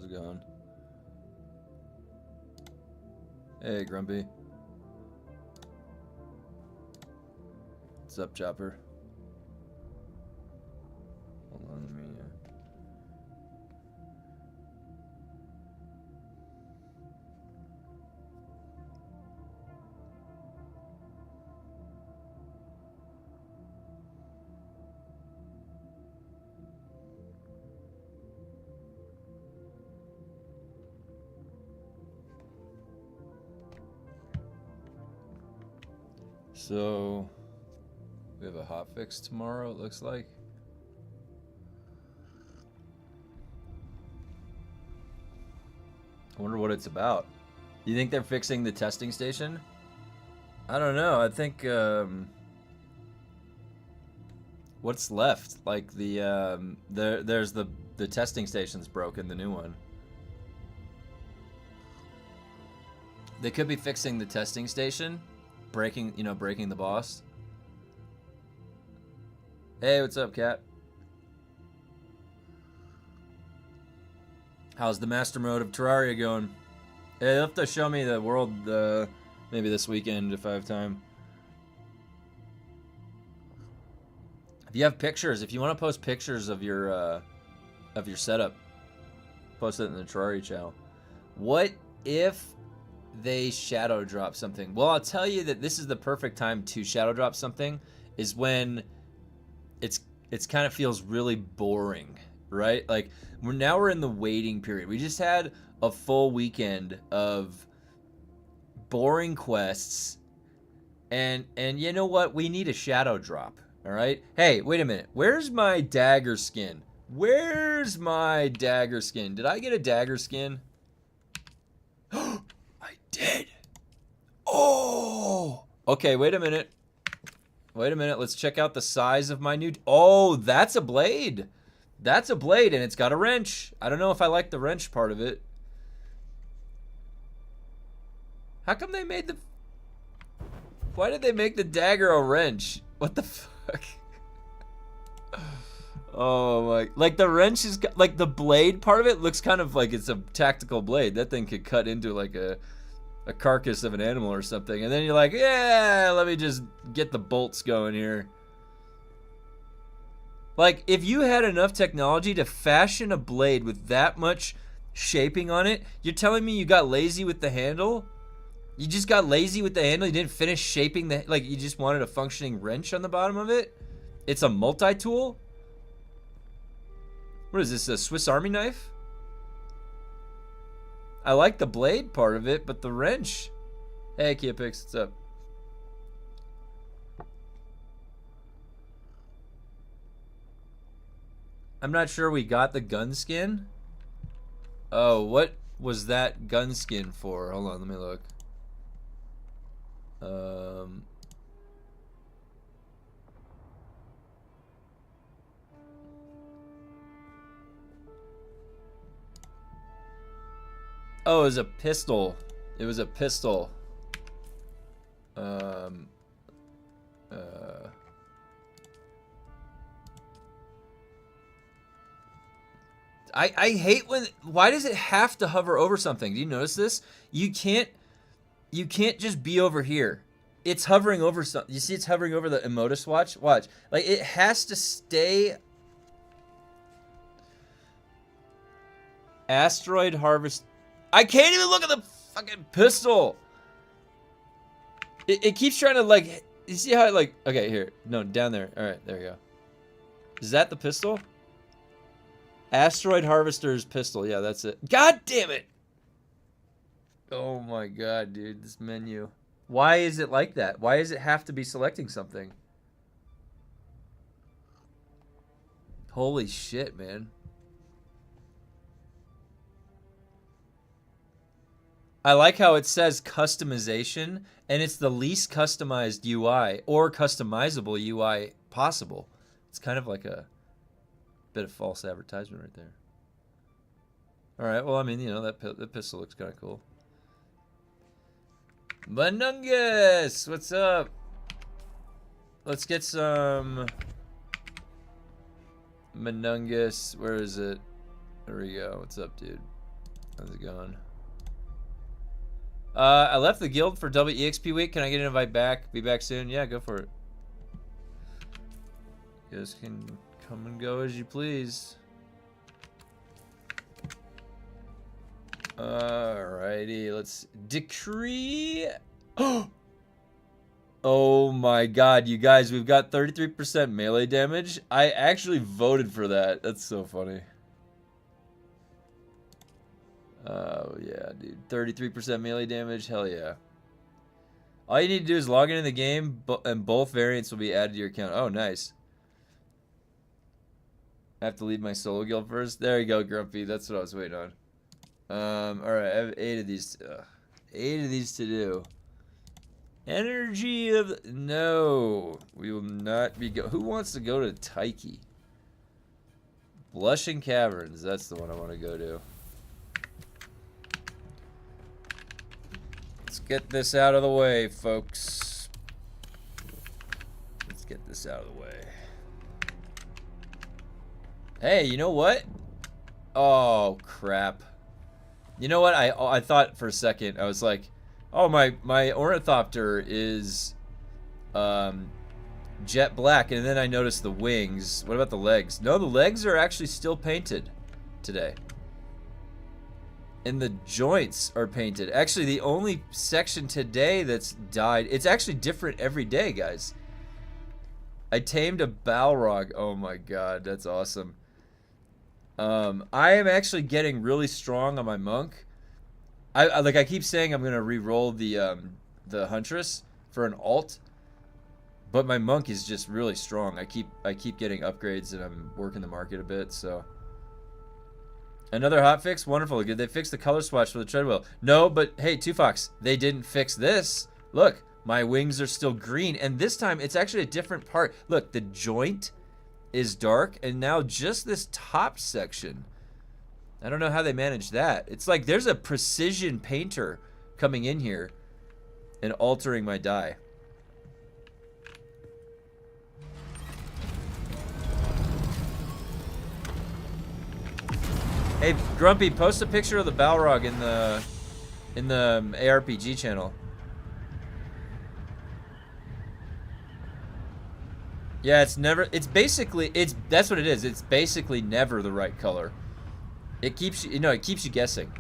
How's it going? Hey, Grumpy. What's up, Chopper? Hold on, let me... So, we have a hotfix tomorrow, it looks like. I wonder what it's about. You think they're fixing the testing station? I don't know. I think, what's left? Like there's the testing station's broken, the new one. They could be fixing the testing station. Breaking the boss. Hey, what's up, Cat? How's the master mode of Terraria going? Hey, you'll have to show me the world maybe this weekend if I have time. If you have pictures, if you want to post pictures of your setup, post it in the Terraria channel. What if they shadow drop something? Well, I'll tell you that this is the perfect time to shadow drop something, is when it's kind of feels really boring, right? Like we're in the waiting period. We just had a full weekend of boring quests, and you know what? We need a shadow drop. All right. Hey, wait a minute. Where's my dagger skin? Where's my dagger skin? Did I get a dagger skin? Did. Oh. Okay, wait a minute. Wait a minute. Let's check out the size of my new... Oh, that's a blade. That's a blade, and it's got a wrench. I don't know if I like the wrench part of it. How come they made the... Why did they make the dagger a wrench? What the fuck? Oh my... Like the wrench is... Like the blade part of it looks kind of like it's a tactical blade. That thing could cut into like a carcass of an animal or something, and then you're like, yeah, let me just get the bolts going here. Like, if you had enough technology to fashion a blade with that much shaping on it, you're telling me you got lazy with the handle? You just got lazy with the handle? You didn't finish shaping the... Like, you just wanted a functioning wrench on the bottom of it? It's a multi-tool? What is this, a Swiss Army knife? I like the blade part of it, but the wrench... Hey, KeaPix, what's up? I'm not sure we got the gun skin. Oh, what was that gun skin for? Hold on, let me look. Oh, it was a pistol. It was a pistol. I hate when... Why does it have to hover over something? Do you notice this? You can't just be over here. It's hovering over something. You see it's hovering over the Emotus watch? Watch. Like, it has to stay... Asteroid harvest... I can't even look at the fucking pistol. It keeps trying to, like... You see how it, like... Okay, here. No, down there. Alright, there we go. Is that the pistol? Asteroid Harvester's pistol. Yeah, that's it. God damn it! Oh my god, dude. This menu. Why is it like that? Why does it have to be selecting something? Holy shit, man. I like how it says customization, and it's the least customized UI or customizable UI possible. It's kind of like a bit of false advertisement right there. All right, well, I mean, you know, that pistol looks kind of cool. Manungus, what's up? Let's get some Manungus. Where is it? There we go. What's up, dude? How's it going? I left the guild for WEXP week. Can I get an invite back? Be back soon? Yeah, go for it. You guys can come and go as you please. Alrighty, let's decree. Oh my god, you guys, we've got 33% melee damage. I actually voted for that. That's so funny. Oh yeah, dude. 33% melee damage, hell yeah. All you need to do is log into the game, and both variants will be added to your account. Oh, nice. I have to leave my solo guild first. There you go, Grumpy. That's what I was waiting on. Alright, I have 8 of these. 8 of these to do. Energy of... No. We will not be... Who wants to go to Taiki? Blushing Caverns. That's the one I want to go to. Let's get this out of the way, folks. Let's get this out of the way. Hey, you know what? Oh, crap. You know what? I thought for a second, I was like, oh, my ornithopter is jet black, and then I noticed the wings. What about the legs? No, the legs are actually still painted today. And the joints are painted. Actually, the only section today that's dyed, it's actually different every day, guys. I tamed a Balrog. Oh my god, that's awesome. I am actually getting really strong on my monk. I keep saying I'm gonna re-roll the Huntress for an alt, but my monk is just really strong. I keep getting upgrades, and I'm working the market a bit. So another hotfix, wonderful. Did they fix the color swatch for the treadwheel? No, but hey, 2Fox, they didn't fix this. Look, my wings are still green, and this time it's actually a different part. Look, the joint is dark, and now just this top section. I don't know how they managed that. It's like there's a precision painter coming in here and altering my dye. Hey, Grumpy, post a picture of the Balrog in the ARPG channel. Yeah, it's that's what it is. It's basically never the right color. It keeps you, it keeps you guessing.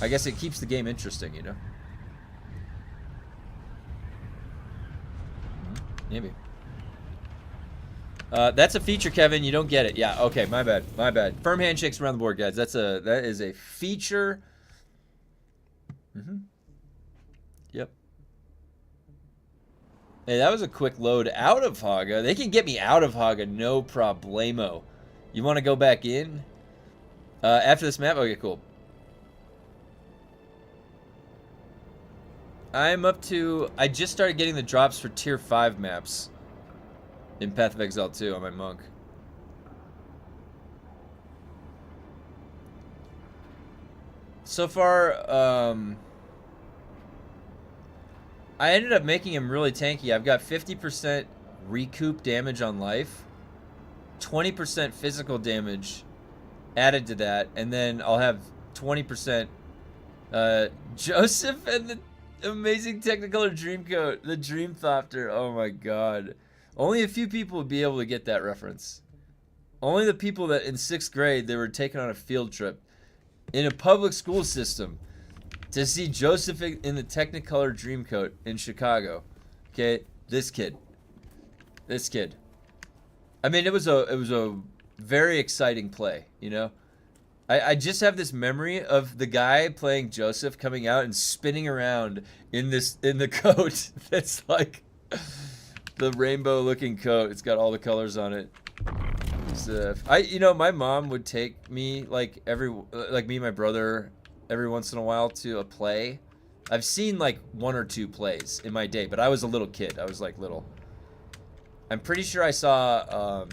I guess it keeps the game interesting, you know. Maybe. That's a feature, Kevin. You don't get it. Yeah, okay, my bad. My bad. Firm handshakes around the board, guys. That is a feature. Yep. Hey, that was a quick load out of Haga. They can get me out of Haga, no problemo. You want to go back in? After this map? Okay, cool. I'm up to... I just started getting the drops for tier 5 maps in Path of Exile 2 on my monk. So far, I ended up making him really tanky. I've got 50% recoup damage on life, 20% physical damage added to that, and then I'll have 20% Joseph and the amazing Technicolor Dreamcoat, the Dreamthopter. Oh my god. Only a few people would be able to get that reference. Only the people that in 6th grade, they were taken on a field trip in a public school system to see Joseph in the Technicolor Dreamcoat in Chicago. Okay, this kid. I mean, it was a very exciting play, you know. I just have this memory of the guy playing Joseph coming out and spinning around in the coat that's like the rainbow looking coat. It's got all the colors on it. My mom would take me like me and my brother every once in a while to a play. I've seen like 1 or 2 plays in my day, but I was a little kid. I was like little. I'm pretty sure I saw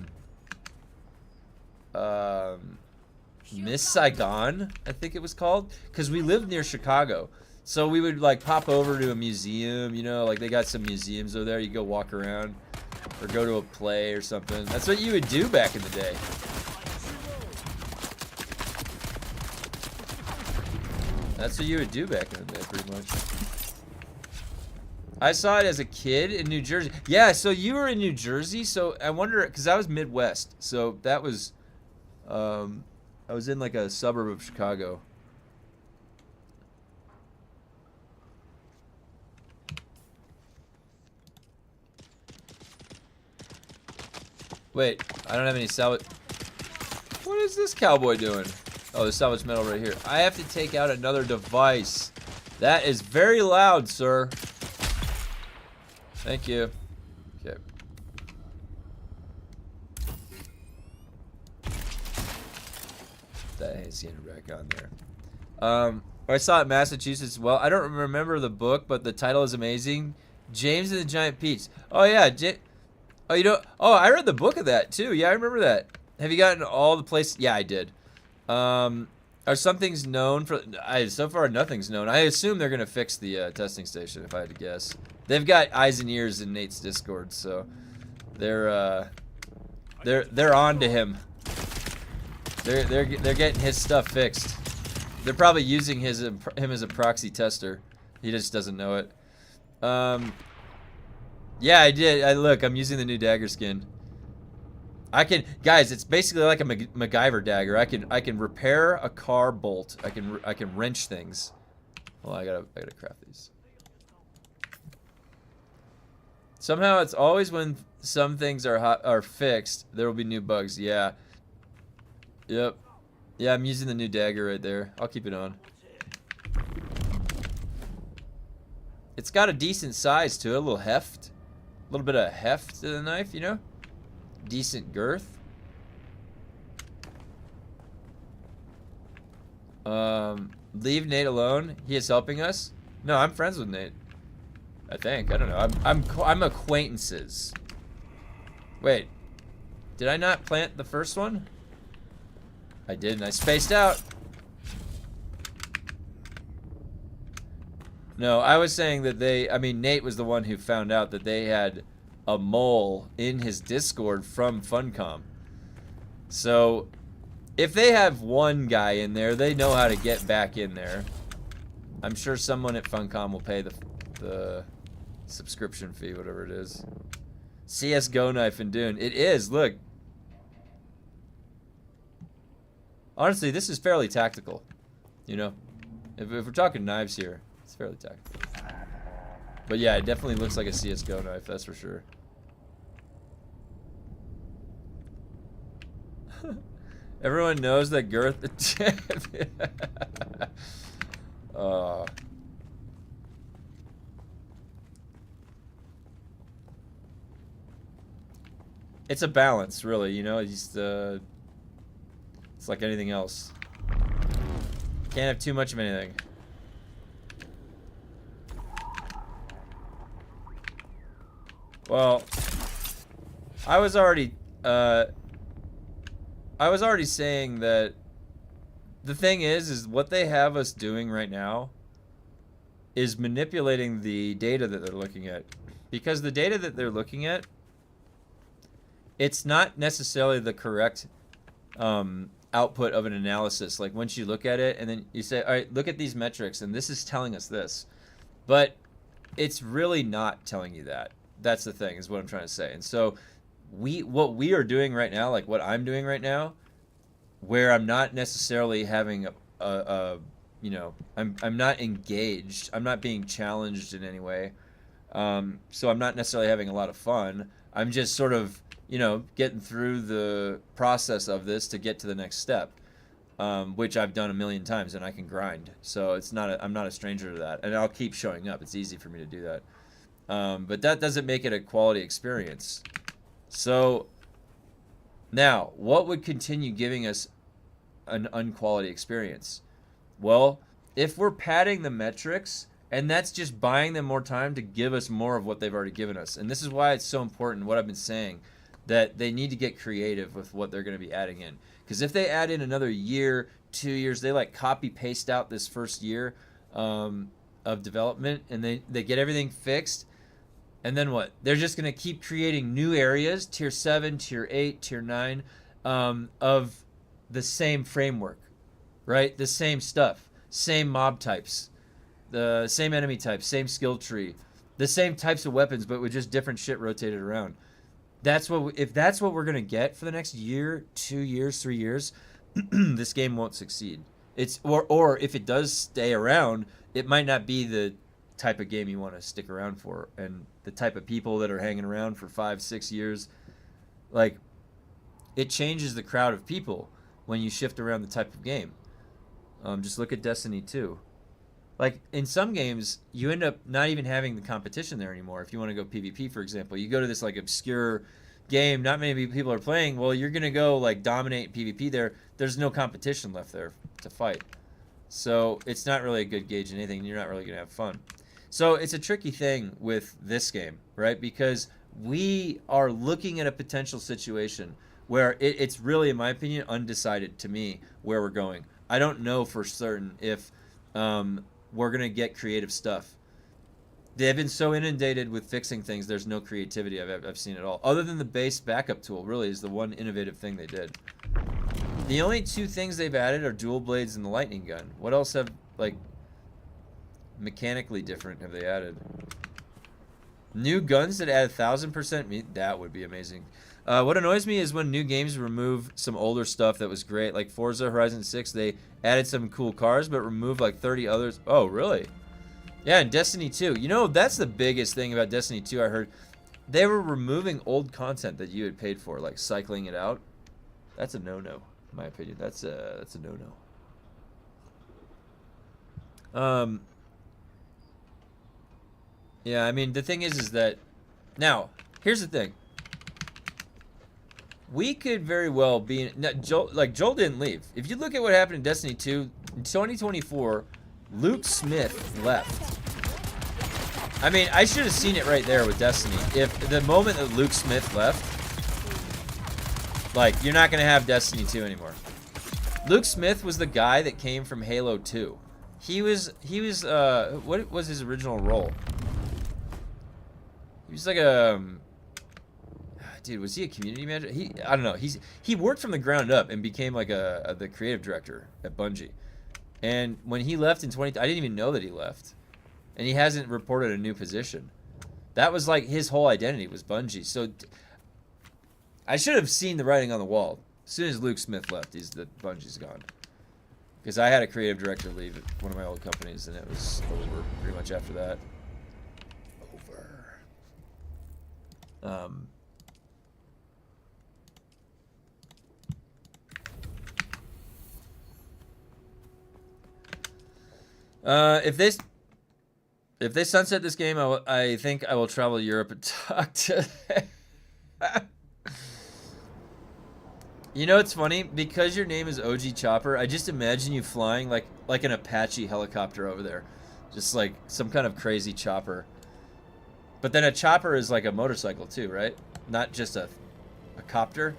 Miss Saigon, I think it was called, because we lived near Chicago. So we would like pop over to a museum, you know, like they got some museums over there. You go walk around or go to a play or something. That's what you would do back in the day. That's what you would do back in the day, pretty much. I saw it as a kid in New Jersey. Yeah, so you were in New Jersey, so I wonder, because I was Midwest, so that was, I was in like a suburb of Chicago. Wait, I don't have any salvage. What is this cowboy doing? Oh, the salvage metal right here. I have to take out another device. That is very loud, sir. Thank you. Okay. That is getting back on there. I saw it in Massachusetts as well. I don't remember the book, but the title is amazing. James and the Giant Peach. Oh yeah, oh you know. Oh, I read the book of that too. Yeah, I remember that. Have you gotten all the places? Yeah, I did. Are some things known for? So far, nothing's known. I assume they're gonna fix the testing station, if I had to guess. They've got eyes and ears in Nate's Discord, so they're on to him. They're getting his stuff fixed. They're probably using him as a proxy tester. He just doesn't know it. Yeah, I did. Look, I'm using the new dagger skin. Guys, it's basically like a MacGyver dagger. I can repair a car bolt. I can wrench things. Well, I gotta craft these. Somehow it's always when some things are fixed, there will be new bugs. Yeah. Yep. Yeah, I'm using the new dagger right there. I'll keep it on. It's got a decent size to it, a little heft. A little bit of heft to the knife, you know? Decent girth. Leave Nate alone. He is helping us. No, I'm friends with Nate. I think. I don't know. I'm acquaintances. Wait. Did I not plant the first one? I did, and I spaced out. No, I was saying that Nate was the one who found out that they had a mole in his Discord from Funcom. So, if they have one guy in there, they know how to get back in there. I'm sure someone at Funcom will pay the subscription fee, whatever it is. CSGO knife and DUNE. It is, look. Honestly, this is fairly tactical. You know? If we're talking knives here, it's fairly tactical. But yeah, it definitely looks like a CSGO knife, that's for sure. Everyone knows that girth... It's a balance, really, you know? It's like anything else. Can't have too much of anything. Well, I was already saying that the thing is what they have us doing right now is manipulating the data that they're looking at. Because the data that they're looking at, it's not necessarily the correct output of an analysis. Like once you look at it and then you say, all right, look at these metrics and this is telling us this. But it's really not telling you that. That's the thing, is what I'm trying to say. And so what we are doing right now, like what I'm doing right now, where I'm not necessarily having you know, I'm not engaged. I'm not being challenged in any way. So I'm not necessarily having a lot of fun. I'm just sort of, you know, getting through the process of this to get to the next step, which I've done a million times and I can grind. So it's not I'm not a stranger to that, and I'll keep showing up. It's easy for me to do that. But that doesn't make it a quality experience. So now, what would continue giving us an unquality experience? Well, if we're padding the metrics, and that's just buying them more time to give us more of what they've already given us. And this is why it's so important, what I've been saying, that they need to get creative with what they're going to be adding in. Because if they add in another year, 2 years, they like copy paste out this first year of development, and they get everything fixed. And then what? They're just going to keep creating new areas, tier 7, tier 8, tier 9, of the same framework, right? The same stuff. same mob types, the same enemy types, same skill tree, the same types of weapons, but with just different shit rotated around. If that's what we're gonna get for the next year, 2 years, 3 years, this game won't succeed. Or if it does stay around, it might not be the type of game you want to stick around for, and the type of people that are hanging around for 5-6 years. Like, it changes the crowd of people when you shift around the type of game. Just look at Destiny 2. Like, in some games, you end up not even having the competition there anymore. If you want to go PvP, for example, you go to this, like, obscure game not many people are playing. Well, you're going to go, like, dominate PvP there. There's no competition left there to fight. So it's not really a good gauge in anything. You're not really going to have fun. So it's a tricky thing with this game, right? Because we are looking at a potential situation where it's really, in my opinion, undecided to me where we're going. I don't know for certain if we're going to get creative stuff. They've been so inundated with fixing things, there's no creativity I've seen at all. Other than the base backup tool, really, is the one innovative thing they did. The only 2 things they've added are dual blades and the lightning gun. What else have, like, mechanically different have they added? New guns that add 1,000%? That would be amazing. What annoys me is when new games remove some older stuff that was great. Like Forza Horizon 6, they added some cool cars, but removed like 30 others. Oh, really? Yeah, and Destiny 2. You know, that's the biggest thing about Destiny 2 I heard. They were removing old content that you had paid for, like cycling it out. That's a no-no, in my opinion. That's a no-no. Yeah, I mean, the thing is that... Now, here's the thing. We could very well be... Joel didn't leave. If you look at what happened in Destiny 2, in 2024, Luke Smith left. I mean, I should have seen it right there with Destiny. If the moment that Luke Smith left, like, you're not going to have Destiny 2 anymore. Luke Smith was the guy that came from Halo 2. He was, what was his original role? He was like a... Dude, was he a community manager? I don't know. He worked from the ground up and became like the creative director at Bungie. And when he left in I didn't even know that he left. And he hasn't reported a new position. That was like his whole identity was Bungie. So I should have seen the writing on the wall. As soon as Luke Smith left, Bungie's gone. Because I had a creative director leave at one of my old companies, and it was over pretty much after that. If they sunset this game, I think I will travel to Europe and talk to them. You know, it's funny, because your name is OG Chopper, I just imagine you flying like an Apache helicopter over there. Just like some kind of crazy chopper. But then a chopper is like a motorcycle too, right? Not just a copter.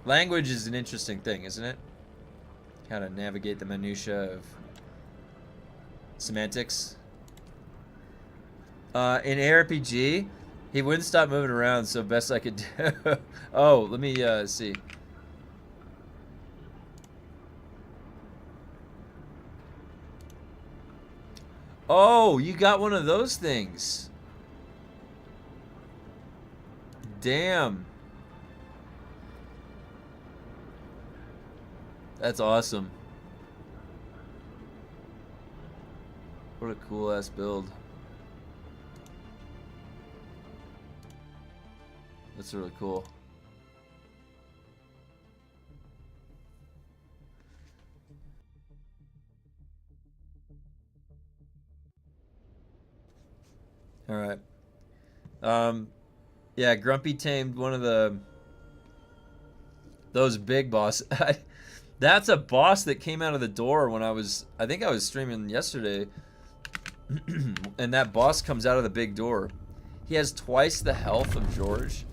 Language is an interesting thing, isn't it? How to navigate the minutia of semantics. In ARPG, he wouldn't stop moving around, so best I could do. Oh, let me see. Oh, you got one of those things. Damn. That's awesome. What a cool ass build. That's really cool. All right. Yeah, Grumpy tamed one of those big boss. That's a boss that came out of the door when I think I was streaming yesterday. And that boss comes out of the big door. He has twice the health of George.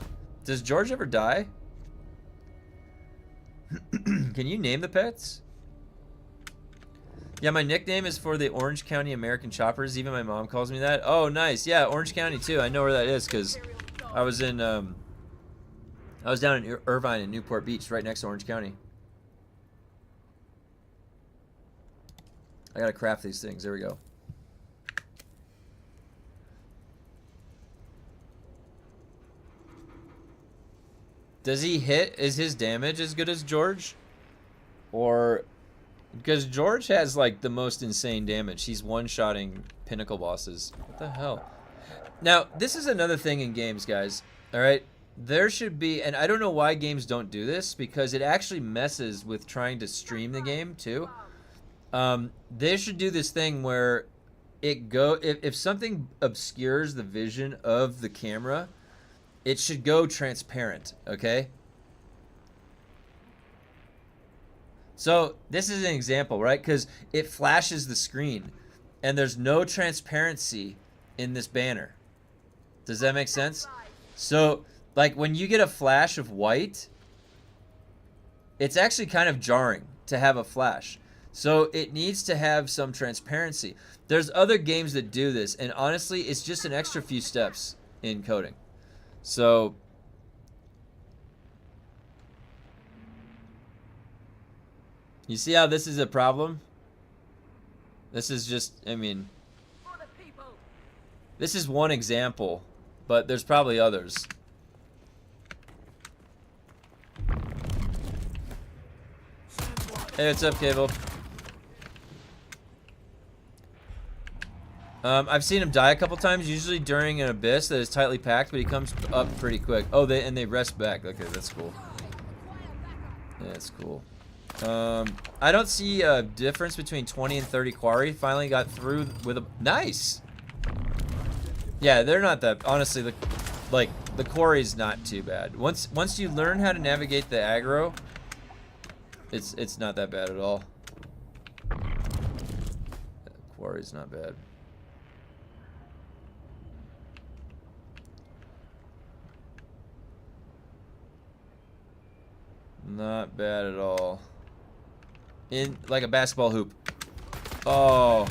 Does George ever die? Can you name the pets? Yeah, my nickname is for the Orange County American Choppers. Even my mom calls me that. Oh, nice. Yeah, Orange County too. I know where that is because I was down in Irvine and Newport Beach, right next to Orange County. I gotta craft these things. There we go. Does he hit? Is his damage as good as George? Or... Because George has, like, the most insane damage. He's one-shotting pinnacle bosses. What the hell? Now, this is another thing in games, guys. Alright? There should be... And I don't know why games don't do this, because it actually messes with trying to stream the game, too. They should do this thing where it go... If something obscures the vision of the camera, it should go transparent, okay? So, this is an example, right? Because it flashes the screen, and there's no transparency in this banner. Does that make sense? So, like, when you get a flash of white, it's actually kind of jarring to have a flash. So, it needs to have some transparency. There's other games that do this, and honestly, it's just an extra few steps in coding. So... You see how this is a problem? This is just, I mean... This is one example, but there's probably others. Hey, what's up, Cable? I've seen him die a couple times, usually during an abyss that is tightly packed, but he comes up pretty quick. Oh, they rest back. Okay, that's cool. Yeah, that's cool. I don't see a difference between 20 and 30 quarry. Finally got through with a... Nice! Yeah, they're not that... Honestly, the quarry's not too bad. Once you learn how to navigate the aggro, it's not that bad at all. The quarry's not bad. Not bad at all. In like a basketball hoop. Oh.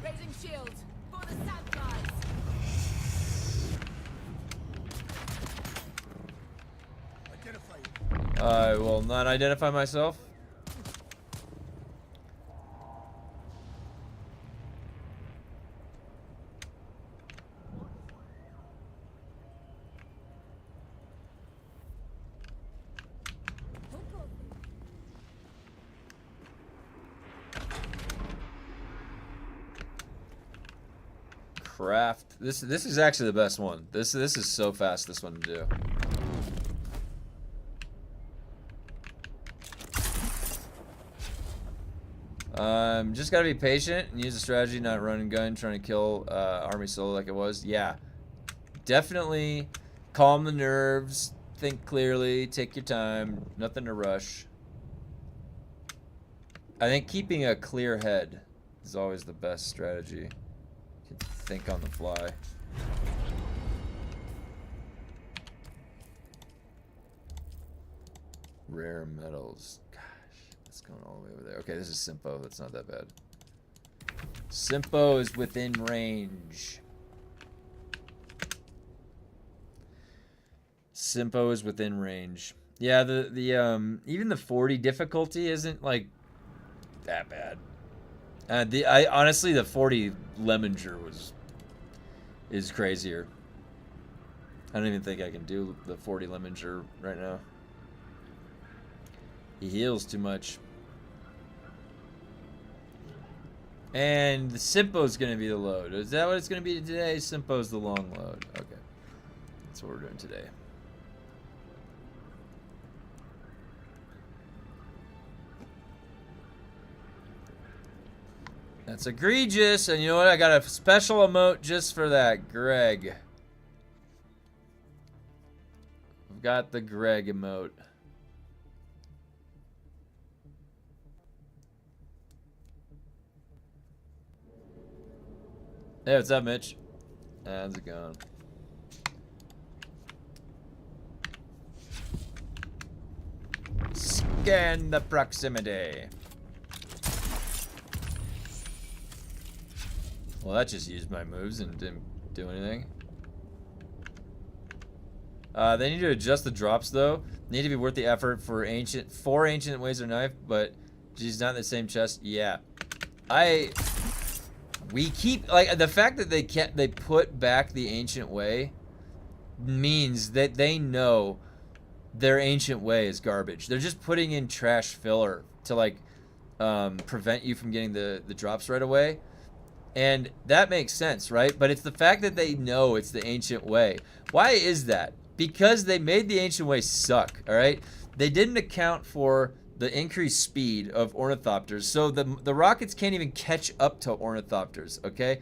Raising shield for the sad guys. I will not identify myself. Craft. This is actually the best one. This is so fast, this one to do. Just gotta be patient and use a strategy, not run and gun, trying to kill army solo like it was. Yeah. Definitely calm the nerves, think clearly, take your time, nothing to rush. I think keeping a clear head is always the best strategy. You can think on the fly. Rare metals. Gosh, that's going all the way over there. Okay, this is Simpo. That's not that bad. Simpo is within range. Simpo is within range. Yeah, the even the 40 difficulty isn't like that bad. I honestly, the 40 Lemminger is crazier. I don't even think I can do the 40 Lemminger right now. He heals too much. And the Simpo's gonna be the load. Is that what it's gonna be today? Simpo's the long load. Okay. That's what we're doing today. That's egregious, and you know what? I got a special emote just for that, Greg. I've got the Greg emote. Hey, what's up, Mitch? How's it going? Scan the proximity. Well, that just used my moves and didn't do anything. They need to adjust the drops, though. Need to be worth the effort for ancient ways or knife, but she's not in the same chest. Yeah. We keep, like, the fact that they put back the ancient way means that they know their ancient way is garbage. They're just putting in trash filler to, like, prevent you from getting the drops right away. And that makes sense, right? But it's the fact that they know it's the ancient way. Why is that? Because they made the ancient way suck, all right? They didn't account for the increased speed of ornithopters, so the rockets can't even catch up to ornithopters, okay?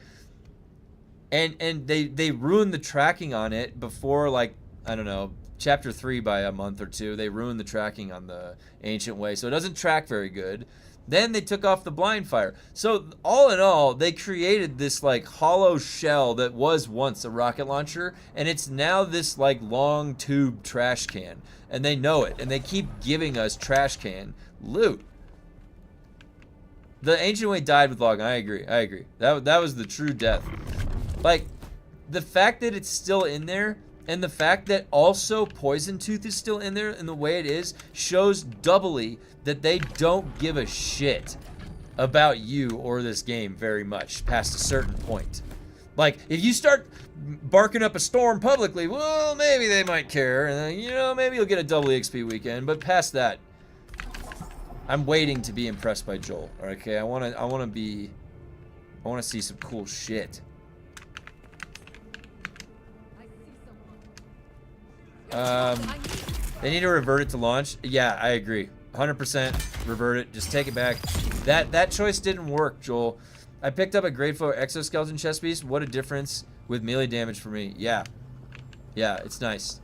And they ruined the tracking on it before, like, I don't know, chapter 3 by a month or two. They ruined the tracking on the ancient way, so it doesn't track very good. Then they took off the blind fire. So all in all, they created this, like, hollow shell that was once a rocket launcher, and it's now this, like, long tube trash can. And they know it, and they keep giving us trash can loot. The ancient way died with logging. I agree. That was the true death. Like, the fact that it's still in there, and the fact that also Poison Tooth is still in there in the way it is, shows doubly that they don't give a shit about you or this game very much past a certain point. Like, if you start barking up a storm publicly, well, maybe they might care, and then, you know, maybe you'll get a double EXP weekend, but past that, I'm waiting to be impressed by Joel. Okay, I want to see some cool shit. They need to revert it to launch. Yeah, I agree. 100% revert it. Just take it back. That choice didn't work, Joel. I picked up a grade 4 exoskeleton chest piece. What a difference with melee damage for me. Yeah. Yeah, it's nice.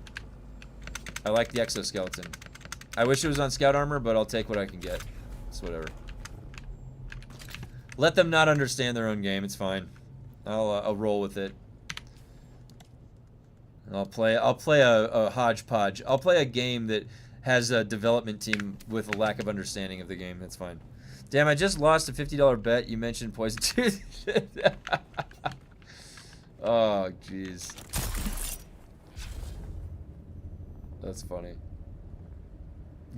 I like the exoskeleton. I wish it was on scout armor, but I'll take what I can get. It's whatever. Let them not understand their own game. It's fine. I'll roll with it. I'll play a hodgepodge. I'll play a game that has a development team with a lack of understanding of the game. That's fine. Damn, I just lost a $50 bet. You mentioned Poison Tooth. Oh, jeez. That's funny.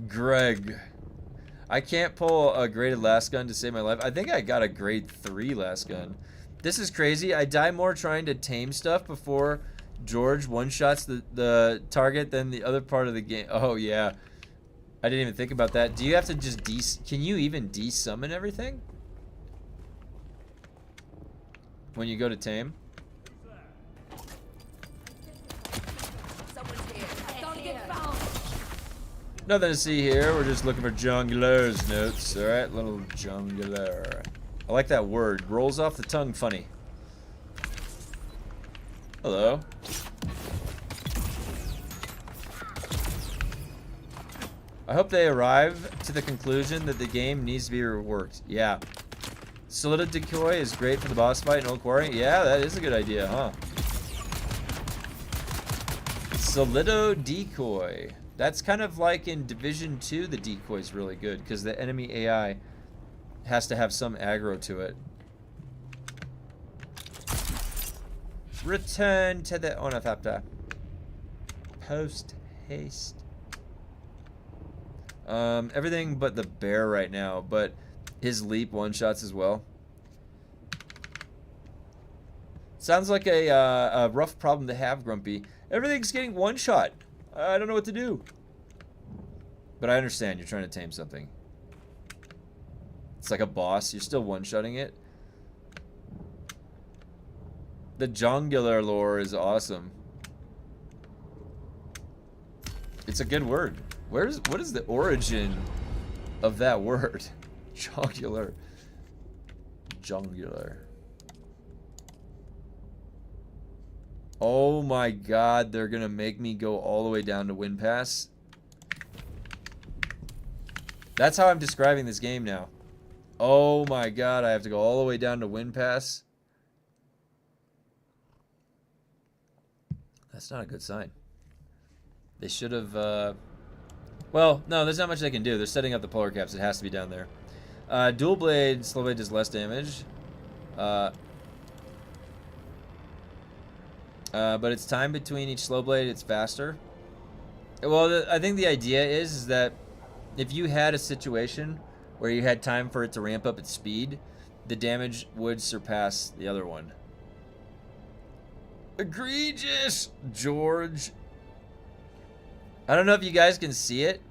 Greg. I can't pull a graded last gun to save my life. I think I got a grade 3 last gun. This is crazy. I die more trying to tame stuff before George one-shots the target than the other part of the game. Oh, yeah. I didn't even think about that. Do you have to just can you even de-summon everything? When you go to tame? Nothing to see here. We're just looking for Jungler's notes. Alright, little Jungler. I like that word. Rolls off the tongue funny. Hello. I hope they arrive to the conclusion that the game needs to be reworked. Yeah. Solido Decoy is great for the boss fight in Old Quarry. Yeah, that is a good idea, huh? Solido Decoy. That's kind of like in Division 2, the decoy is really good because the enemy AI has to have some aggro to it. Return to the ornithopter. Post haste. Everything but the bear right now, but his leap one-shots as well. Sounds like a rough problem to have, Grumpy. Everything's getting one-shot. I don't know what to do. But I understand you're trying to tame something. It's like a boss. You're still one-shotting it. The Jongular lore is awesome. It's a good word. What is the origin of that word? Jongular. Jongular. Oh my god, they're gonna make me go all the way down to Wind Pass. That's how I'm describing this game now. Oh my god, I have to go all the way down to Wind Pass. That's not a good sign. They should have, well, no, there's not much they can do. They're setting up the polar caps. It has to be down there. Dual blade, slow blade does less damage. But it's time between each slow blade, it's faster. Well, I think the idea is that if you had a situation where you had time for it to ramp up its speed, the damage would surpass the other one. Egregious, George. I don't know if you guys can see it,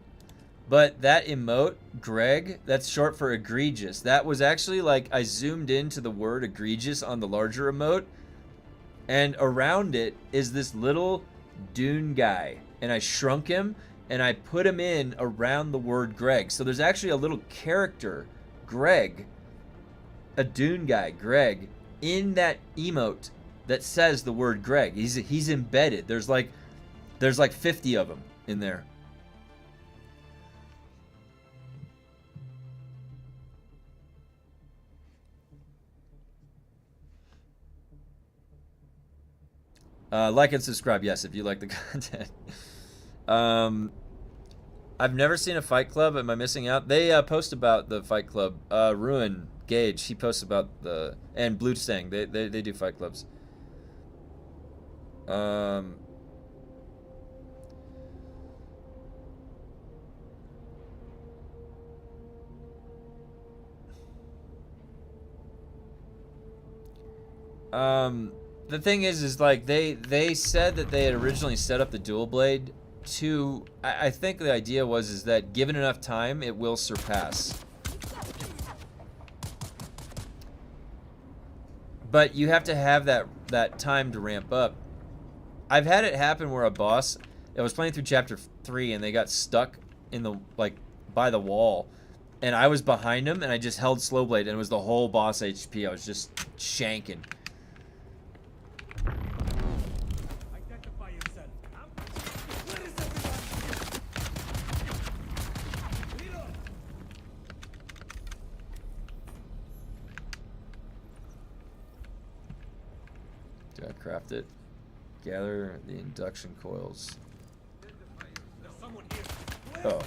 but that emote, Greg, that's short for egregious. That was actually like, I zoomed into the word egregious on the larger emote, and around it is this little DUNE guy. And I shrunk him, and I put him in around the word Greg. So there's actually a little character, Greg, a DUNE guy, Greg, in that emote that says the word Greg. He's embedded. There's like 50 of them in there. Like and subscribe, yes, if you like the content. I've never seen a fight club. Am I missing out? They post about the fight club. Ruin Gage, he posts about the, and Blue Stang. They do fight clubs. The thing is like they said that they had originally set up the dual blade to, I think the idea was that given enough time, it will surpass. But you have to have that time to ramp up. I've had it happen where a boss, I was playing through chapter 3 and they got stuck in the, like, by the wall. And I was behind them and I just held slow blade and it was the whole boss HP. I was just shanking. Identify yourself. Where is everyone? Do I craft it? Gather the induction coils. There's someone here. Oh.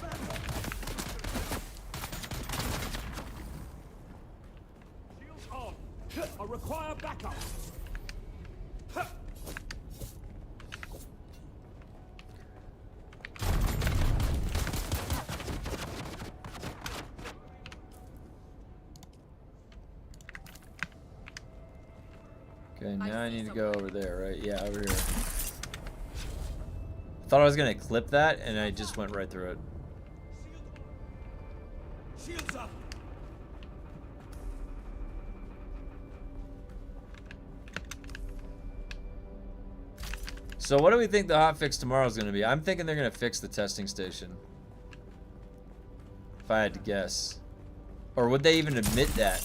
Shields on. I require backup. Okay, now I need to go over there, right? Yeah, over here. Thought I was gonna clip that, and I just went right through it. Shields up. So what do we think the hotfix tomorrow is gonna be? I'm thinking they're gonna fix the testing station. If I had to guess. Or would they even admit that?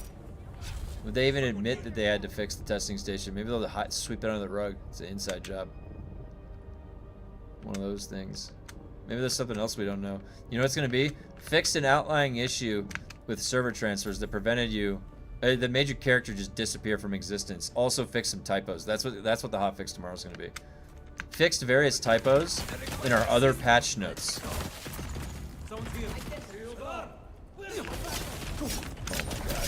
Would they even admit that they had to fix the testing station? Maybe they'll sweep it under the rug. It's an inside job. One of those things. Maybe there's something else we don't know. You know what it's going to be? Fixed an outlying issue with server transfers that prevented you, that made your character just disappear from existence. Also fix some typos. That's what the hotfix tomorrow is going to be. Fixed various typos in our other patch notes. Someone's here. Shields on. Oh my god.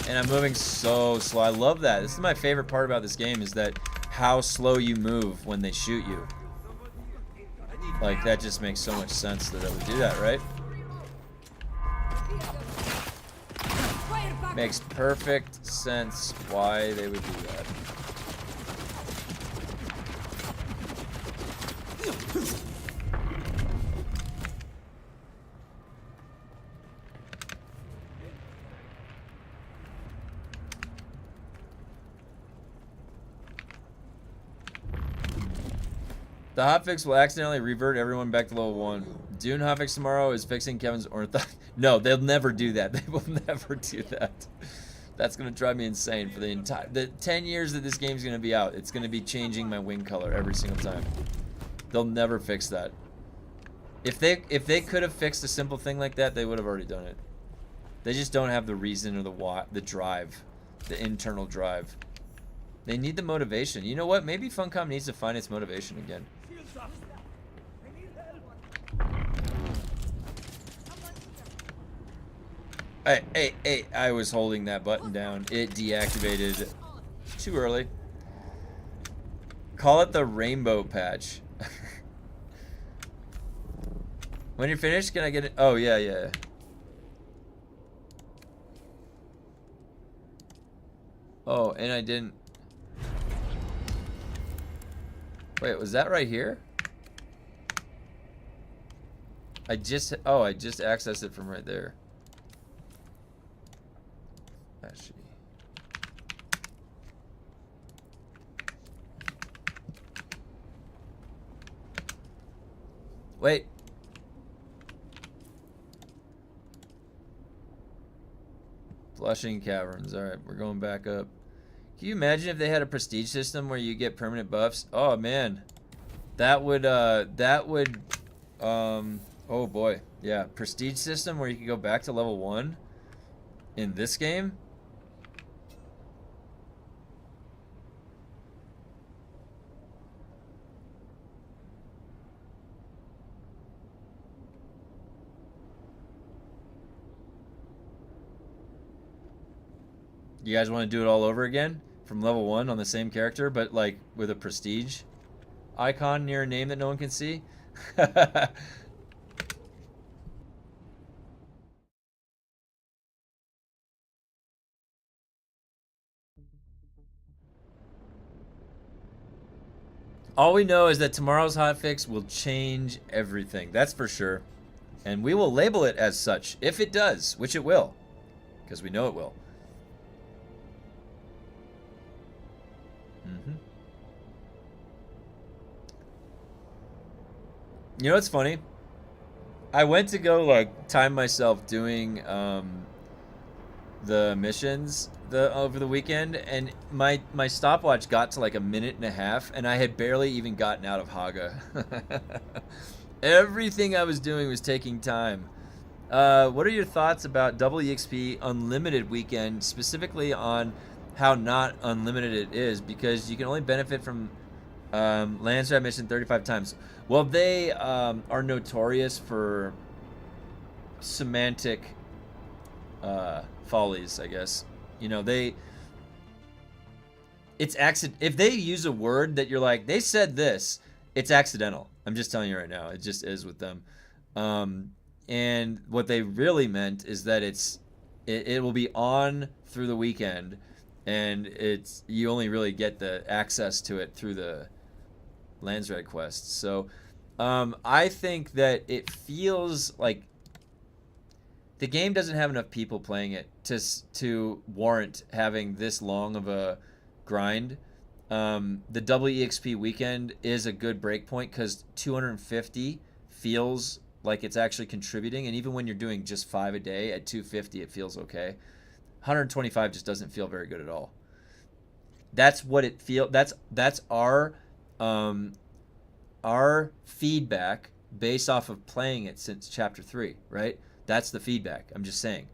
And I'm moving so slow. I love that. This is my favorite part about this game, is that how slow you move when they shoot you. Like, that just makes so much sense that I would do that, right? Makes perfect sense why they would do that. The hotfix will accidentally revert everyone back to level 1. DUNE hotfix tomorrow is fixing Kevin's ortho. No, they'll never do that. They will never do that. That's gonna drive me insane for the 10 years that this game's gonna be out. It's gonna be changing my wing color every single time. They'll never fix that. If they could have fixed a simple thing like that, they would have already done it. They just don't have the reason or the drive, the internal drive. They need the motivation. You know what? Maybe Funcom needs to find its motivation again. Shields up. I need help. Hey, I was holding that button down. It deactivated too early. Call it the rainbow patch. When you're finished, can I get it? Oh, yeah. Oh, and I didn't. Wait, was that right here? I just accessed it from right there. Actually. Wait. Flushing caverns. Alright, we're going back up. Can you imagine if they had a prestige system where you get permanent buffs? Oh man. That would oh boy. Yeah, prestige system where you can go back to level 1 in this game. You guys want to do it all over again from level 1 on the same character, but like with a prestige icon near a name that no one can see? All we know is that tomorrow's hotfix will change everything. That's for sure. And we will label it as such if it does, which it will, because we know it will. You know what's funny? I went to go like time myself doing the missions over the weekend, and my stopwatch got to like 1.5 minutes, and I had barely even gotten out of Haga. Everything I was doing was taking time. What are your thoughts about double EXP unlimited weekend, specifically on how not unlimited it is, because you can only benefit from Landsat mission 35 times. Well, they are notorious for semantic follies, I guess. You know, it's accident. If they use a word that you're like, they said this, it's accidental. I'm just telling you right now. It just is with them. And what they really meant is that it will be on through the weekend, and you only really get the access to it through the Landsat quests. So I think that it feels like the game doesn't have enough people playing it to warrant having this long of a grind. The double EXP weekend is a good break point because 250 feels like it's actually contributing, and even when you're doing just 5 a day at 250, it feels okay. 125 just doesn't feel very good at all. That's what it feels. That's our feedback based off of playing it since chapter 3, right? That's the feedback. I'm just saying.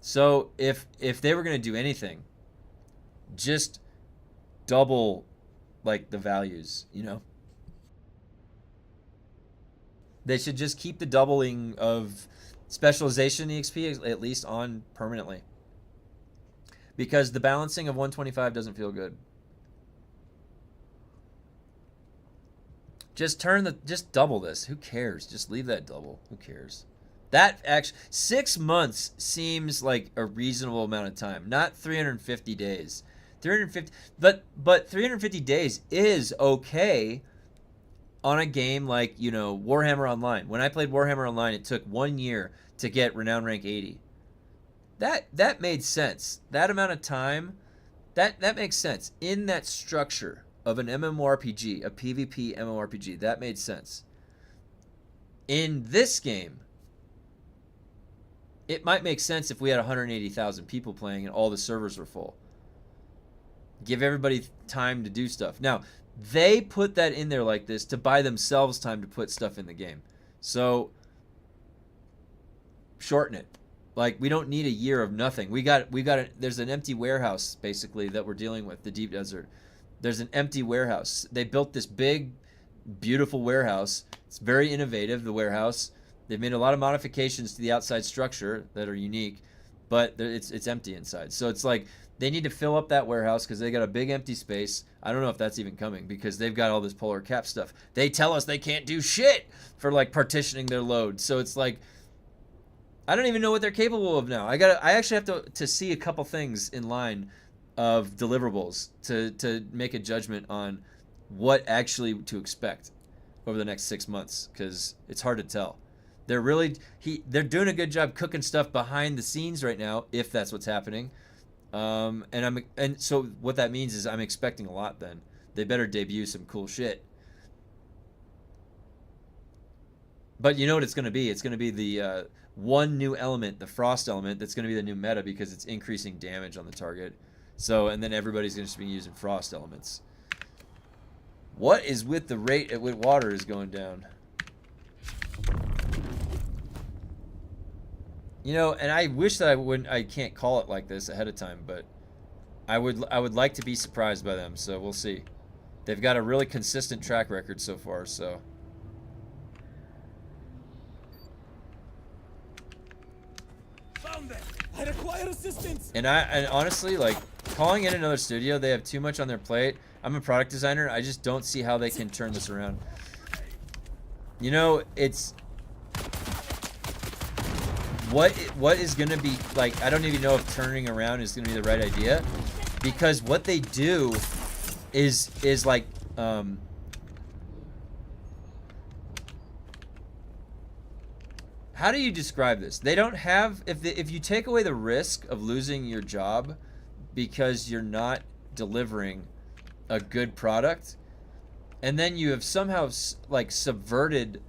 So if they were going to do anything, just double like the values, you know? They should just keep the doubling of specialization EXP at least on permanently. Because the balancing of 125 doesn't feel good. Just double this. Who cares? Just leave that double. Who cares? That actually 6 months seems like a reasonable amount of time, not 350 days. 350, but 350 days is okay on a game like, you know, Warhammer Online. When I played Warhammer Online, it took 1 year to get renown rank 80. That made sense. That amount of time, that makes sense in that structure of an MMORPG, a PvP MMORPG. That made sense. In this game, it might make sense if we had 180,000 people playing and all the servers were full. Give everybody time to do stuff. Now, they put that in there like this to buy themselves time to put stuff in the game. So, shorten it. Like, we don't need a year of nothing. There's an empty warehouse, basically, that we're dealing with, the deep desert. There's an empty warehouse. They built this big, beautiful warehouse. It's very innovative, the warehouse. They've made a lot of modifications to the outside structure that are unique, but it's empty inside. So it's like they need to fill up that warehouse because they got a big empty space. I don't know if that's even coming because they've got all this polar cap stuff. They tell us they can't do shit for like partitioning their load. So it's like I don't even know what they're capable of now. I actually have to see a couple things in line of deliverables to make a judgment on what actually to expect over the next 6 months, because it's hard to tell. They're doing a good job cooking stuff behind the scenes right now, if that's what's happening. And so what that means is I'm expecting a lot. Then they better debut some cool shit. But you know what it's going to be? It's going to be the one new element, the frost element, that's going to be the new meta because it's increasing damage on the target. So, and then everybody's going to be using frost elements. What is with the rate at which water is going down? You know, and I wish that I can't call it like this ahead of time, but I would like to be surprised by them, so we'll see. They've got a really consistent track record so far, so. Found them. I require assistance. And honestly, like, calling in another studio, they have too much on their plate. I'm a product designer. I just don't see how they can turn this around. You know, it's what is going to be, like, I don't even know if turning around is going to be the right idea, because what they do is like how do you describe this? They don't have, if you take away the risk of losing your job because you're not delivering a good product, and then you have somehow like subverted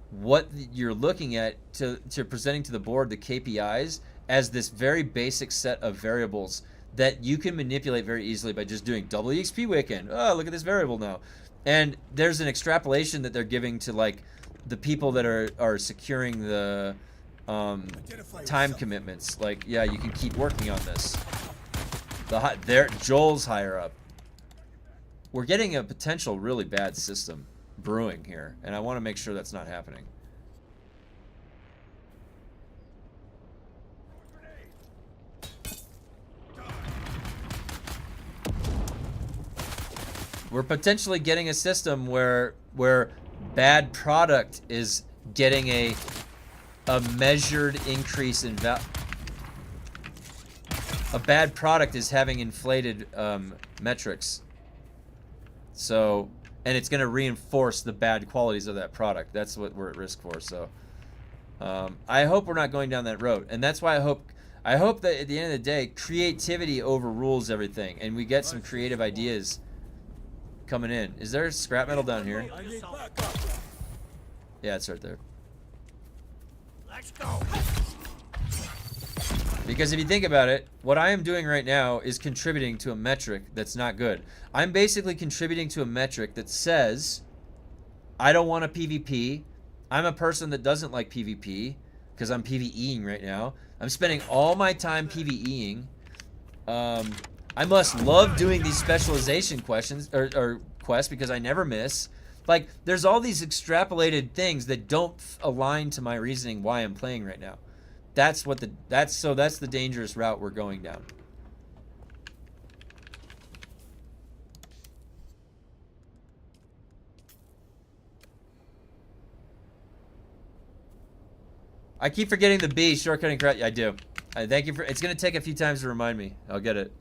what you're looking at to presenting to the board the KPIs as this very basic set of variables that you can manipulate very easily by just doing double EXP weekend. Oh, look at this variable now. And there's an extrapolation that they're giving to like the people that are securing the time commitments. Like, yeah, you can keep working on this. Joel's higher up. We're getting a potential really bad system brewing here, and I want to make sure that's not happening. We're potentially getting a system where bad product is getting a measured increase in value. A bad product is having inflated metrics. So, and it's going to reinforce the bad qualities of that product. That's what we're at risk for. So, I hope we're not going down that road. And that's why I hope that at the end of the day, creativity overrules everything, and we get some creative ideas coming in. Is there scrap metal down here? Yeah, it's right there. Let's go. Because if you think about it, what I am doing right now is contributing to a metric that's not good. I'm basically contributing to a metric that says, I don't want a PvP. I'm a person that doesn't like PvP because I'm PvEing right now. I'm spending all my time PvEing. I must love doing these specialization questions or quests because I never miss. Like, there's all these extrapolated things that don't align to my reasoning why I'm playing right now. That's the dangerous route we're going down. I keep forgetting the B, shortcutting correct. I do. Thank you for. It's gonna take a few times to remind me. I'll get it.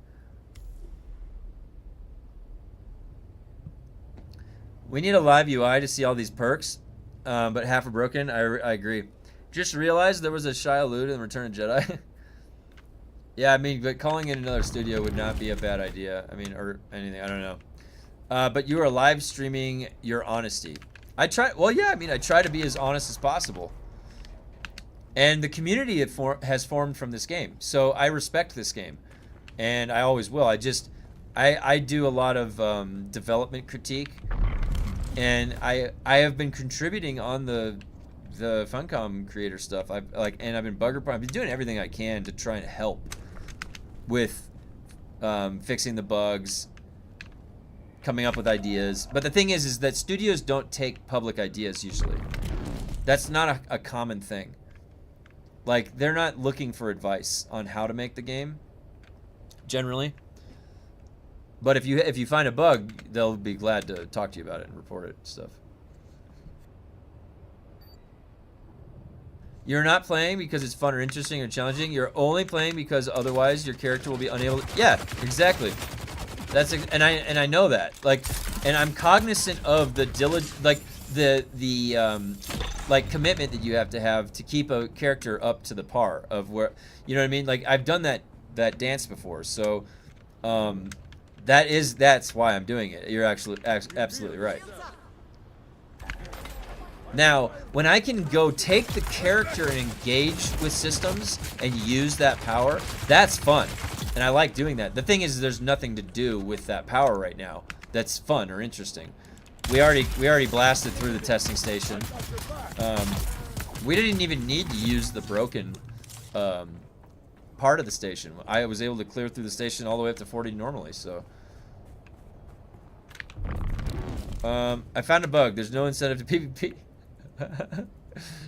We need a live UI to see all these perks, but half are broken. I agree. Just realized there was a Shia LaBeouf in Return of Jedi. Yeah, I mean, but calling in another studio would not be a bad idea. I mean, or anything. I don't know. But you are live streaming your honesty. I try. Well, yeah. I mean, I try to be as honest as possible. And the community has formed from this game, so I respect this game, and I always will. I do a lot of development critique, and I have been contributing on the Funcom creator stuff. I've been I've been doing everything I can to try and help with fixing the bugs, coming up with ideas. But the thing is that studios don't take public ideas usually. That's not a common thing. Like, they're not looking for advice on how to make the game, generally. But if you find a bug, they'll be glad to talk to you about it and report it and stuff. You're not playing because it's fun or interesting or challenging. You're only playing because otherwise your character will be unable to... Yeah, exactly. That's and I know that. Like, and I'm cognizant of the like commitment that you have to keep a character up to the par of where, you know what I mean? Like, I've done that dance before. So that's why I'm doing it. You're absolutely right. Now, when I can go take the character and engage with systems and use that power, that's fun. And I like doing that. The thing is, there's nothing to do with that power right now that's fun or interesting. We already blasted through the testing station. We didn't even need to use the broken part of the station. I was able to clear through the station all the way up to 40 normally, so... I found a bug. There's no incentive to PvP.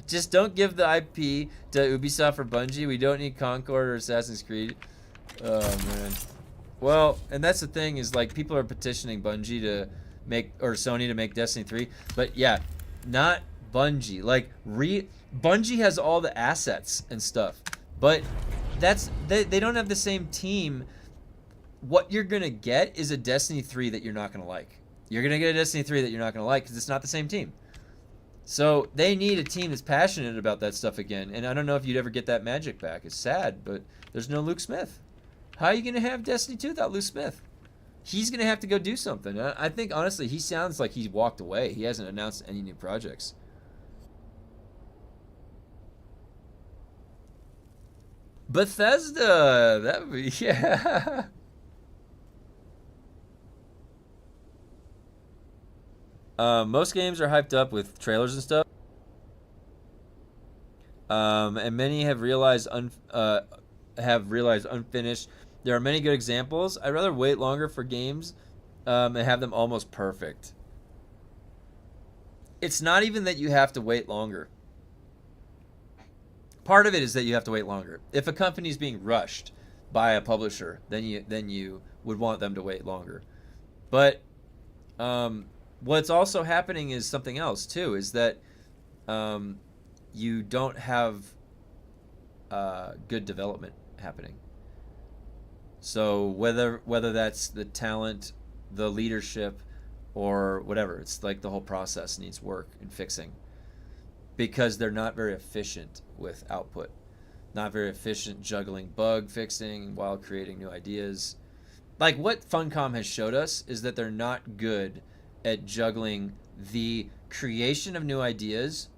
Just don't give the IP to Ubisoft or Bungie. We don't need Concord or Assassin's Creed. Oh man. Well, and that's the thing is, like, people are petitioning Bungie to make, or Sony to make Destiny 3, but yeah, not Bungie. Like, Bungie has all the assets and stuff, but they don't have the same team. What you're gonna get is a Destiny 3 that you're not gonna like. You're gonna get a Destiny 3 that you're not gonna like because it's not the same team. So they need a team that's passionate about that stuff again. And I don't know if you'd ever get that magic back. It's sad, but there's no Luke Smith. How are you going to have Destiny 2 without Luke Smith? He's going to have to go do something. I think, honestly, he sounds like he's walked away. He hasn't announced any new projects. Bethesda! That would be, yeah. Most games are hyped up with trailers and stuff. And many have realized unfinished. There are many good examples. I'd rather wait longer for games and have them almost perfect. It's not even that you have to wait longer. Part of it is that you have to wait longer. If a company is being rushed by a publisher, then you would want them to wait longer. But what's also happening is something else too, is that you don't have good development happening. So whether that's the talent, the leadership, or whatever, it's like the whole process needs work and fixing, because they're not very efficient with output, not very efficient juggling bug fixing while creating new ideas. Like what Funcom has showed us is that they're not good at juggling the creation of new ideas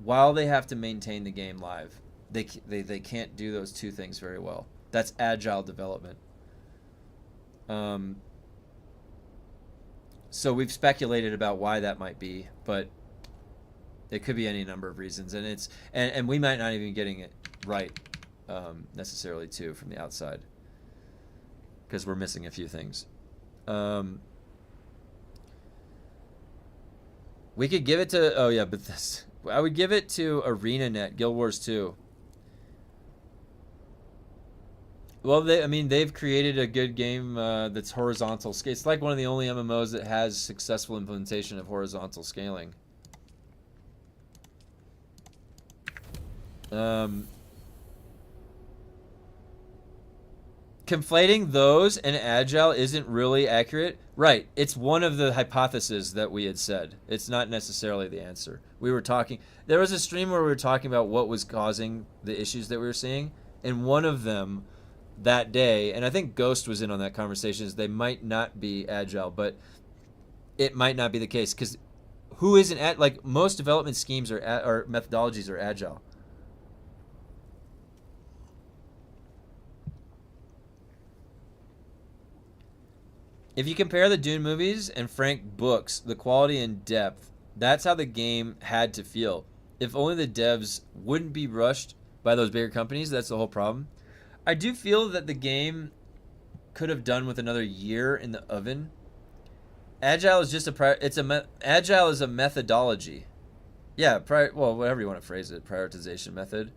while they have to maintain the game live. They can't do those two things very well. That's agile development. So we've speculated about why that might be, but it could be any number of reasons, and and we might not even be getting it right necessarily too from the outside, because we're missing a few things. We could give it to, oh yeah, but this, I would give it to ArenaNet, Guild Wars 2. Well, they've created a good game that's horizontal. It's like one of the only MMOs that has successful implementation of horizontal scaling. Conflating those and agile isn't really accurate. Right, it's one of the hypotheses that we had said. It's not necessarily the answer. We were talking, there was a stream where we were talking about what was causing the issues that we were seeing, and one of them that day, and I think Ghost was in on that conversation, is they might not be agile, but it might not be the case, because who isn't at, like, most development schemes or methodologies are agile. If you compare the Dune movies and Frank books, the quality and depth, that's how the game had to feel. If only the devs wouldn't be rushed by those bigger companies, that's the whole problem. I do feel that the game could have done with another year in the oven. Agile is just agile is a methodology. Yeah, well, whatever you want to phrase it, prioritization method.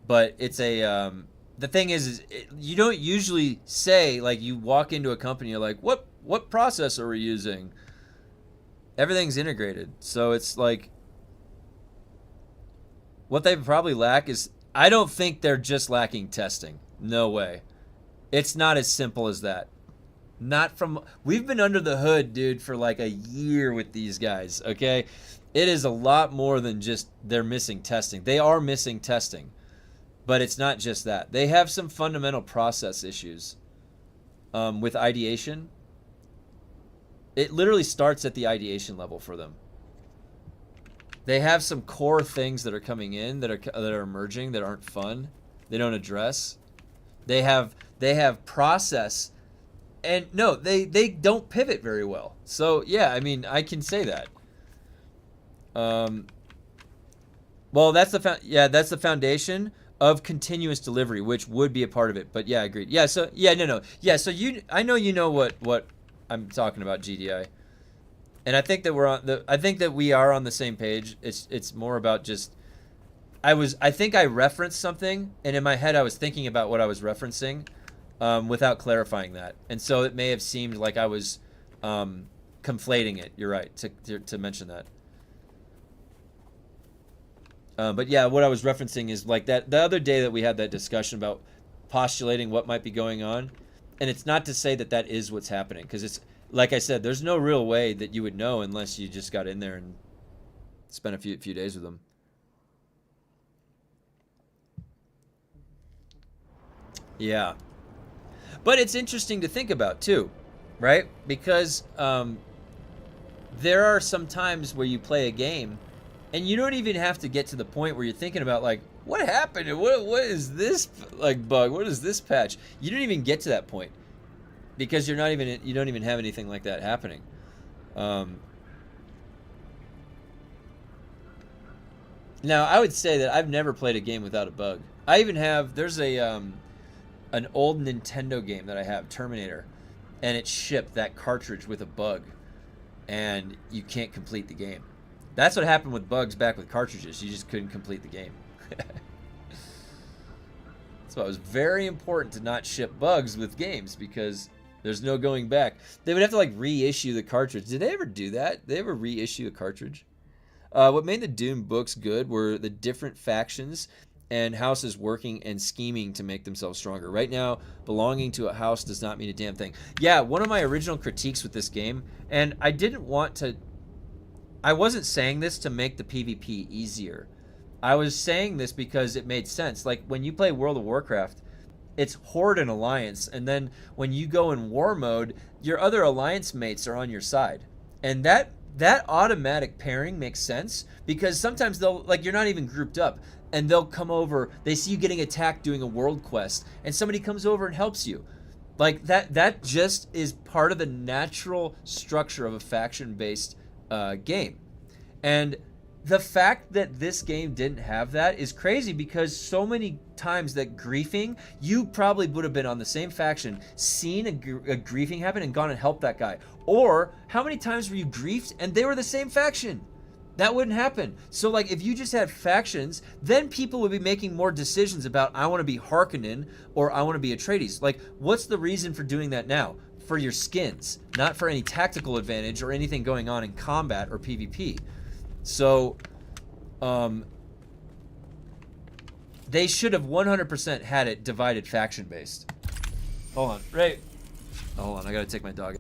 But it's a the thing is you don't usually say, like, you walk into a company, you're like, what process are we using? Everything's integrated. So it's like, what they probably lack is, I don't think they're just lacking testing. No way. It's not as simple as that. Not from, we've been under the hood, dude, for like a year with these guys, okay? It is a lot more than just they're missing testing. They are missing testing, but it's not just that. They have some fundamental process issues with ideation. It literally starts at the ideation level for them. They have some core things that are coming in that are emerging that aren't fun. They don't address. They have process, and no, they don't pivot very well. So yeah, I mean, I can say that. Well, that's the foundation of continuous delivery, which would be a part of it. But yeah, agreed. Yeah, so yeah, no, yeah. So I know you know what I'm talking about, GDI. And I think that we are on the same page. It's more about just, I think I referenced something, and in my head I was thinking about what I was referencing without clarifying that. And so it may have seemed like I was conflating it. You're right to mention that. But yeah, what I was referencing is like that the other day that we had that discussion about postulating what might be going on. And it's not to say that that is what's happening, because it's, like I said, there's no real way that you would know unless you just got in there and spent a few days with them. Yeah. But it's interesting to think about too, right? Because there are some times where you play a game and you don't even have to get to the point where you're thinking about like, what happened? What is this like bug? What is this patch? You don't even get to that point, because you don't even have anything like that happening. Now, I would say that I've never played a game without a bug. I even have, there's an old Nintendo game that I have, Terminator, and it shipped that cartridge with a bug, and you can't complete the game. That's what happened with bugs back with cartridges. You just couldn't complete the game. So it was very important to not ship bugs with games, because there's no going back. They would have to like reissue the cartridge. Did they ever do that? Did they ever reissue a cartridge? What made the DUNE books good were the different factions and houses working and scheming to make themselves stronger. Right now, belonging to a house does not mean a damn thing. Yeah, one of my original critiques with this game, and I wasn't saying this to make the PvP easier. I was saying this because it made sense. Like when you play World of Warcraft, it's Horde and Alliance, and then when you go in war mode, your other Alliance mates are on your side. And that automatic pairing makes sense, because sometimes they'll, like, you're not even grouped up, and they'll come over, they see you getting attacked doing a world quest, and somebody comes over and helps you. Like that just is part of the natural structure of a faction-based game. And the fact that this game didn't have that is crazy, because so many times that griefing, you probably would have been on the same faction, seen a griefing happen and gone and helped that guy. Or how many times were you griefed and they were the same faction? That wouldn't happen. So like if you just had factions, then people would be making more decisions about, I want to be Harkonnen or I want to be Atreides. Like, what's the reason for doing that now? For your skins, not for any tactical advantage or anything going on in combat or PvP. So, they should have 100% had it divided faction-based. Hold on, right? Oh, hold on, I gotta take my dog.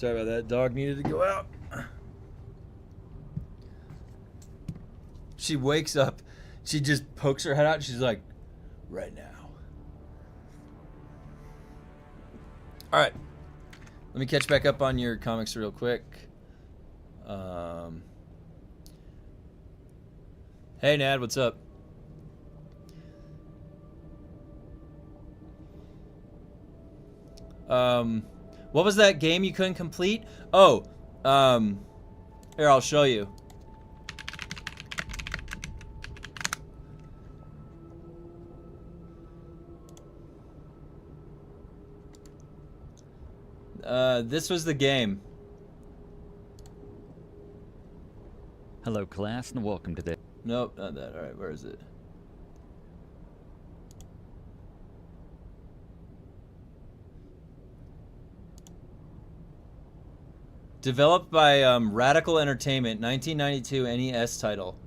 Sorry about that. Dog needed to go out. She wakes up. She just pokes her head out. She's like, right now. All right. Let me catch back up on your comics real quick. Hey, Nad, what's up? What was that game you couldn't complete? Oh, here, I'll show you. This was the game. Hello, class, and welcome to the... Nope, not that. All right, where is it? Developed by Radical Entertainment, 1992 NES title.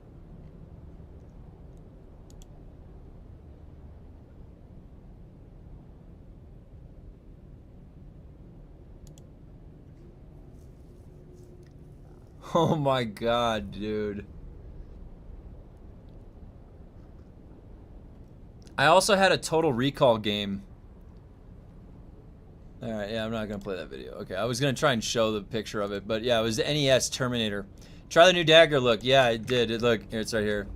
Oh my god, dude. I also had a Total Recall game. Alright, yeah, I'm not going to play that video. Okay, I was going to try and show the picture of it, but yeah, it was the NES Terminator. Try the new dagger look. Yeah, it did. Look, here, it's right here.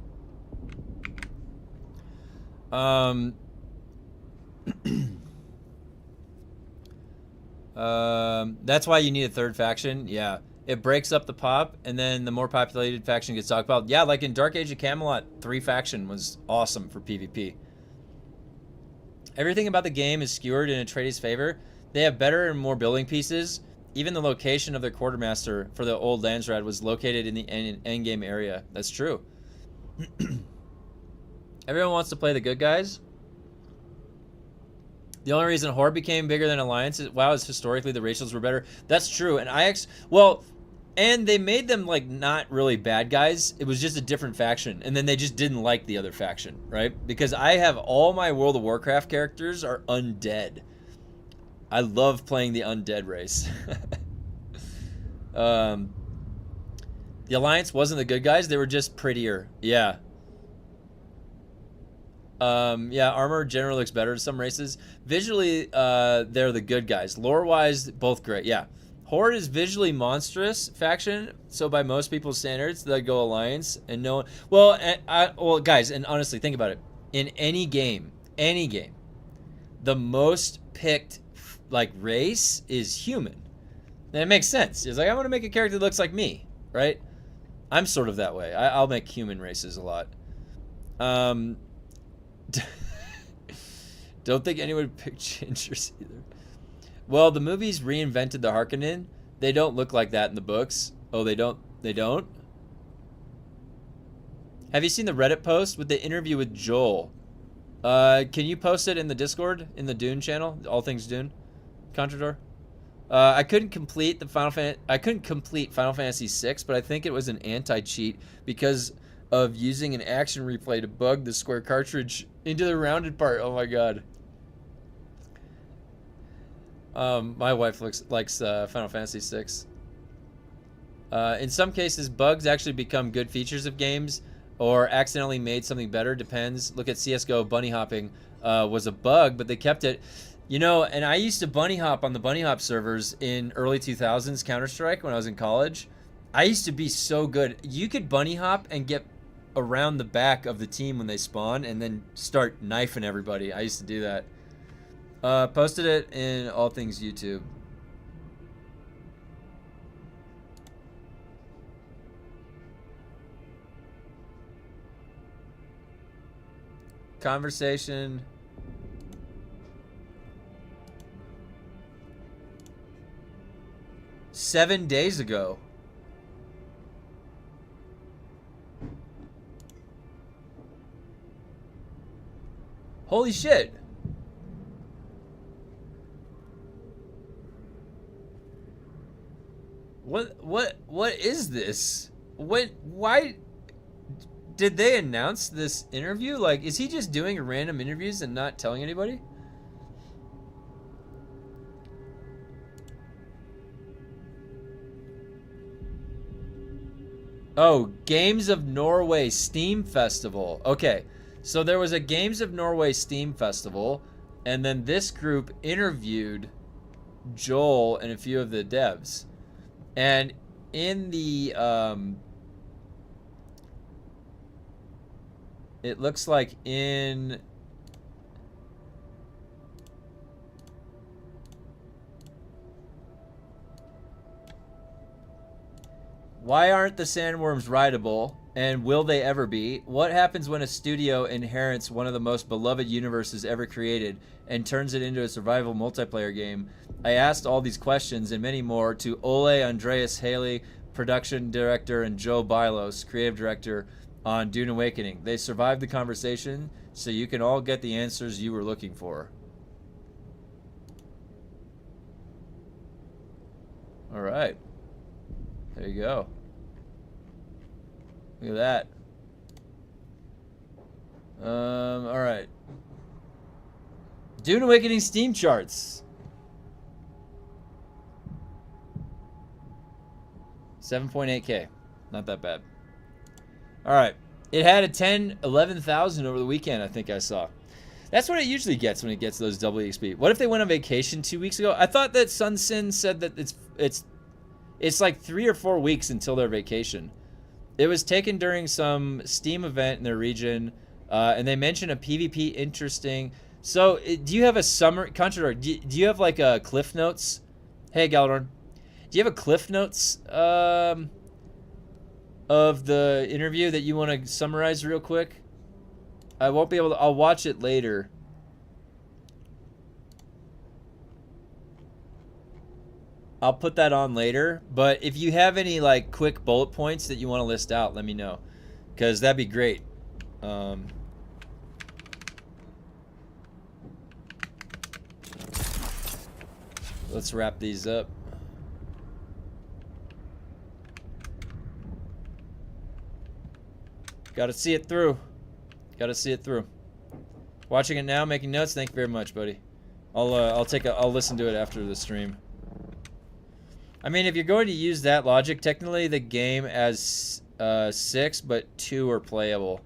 That's why you need a third faction. Yeah. It breaks up the pop, and then the more populated faction gets talked about. Yeah, like in Dark Age of Camelot, 3 faction was awesome for PvP. Everything about the game is skewered in Atreides' favor. They have better and more building pieces. Even the location of their quartermaster for the old Landsraad was located in the endgame area. That's true. Everyone wants to play the good guys. The only reason Horde became bigger than Alliance is, wow, is historically the racials were better. That's true. And and they made them like not really bad guys. It was just a different faction. And then they just didn't like the other faction, right? Because I have all my World of Warcraft characters are undead. I love playing the undead race. The Alliance wasn't the good guys. They were just prettier. Yeah. Yeah, armor generally looks better to some races. Visually, they're the good guys. Lore-wise, both great. Yeah. Horde is visually monstrous faction, so by most people's standards, they go Alliance and no. Well, guys, and honestly, think about it. In any game, the most picked like race is human. And it makes sense. It's like I want to make a character that looks like me, right? I'm sort of that way. I'll make human races a lot. Don't think anyone would pick gingers either. Well, the movies reinvented the Harkonnen. They don't look like that in the books. Oh, they don't? They don't? Have you seen the Reddit post with the interview with Joel? Can you post it in the Discord, in the DUNE channel? All Things DUNE? Contrador? I couldn't complete Final Fantasy VI, but I think it was an anti-cheat because of using an action replay to bug the square cartridge into the rounded part. Oh my god. My wife likes Final Fantasy VI. In some cases, bugs actually become good features of games or accidentally made something better. Depends. Look at CSGO. Bunny hopping was a bug, but they kept it. You know, and I used to bunny hop on the bunny hop servers in early 2000s Counter-Strike when I was in college. I used to be so good. You could bunny hop and get around the back of the team when they spawn and then start knifing everybody. I used to do that. Posted it in All Things YouTube. Conversation. Seven days ago. Holy shit. What is this? Why did they announce this interview? Like, is he just doing random interviews and not telling anybody? Oh, Games of Norway Steam Festival. Okay, so there was a Games of Norway Steam Festival, and then this group interviewed Joel and a few of the devs. And in the, it looks like in... Why aren't the sandworms rideable, and will they ever be? What happens when a studio inherits one of the most beloved universes ever created and turns it into a survival multiplayer game? I asked all these questions and many more to Ole Andreas Haley, production director, and Joe Bylos, creative director on Dune Awakening. They survived the conversation, so you can all get the answers you were looking for. All right. There you go. Look at that. All right. Dune Awakening Steam charts. 7.8K. Not that bad. All right. It had a 11,000 over the weekend, I think I saw. That's what it usually gets when it gets those double XP. What if they went on vacation 2 weeks ago? I thought that Sun Sin said that it's like 3 or 4 weeks until their vacation. It was taken during some Steam event in their region, and they mentioned a PvP interesting. So, do you have a summary? Contrador, do you have like a Cliff Notes? Hey, Galadorn. Do you have a Cliff Notes of the interview that you want to summarize real quick? I won't be able to. I'll watch it later. I'll put that on later, but if you have any like quick bullet points that you want to list out, let me know, because that'd be great. Let's wrap these up. Gotta see it through. Gotta see it through. Watching it now, making notes. Thank you very much, buddy. I'll listen to it after the stream. I mean, if you're going to use that logic, technically the game has 6, but 2 are playable.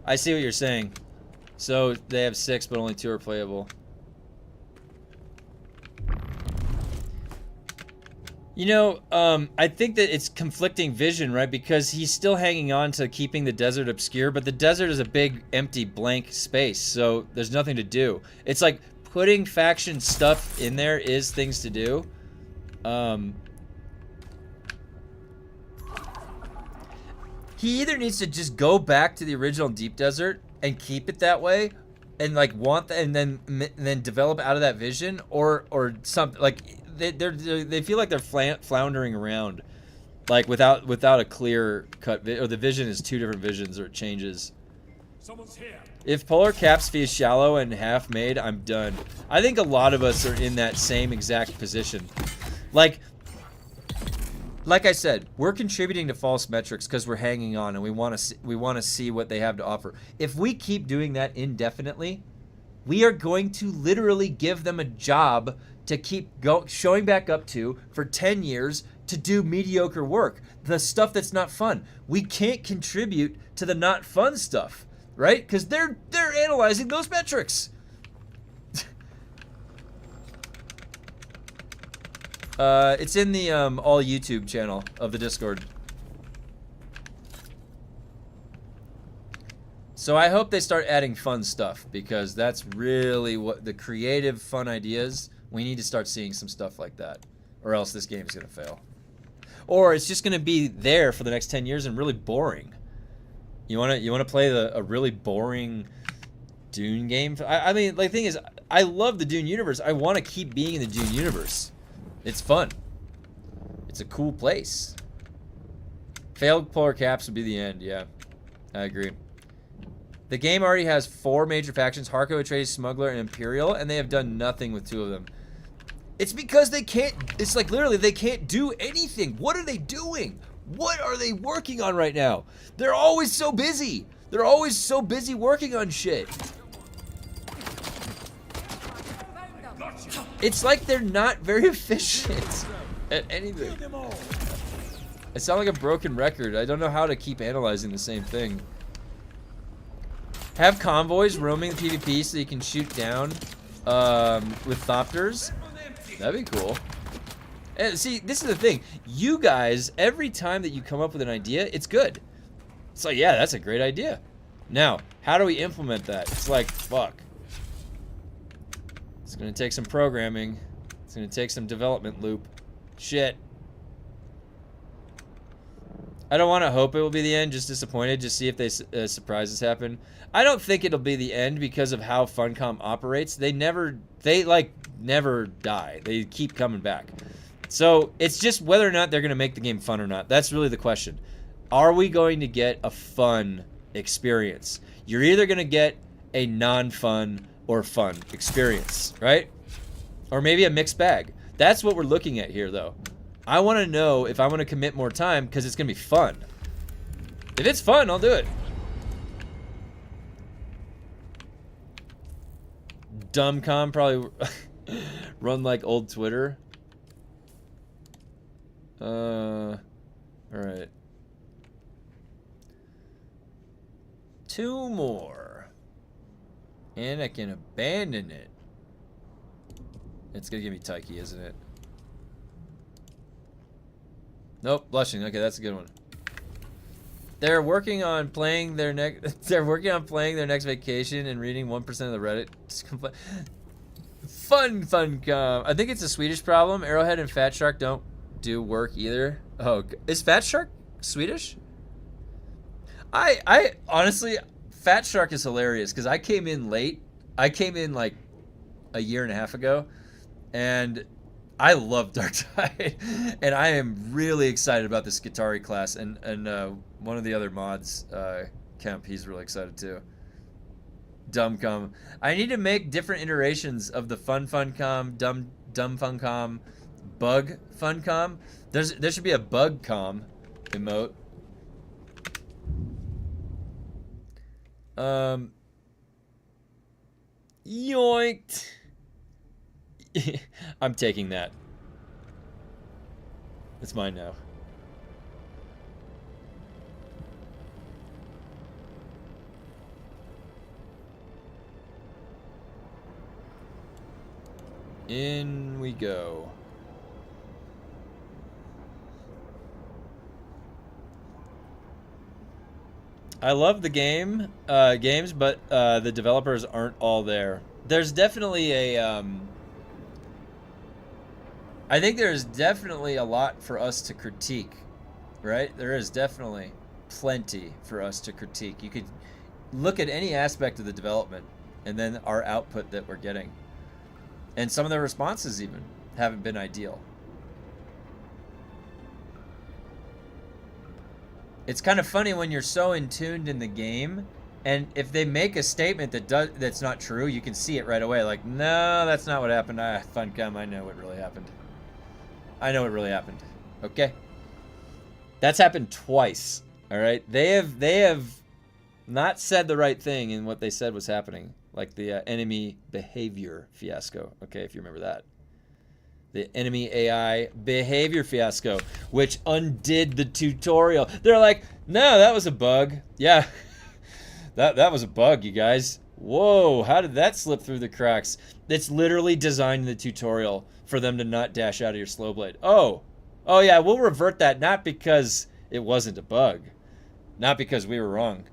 I see what you're saying. So they have 6, but only 2 are playable. You know, I think that it's conflicting vision, right? Because he's still hanging on to keeping the desert obscure, but the desert is a big, empty, blank space, so there's nothing to do. It's like putting faction stuff in there is things to do. He either needs to just go back to the original Deep Desert and keep it that way, and like want that, and then develop out of that vision, or something like. They feel like they're floundering around, like without a clear cut, or the vision is 2 different visions, or it changes. Someone's here. If Polar Caps fee is shallow and half made, I'm done. I think a lot of us are in that same exact position. Like I said, we're contributing to false metrics because we're hanging on and we want to see what they have to offer. If we keep doing that indefinitely, we are going to literally give them a job to keep showing back up to for 10 years to do mediocre work, the stuff that's not fun. We can't contribute to the not fun stuff, right? Because they're analyzing those metrics. It's in the all YouTube channel of the Discord. So I hope they start adding fun stuff, because that's really what the creative fun ideas. We need to start seeing some stuff like that, or else this game is going to fail. Or it's just going to be there for the next 10 years and really boring. You want to play a really boring Dune game? I mean, like, the thing is, I love the Dune universe. I want to keep being in the Dune universe. It's fun. It's a cool place. Failed Polar Caps would be the end. Yeah, I agree. The game already has 4 major factions: Harko, Atreides, Smuggler, and Imperial, and they have done nothing with 2 of them. It's because they can't, it's like literally they can't do anything. What are they doing? What are they working on right now? They're always so busy. They're always so busy working on shit. It's like they're not very efficient at anything. I sound like a broken record. I don't know how to keep analyzing the same thing. Have convoys roaming the PvP so you can shoot down with thopters. That'd be cool. And see, this is the thing. You guys, every time that you come up with an idea, it's good. It's like, yeah, that's a great idea. Now, how do we implement that? It's like, fuck. It's gonna take some programming. It's gonna take some development loop. Shit. I don't want to hope it will be the end, just disappointed, just see if they surprises happen. I don't think it'll be the end because of how Funcom operates. They never die. They keep coming back. So it's just whether or not they're going to make the game fun or not. That's really the question. Are we going to get a fun experience? You're either going to get a non-fun or fun experience, right? Or maybe a mixed bag. That's what we're looking at here, though. I want to know if I want to commit more time because it's going to be fun. If it's fun, I'll do it. Dumbcom probably run like old Twitter. Alright. 2 more. And I can abandon it. It's gonna give me Taiki, isn't it? Nope, blushing. Okay, that's a good one. They're working on playing their next. They're working on playing their next vacation and reading 1% of the Reddit. Fun. I think it's a Swedish problem. Arrowhead and Fat Shark don't do work either. Oh, is Fat Shark Swedish? I honestly, Fat Shark is hilarious because I came in late. I came in like a year and a half ago, and I love Dark Tide, and I am really excited about this Skitari class, and one of the other mods, Kemp, he's really excited too. Dumbcom. I need to make different iterations of the Funcom, dumb Funcom, bug Funcom. There should be a bug com emote. Yoinked. I'm taking that. It's mine now. In we go. I love the games, but the developers aren't all there. There's definitely a I think there's definitely a lot for us to critique, right? There is definitely plenty for us to critique. You could look at any aspect of the development and then our output that we're getting. And some of the responses even haven't been ideal. It's kind of funny when you're so in tuned in the game, and if they make a statement that's not true, you can see it right away. Like, no, that's not what happened. Funcom, I know what really happened. I know what really happened. Okay. That's happened twice. All right. They have not said the right thing in what they said was happening, like the enemy behavior fiasco. Okay, if you remember that. The enemy AI behavior fiasco, which undid the tutorial. They're like, no, that was a bug. Yeah, that was a bug, you guys. Whoa, how did that slip through the cracks? It's literally designed in the tutorial for them to not dash out of your slow blade. Oh yeah, we'll revert that, not because it wasn't a bug, not because we were wrong,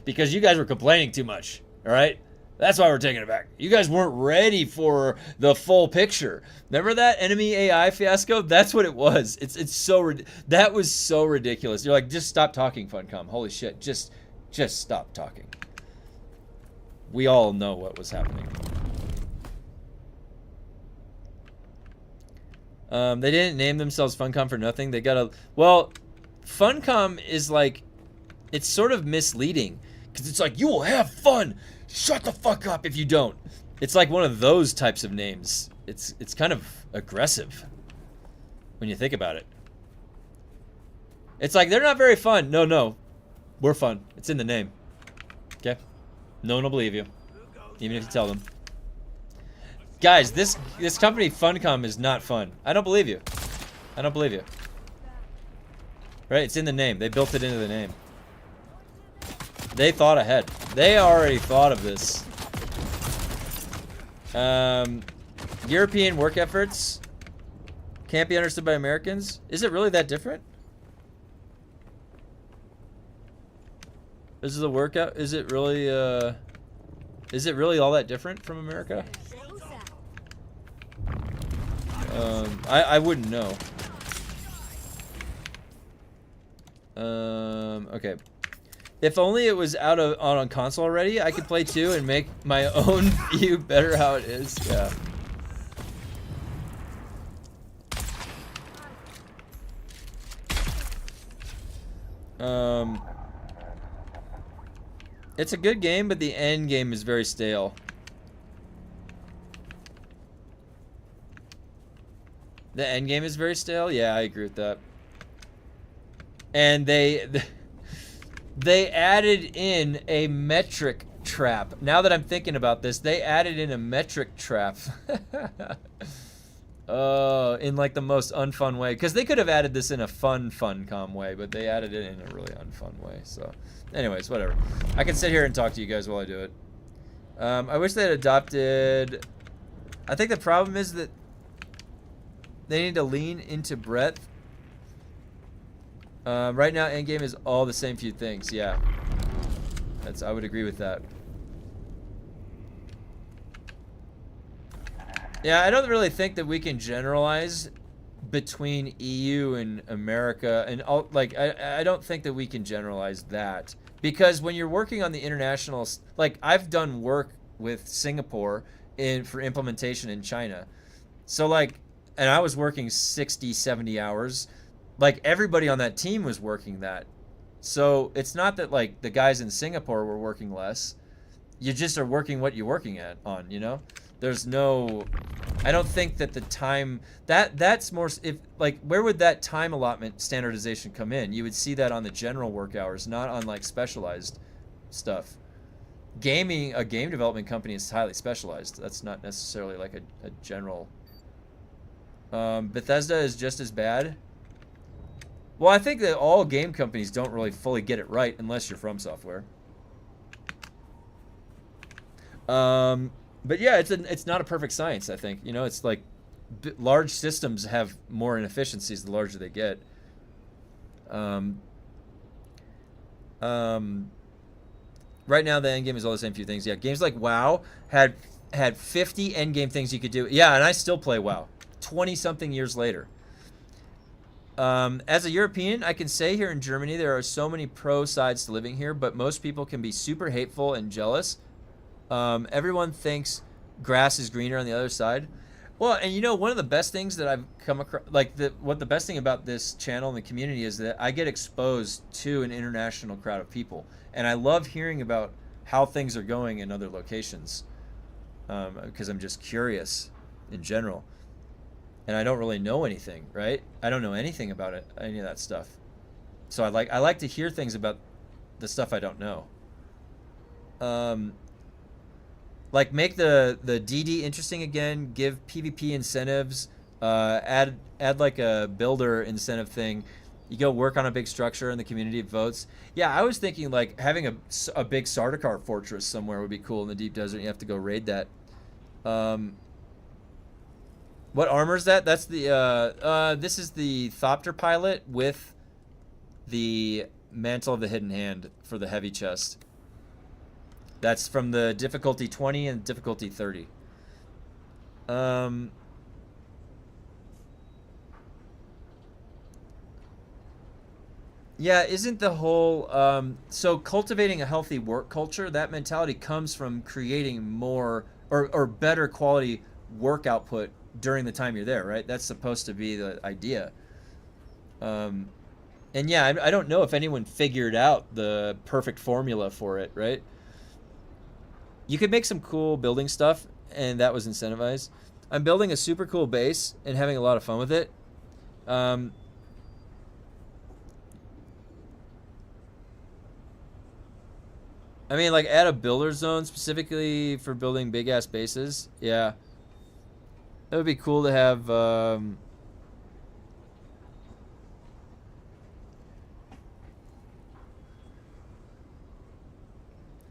because you guys were complaining too much, all right? That's why we're taking it back. You guys weren't ready for the full picture. Remember that enemy AI fiasco? That's what it was. That was so ridiculous. You're like, just stop talking, Funcom. Holy shit, just stop talking. We all know what was happening. They didn't name themselves Funcom for nothing. They got a... Well, Funcom is like... It's sort of misleading. Because it's like, you will have fun. Shut the fuck up if you don't. It's like one of those types of names. It's kind of aggressive when you think about it. It's like, they're not very fun. No, no. We're fun. It's in the name. Okay? No one will believe you. Even if you tell them. Guys, this company, Funcom, is not fun. I don't believe you. I don't believe you. Right? It's in the name. They built it into the name. They thought ahead. They already thought of this. European work efforts can't be understood by Americans. Is it really that different? Is the workout? Is it really all that different from America? I wouldn't know. Okay. If only it was out on console already, I could play 2 and make my own view better how it is. Yeah. It's a good game, but the end game is very stale. The end game is very stale? Yeah, I agree with that. And they added in a metric trap. Now that I'm thinking about this, they added in a metric trap. In like the most unfun way. Because they could have added this in a fun-com way, but they added it in a really unfun way. So, anyways, whatever. I can sit here and talk to you guys while I do it. I wish they had adopted... I think the problem is that they need to lean into breadth. Right now, endgame is all the same few things. Yeah, I would agree with that. Yeah, I don't really think that we can generalize between EU and America, and all, like I don't think that we can generalize that, because when you're working on the international, like I've done work with Singapore for implementation in China, so like, and I was working 60, 70 hours. Like everybody on that team was working that. So it's not that like the guys in Singapore were working less. You just are working what you're working on, you know? There's no, I don't think that the time, that's more, if like, where would that time allotment standardization come in? You would see that on the general work hours, not on like specialized stuff. Gaming, a game development company is highly specialized. That's not necessarily like a general. Bethesda is just as bad. Well, I think that all game companies don't really fully get it right unless you're From Software. But yeah, it's not a perfect science, I think. You know, it's like large systems have more inefficiencies the larger they get. Right now, the endgame is all the same few things. Yeah, games like WoW had 50 endgame things you could do. Yeah, and I still play WoW 20-something years later. As a European, I can say here in Germany there are so many pro sides to living here, but most people can be super hateful and jealous. Everyone thinks grass is greener on the other side. Well, and you know, one of the best things that I've come across, like the best thing about this channel and the community is that I get exposed to an international crowd of people, and I love hearing about how things are going in other locations, because I'm just curious in general. And I don't really know anything, right? I don't know anything about it, any of that stuff. So I like to hear things about the stuff I don't know. Like make the DD interesting again. Give PvP incentives. Add like a builder incentive thing. You go work on a big structure and the community votes. Yeah, I was thinking like having a big Sardaukar fortress somewhere would be cool in the deep desert. You have to go raid that. What armor is that? That's the this is the Thopter pilot with the Mantle of the Hidden Hand for the heavy chest. That's from the difficulty 20 and difficulty 30. Yeah, isn't the whole so cultivating a healthy work culture, that mentality comes from creating more or better quality work output during the time you're there, right? That's supposed to be the idea. And yeah, I don't know if anyone figured out the perfect formula for it, right? You could make some cool building stuff, and that was incentivized. I'm building a super cool base and having a lot of fun with it. I mean, like, add a builder zone specifically for building big-ass bases. Yeah. That would be cool to have, That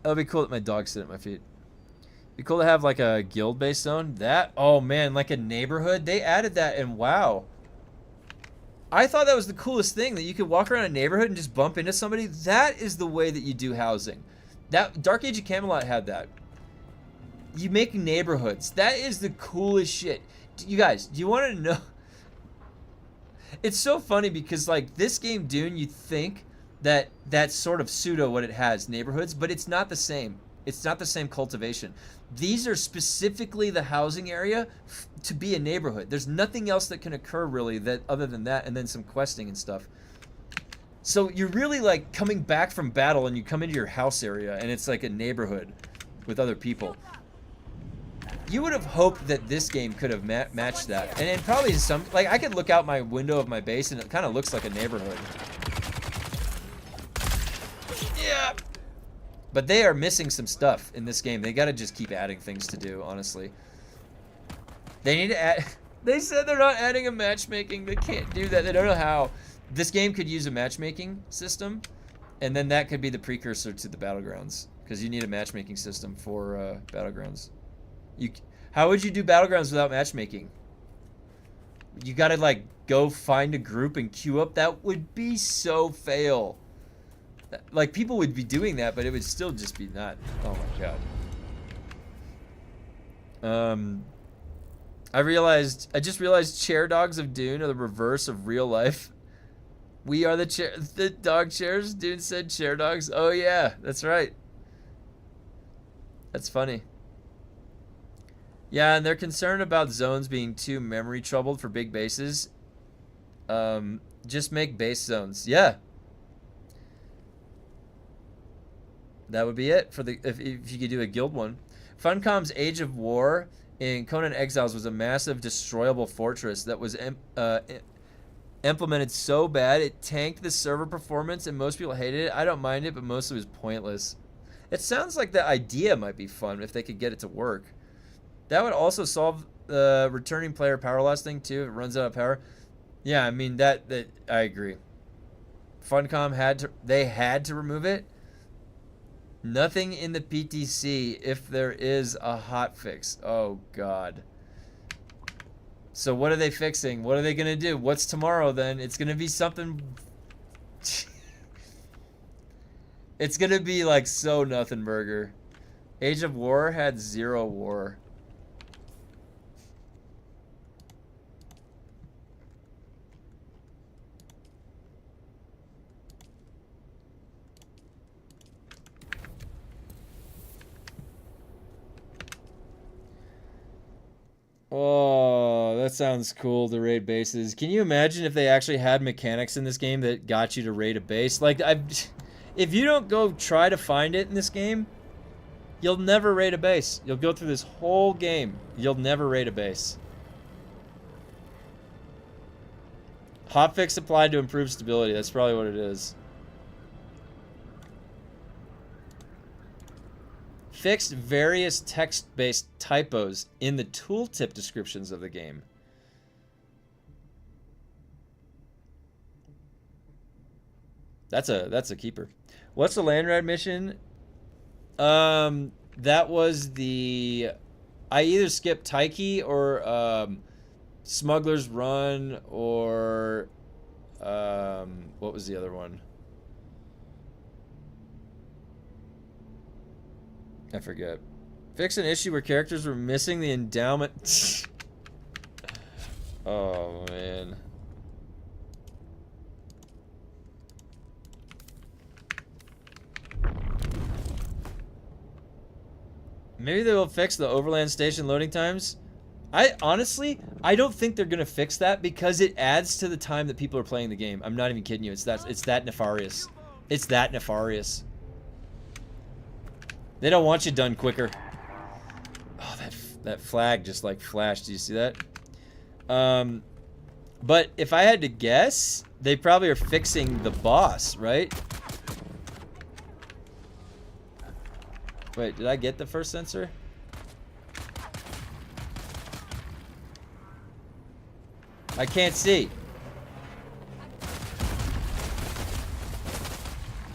would be cool that my dog's sitting at my feet. Be cool to have, like, a guild-based zone. That, oh, man, like a neighborhood. They added that in WoW. I thought that was the coolest thing, that you could walk around a neighborhood and just bump into somebody. That is the way that you do housing. That Dark Age of Camelot had that. You make neighborhoods. That is the coolest shit. You guys, do you want to know? It's so funny because, like, this game, Dune, you think that that's sort of pseudo what it has, neighborhoods, but it's not the same. It's not the same cultivation. These are specifically the housing area to be a neighborhood. There's nothing else that can occur really that other than that, and then some questing and stuff. So you're really like coming back from battle and you come into your house area and it's like a neighborhood with other people. You would have hoped that this game could have matched that. And probably some, like, I could look out my window of my base and it kind of looks like a neighborhood. Yeah. But they are missing some stuff in this game. They got to just keep adding things to do, honestly. They need to add... They said they're not adding a matchmaking. They can't do that. They don't know how. This game could use a matchmaking system, and then that could be the precursor to the Battlegrounds, because you need a matchmaking system for Battlegrounds. How would you do Battlegrounds without matchmaking? You got to, like, go find a group and queue up. That would be so fail. Like, people would be doing that, but it would still just be not. Oh my god. I just realized chair dogs of Dune are the reverse of real life. We are the dog chairs. Dune said chair dogs. Oh yeah, that's right. That's funny. Yeah, and they're concerned about zones being too memory troubled for big bases. Just make base zones. Yeah. That would be it for the if you could do a guild one. Funcom's Age of War in Conan Exiles was a massive destroyable fortress that was implemented so bad it tanked the server performance and most people hated it. I don't mind it, but mostly it was pointless. It sounds like the idea might be fun if they could get it to work. That would also solve the returning player power loss thing too if it runs out of power. Yeah, I mean that I agree. Funcom had to remove it. Nothing in the PTC if there is a hotfix. Oh, God. So what are they fixing? What are they going to do? What's tomorrow, then? It's going to be something... It's going to be, like, so nothing burger. Age of War had 0 war. Oh, that sounds cool to raid bases. Can you imagine if they actually had mechanics in this game that got you to raid a base? Like, if you don't go try to find it in this game, you'll never raid a base. You'll go through this whole game. You'll never raid a base. Hotfix applied to improve stability. That's probably what it is. Fixed various text-based typos in the tooltip descriptions of the game. That's a keeper. What's the land rad mission? That was the... I either skipped Taiki or Smuggler's Run or... what was the other one? I forget. Fix an issue where characters were missing the endowment. Oh, man. Maybe they will fix the overland station loading times. I don't think they're gonna fix that because it adds to the time that people are playing the game. I'm not even kidding you. It's that nefarious. It's that nefarious. They don't want you done quicker. Oh, that flag just like flashed. Do you see that? But if I had to guess, they probably are fixing the boss, right? Wait, did I get the first sensor? I can't see.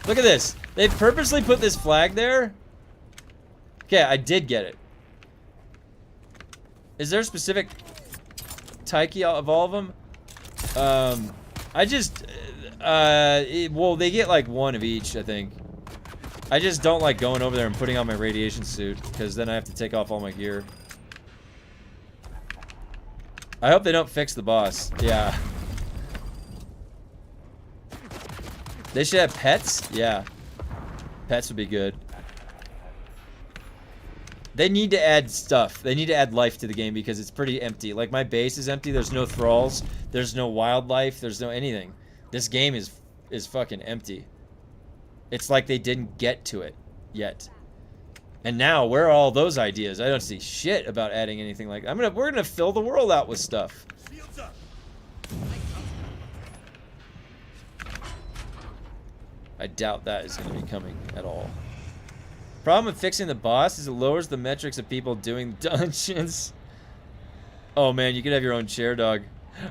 Look at this. They purposely put this flag there. Okay, I did get it. Is there a specific Taiki of all of them? I just, well, they get like one of each, I think. I just don't like going over there and putting on my radiation suit, because then I have to take off all my gear. I hope they don't fix the boss. Yeah. They should have pets? Yeah. Pets would be good. They need to add stuff. They need to add life to the game because it's pretty empty. Like, my base is empty. There's no thralls. There's no wildlife. There's no anything. This game is fucking empty. It's like they didn't get to it yet. And now, where are all those ideas? I don't see shit about adding anything like that. We're gonna fill the world out with stuff. I doubt that is gonna be coming at all. Problem with fixing the boss is it lowers the metrics of people doing dungeons. Oh man, you could have your own chair dog.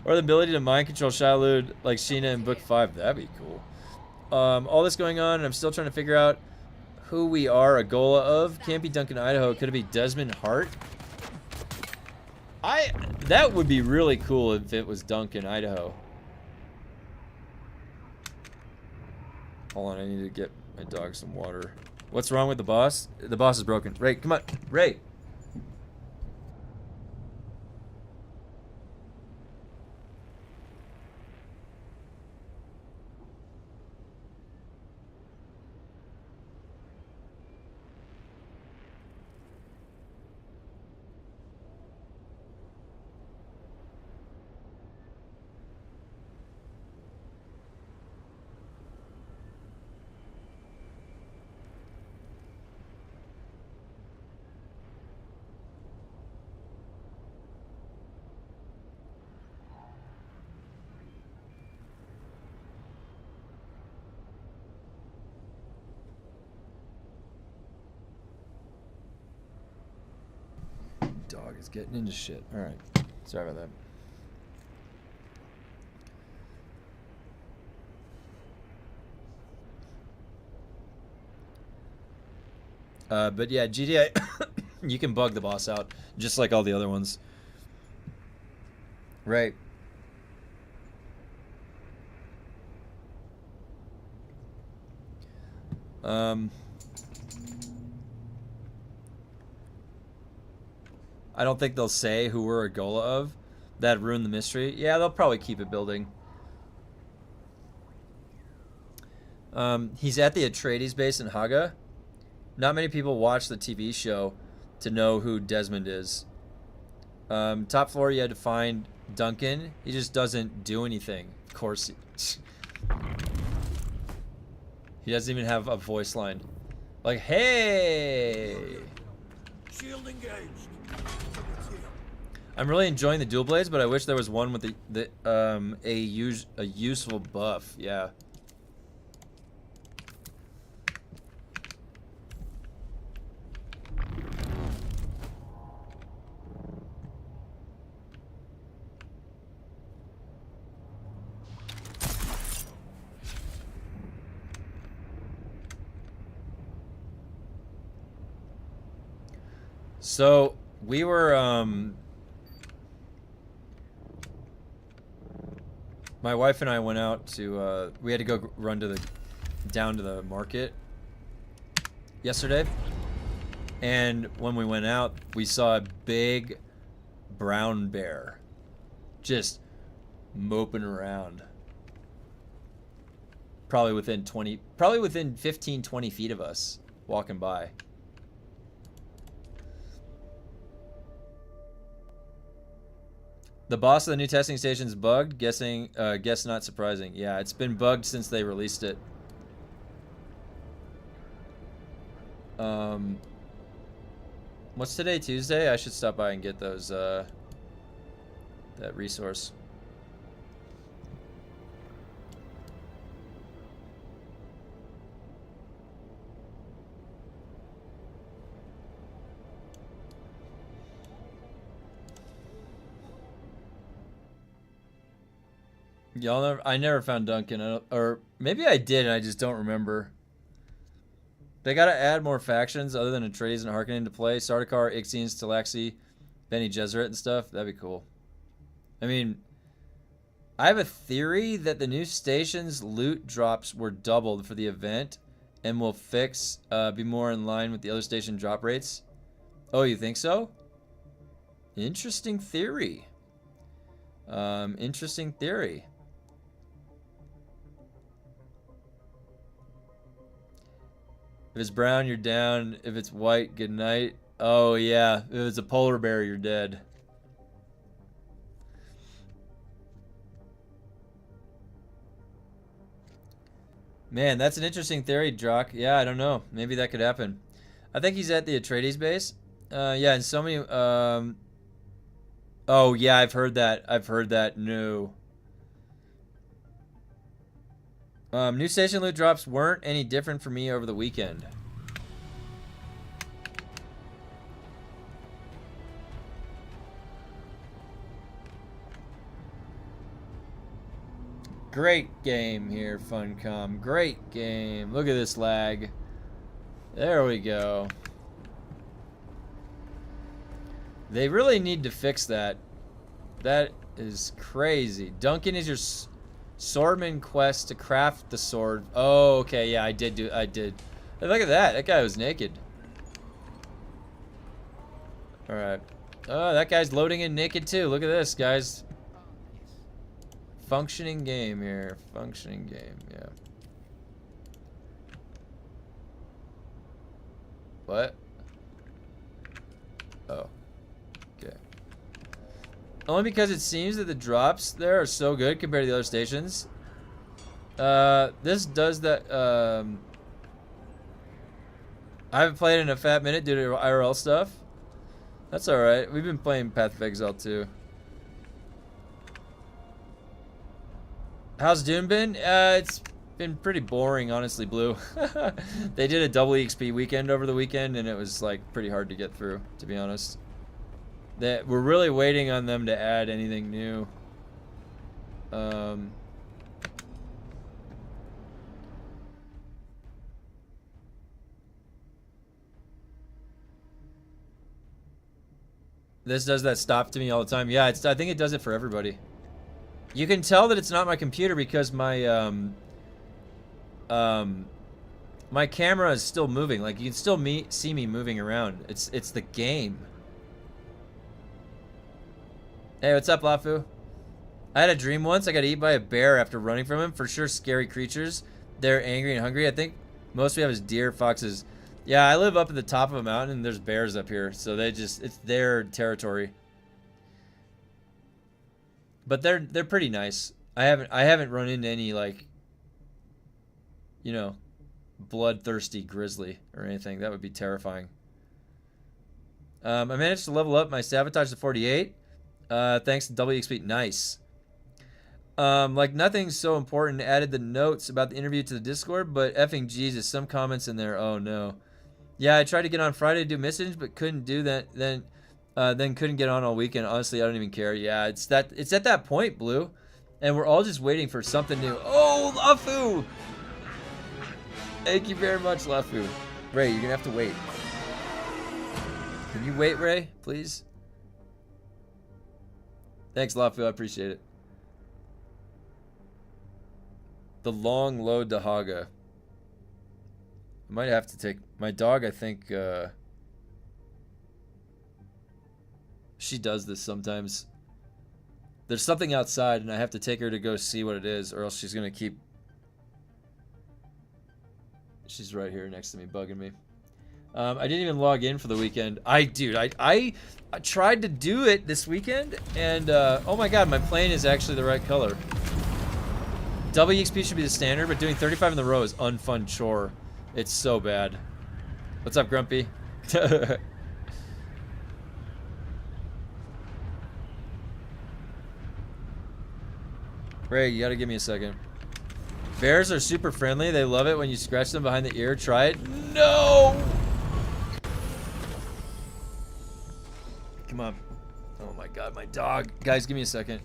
Or the ability to mind control Shadowlud like Sheena in book 5. That'd be cool. All this going on, and I'm still trying to figure out who we are a Gola of. Can't be Duncan, Idaho. Could it be Desmond Hart? That would be really cool if it was Duncan, Idaho. Hold on, I need to get my dog some water. What's wrong with the boss? The boss is broken. Ray, come on. Ray. Dog is getting into shit. Alright. Sorry about that. But yeah, GTA, you can bug the boss out, just like all the other ones. Right. I don't think they'll say who we're a Gola of. That'd ruin the mystery. Yeah, they'll probably keep it building. He's at the Atreides base in Haga. Not many people watch the TV show to know who Desmond is. Top floor, you had to find Duncan. He just doesn't do anything. Of course. He doesn't even have a voice line. Like, hey! Shield engaged. I'm really enjoying the dual blades, but I wish there was one with a useful buff. Yeah. So we were my wife and I went out to we had to go run to down to the market yesterday, and when we went out we saw a big brown bear just moping around, probably within 15-20 feet of us, walking by. The boss of the new testing station's bugged. Guess not surprising. Yeah, it's been bugged since they released it. What's today? Tuesday? I should stop by and get those that resource. Y'all never, I never found Duncan, or maybe I did and I just don't remember. They gotta add more factions other than Atreides and Harkonnen to play. Sardaukar, Ixians, Talaxi, Bene Gesserit and stuff. That'd be cool. I mean, I have a theory that the new station's loot drops were doubled for the event and will fix, be more in line with the other station drop rates. Oh, you think so? Interesting theory. Interesting theory. If it's brown, you're down. If it's white, good night. Oh, yeah. If it's a polar bear, you're dead. Man, that's an interesting theory, Drock. Yeah, I don't know. Maybe that could happen. I think he's at the Atreides base. Yeah, and so many... Oh, yeah, I've heard that. I've heard that. No. New station loot drops weren't any different for me over the weekend. Great game here, Funcom. Great game. Look at this lag. There we go. They really need to fix that. That is crazy. Duncan is your swordman quest to craft the sword. Oh, okay. Yeah, I did. Hey, look at that. That guy was naked. All right. Oh, that guy's loading in naked too. Look at this, guys. Functioning game here. Functioning game, yeah. What? Oh. Okay. Only because it seems that the drops there are so good compared to the other stations. This does that, I haven't played in a fat minute due to IRL stuff. That's alright. We've been playing Path of Exile too. How's Dune been? It's been pretty boring, honestly, Blue. They did a double EXP weekend over the weekend, and it was like pretty hard to get through, to be honest. We're really waiting on them to add anything new. This does that stop to me all the time. Yeah, I think it does it for everybody. You can tell that it's not my computer because my my camera is still moving. Like, you can still see me moving around. It's the game. Hey, what's up, Lafu? I had a dream once. I got eaten by a bear after running from him. For sure, scary creatures. They're angry and hungry. I think most we have is deer, foxes. Yeah, I live up at the top of a mountain and there's bears up here. So it's their territory. But they're pretty nice. I haven't run into any, like, you know, bloodthirsty grizzly or anything. That would be terrifying. I managed to level up my sabotage to 48. Thanks to WXP. Nice. Like, nothing's so important. Added the notes about the interview to the Discord, but effing Jesus, some comments in there. Oh no. Yeah, I tried to get on Friday to do missions, but couldn't do that. Then couldn't get on all weekend. Honestly, I don't even care. Yeah, it's at that point, Blue, and we're all just waiting for something new. Oh, Lafu! Thank you very much, Lafu. Ray, you're gonna have to wait. Can you wait, Ray, please? Thanks, Lafu. I appreciate it. The long load to Haga. I might have to take my dog. I think she does this sometimes. There's something outside and I have to take her to go see what it is, or else she's gonna keep... She's right here next to me, bugging me. I didn't even log in for the weekend. Dude, I tried to do it this weekend, and oh my god, my plane is actually the right color. WXP should be the standard, but doing 35 in the row is unfun chore. It's so bad. What's up, Grumpy? Ray, you gotta give me a second. Bears are super friendly. They love it when you scratch them behind the ear. Try it. No! Come on. Oh my god, my dog. Guys, give me a second.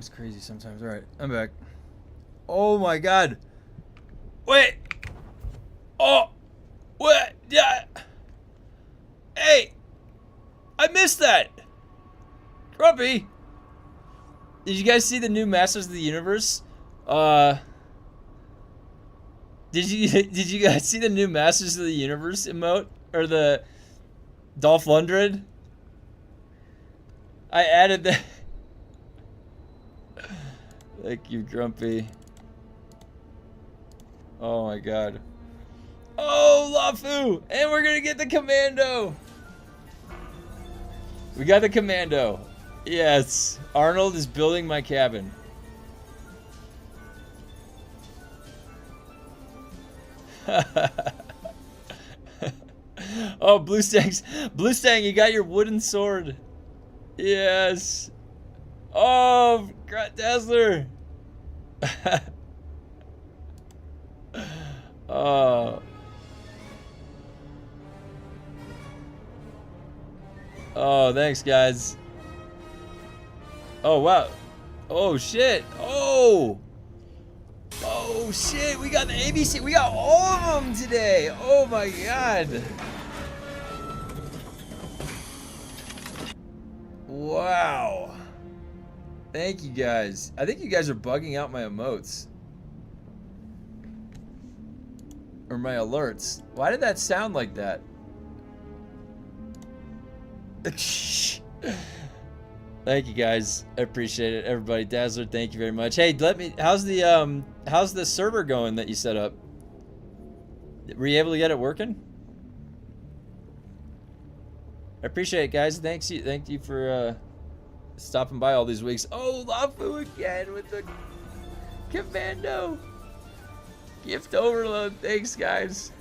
It's crazy sometimes. All right, I'm back. Oh my god. Wait. Oh. What? Yeah. Hey. I missed that. Grumpy. Did you guys see the new Masters of the Universe? Did you guys see the new Masters of the Universe emote or the Dolph Lundgren? I added that. Thank you, Grumpy. Oh my god. Oh, Lafu! And we're gonna get the commando! We got the commando. Yes. Arnold is building my cabin. Oh, Blue Stang, you got your wooden sword. Yes. Oh, Dazzler. Oh. Oh, thanks, guys. Oh, wow. Oh, shit. Oh. Oh, shit. We got the ABC. We got all of them today. Oh, my God. Wow. Thank you, guys. I think you guys are bugging out my emotes. Or my alerts. Why did that sound like that? Thank you, guys. I appreciate it. Everybody, Dazzler, thank you very much. Hey, how's the server going that you set up? Were you able to get it working? I appreciate it, guys. Thank you for stopping by all these weeks. Oh, Lafu again with the commando. Gift overload. Thanks, guys.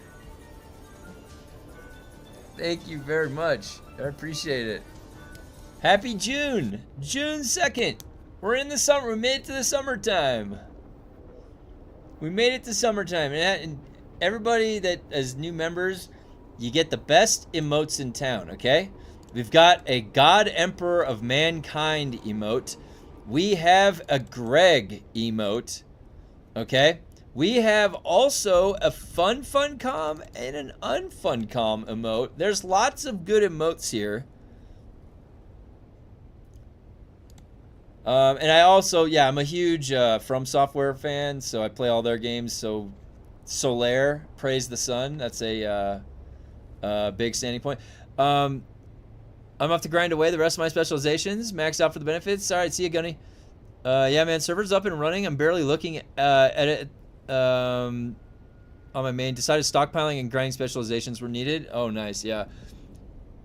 Thank you very much. I appreciate it. Happy June. June 2nd. We're in the summer. We made it to the summertime. We made it to summertime. And everybody that is new members, you get the best emotes in town, okay? We've got a God Emperor of Mankind emote. We have a Greg emote, okay? We have also a fun com and an unfun com emote. There's lots of good emotes here. And I also, yeah, I'm a huge From Software fan, so I play all their games. So Solaire, Praise the Sun, that's a big standing point. I'm off to grind away the rest of my specializations, max out for the benefits. All right, see you, Gunny. Yeah, man, server's up and running. I'm barely looking at it on my main. Decided stockpiling and grinding specializations were needed. Oh, nice, yeah.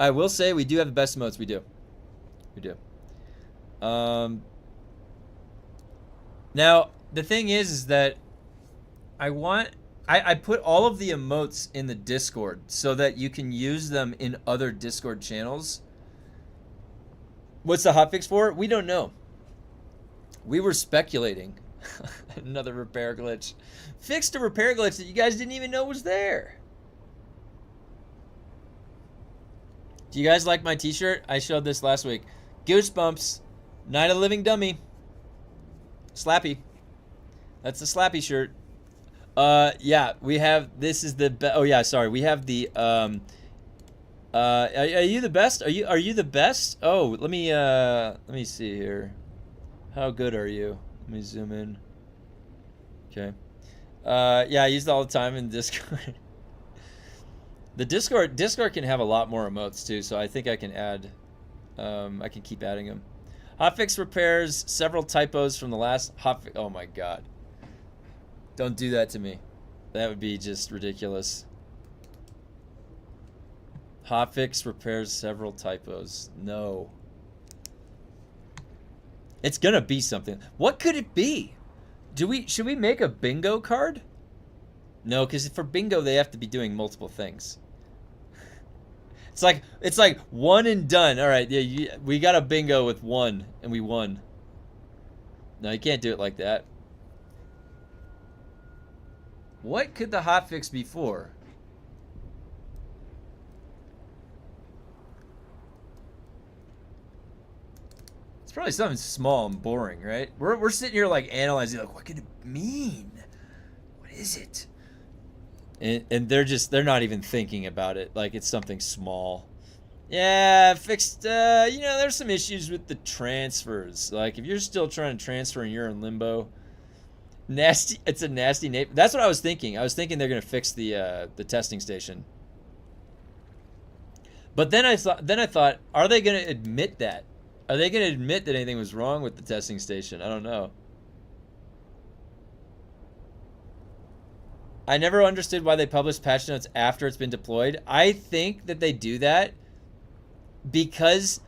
I will say we do have the best emotes. We do. We do. Now, the thing is that I put all of the emotes in the Discord so that you can use them in other Discord channels. What's the hotfix for? We don't know. We were speculating. Another repair glitch. Fixed a repair glitch that you guys didn't even know was there. Do you guys like my t-shirt? I showed this last week. Goosebumps. Night of the Living Dummy. Slappy. That's the Slappy shirt. Yeah, we have, this is the, oh yeah, sorry. We have the, are you the best? Are you the best? Oh, let me see here. How good are you? Let me zoom in. Okay. Yeah, I use it all the time in Discord. The Discord can have a lot more emotes too, so I think I can add, I can keep adding them. Hotfix repairs several typos from the last hotfix. Oh my god. Don't do that to me. That would be just ridiculous. Hotfix repairs several typos. No. It's gonna be something. What could it be? Should we make a bingo card? No, because for bingo they have to be doing multiple things. It's like one and done. All right, yeah, we got a bingo with one and we won. No, you can't do it like that. What could the hotfix be for? It's probably something small and boring, right? We're sitting here like analyzing, like, what could it mean? What is it? And they're not even thinking about it. Like it's something small. Yeah, fixed. You know, there's some issues with the transfers. Like if you're still trying to transfer and you're in limbo, nasty. It's a nasty name. That's what I was thinking. I was thinking they're gonna fix the testing station. But then I thought, are they gonna admit that? Are they gonna admit that anything was wrong with the testing station? I don't know. I never understood why they publish patch notes after it's been deployed. I think that they do that because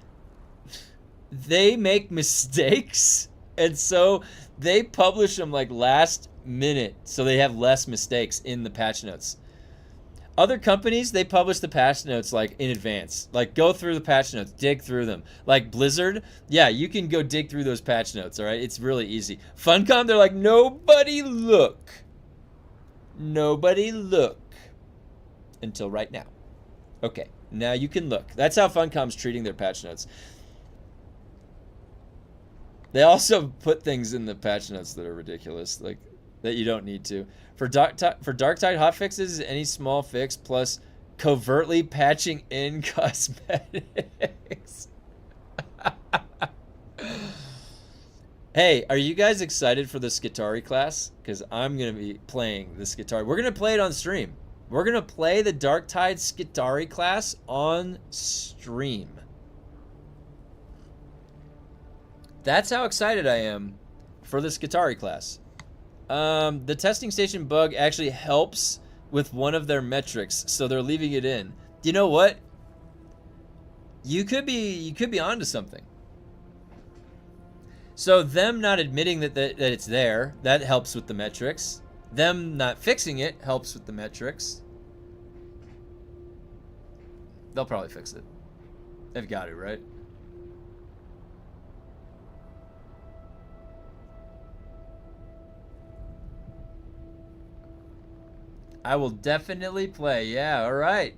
they make mistakes, and so they publish them like last minute so they have less mistakes in the patch notes. Other companies, they publish the patch notes like in advance. Like go through the patch notes, dig through them. Like Blizzard, yeah, you can go dig through those patch notes, all right? It's really easy. Funcom, they're like, nobody look. Nobody look. Until right now. Okay, now you can look. That's how Funcom's treating their patch notes. They also put things in the patch notes that are ridiculous, like that you don't need to. For Darktide hotfixes, any small fix plus covertly patching in cosmetics. Hey, are you guys excited for the Skitarii class? Because I'm going to be playing the Skitarii. We're going to play it on stream. We're going to play the Darktide Skitarii class on stream. That's how excited I am for the Skitarii class. The testing station bug actually helps with one of their metrics, so they're leaving it in. You know what? You could be onto something. So them not admitting that it's there, that helps with the metrics. Them not fixing it helps with the metrics. They'll probably fix it. They've got to, right? I will definitely play. Yeah, all right.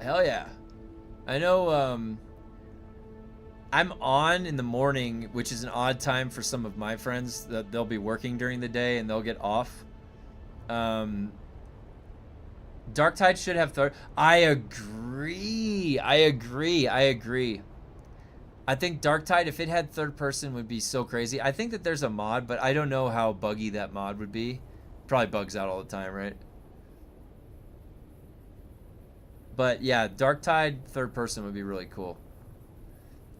Hell yeah. I know I'm on in the morning, which is an odd time for some of my friends. That they'll be working during the day and they'll get off. Darktide should have third. I agree. I think Darktide, if it had third person, would be so crazy. I think that there's a mod, but I don't know how buggy that mod would be. Probably bugs out all the time, right? But yeah, Darktide third person would be really cool.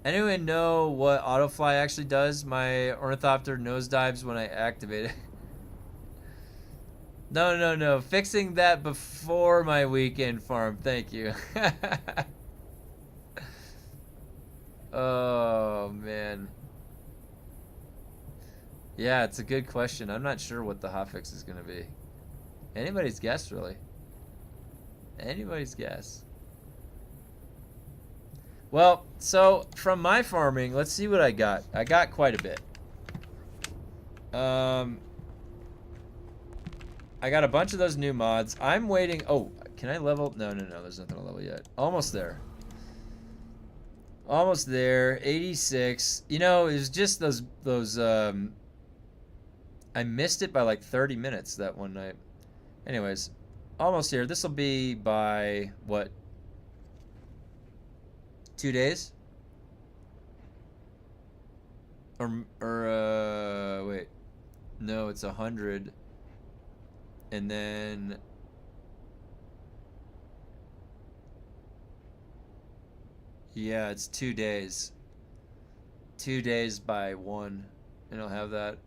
Anyone know what autofly actually does? My ornithopter nosedives when I activate it. No. Fixing that before my weekend farm. Thank you. Oh, man. Yeah, it's a good question. I'm not sure what the hotfix is going to be. Anybody's guess, really. Anybody's guess. Well, so from my farming, let's see what I got. I got quite a bit. I got a bunch of those new mods. I'm waiting. Oh, can I level? No. There's nothing to level yet. Almost there. Almost there. 86. You know, it was just those I missed it by like 30 minutes that one night. Anyways, almost here. This will be by what? 2 days? Or wait. No, it's 100. And then yeah, it's 2 days. 2 days by 1. And I'll have that.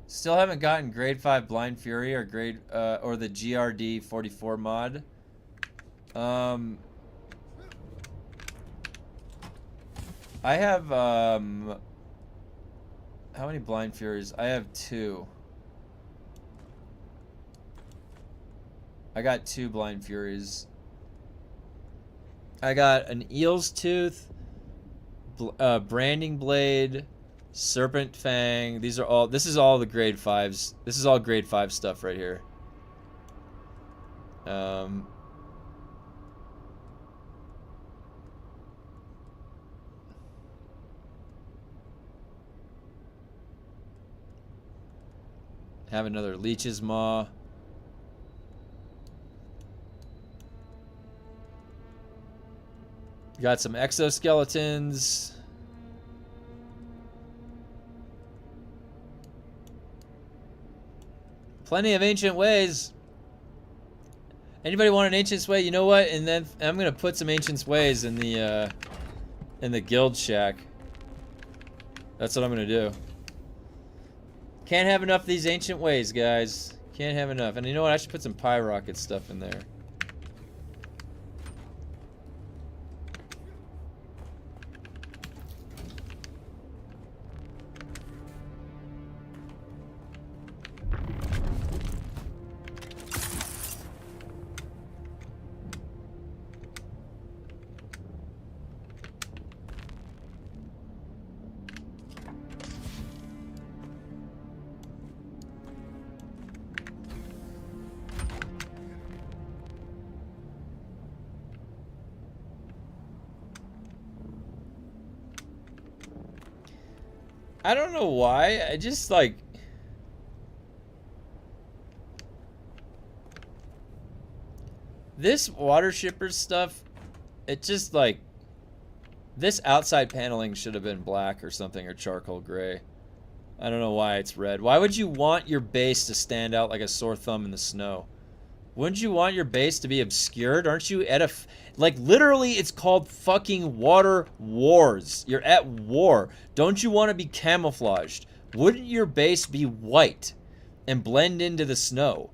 Still haven't gotten grade 5 Blind Fury or or the GRD 44 mod. I have how many Blind Furies? I have 2. I got 2 Blind Furies. I got an Eel's Tooth, Branding Blade, Serpent Fang. This is all the grade 5s. This is all grade 5 stuff right here. Um, have another leech's maw. Got some exoskeletons. Plenty of ancient ways. Anybody want an ancient way? You know what? And then I'm gonna put some ancient ways in the guild shack. That's what I'm gonna do. Can't have enough of these ancient ways, guys. Can't have enough. And you know what? I should put some pyrocket stuff in there. I don't know why. I just like this water shipper stuff. It just like this outside paneling should have been black or something, or charcoal gray. I don't know why it's red. Why would you want your base to stand out like a sore thumb in the snow? Wouldn't you want your base to be obscured? Aren't you at a like literally it's called fucking water wars. You're at war. Don't you want to be camouflaged? Wouldn't your base be white and blend into the snow?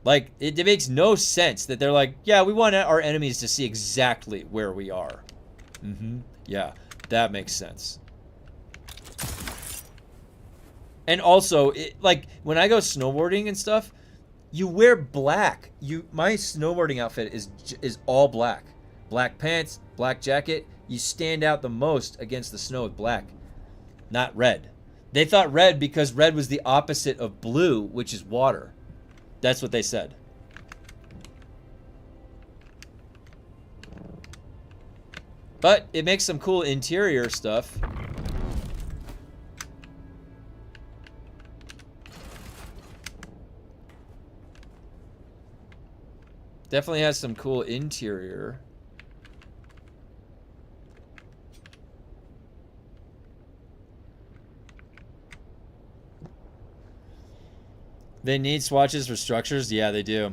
Like it makes no sense that they're like, yeah, we want our enemies to see exactly where we are. Yeah, that makes sense. And also, like when I go snowboarding and stuff, you wear black. My snowboarding outfit is all black. Black pants, black jacket. You stand out the most against the snow with black, not red. They thought red because red was the opposite of blue, which is water. That's what they said. But it makes some cool interior stuff. Definitely has some cool interior. They need swatches for structures? Yeah, they do.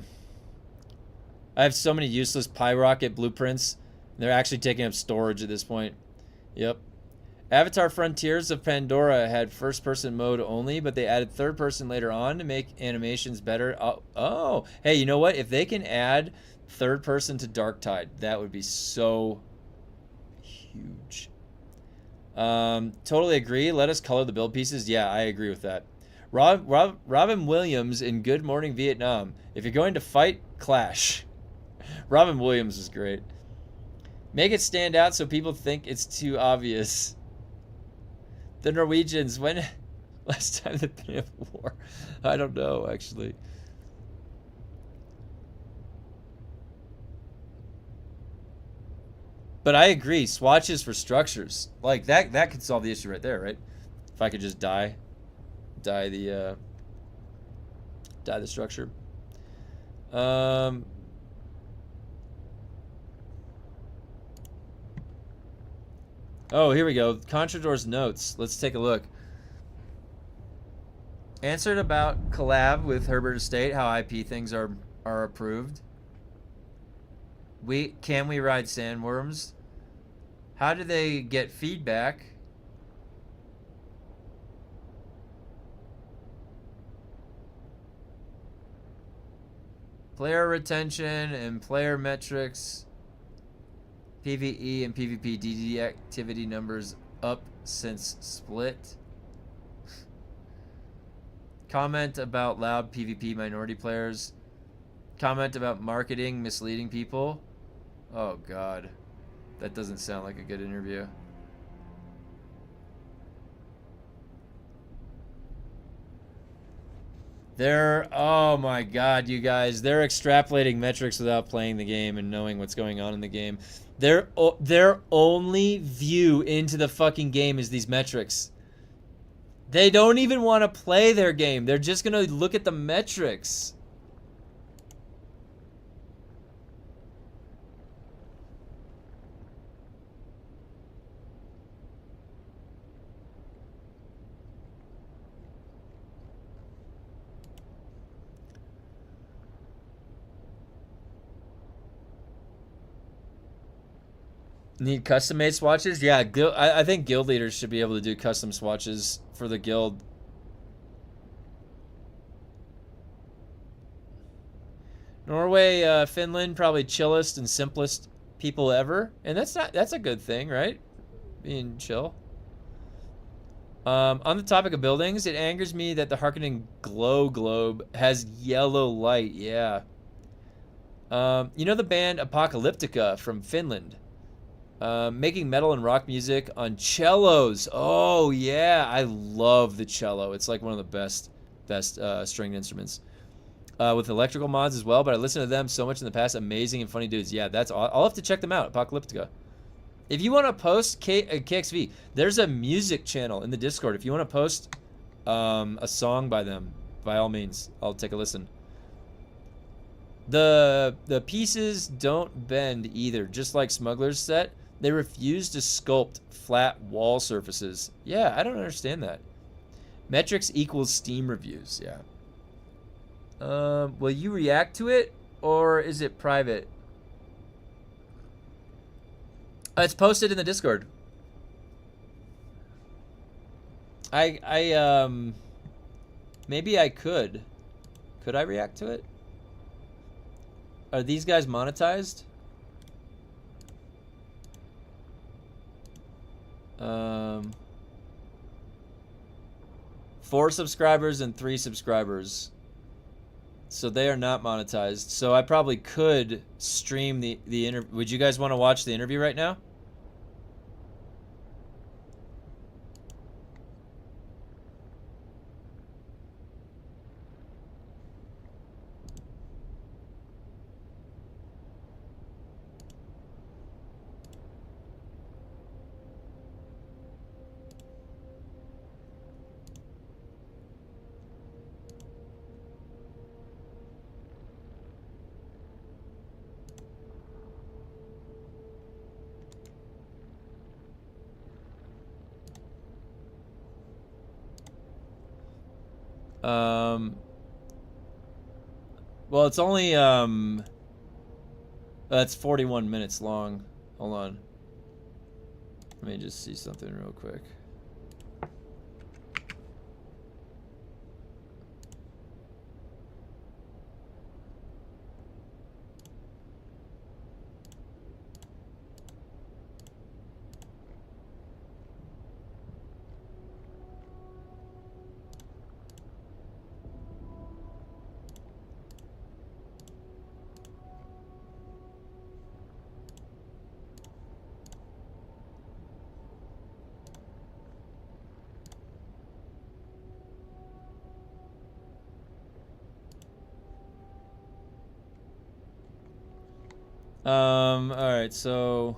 I have so many useless pyrocket blueprints. They're actually taking up storage at this point. Yep. Avatar Frontiers of Pandora had first-person mode only, but they added third-person later on to make animations better. Oh, hey, you know what? If they can add third-person to Darktide, that would be so huge. Totally agree. Let us color the build pieces. Yeah, I agree with that. Robin Williams in Good Morning Vietnam. If you're going to fight, clash. Robin Williams is great. Make it stand out so people think it's too obvious. The Norwegians, when last time they've been at war? I don't know, actually. But I agree, swatches for structures. Like that could solve the issue right there, right? If I could just dye the structure. Oh, here we go. Contrador's notes. Let's take a look. Answered about collab with Herbert Estate, how IP things are approved. Can we ride sandworms? How do they get feedback? Player retention and player metrics. PvE and PvP DD activity numbers up since split. Comment about loud PvP minority players. Comment about marketing misleading people. Oh god. That doesn't sound like a good interview. Oh my god, you guys, they're extrapolating metrics without playing the game and knowing what's going on in the game. Their only view into the fucking game is these metrics. They don't even want to play their game. They're just gonna look at the metrics. Need custom made swatches? Yeah, I think guild leaders should be able to do custom swatches for the guild. Norway, Finland, probably chillest and simplest people ever. And that's a good thing, right? Being chill. On the topic of buildings, it angers me that the Harkonnen glow globe has yellow light. Yeah. You know the band Apocalyptica from Finland? Making metal and rock music on cellos. Oh yeah, I love the cello. It's like one of the best stringed instruments. With electrical mods as well, but I listened to them so much in the past. Amazing and funny dudes. Yeah, that's all. I'll have to check them out. Apocalyptica. If you want to post KXV, there's a music channel in the Discord. If you want to post a song by them, by all means, I'll take a listen. The pieces don't bend either. Just like Smuggler's set, they refuse to sculpt flat wall surfaces. Yeah, I don't understand that. Metrics equals Steam reviews. Yeah. Will you react to it, or is it private? It's posted in the Discord. Maybe I could. Could I react to it? Are these guys monetized? 4 subscribers and 3 subscribers. So they are not monetized. So I probably could stream the interview. Would you guys want to watch the interview right now? Well, it's only, that's 41 minutes long. Hold on. Let me just see something real quick. Alright, so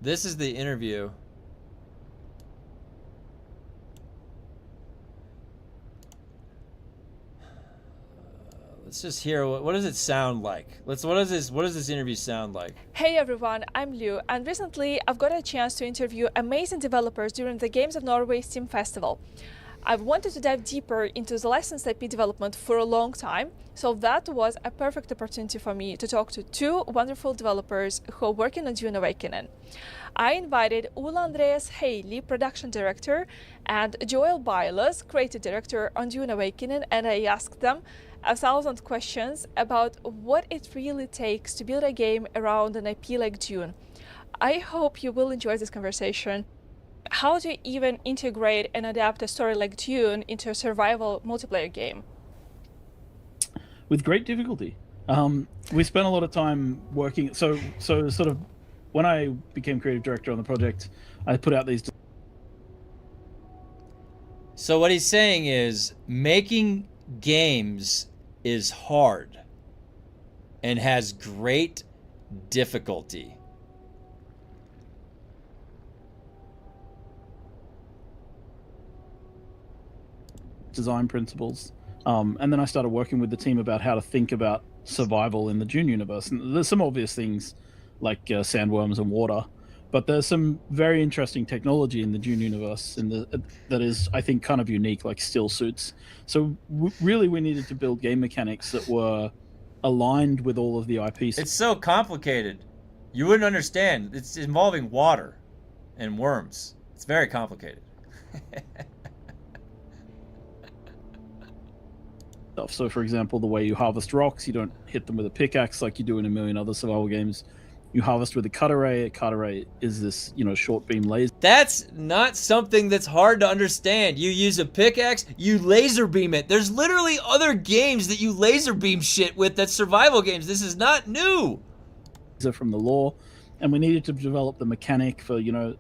this is the interview. Let's just hear what does it sound like? What does this interview sound like? Hey everyone, I'm Liu, and recently I've got a chance to interview amazing developers during the Games of Norway Steam Festival. I've wanted to dive deeper into the licensed IP development for a long time, so that was a perfect opportunity for me to talk to 2 wonderful developers who are working on DUNE Awakening. I invited Ola Andreas Haley, production director, and Joel Bylas, creative director on DUNE Awakening, and I asked them 1,000 questions about what it really takes to build a game around an IP like DUNE. I hope you will enjoy this conversation. How do you even integrate and adapt a story like DUNE into a survival multiplayer game? With great difficulty. We spent a lot of time working. So sort of when I became creative director on the project, I put out these. So what he's saying is making games is hard and has great difficulty. Design principles, and then I started working with the team about how to think about survival in the DUNE universe. And there's some obvious things like sandworms and water, but there's some very interesting technology in the DUNE universe that is, I think, kind of unique, like still suits. So really we needed to build game mechanics that were aligned with all of the IPs. It's so complicated. You wouldn't understand. It's involving water and worms. It's very complicated. So for example, the way you harvest rocks, you don't hit them with a pickaxe like you do in a million other survival games. You harvest with a cut array. A cut array is this, short beam laser. That's not something that's hard to understand. You use a pickaxe, you laser beam it. There's literally other games that you laser beam shit with that's survival games. This is not new. From the lore, and we needed to develop the mechanic for, you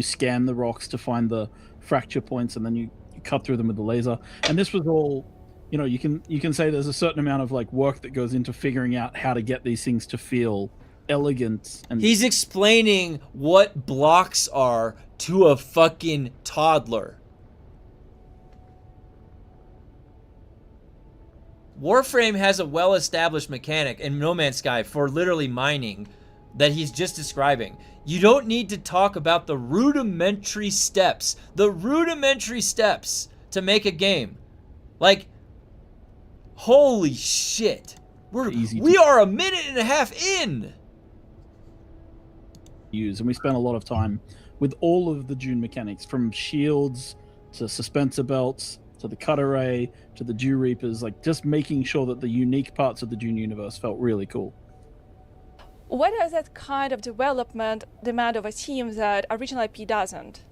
scan the rocks to find the fracture points, and then you cut through them with the laser. And this was all, you can say there's a certain amount of like work that goes into figuring out how to get these things to feel elegant. And he's explaining what blocks are to a fucking toddler. Warframe has a well-established mechanic in No Man's Sky for literally mining that he's just describing. You don't need to talk about the rudimentary steps to make a game. Like, holy shit. We are a minute and a half in. And we spent a lot of time with all of the DUNE mechanics, from shields to suspensor belts to the cut array to the dew reapers, like just making sure that the unique parts of the DUNE universe felt really cool. What does that kind of development demand of a team that original IP doesn't?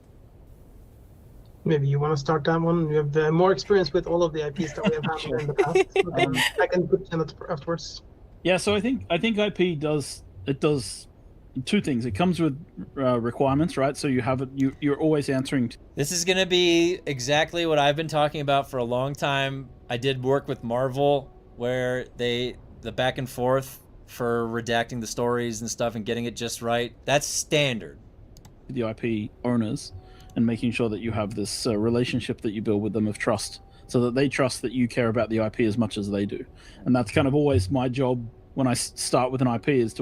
Maybe you want to start that one. You have more experience with all of the IPs that we have handled in the past. I can put in it afterwards. Yeah, so I think IP does two things. It comes with requirements, right? So you're always answering. This is going to be exactly what I've been talking about for a long time. I did work with Marvel where the back and forth for redacting the stories and stuff and getting it just right. That's standard. The IP owners, and making sure that you have this relationship that you build with them of trust, so that they trust that you care about the IP as much as they do. And that's kind of always my job when I start with an IP, is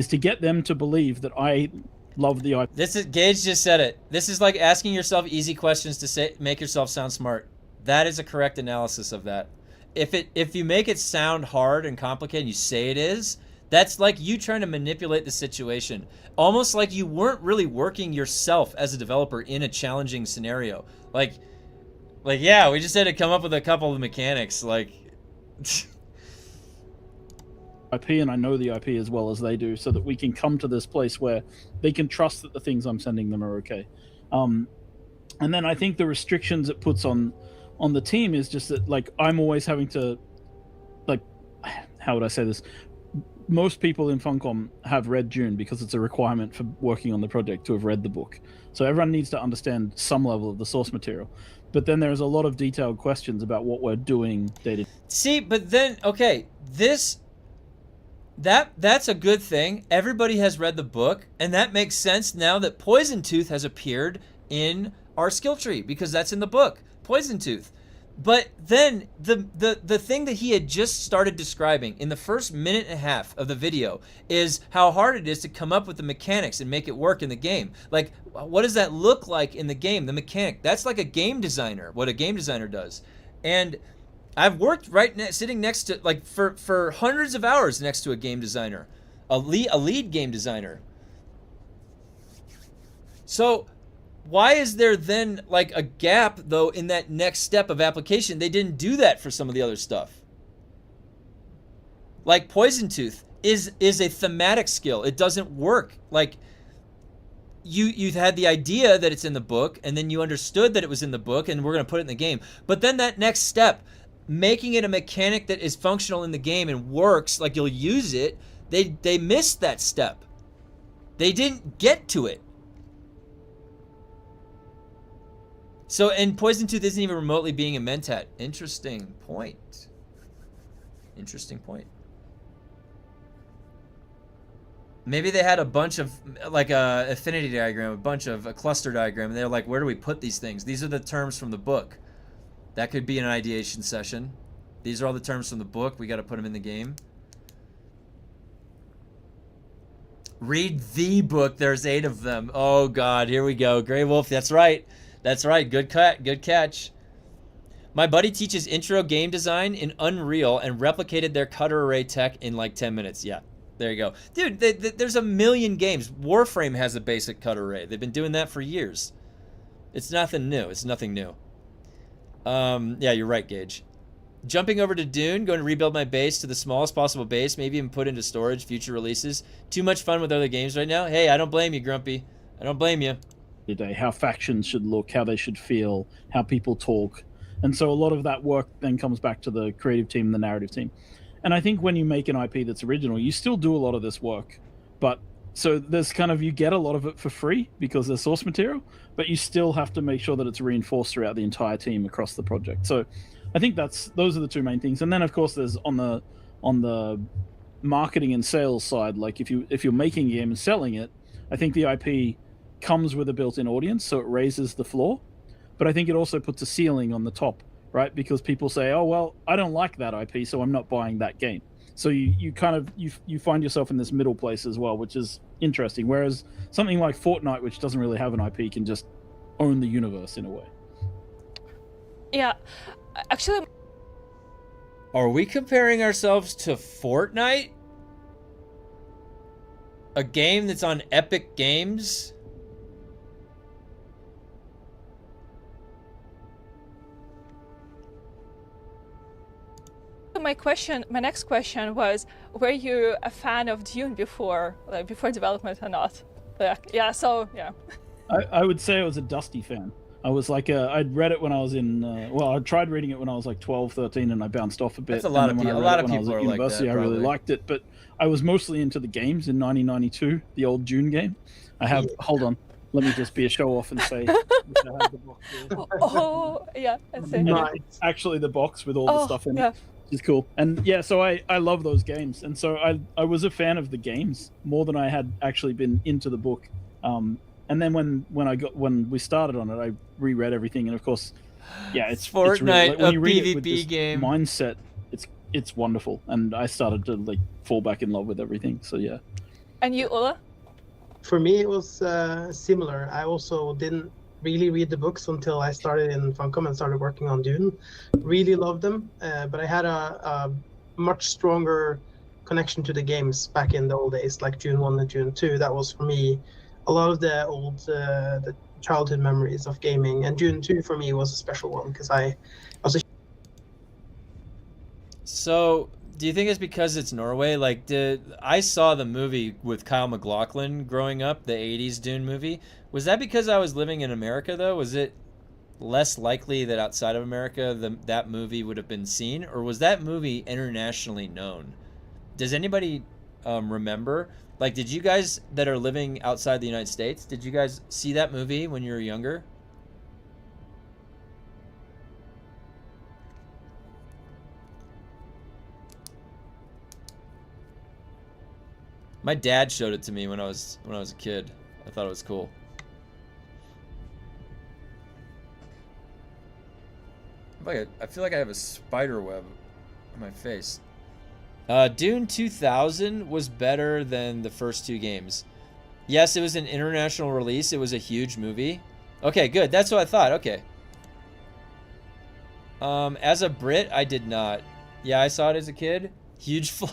to get them to believe that I love the IP. Gage just said it. This is like asking yourself easy questions to make yourself sound smart. That is a correct analysis of that. If you make it sound hard and complicated and you say it is, that's like you trying to manipulate the situation. Almost like you weren't really working yourself as a developer in a challenging scenario. Like yeah, we just had to come up with a couple of mechanics. Like IP, and I know the IP as well as they do, so that we can come to this place where they can trust that the things I'm sending them are okay. And then I think the restrictions it puts on the team is just that, like, I'm always having to, like, how would I say this? Most people in Funcom have read DUNE because it's a requirement for working on the project to have read the book. So everyone needs to understand some level of the source material. But then there's a lot of detailed questions about what we're doing day to day. See, but then, okay, that's a good thing. Everybody has read the book, and that makes sense now that Poison Tooth has appeared in our skill tree, because that's in the book, Poison Tooth. But then the thing that he had just started describing in the first minute and a half of the video is how hard it is to come up with the mechanics and make it work in the game. Like, what does that look like in the game? The mechanic. That's like a game designer, what a game designer does. And I've worked sitting next to, like, for hundreds of hours next to a game designer, a lead game designer. So why is there then like a gap though in that next step of application? They didn't do that for some of the other stuff. Like Poison Tooth is a thematic skill. It doesn't work. Like you had the idea that it's in the book, and then you understood that it was in the book, and we're gonna put it in the game. But then that next step, making it a mechanic that is functional in the game and works, like you'll use it, they missed that step. They didn't get to it. So, and Poison Tooth isn't even remotely being a mentat. Interesting point. Interesting point. Maybe they had a bunch of, like a affinity diagram, a cluster diagram, and they're like, where do we put these things? These are the terms from the book. That could be an ideation session. These are all the terms from the book. We got to put them in the game. Read the book. There's 8 of them. Oh, God. Here we go. Grey Wolf. That's right. That's right. Good cut. Good catch. My buddy teaches intro game design in Unreal and replicated their cutter array tech in like 10 minutes. Yeah. There you go. Dude, there's a million games. Warframe has a basic cutter array. They've been doing that for years. It's nothing new. It's nothing new. Yeah, you're right, Gage. Jumping over to DUNE, going to rebuild my base to the smallest possible base, maybe even put into storage, future releases. Too much fun with other games right now. Hey, I don't blame you, Grumpy. I don't blame you. Today, how factions should look, how they should feel, how people talk. And so a lot of that work then comes back to the creative team and the narrative team. And I think when you make an IP that's original, you still do a lot of this work. But so there's kind of, you get a lot of it for free because there's source material, but you still have to make sure that it's reinforced throughout the entire team across the project. So I think those are the two main things. And then of course there's on the marketing and sales side, like if you're making a game and selling it, I think the IP comes with a built-in audience, so it raises the floor. But I think it also puts a ceiling on the top, right? Because people say, oh, well, I don't like that IP, so I'm not buying that game. So you kind of, you find yourself in this middle place as well, which is interesting. Whereas something like Fortnite, which doesn't really have an IP, can just own the universe in a way. Yeah, actually... Are we comparing ourselves to Fortnite? A game that's on Epic Games? My next question was, were you a fan of DUNE before, like before development or not? Yeah, so yeah. I would say I was a Dusty fan. I was like, I'd read it when I was in, well, I tried reading it when I was like 12, 13, and I bounced off a bit. That's a lot of people. A lot of people are like that. I really liked it, but I was mostly into the games in 1992, the old DUNE game. I have, hold on, let me just be a show off and say, I have the box here. Oh, yeah, that's it. Nice. Actually, the box with all the stuff in it. Is cool. And yeah, so I love those games, and so I was a fan of the games more than I had actually been into the book. And then when we started on it, I reread everything, and of course, yeah, it's Fortnite, it's really, like, when you read PvP it with this game mindset. It's wonderful, and I started to like fall back in love with everything. So yeah. And you, Ola? For me, it was similar. I also didn't really read the books until I started in Funcom and started working on DUNE. Really loved them, but I had a much stronger connection to the games back in the old days, like DUNE 1 and DUNE 2. That was for me a lot of the old the childhood memories of gaming, and DUNE 2 for me was a special one because I was a... So do you think it's because it's Norway? Like, I saw the movie with Kyle MacLachlan growing up, the 80s DUNE movie. Was that because I was living in America, though? Was it less likely that outside of America that movie would have been seen? Or was that movie internationally known? Does anybody remember? Like, did you guys that are living outside the United States, did you guys see that movie when you were younger? My dad showed it to me when I was a kid. I thought it was cool. I feel like I have a spider web on my face. DUNE 2000 was better than the first 2 games. Yes, it was an international release. It was a huge movie. Okay, good. That's what I thought. Okay. As a Brit, I did not. Yeah, I saw it as a kid. Huge flaw.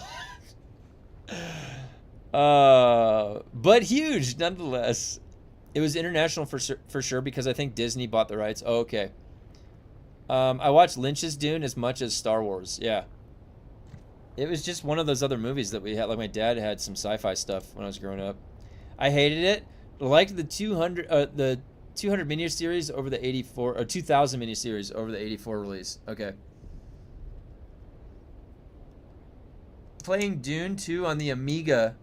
But huge nonetheless. It was international for sure because I think Disney bought the rights. Oh, okay. I watched Lynch's DUNE as much as Star Wars. Yeah. It was just one of those other movies that we had. Like, my dad had some sci-fi stuff when I was growing up. I hated it. Liked the 200 miniseries over the 84 or 2000 miniseries over the 84 release. Okay. playing Dune 2 on the Amiga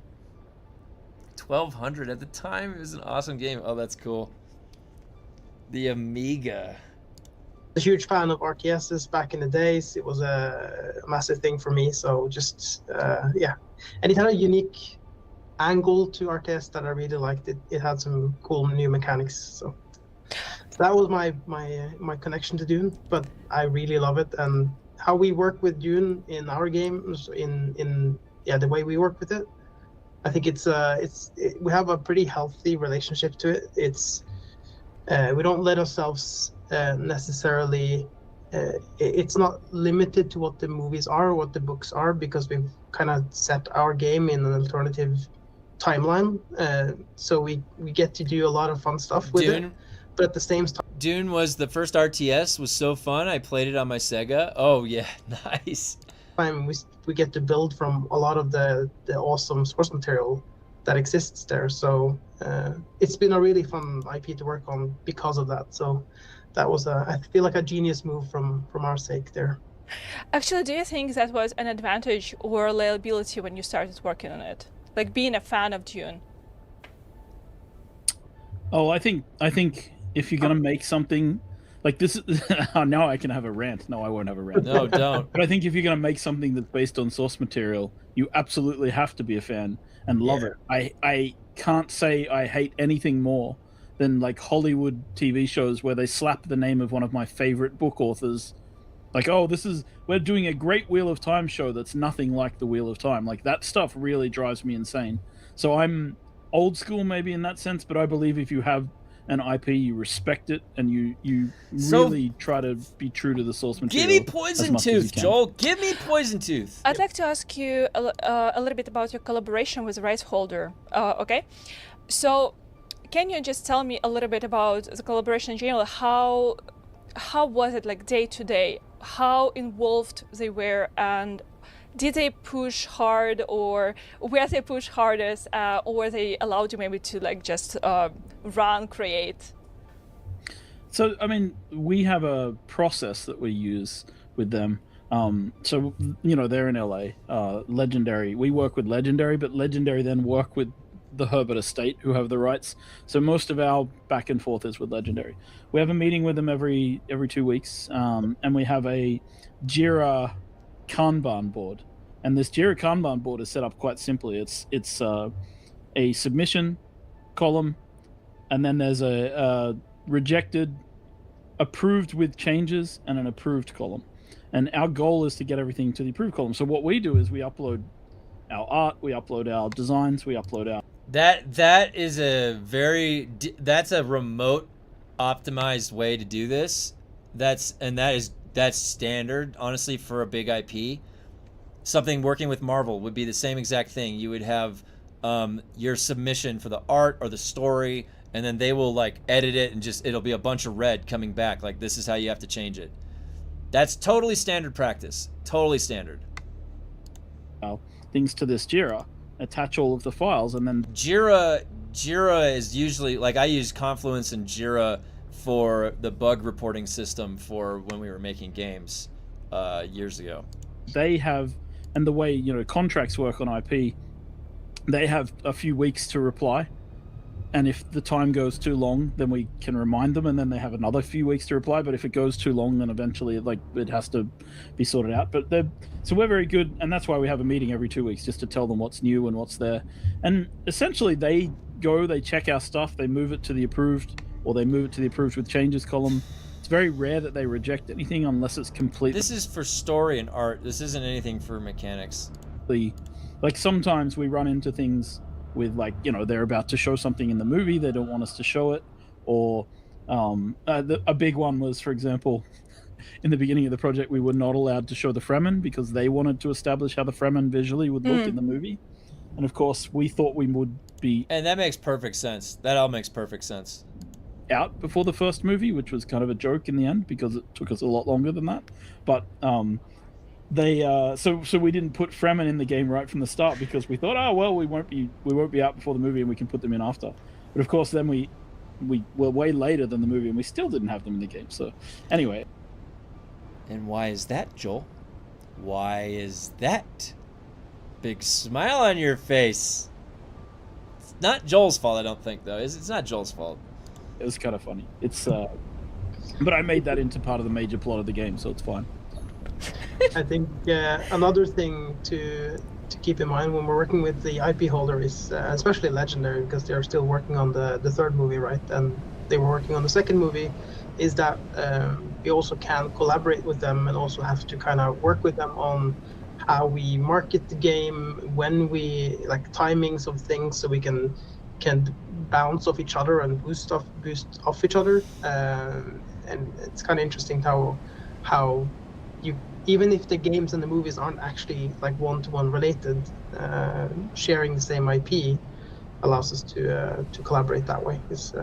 1200 at the time. It was an awesome game. Oh, that's cool. The Amiga. A huge fan of RTSs back in the days. It was a massive thing for me. So just yeah, and it had a unique angle to RTS that I really liked. It had some cool new mechanics. So that was my connection to Dune. But I really love it, and how we work with Dune in our games, in the way we work with it. I think we have a pretty healthy relationship to it. We don't let ourselves necessarily. It's not limited to what the movies are or what the books are, because we've kind of set our game in an alternative timeline. So we get to do a lot of fun stuff with it. But at the same time, Dune was the first RTS. Was so fun. I played it on my Sega. Oh yeah, nice. We get to build from a lot of the awesome source material that exists there. So it's been a really fun IP to work on because of that. So that was I feel like a genius move from our sake there. Actually, do you think that was an advantage or a liability when you started working on it? Like being a fan of Dune? Oh, I think if you're gonna make something like this, now I can have a rant. No, I won't have a rant. No, don't. But I think if you're gonna make something that's based on source material, you absolutely have to be a fan and love it. I can't say I hate anything more than like Hollywood TV shows where they slap the name of one of my favorite book authors. Like, oh, we're doing a great Wheel of Time show that's nothing like the Wheel of Time. Like, that stuff really drives me insane. So I'm old school maybe in that sense, but I believe if you have an IP, you respect it, and you really try to be true to the source material. Give me Poison Tooth, Joel. Give me Poison Tooth. I'd like to ask you a little bit about your collaboration with the rights holder. Okay, so can you just tell me a little bit about the collaboration in general? How was it like day to day? How involved they were, and did they push hard, or where they push hardest, or they allowed you maybe to like just run, create? So, I mean, we have a process that we use with them. So, you know, they're in LA. Legendary, we work with Legendary, but Legendary then work with the Herbert estate who have the rights. So most of our back and forth is with Legendary. We have a meeting with them every 2 weeks, and we have a Jira Kanban board. And this Jira Kanban board is set up quite simply. It's a submission column, and then there's a rejected, approved with changes, and an approved column. And our goal is to get everything to the approved column. So what we do is we upload our art, we upload our designs, we upload our... That is that's a remote optimized way to do this. That's standard, honestly, for a big IP. Something working with Marvel would be the same exact thing. You would have your submission for the art or the story, and then they will like edit it, and it'll be a bunch of red coming back. Like, this is how you have to change it. That's totally standard practice. Totally standard. Things to this Jira, attach all of the files, and then Jira is usually, like, I use Confluence and Jira for the bug reporting system for when we were making games years ago. They have, and the way, you know, contracts work on IP, they have a few weeks to reply, and if the time goes too long, then we can remind them, and then they have another few weeks to reply. But if it goes too long, then eventually it has to be sorted out. But so we're very good, and that's why we have a meeting every 2 weeks, just to tell them what's new and what's there. And essentially they check our stuff, they move it to the approved, or they move it to the approved with changes column. It's very rare that they reject anything unless it's complete. This is for story and art. This isn't anything for mechanics. Like, sometimes we run into things with, like, you know, they're about to show something in the movie, they don't want us to show it, or a big one was, for example, in the beginning of the project, we were not allowed to show the Fremen because they wanted to establish how the Fremen visually would look in the movie. And of course, we thought we would be... And that makes perfect sense. That all makes perfect sense. ...out before the first movie, which was kind of a joke in the end because it took us a lot longer than that. But so we didn't put Fremen in the game right from the start because we thought, oh well, we won't be out before the movie and we can put them in after. But of course, then we were way later than the movie and we still didn't have them in the game. So anyway. And why is that, Joel? Why is that? big smile on your face. It's not Joel's fault, I don't think, though. It's not Joel's fault. It was kind of funny. It's but I made that into part of the major plot of the game, so it's fine. I think another thing to keep in mind when we're working with the IP holder is especially Legendary, because they're still working on the third movie, right? And they were working on the second movie, is that we also can collaborate with them and also have to kind of work with them on how we market the game, when we like timings of things, so we can bounce off each other and boost off each other. And it's kind of interesting how you, even if the games and the movies aren't actually like one-to-one related, sharing the same IP allows us to collaborate that way. It's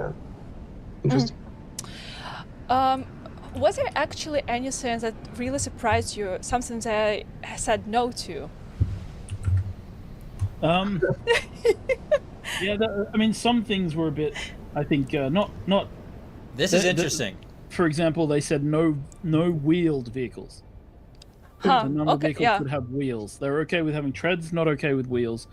interesting. Was there actually anything that really surprised you? Something that I said no to? Yeah, I mean, some things were a bit, I think, not. This is interesting. For example, they said no wheeled vehicles. Huh, So none of the okay, vehicles yeah. could have wheels. They're okay with having treads, not okay with wheels.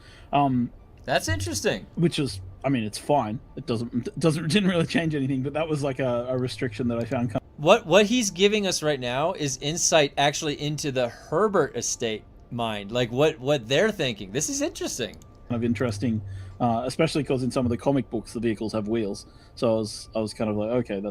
That's interesting. Which is, I mean, it's fine. It didn't really change anything, but that was like a restriction that I found kind What he's giving us right now is insight actually into the Herbert estate mind, like what they're thinking. This is interesting. of interesting, especially because in some of the comic books the vehicles have wheels. So I was kind of like, okay,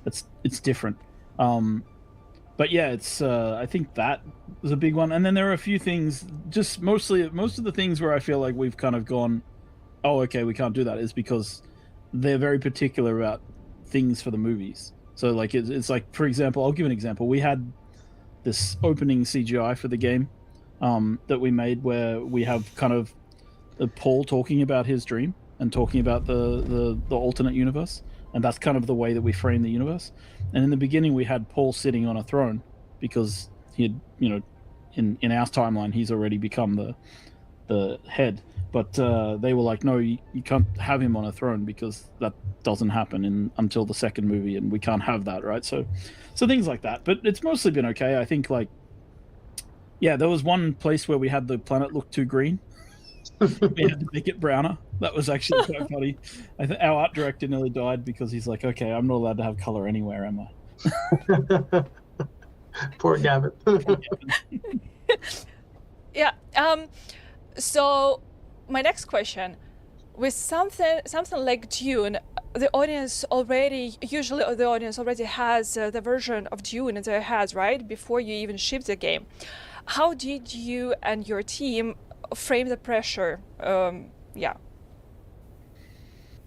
it's different. But yeah, it's I think that was a big one. And then there are a few things, just most of the things where I feel like we've kind of gone, oh, okay, we can't do that, is because they're very particular about things for the movies. So like it's like, for example, I'll give an example. We had this opening CGI for the game that we made where we have kind of Paul talking about his dream and talking about the alternate universe, and that's kind of the way that we frame the universe. And in the beginning we had Paul sitting on a throne because he had, you know, in our timeline he's already become the head, but they were like, no, you can't have him on a throne because that doesn't happen until the second movie, and we can't have that, right? So things like that. But it's mostly been okay. I think, like, yeah, there was one place where we had the planet look too green. We had to make it browner. That was actually quite funny. I think our art director nearly died because he's like, okay, I'm not allowed to have color anywhere, am I? Poor Gavin. Yeah. So my next question, with something like Dune, the audience already has the version of Dune in their heads, right? Before you even ship the game. How did you and your team frame the pressure?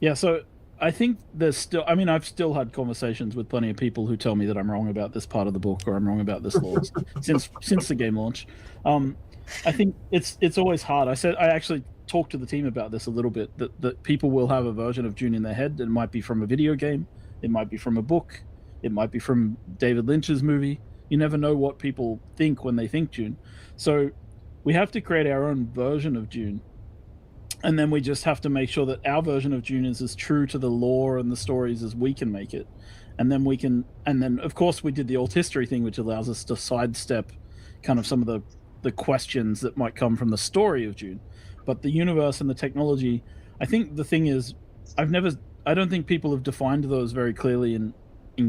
Yeah, so I think there's still, I mean, I've still had conversations with plenty of people who tell me that I'm wrong about this part of the book, or I'm wrong about this law since the game launch. I think it's always hard. I actually talked to the team about this a little bit, that people will have a version of Dune in their head. It might be from a video game, it might be from a book, it might be from David Lynch's movie. You never know what people think when they think Dune. So we have to create our own version of Dune. And then we just have to make sure that our version of Dune is as true to the lore and the stories as we can make it. And then of course we did the alt history thing, which allows us to sidestep kind of some of the questions that might come from the story of Dune. But the universe and the technology, I think the thing is, I don't think people have defined those very clearly in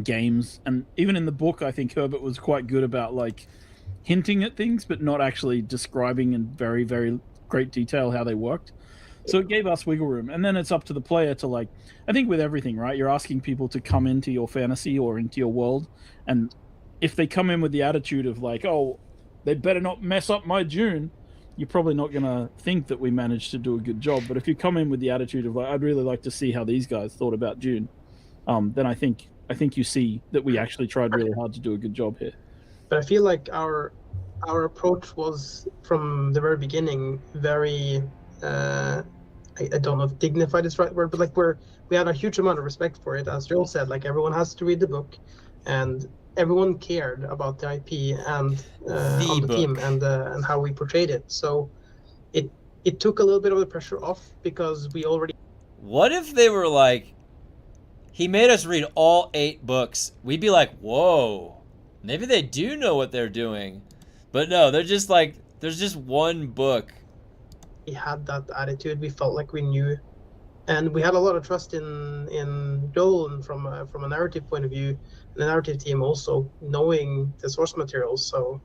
games. And even in the book, I think Herbert was quite good about like hinting at things, but not actually describing in very, very great detail how they worked. So it gave us wiggle room. And then it's up to the player to, like, I think with everything, right? You're asking people to come into your fantasy or into your world. And if they come in with the attitude of like, oh, they better not mess up my Dune, you're probably not going to think that we managed to do a good job. But if you come in with the attitude of like, I'd really like to see how these guys thought about Dune, then I think you see that we actually tried really hard to do a good job here. But I feel like our approach was from the very beginning very I don't know if dignified is the right word, but like we had a huge amount of respect for it. As Joel said, like everyone has to read the book, and everyone cared about the IP and on the team and how we portrayed it. So it took a little bit of the pressure off because we already. What if they were like, he made us read all 8 books? We'd be like, whoa, maybe they do know what they're doing. But no, they're just like, there's just one book had that attitude. We felt like we knew, and we had a lot of trust in Joel, and from a narrative point of view, and the narrative team also knowing the source materials. So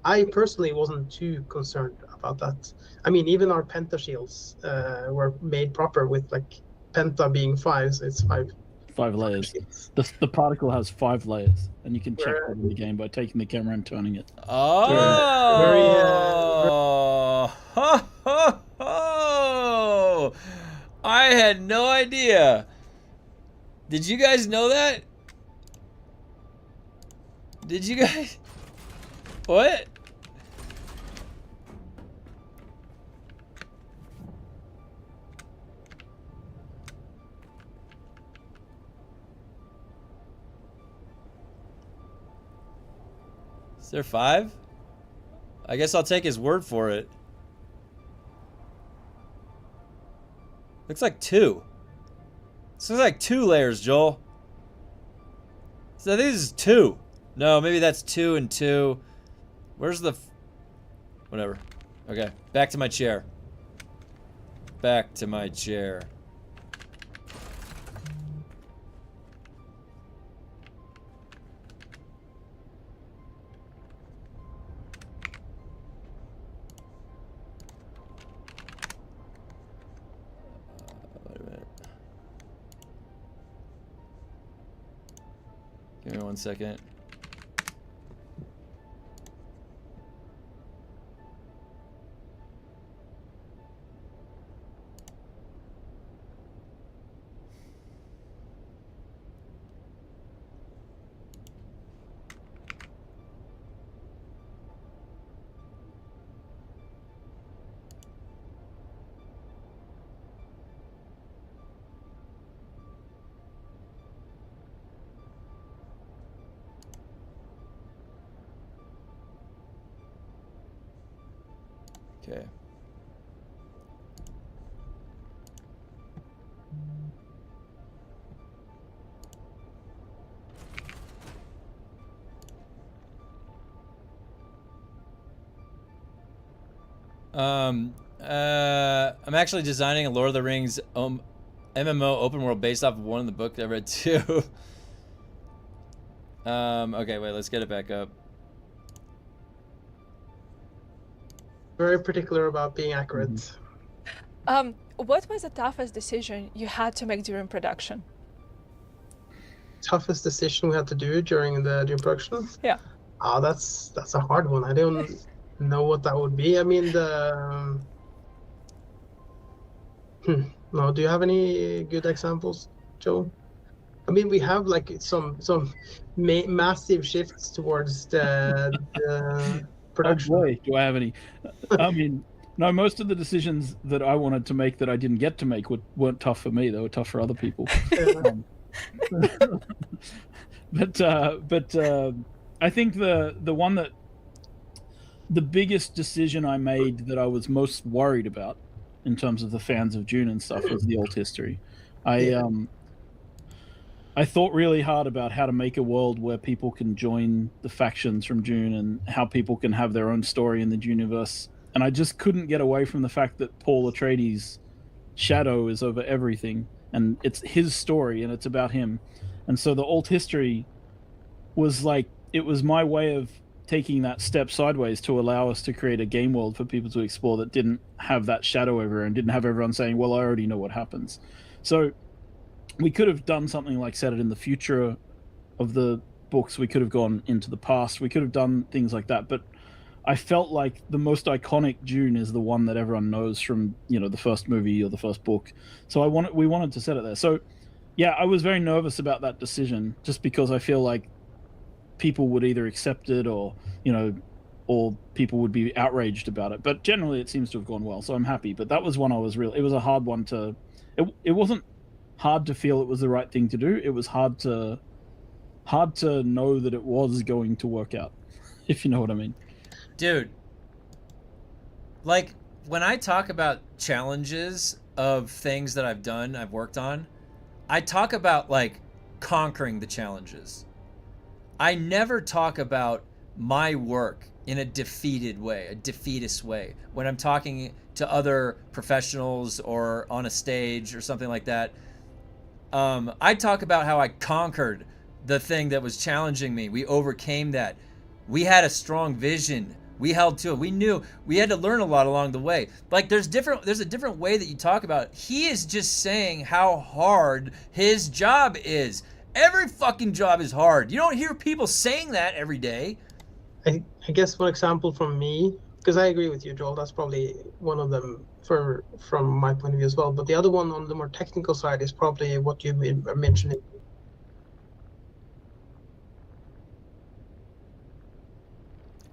I personally wasn't too concerned about that. I mean, even our penta shields were made proper with like penta being 5, so it's 5 layers. shields. The particle has 5 layers, and you can check that in the game by taking the camera and turning it. Oh, I had no idea. Did you guys know that? Did you guys? What? Is there 5? I guess I'll take his word for it. Looks like 2. This looks like 2 layers, Joel. So I think this is 2. No, maybe that's 2 and 2. Where's the... Whatever. Okay, back to my chair. Back to my chair. Wait a minute. Give me 1 second. Okay. I'm actually designing a Lord of the Rings MMO open world based off of one of the books I read too. Okay, wait, let's get it back up. Very particular about being accurate. What was the toughest decision you had to make during production? Toughest decision we had to do during the production? Yeah. Oh, that's a hard one. I don't know what that would be. I mean, no, do you have any good examples, Joe? I mean, we have like some massive shifts towards the production. Oh boy, do I have any? I mean, no, most of the decisions that I wanted to make that I didn't get to make weren't tough for me. They were tough for other people. But I think the biggest decision I made that I was most worried about in terms of the fans of Dune and stuff was the alt history. I thought really hard about how to make a world where people can join the factions from Dune and how people can have their own story in the Duneverse. And I just couldn't get away from the fact that Paul Atreides' shadow is over everything, and it's his story and it's about him. And so the alt history was like, it was my way of taking that step sideways to allow us to create a game world for people to explore that didn't have that shadow over it and didn't have everyone saying, well, I already know what happens. So we could have done something like set it in the future of the books. We could have gone into the past. We could have done things like that. But I felt like the most iconic Dune is the one that everyone knows from, the first movie or the first book. So we wanted to set it there. So yeah, I was very nervous about that decision just because I feel like people would either accept it or people would be outraged about it. But generally it seems to have gone well. So I'm happy. But that was one it was a hard one to, it wasn't hard to feel it was the right thing to do. It was hard to know that it was going to work out, if you know what I mean. Dude, like when I talk about challenges of things that I've worked on, I talk about like conquering the challenges. I never talk about my work in a defeated way, a defeatist way. When I'm talking to other professionals or on a stage or something like that, I talk about how I conquered the thing that was challenging me. We overcame that. We had a strong vision. We held to it. We knew we had to learn a lot along the way. Like there's a different way that you talk about it. He is just saying how hard his job is. Every fucking job is hard. You don't hear people saying that every day. I guess one example from me, because I agree with you, Joel, that's probably one of them from my point of view as well. But the other one on the more technical side is probably what you mentioned.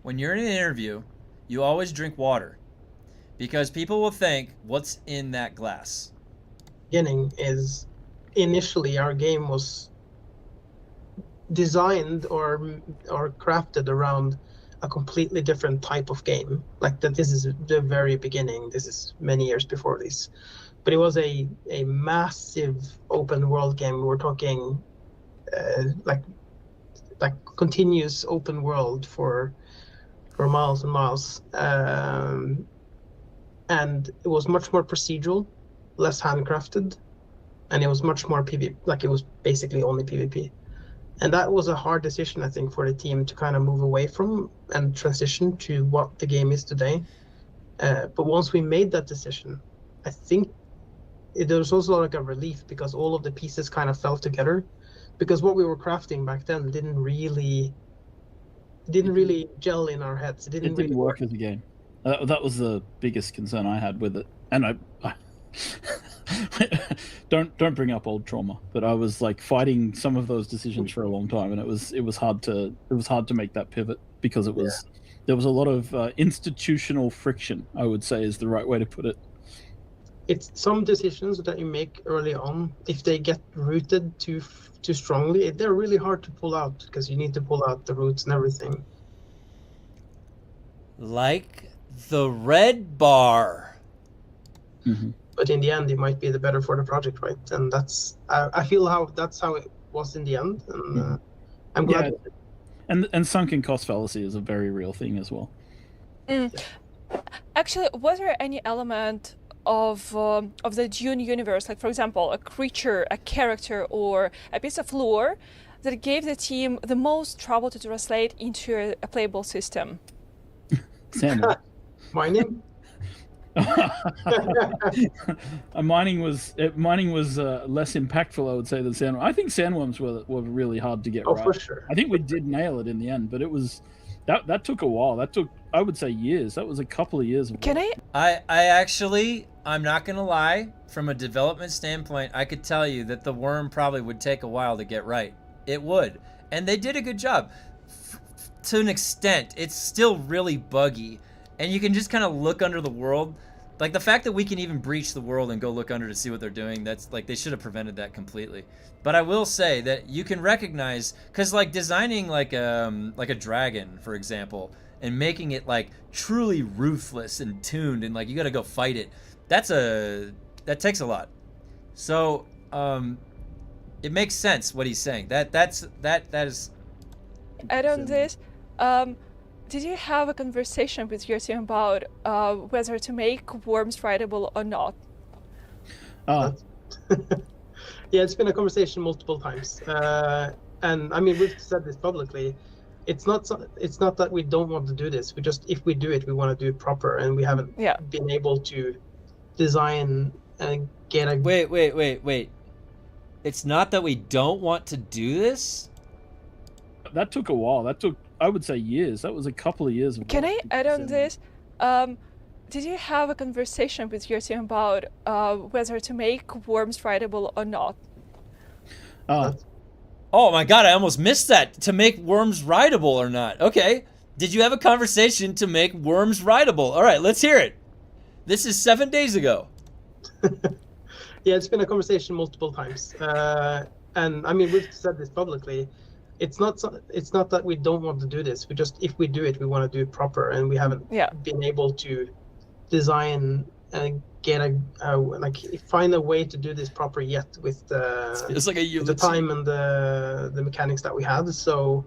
When you're in an interview, you always drink water because people will think, what's in that glass? Beginning is initially our game was designed or crafted around a completely different type of game. Like that, this is the very beginning. This is many years before this, but it was a massive open world game. We were talking like continuous open world for miles and miles, and it was much more procedural, less handcrafted, and it was much more PvP. Like it was basically only PvP. And that was a hard decision, I think, for the team to kind of move away from and transition to what the game is today. But once we made that decision, I think there was also like a relief because all of the pieces kind of fell together. Because what we were crafting back then didn't really gel in our heads. It didn't really work as a game. That was the biggest concern I had with it. And I don't bring up old trauma, but I was like fighting some of those decisions for a long time, and it was hard to make that pivot because there was a lot of institutional friction, I would say is the right way to put it. It's some decisions that you make early on, if they get rooted too strongly, they're really hard to pull out because you need to pull out the roots and everything. Like the red bar. Mm-hmm. But in the end, it might be the better for the project, right? And I feel that's how it was in the end, and I'm glad. Yeah. And sunken cost fallacy is a very real thing as well. Actually, was there any element of the DUNE universe, like for example, a creature, a character, or a piece of lore that gave the team the most trouble to translate into a playable system? Sandworms. Mining. Mining was less impactful, I would say, than sandworms. I think sandworms were really hard to get right. For sure. I think we did nail it in the end, but it was that took a while. That took, I would say, years. That was a couple of years. Can I actually, I'm not gonna lie, from a development standpoint, I could tell you that the worm probably would take a while to get right. It would, and they did a good job. To an extent, it's still really buggy. And you can just kind of look under the world. Like the fact that we can even breach the world and go look under to see what they're doing, that's like, they should have prevented that completely. But I will say that you can recognize, because like designing like a dragon, for example, and making it like truly ruthless and tuned and like you got to go fight it, that takes a lot. So it makes sense what he's saying. That is. Add on this. Did you have a conversation with your team about whether to make worms writable or not? Yeah, it's been a conversation multiple times, and I mean we've said this publicly. It's not that we don't want to do this. We just, if we do it, we want to do it proper, and we haven't been able to design and get a. Wait. It's not that we don't want to do this. That took a while. That took, I would say, years. That was a couple of years. Can I add on this? Did you have a conversation with your team about whether to make worms writable or not? Oh my god, I almost missed that. To make worms writable or not. Okay. Did you have a conversation to make worms writable? All right, let's hear it. This is 7 days ago. Yeah, it's been a conversation multiple times. And I mean, we've said this publicly. It's not that we don't want to do this. We just, if we do it, we want to do it proper, and we haven't been able to design and get find a way to do this proper yet with the it's like the time and the mechanics that we had. So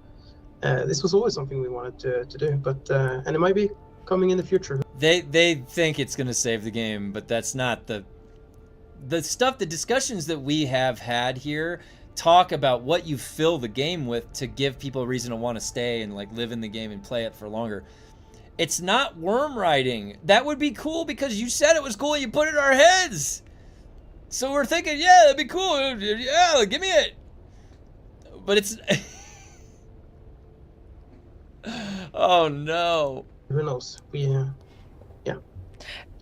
this was always something we wanted to do, but and it might be coming in the future. They think it's gonna save the game, but that's not the stuff. The discussions that we have had here talk about what you fill the game with to give people a reason to want to stay and like live in the game and play it for longer. It's not worm riding. That would be cool because you said it was cool and you put it in our heads. So we're thinking, yeah, that'd be cool. Yeah, give me it. But it's oh no. Who knows?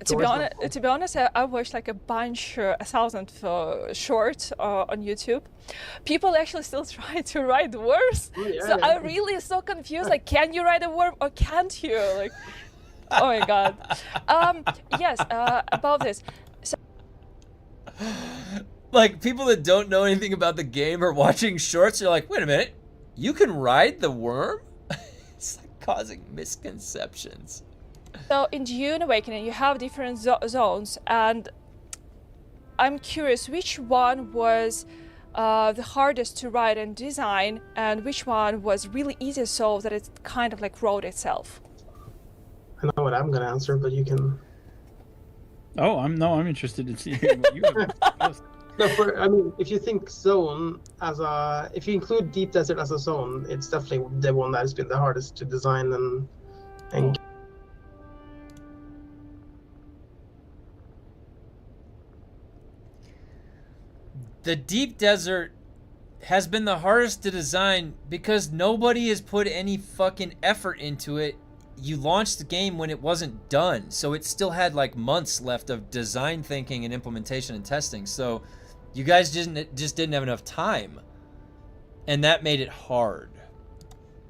To be honest, I watched like a bunch, 1,000 shorts on YouTube. People actually still try to ride worms. Oh, yeah, so yeah. I'm really so confused. Like, can you ride a worm or can't you? Like, oh my god. Yes. About this. So, like people that don't know anything about the game are watching shorts. They're like, wait a minute, you can ride the worm? It's like causing misconceptions. So in DUNE Awakening, you have different zones, and I'm curious which one was the hardest to write and design, and which one was really easy so that it kind of like wrote itself. I know what I'm gonna answer, but you can. Oh, I'm interested in seeing what you have. No, I mean, if you think zone if you include Deep Desert as a zone, it's definitely the one that has been the hardest to design and. The Deep Desert has been the hardest to design because nobody has put any fucking effort into it. You launched the game when it wasn't done, so it still had like months left of design thinking and implementation and testing. So you guys just didn't have enough time, and that made it hard.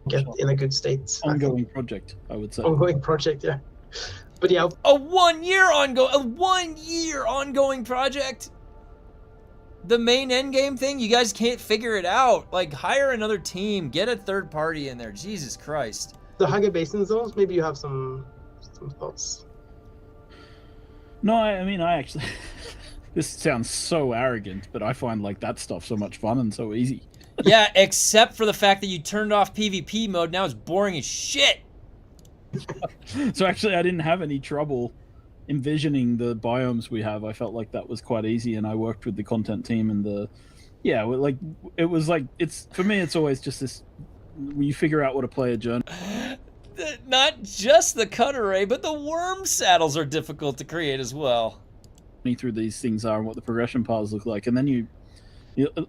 Get in a good state. Ongoing project, I would say. Ongoing project, yeah. But yeah, A 1 year ongoing project. The main endgame thing, you guys can't figure it out. Like, hire another team, get a third party in there. Jesus Christ. the Haga Basin zones, maybe you have some thoughts. No, I mean, I actually... This sounds so arrogant, but I find like that stuff so much fun and so easy. Yeah, except for the fact that you turned off PvP mode. Now it's boring as shit. So actually, I didn't have any trouble envisioning the biomes we have. I felt like that was quite easy, and I worked with the content team and the... Yeah, like, it was like, it's... For me, it's always just this... You figure out what a player journey... Not just the cut array, but the worm saddles are difficult to create as well. Through these things are and what the progression paths look like, and then you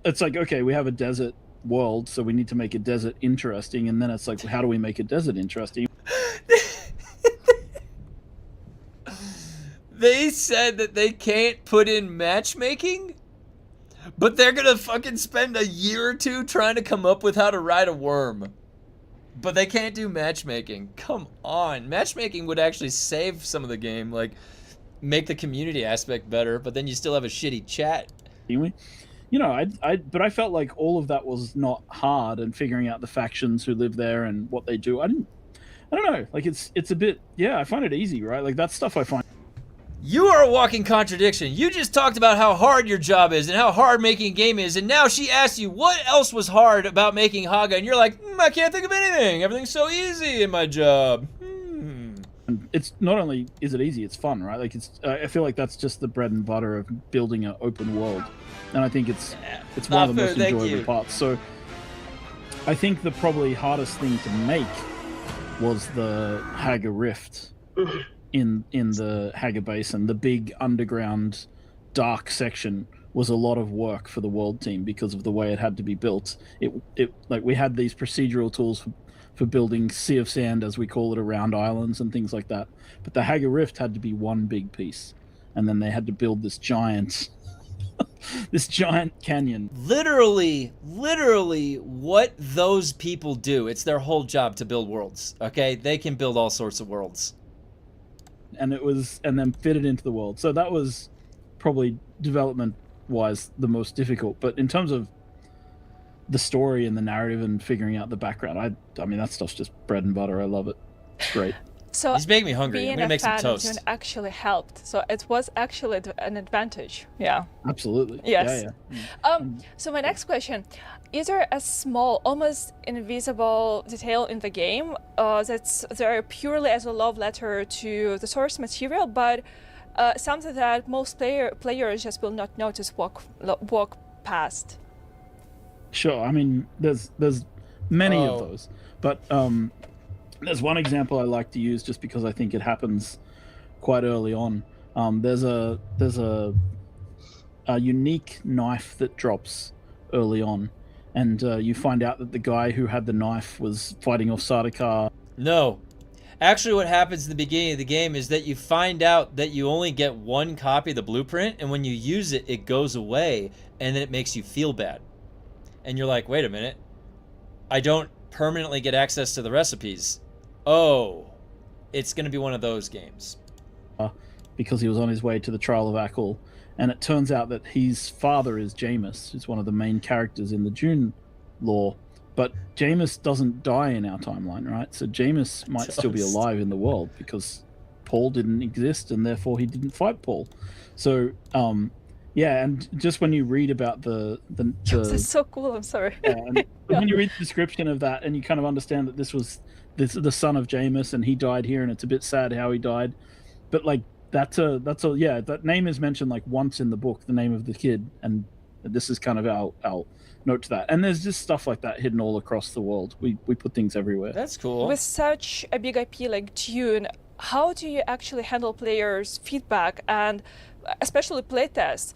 it's like, okay, we have a desert world, so we need to make a desert interesting, and then it's like, how do we make a desert interesting? They said that they can't put in matchmaking, but they're gonna fucking spend a year or two trying to come up with how to ride a worm. But they can't do matchmaking. Come on. Matchmaking would actually save some of the game, like make the community aspect better, but then you still have a shitty chat. Anyway, you know, but I felt like all of that was not hard, and figuring out the factions who live there and what they do. I don't know. Like, it's a bit, yeah, I find it easy, right? Like, that stuff I find. You are a walking contradiction. You just talked about how hard your job is and how hard making a game is, and now she asked you what else was hard about making Haga, and you're like, I can't think of anything. Everything's so easy in my job. And it's not only is it easy, it's fun, right? Like, it's I feel like that's just the bread and butter of building an open world, and I think it's one of the most enjoyable parts. So I think the probably hardest thing to make was the Haga Rift in the Haga Basin. The big underground dark section was a lot of work for the world team because of the way it had to be built. It like, we had these procedural tools for building Sea of Sand, as we call it, around islands and things like that. But the Haga Rift had to be one big piece, and then they had to build this giant, this giant canyon. Literally, what those people do. It's their whole job to build worlds. Okay, they can build all sorts of worlds. And then fit it into the world. So that was probably development-wise the most difficult. But in terms of the story and the narrative and figuring out the background, I mean, that stuff's just bread and butter. I love it. It's great. So He's making me hungry. I'm being gonna a make some fan of toast. DUNE actually helped. So it was actually an advantage. Yeah. Absolutely. Yes. Yeah. So my next question: is there a small, almost invisible detail in the game that's there purely as a love letter to the source material, but something that most players just will not notice, walk past? Sure. I mean, there's many of those, but there's one example I like to use just because I think it happens quite early on. There's a unique knife that drops early on, and you find out that the guy who had the knife was fighting off Sardaukar. No. Actually, what happens in the beginning of the game is that you find out that you only get one copy of the blueprint, and when you use it, it goes away, and then it makes you feel bad. And you're like, wait a minute. I don't permanently get access to the recipes. Oh, it's going to be one of those games. Because he was on his way to the trial of Akul, and it turns out that his father is Jameis, who's one of the main characters in the DUNE lore. But Jameis doesn't die in our timeline, right? So Jameis might still be alive in the world because Paul didn't exist, and therefore he didn't fight Paul. So, yeah, and just when you read about That's so cool. I'm sorry. and when you read the description of that, and you kind of understand that this was the son of Jameis, and he died here, and it's a bit sad how he died. But like that's a that name is mentioned like once in the book, the name of the kid, and this is kind of our note to that. And there's just stuff like that hidden all across the world. We put things everywhere. That's cool. With such a big IP like DUNE, how do you actually handle players' feedback and especially playtests?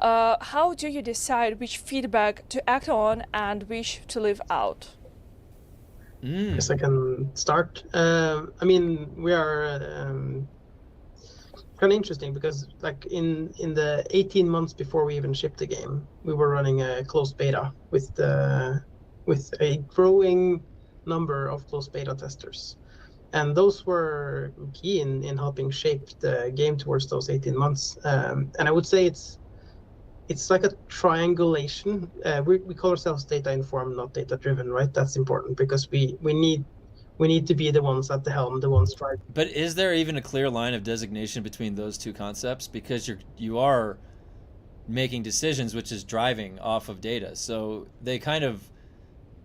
How do you decide which feedback to act on and which to leave out? I guess I can start. I mean, we are kind of interesting because, like, in the 18 months before we even shipped the game, we were running a closed beta with a growing number of closed beta testers, and those were key in helping shape the game towards those 18 months. And I would say it's like a triangulation. We call ourselves data informed, not data driven, right? That's important because we need to be the ones at the helm, the ones driving. But is there even a clear line of designation between those two concepts? Because you are making decisions, which is driving off of data. So they kind of,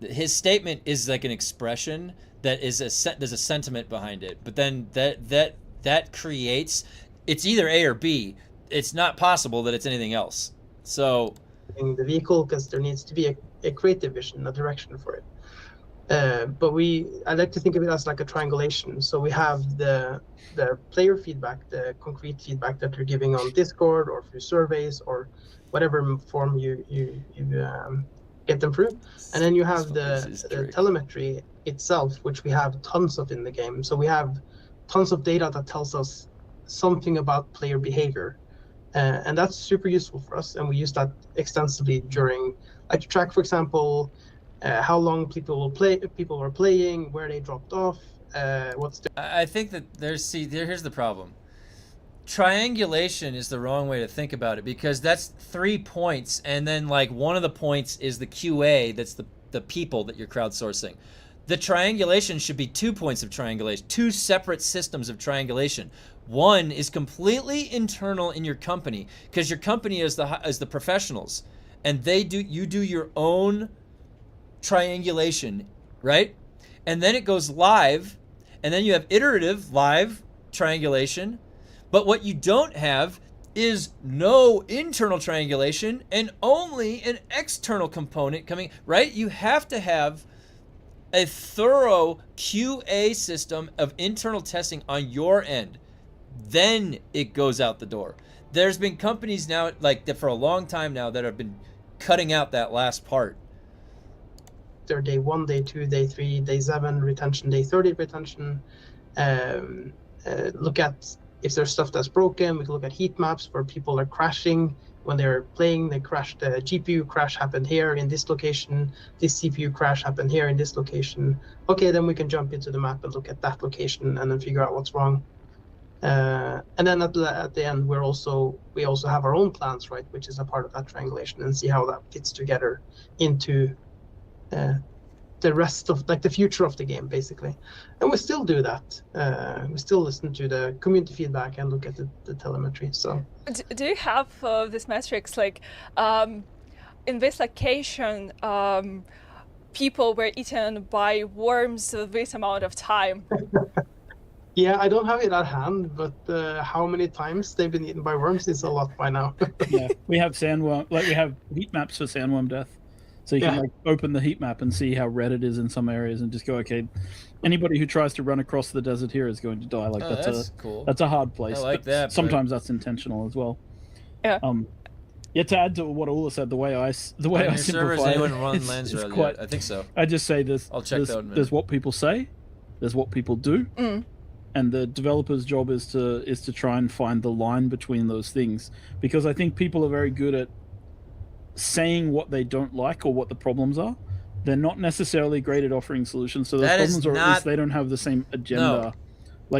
his statement is like an expression that is there's a sentiment behind it. But then that creates, it's either A or B. It's not possible that it's anything else. So the vehicle, because there needs to be a creative vision, a direction for it. But I like to think of it as like a triangulation. So we have the player feedback, the concrete feedback that you're giving on Discord or through surveys or whatever form you get them through. And then you have the telemetry itself, which we have tons of in the game. So we have tons of data that tells us something about player behavior. And that's super useful for us. And we use that extensively during, like, to track, for example, how long people were playing, where they dropped off, what's the... I think that here's the problem. Triangulation is the wrong way to think about it, because that's 3 points, and then like one of the points is the QA, that's the people that you're crowdsourcing. The triangulation should be 2 points of triangulation, 2 separate systems of triangulation. One is completely internal in your company, because your company is the professionals, and you do your own triangulation, right? And then it goes live, and then you have iterative live triangulation. But what you don't have is no internal triangulation and only an external component coming, right? You have to have a thorough QA system of internal testing on your end. Then it goes out the door. There's been companies now, like that for a long time now, that have been cutting out that last part. Their day 1, day 2, day 3, day 7 retention, day 30 retention. Look at if there's stuff that's broken. We can look at heat maps where people are crashing when they're playing. They crashed. The GPU crash happened here in this location. This CPU crash happened here in this location. Okay, then we can jump into the map and look at that location and then figure out what's wrong. And then at the end, we also have our own plans, right, which is a part of that triangulation, and see how that fits together into the rest of like the future of the game basically, and we still do that. We still listen to the community feedback and look at the telemetry. So Do you have these metrics like in this location people were eaten by worms this amount of time? yeah, I don't have it at hand, but how many times they've been eaten by worms is a lot by now. Yeah, we have sandworm, like we have heat maps for sandworm death, so you can like open the heat map and see how red it is in some areas, and just go, okay, anybody who tries to run across the desert here is going to die. Like that's cool. That's a hard place. I like but that. Sometimes that's intentional as well. Yeah. Yeah. To add to what Ula said, the way I simplify it, it's quite. I think so. I just say I'll check that in a minute. there's what people say, there's what people do. And the developer's job is to try and find the line between those things, because I think people are very good at saying what they don't like or what the problems are. They're not necessarily great at offering solutions to those problems, or at least they don't have the same agenda.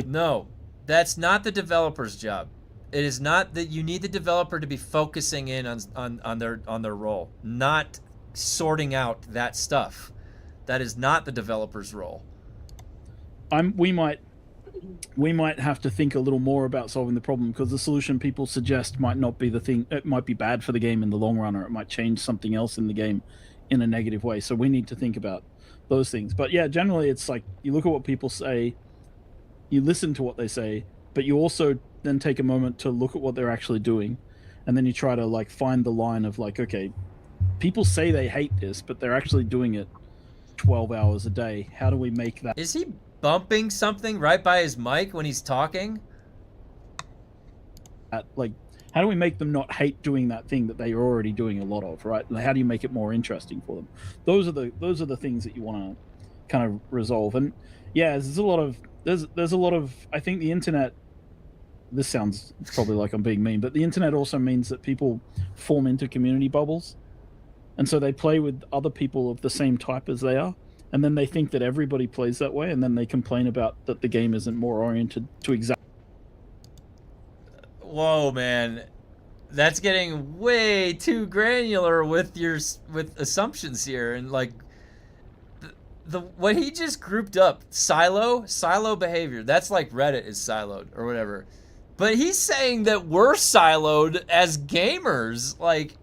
No, that's not the developer's job. It is not that you need the developer to be focusing in on their role, not sorting out that stuff. That is not the developer's role. We might have to think a little more about solving the problem, because the solution people suggest might not be the thing. It might be bad for the game in the long run, or it might change something else in the game in a negative way. So we need to think about those things. But yeah, generally it's like you look at what people say, you listen to what they say, but you also then take a moment to look at what they're actually doing, and then you try to like find the line of like, okay, people say they hate this, but they're actually doing it 12 hours a day. How do we make that? Is he bumping something right by his mic when he's talking? Like, how do we make them not hate doing that thing that they are already doing a lot of, right? How do you make it more interesting for them? Those are the things that you want to kind of resolve. And yeah, there's a lot of I think the internet, this sounds probably like I'm being mean, but the internet also means that people form into community bubbles, and so they play with other people of the same type as they are. And then they think that everybody plays that way, and then they complain about that the game isn't more oriented to exact. Whoa, man, that's getting way too granular with assumptions here, and like the what he just grouped up, silo behavior. That's like Reddit is siloed or whatever, but he's saying that we're siloed as gamers. Like,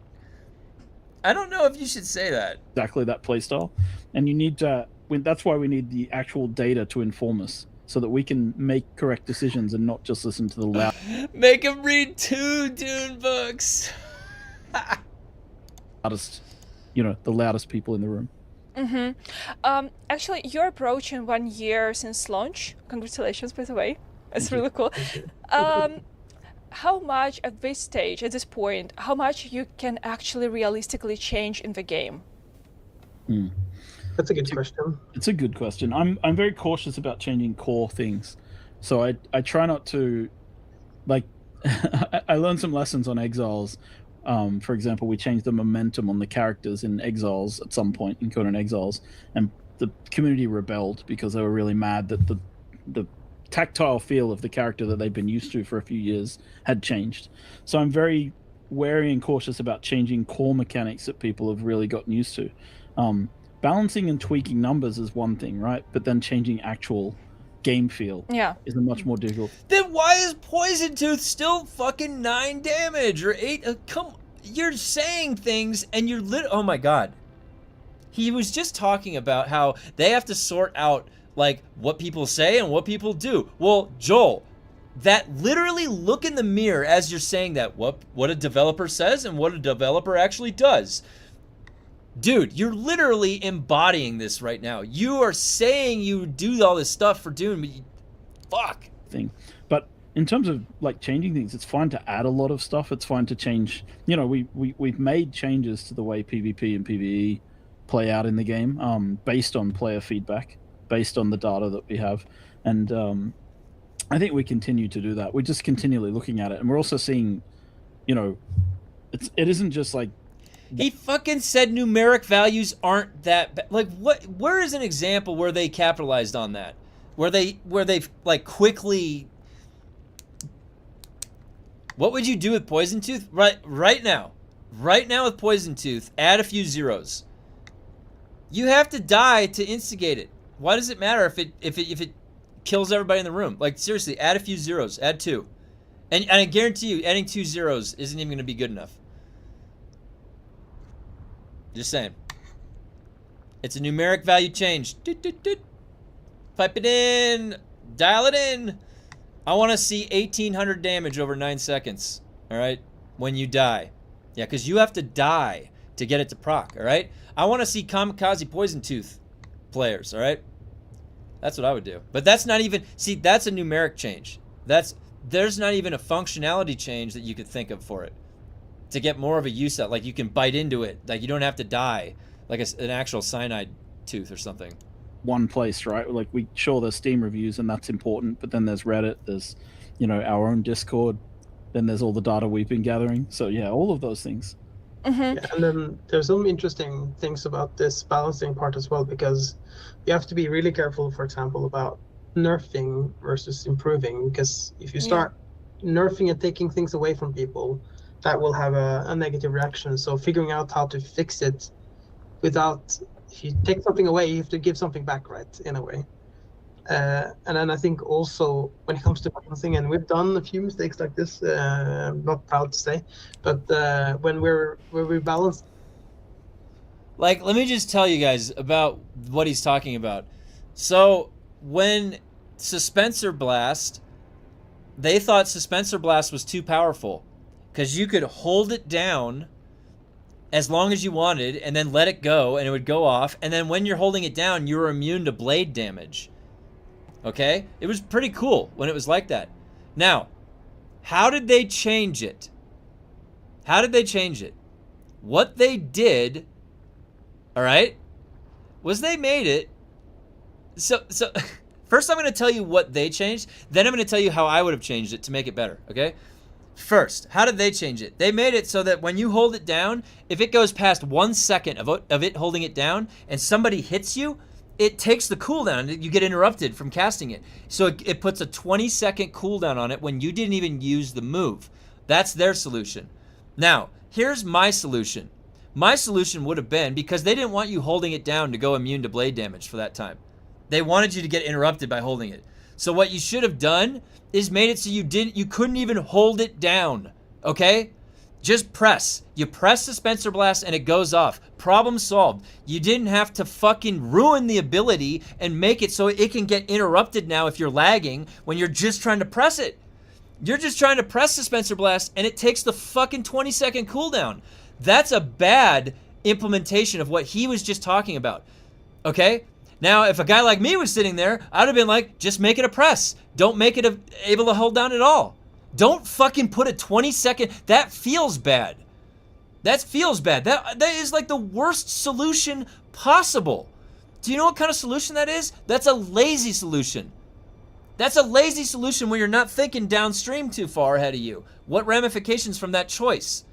I don't know if you should say that. Exactly that playstyle. And you need to, that's why we need the actual data to inform us, so that we can make correct decisions and not just listen to the loud. Make him read 2 Dune books. The loudest people in the room. Actually, you're approaching 1 year since launch. Congratulations, by the way. It's really cool. How much at this stage, at this point, how much you can actually realistically change in the game? That's a good question. It's a good question. I'm very cautious about changing core things, so I try not to, like, I learned some lessons on Exiles. For example, we changed the momentum on the characters in Exiles at some point in Conan Exiles, and the community rebelled because they were really mad that the tactile feel of the character that they've been used to for a few years had changed. So I'm very wary and cautious about changing core mechanics that people have really gotten used to. Balancing and tweaking numbers is one thing, right? But then changing actual game feel is a much more difficult. Then why is Poison Tooth still fucking 9 damage or 8? You're saying things and you're oh my god. He was just talking about how they have to sort out like what people say and what people do. Well, Joel, that literally look in the mirror as you're saying that, what a developer says and what a developer actually does. Dude, you're literally embodying this right now. You are saying you do all this stuff for DUNE, but fuck. But in terms of like changing things, it's fine to add a lot of stuff. It's fine to change. We've made changes to the way PvP and PvE play out in the game, based on player feedback, based on the data that we have, and I think we continue to do that. We're just continually looking at it, and we're also seeing, it isn't just like. He fucking said numeric values aren't that bad. Like, what? Where is an example where they capitalized on that? Where they've like quickly. What would you do with Poison Tooth right now? Right now with Poison Tooth, add a few zeros. You have to die to instigate it. Why does it matter if it kills everybody in the room? Like, seriously, add a few zeros. Add 2. And I guarantee you, adding 2 zeros isn't even going to be good enough. Just saying. It's a numeric value change. Doot, doot, doot. Pipe it in. Dial it in. I want to see 1,800 damage over 9 seconds. All right? When you die. Yeah, because you have to die to get it to proc. All right? I want to see Kamikaze Poison Tooth players. All right? That's what I would do. But that's not even... See, that's a numeric change. There's not even a functionality change that you could think of for it. To get more of a use out. Like, you can bite into it. Like, you don't have to die. Like an actual cyanide tooth or something. One place, right? Like, there's Steam reviews, and that's important, but then there's Reddit, there's, you know, our own Discord, then there's all the data we've been gathering. So yeah, all of those things. Yeah, and then there's some interesting things about this balancing part as well, because you have to be really careful, for example, about nerfing versus improving, because if you start nerfing and taking things away from people, that will have a negative reaction. So figuring out how to fix it without, if you take something away, you have to give something back, right, in a way. And then I think also when it comes to balancing, and we've done a few mistakes like this, I'm not proud to say, but when we balance. Like, let me just tell you guys about what he's talking about. So when Suspensor Blast, they thought Suspensor Blast was too powerful because you could hold it down as long as you wanted and then let it go and it would go off, and then when you're holding it down, you're immune to blade damage. Okay? It was pretty cool when it was like that. Now, how did they change it? How did they change it? What they did, all right, was they made it so first I'm going to tell you what they changed, then I'm going to tell you how I would have changed it to make it better, okay? First, how did they change it? They made it so that when you hold it down, if it goes past 1 second of it holding it down and somebody hits you, it takes the cooldown. You get interrupted from casting it. So it puts a 20-second cooldown on it when you didn't even use the move. That's their solution. Now, here's my solution. My solution would have been, because they didn't want you holding it down to go immune to blade damage for that time. They wanted you to get interrupted by holding it. So what you should have done is made it so you couldn't even hold it down, okay? Just press. You press Suspensor Blast and it goes off. Problem solved. You didn't have to fucking ruin the ability and make it so it can get interrupted now if you're lagging when you're just trying to press it. You're just trying to press Suspensor Blast and it takes the fucking 20-second cooldown. That's a bad implementation of what he was just talking about, okay? Now, if a guy like me was sitting there, I'd have been like, just make it a press. Don't make it able to hold down at all. Don't fucking put a 20-second... That feels bad. That feels bad. That is like the worst solution possible. Do you know what kind of solution that is? That's a lazy solution. That's a lazy solution where you're not thinking downstream too far ahead of you. What ramifications from that choice?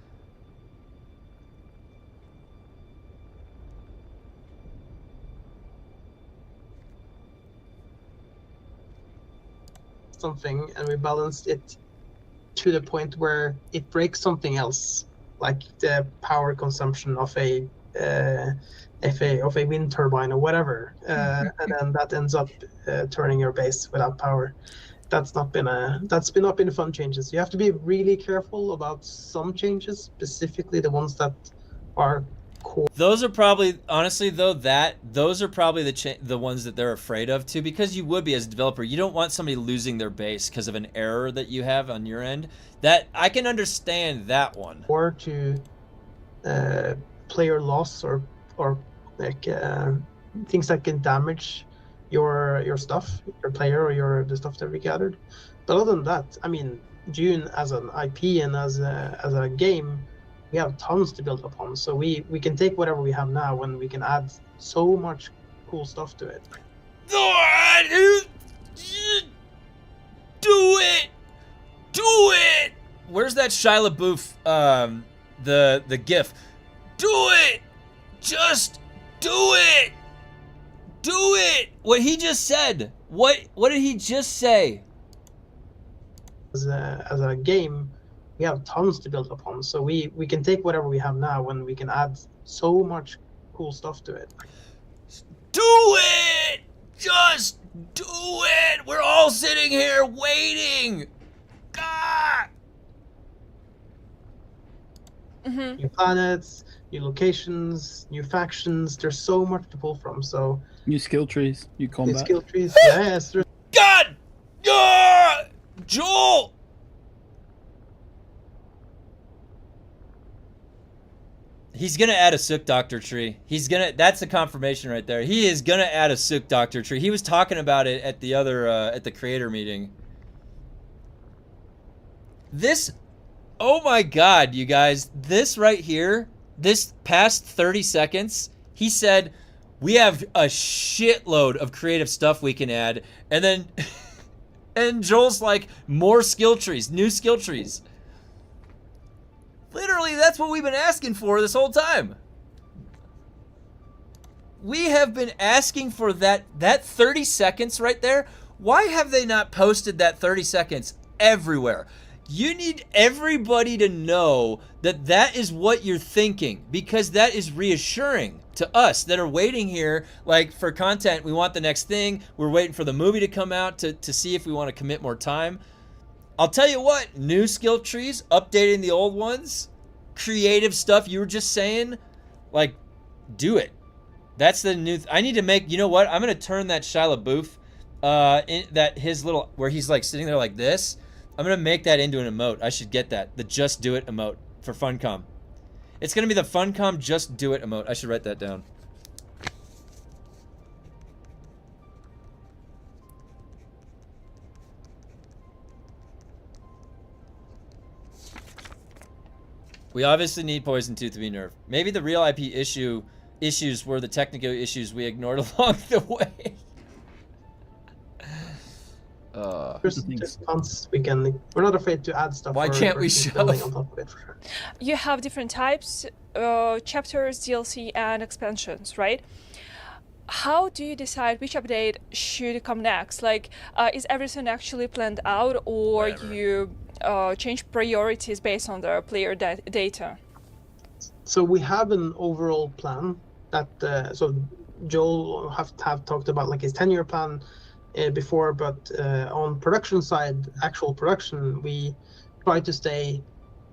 Something, and we balanced it to the point where it breaks something else, like the power consumption of a wind turbine or whatever, and then that ends up turning your base without power. That's not been fun changes. You have to be really careful about some changes, specifically the ones that are core. Those are probably, honestly though, those are probably the ones that they're afraid of too, because you would be as a developer. You don't want somebody losing their base because of an error that you have on your end. That I can understand that one. Or to player loss or like things that can damage your stuff, your player, or the stuff that we gathered. But other than that, I mean, DUNE as an IP and as a game, we have tons to build upon. So we can take whatever we have now and we can add so much cool stuff to it. Do it! Do it! Where's that Shia LaBeouf, the gif? Do it! Just do it! Do it! What he just said. What did he just say? As a game, we have tons to build upon. So we can take whatever we have now and we can add so much cool stuff to it. Do it! Just do it! We're all sitting here waiting! God! New planets, new locations, new factions. There's so much to pull from. So New skill trees, new new combat. skill trees. Yes. God! Ah! Joel! He's gonna add a Sook Doctor tree. That's a confirmation right there. He is gonna add a Sook Doctor tree. He was talking about it at the other, at the creator meeting. This, oh my God, you guys, this right here, this past 30 seconds, he said, we have a shitload of creative stuff we can add. And then, and Joel's like, more skill trees, new skill trees. Literally, that's what we've been asking for this whole time. We have been asking for that 30 seconds right there. Why have they not posted that 30 seconds everywhere? You need everybody to know that that is what you're thinking, because that is reassuring to us that are waiting here, like, for content. We want the next thing. We're waiting for the movie to come out to see if we want to commit more time. I'll tell you what, new skill trees, updating the old ones, creative stuff you were just saying, like, do it. That's the new, I need to make, you know what? I'm going to turn that Shia LaBeouf, his little, where he's like sitting there like this, I'm going to make that into an emote. I should get that. The Just Do It emote for Funcom. It's going to be the Funcom Just Do It emote. I should write that down. We obviously need Poison Tooth to be nerfed. Maybe the real IP issues were the technical issues we ignored along the way. There's tons we can. We're not afraid to add stuff. Why can't we shove? On top of it, for sure. You have different types, chapters, DLC, and expansions, right? How do you decide which update should come next? Like, is everything actually planned out, or you change priorities based on the player data? So we have an overall plan that. So Joel have talked about like his 10-year plan before, but on production side, actual production, we try to stay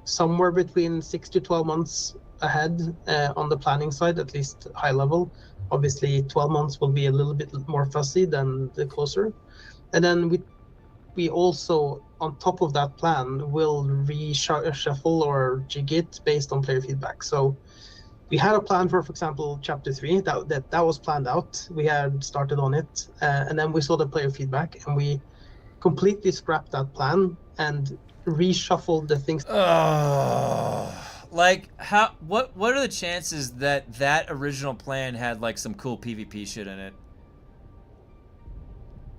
somewhere between 6 to 12 months ahead on the planning side, at least high level. Obviously 12 months will be a little bit more fussy than the closer. And then we also, on top of that plan, will reshuffle or jig it based on player feedback. So we had a plan for example, Chapter 3, that was planned out. We had started on it, and then we saw the player feedback, and we completely scrapped that plan and reshuffled the things. Like, what are the chances that that original plan had like some cool PvP shit in it?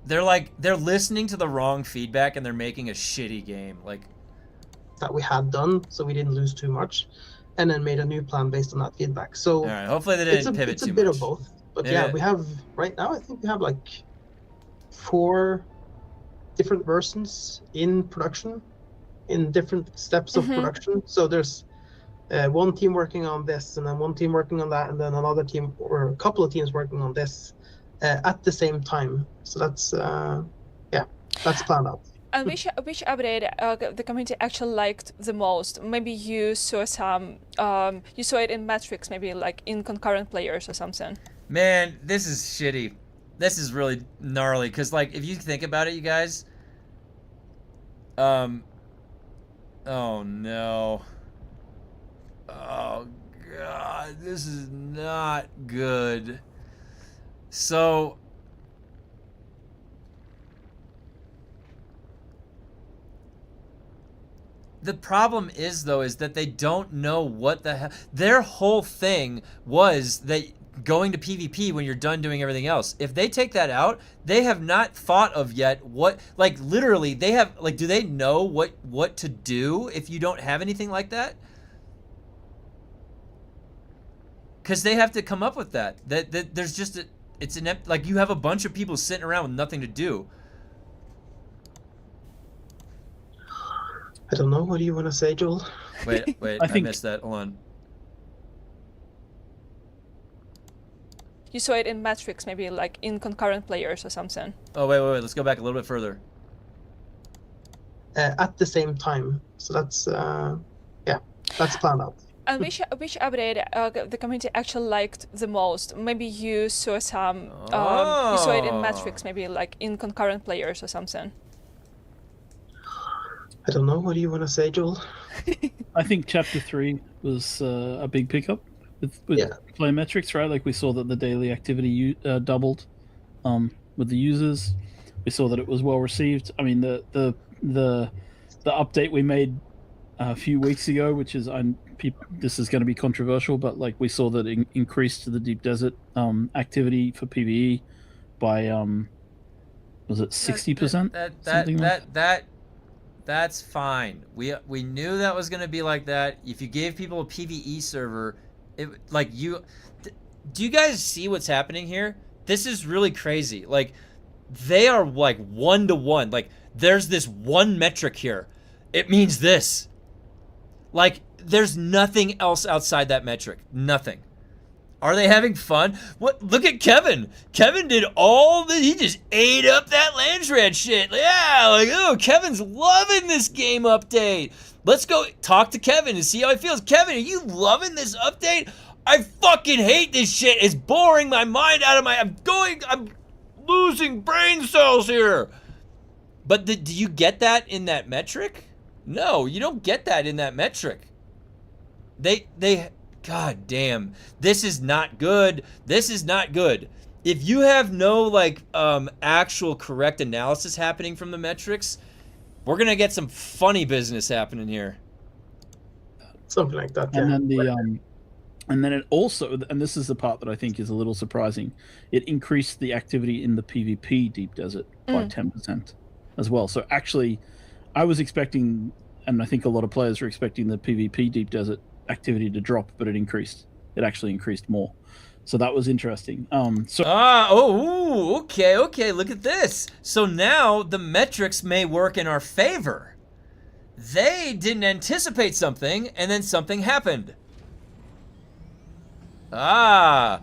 They're listening to the wrong feedback and they're making a shitty game. Like, that we had done, so we didn't lose too much, and then made a new plan based on that feedback. So all right, hopefully they didn't pivot too much. It's a bit of both, but yeah, we have right now. I think we have like 4 different versions in production, in different steps of production. So there's one team working on this, and then one team working on that, and then another team or a couple of teams working on this at the same time. So that's that's planned out. And which update the community actually liked the most? Maybe you saw some, you saw it in metrics, maybe like in concurrent players or something. Man, this is shitty. This is really gnarly, because like if you think about it, you guys. Oh no. Oh god, this is not good. So the problem is though is that they don't know what the hell. Their whole thing was that going to PvP when you're done doing everything else. If they take that out, they have not thought of yet what, like literally they have, like, do they know what to do if you don't have anything like that? Because they have to come up with that. That there's just it's an, like, you have a bunch of people sitting around with nothing to do. I don't know. What do you want to say, Joel? Wait, I missed that. Hold on. you saw it in metrics, maybe like in concurrent players or something. Oh, wait. Let's go back a little bit further. At the same time. So that's that's planned out. And which update the community actually liked the most? Maybe you saw some, you saw it in metrics, maybe like in concurrent players or something. I don't know. What do you want to say, Joel? I think Chapter 3 was a big pickup with play metrics, right? Like we saw that the daily activity doubled with the users. We saw that it was well received. I mean, the update we made a few weeks ago, which is this is going to be controversial, but like we saw that it increased to the deep desert activity for PvE by was it 60%? That's fine. We knew that was gonna be like that. If you gave people a PvE server, do you guys see what's happening here? This is really crazy. Like, they are like 1-to-1. Like, there's this one metric here. It means this. Like, there's nothing else outside that metric. Nothing. Are they having fun? What? Look at Kevin. Kevin did he just ate up that Landshred shit. Yeah, like, oh, Kevin's loving this game update. Let's go talk to Kevin and see how he feels. Kevin, are you loving this update? I fucking hate this shit. It's boring my mind out of my... I'm losing brain cells here. But do you get that in that metric? No, you don't get that in that metric. God damn, this is not good. This is not good. If you have no like actual correct analysis happening from the metrics, we're gonna get some funny business happening here. Something like that. And then and then it also, and this is the part that I think is a little surprising, it increased the activity in the PvP Deep Desert by 10% as well. So actually, I was expecting, and I think a lot of players were expecting the PvP Deep Desert activity to drop, but it increased. It actually increased more. So that was interesting. Okay, look at this. So now the metrics may work in our favor. They didn't anticipate something, and then something happened. It's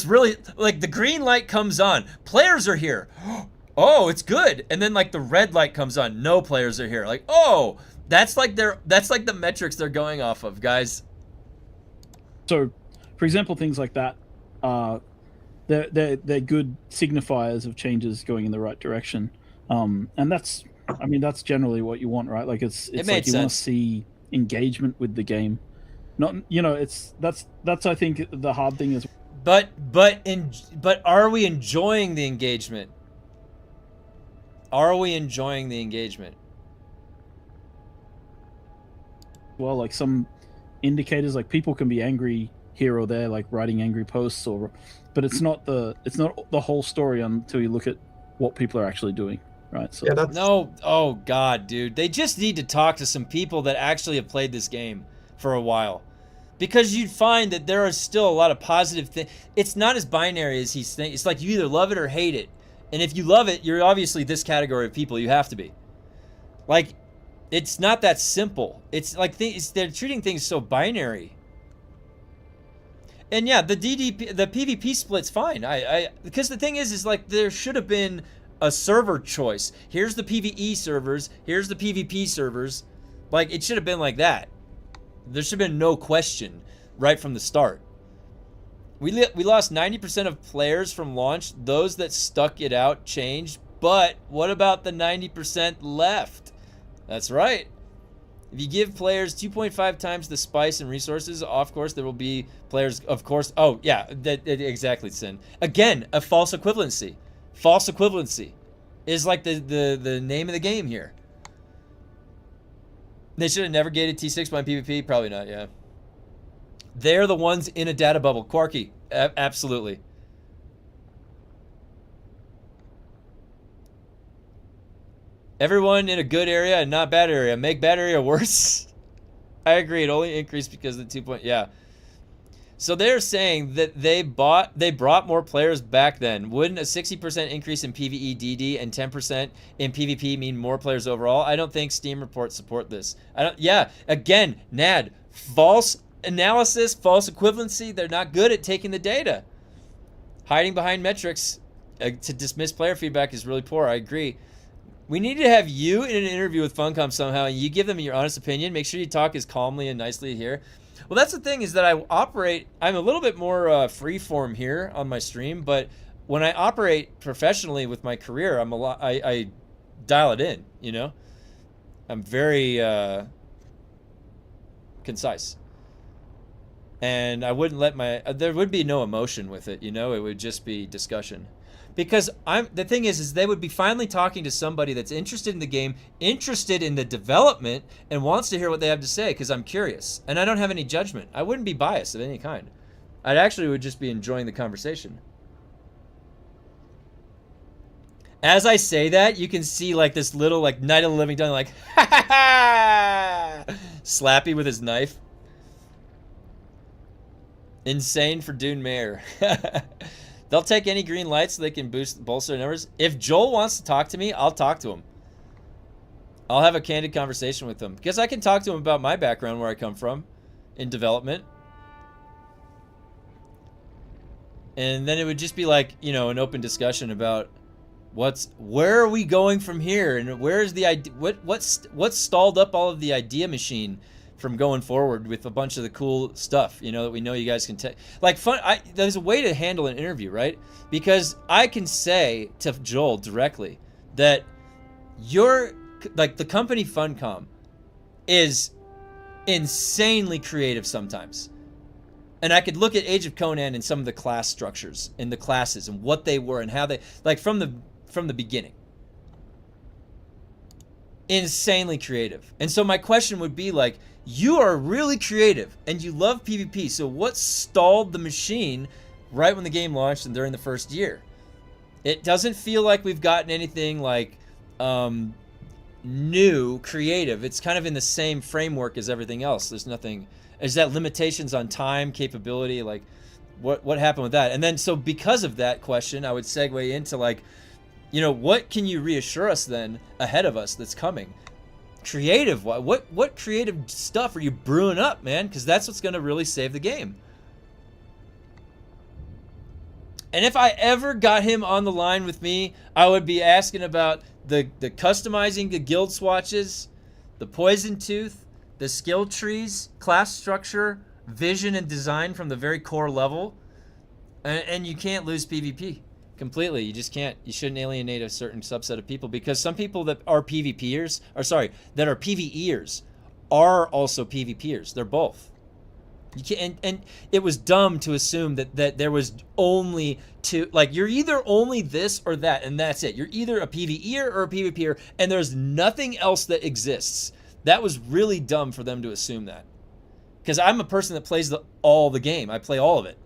really, like, the green light comes on. Players are here. Oh, it's good. And then, like, the red light comes on. No players are here. Like, oh, that's like the metrics they're going off of, guys. So, for example, things like that, they're good signifiers of changes going in the right direction. And that's generally what you want, right? Like it's like you want to see engagement with the game. Not, that's I think the hard thing is. But are we enjoying the engagement? Are we enjoying the engagement? Well, like some indicators, like people can be angry here or there, like writing angry posts, but it's not the whole story until you look at what people are actually doing, right? So oh god, dude, they just need to talk to some people that actually have played this game for a while, because you'd find that there are still a lot of positive things. It's not as binary as he's thinking. It's like you either love it or hate it, and if you love it, you're obviously this category of people. You have to be. Like, it's not that simple. It's like they're treating things so binary. And yeah, the PvP split's fine. Because the thing is like there should have been a server choice. Here's the PvE servers. Here's the PvP servers. Like, it should have been like that. There should have been no question right from the start. We lost 90% of players from launch. Those that stuck it out changed. But what about the 90% left? That's right. If you give players 2.5 times the spice and resources, of course, there will be players, of course. Oh, yeah, exactly, Sin. Again, a false equivalency. False equivalency is like the name of the game here. They should have never gated T6 by PvP. Probably not, yeah. They're the ones in a data bubble. Quarky, absolutely. Everyone in a good area and not bad area. Make bad area worse. I agree. It only increased because of the 2 point. Yeah. So they're saying that they brought more players back then. Wouldn't a 60% increase in PvE DD and 10% in PvP mean more players overall? I don't think Steam reports support this. Yeah. Again, Nad, false analysis, false equivalency. They're not good at taking the data. Hiding behind metrics to dismiss player feedback is really poor. I agree. We need to have you in an interview with Funcom somehow, and you give them your honest opinion. Make sure you talk as calmly and nicely here. Well, that's the thing, is that I'm a little bit more free form here on my stream, but when I operate professionally with my career, I dial it in, you know? I'm very concise. And I wouldn't let there would be no emotion with it, you know? It would just be discussion. Because the thing is they would be finally talking to somebody that's interested in the game, interested in the development, and wants to hear what they have to say, because I'm curious. And I don't have any judgment. I wouldn't be biased of any kind. I actually would just be enjoying the conversation. As I say that, you can see like this little like Night of the Living Dead, like, ha ha ha! Slappy with his knife. Insane for Dune Mayor. They'll take any green lights so they can bolster their numbers. If Joel wants to talk to me, I'll talk to him. I'll have a candid conversation with him. Because I can talk to him about my background, where I come from, in development. And then it would just be like, you know, an open discussion about where are we going from here, and where's the idea, what's stalled up all of the idea machine from going forward with a bunch of the cool stuff, you know, that we know you guys can take. Like, there's a way to handle an interview, right? Because I can say to Joel directly that the company Funcom is insanely creative sometimes. And I could look at Age of Conan and some of the class structures and the classes and what they were and how they, like, from the beginning. Insanely creative. And so my question would be like, you are really creative and you love PvP, so what stalled the machine right when the game launched and during the first year? It doesn't feel like we've gotten anything like new, creative. It's kind of in the same framework as everything else. There's nothing, is that limitations on time, capability, like what happened with that? And then so because of that question, I would segue into like, you know, what can you reassure us then ahead of us that's coming? Creative, what creative stuff are you brewing up, man? Because that's what's going to really save the game. And if I ever got him on the line with me, I would be asking about the customizing the guild swatches, the poison tooth, the skill trees, class structure, vision and design from the very core level. And you can't lose PvP. Completely, you just can't. You shouldn't alienate a certain subset of people, because some people that are PvPers, or sorry, that are PvEers, are also PvPers. They're both. You can't, and it was dumb to assume that there was only two. Like, you're either only this or that, and that's it. You're either a PvEer or a PvPer, and there's nothing else that exists. That was really dumb for them to assume that, because I'm a person that plays all the game. I play all of it.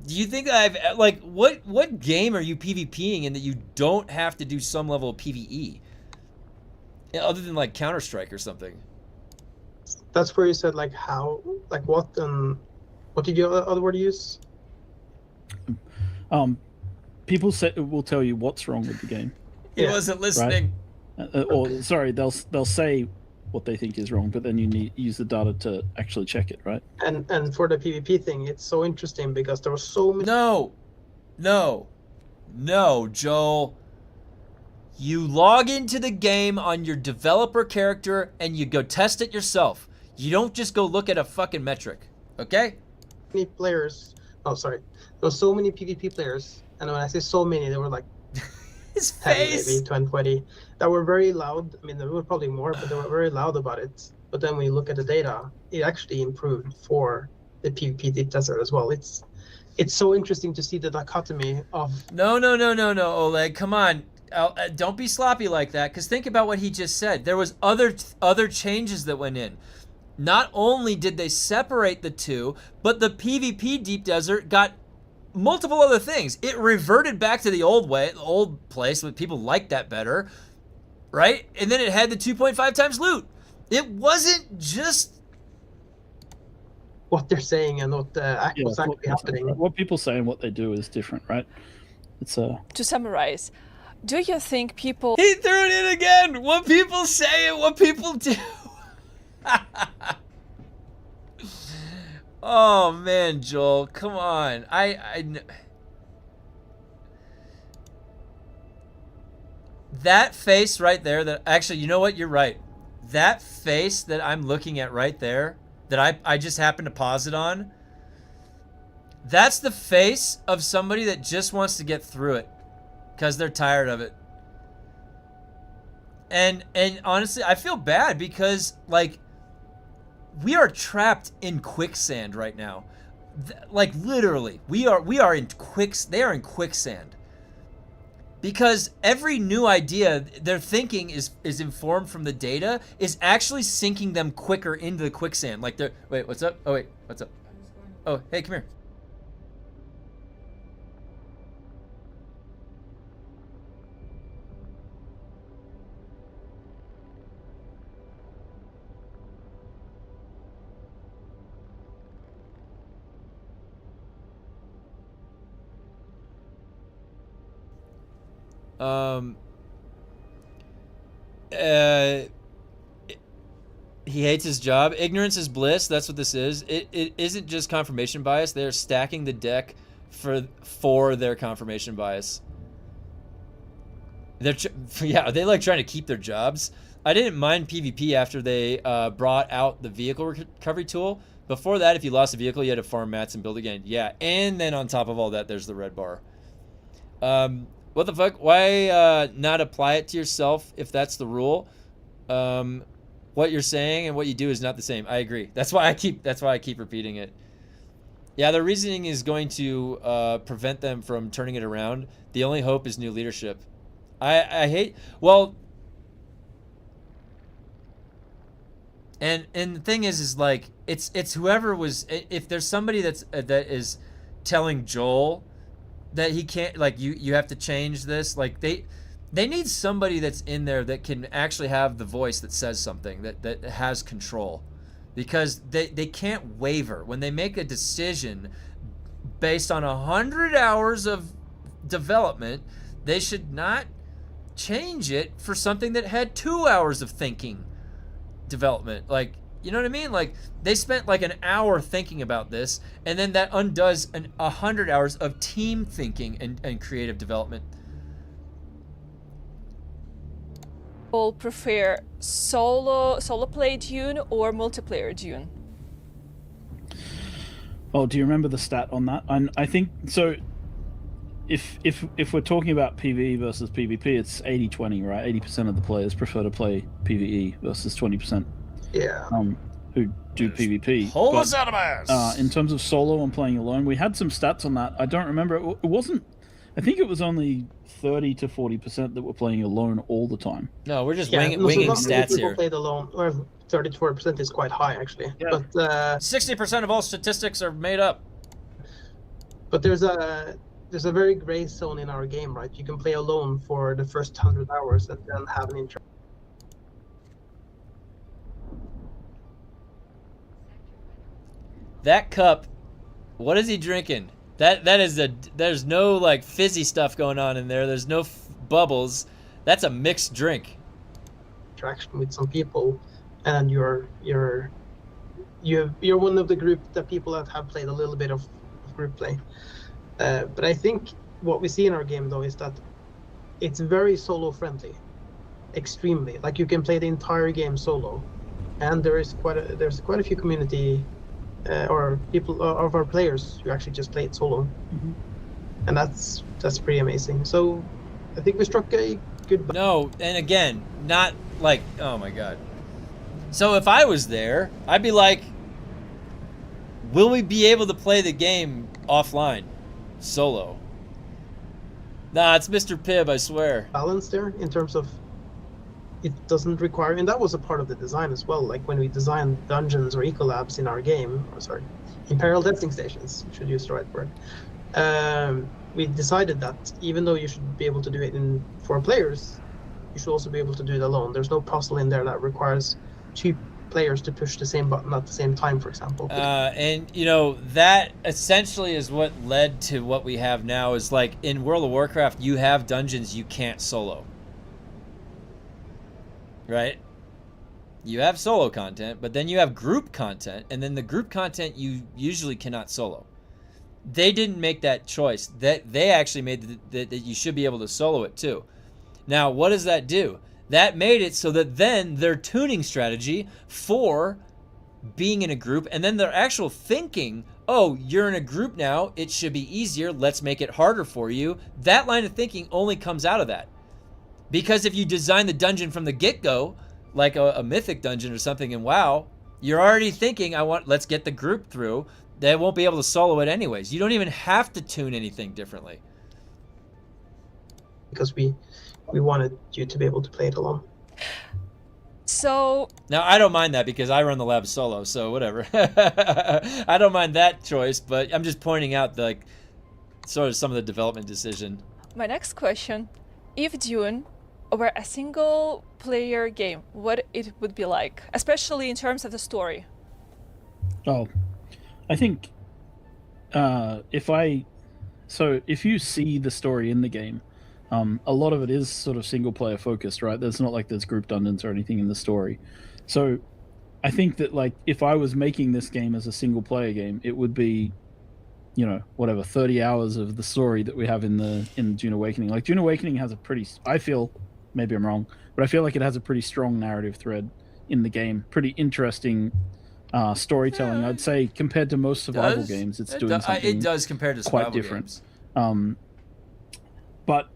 Do you think I've, like, what game are you PvPing in that you don't have to do some level of PvE? Other than, like, Counter-Strike or something. That's where you said, like, how, like, what did you other word use? People will tell you what's wrong with the game. He wasn't listening. Right? Or, sorry, they'll say what they think is wrong, but then you use the data to actually check it, right? And for the PvP thing, it's so interesting because there were so many. No, Joel. You log into the game on your developer character and you go test it yourself. You don't just go look at a fucking metric, okay? Many players. Oh, sorry. There were so many PvP players, and when I say so many, there were like his 10, face, maybe 20, that were very loud. I mean, there were probably more, but they were very loud about it. But then when you look at the data, it actually improved for the PvP Deep Desert as well. It's so interesting to see the dichotomy of. No, Oleg, come on. Don't be sloppy like that, because think about what he just said. There was other changes that went in. Not only did they separate the two, but the PvP Deep Desert got multiple other things. It reverted back to the old way, the old place, but people liked that better, right? And then it had the 2.5 times loot. It wasn't just what they're saying and what's actually happening. What people say and what they do is different, right? It's To summarize, do you think people... He threw it in again! What people say and what people do! Oh man, Joel, come on. That face right there, that actually, you know what? You're right. That face that I'm looking at right there, that I just happened to pause it on, that's the face of somebody that just wants to get through it because they're tired of it. And honestly, I feel bad because, like, we are trapped in quicksand right now. Like, literally, they are in quicksand. Because every new idea they're thinking is informed from the data is actually sinking them quicker into the quicksand. Like they're, wait, what's up? Oh wait, what's up? Oh, hey, come here. He hates his job. Ignorance is bliss. That's what this is. It isn't just confirmation bias. They're stacking the deck for their confirmation bias. They like trying to keep their jobs. I didn't mind PvP after they brought out the vehicle recovery tool. Before that, if you lost a vehicle, you had to farm mats and build again. Yeah, and then on top of all that, there's the red bar. What the fuck? Why not apply it to yourself if that's the rule? What you're saying and what you do is not the same. I agree. That's why I keep repeating it. Yeah, the reasoning is going to prevent them from turning it around. The only hope is new leadership. I hate, well, and the thing is like it's whoever was, if there's somebody that is telling Joel that he can't, like, you have to change this, like they need somebody that's in there that can actually have the voice that says something, that has control, because they can't waver when they make a decision based on 100 hours of development. They should not change it for something that had 2 hours of thinking development. Like, you know what I mean? Like, they spent like an hour thinking about this, and then that undoes 100 hours of team thinking and creative development. People prefer solo play Dune or multiplayer Dune? Oh, do you remember the stat on that? I think so. If we're talking about PvE versus PvP, it's 80-20, right? 80% of the players prefer to play PvE versus 20%. Yeah. Who do PvP. Pull us out of ass. In terms of solo and playing alone, we had some stats on that. I don't remember. It wasn't. I think it was only 30 to 40% that were playing alone all the time. No, we're just Yeah, winging not many stats people here. played alone, or 30 to 40% is quite high actually. Yeah. But 60% of all statistics are made up. but there's a very gray zone in our game, right? You can play alone for the first 100 hours and then have an interaction. That cup, what is he drinking? There's no like fizzy stuff going on in there. There's no bubbles. That's a mixed drink. Interaction with some people, and you're one of the group that people that have played a little bit of group play. But I think what we see in our game though is that it's very solo friendly, extremely. Like, you can play the entire game solo, and there's quite a few community or people of our players who actually just play it solo, and that's pretty amazing. So I think we struck a good. No, and again, not like, oh my god. So if I was there, I'd be like, will we be able to play the game offline, solo? Nah, it's Mr. Pibb, I swear. Balance there in terms of it doesn't require, and that was a part of the design as well. Like, when we designed dungeons or ecolabs in our game, or sorry, Imperial testing stations, should use the right word. We decided that even though you should be able to do it in 4 players, you should also be able to do it alone. There's no puzzle in there that requires 2 players to push the same button at the same time, for example. And you know, that essentially is what led to what we have now. Is like, in World of Warcraft, you have dungeons you can't solo, right? You have solo content, but then you have group content, and then the group content you usually cannot solo. They didn't make that choice. That they actually made that you should be able to solo it too. Now, what does that do? That made it so that then their tuning strategy for being in a group, and then their actual thinking, oh, you're in a group now, it should be easier, let's make it harder for you. That line of thinking only comes out of that. Because if you design the dungeon from the get-go, like a mythic dungeon or something in WoW, you're already thinking, let's get the group through. They won't be able to solo it anyways. You don't even have to tune anything differently. Because we wanted you to be able to play it alone. So now I don't mind that because I run the lab solo, so whatever. I don't mind that choice, but I'm just pointing out sort of some of the development decision. my next question, if Dune were a single player game, what it would be like, especially in terms of the story? Oh, I think if you see the story in the game, a lot of it is sort of single player focused, right? There's not like there's group dungeons or anything in the story. So I think that like if I was making this game as a single player game, it would be, 30 hours of the story that we have in Dune Awakening. Like Dune Awakening has I feel, maybe I'm wrong, but I feel like it has a pretty strong narrative thread in the game. Pretty interesting storytelling, I'd say, compared to most survival games. It does compared to survival quite different. games. But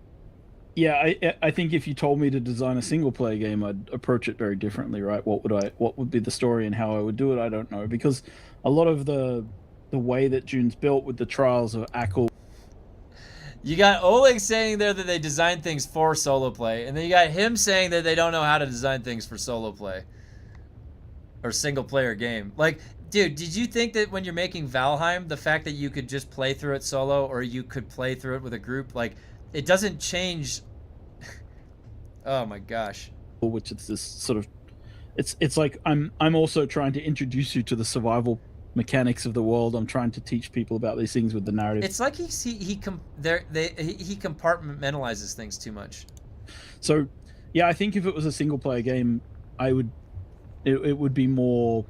yeah, I think if you told me to design a single player game, I'd approach it very differently, right? What would be the story and how I would do it? I don't know, because a lot of the way that Dune's built with the trials of Ackle. You got Oleg saying there that they design things for solo play, and then you got him saying that they don't know how to design things for solo play or single player game. Like, dude, did you think that when you're making Valheim, the fact that you could just play through it solo or you could play through it with a group, like, it doesn't change? Oh my gosh. Which it's this sort of, it's like I'm also trying to introduce you to the survival mechanics of the world. I'm trying to teach people about these things with the narrative. It's like he compartmentalizes things too much. So, yeah, I think if it was a single player game, it would be more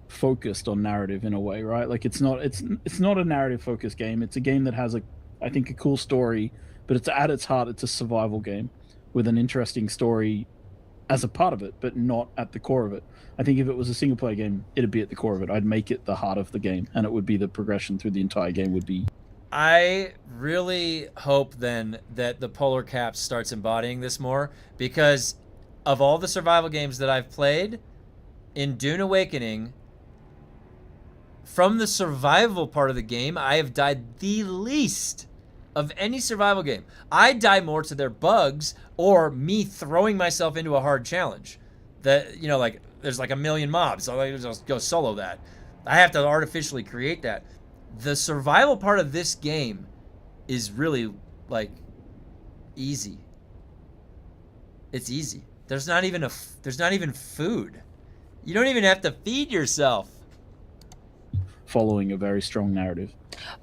focused on narrative in a way, right? Like it's not a narrative focused game. It's a game that has I think a cool story, but it's at its heart, it's a survival game with an interesting story as a part of it, but not at the core of it. I think if it was a single player game, it'd be at the core of it. I'd make it the heart of the game, and it would be the progression through the entire game would be. I really hope then that the Polar Caps starts embodying this more, because of all the survival games that I've played, in Dune Awakening, from the survival part of the game, I have died the least of any survival game. I die more to their bugs or me throwing myself into a hard challenge. That, like, there's like a million mobs, so I just go solo that. I have to artificially create that. The survival part of this game is really, like, easy. It's easy. There's not even food. You don't even have to feed yourself. Following a very strong narrative.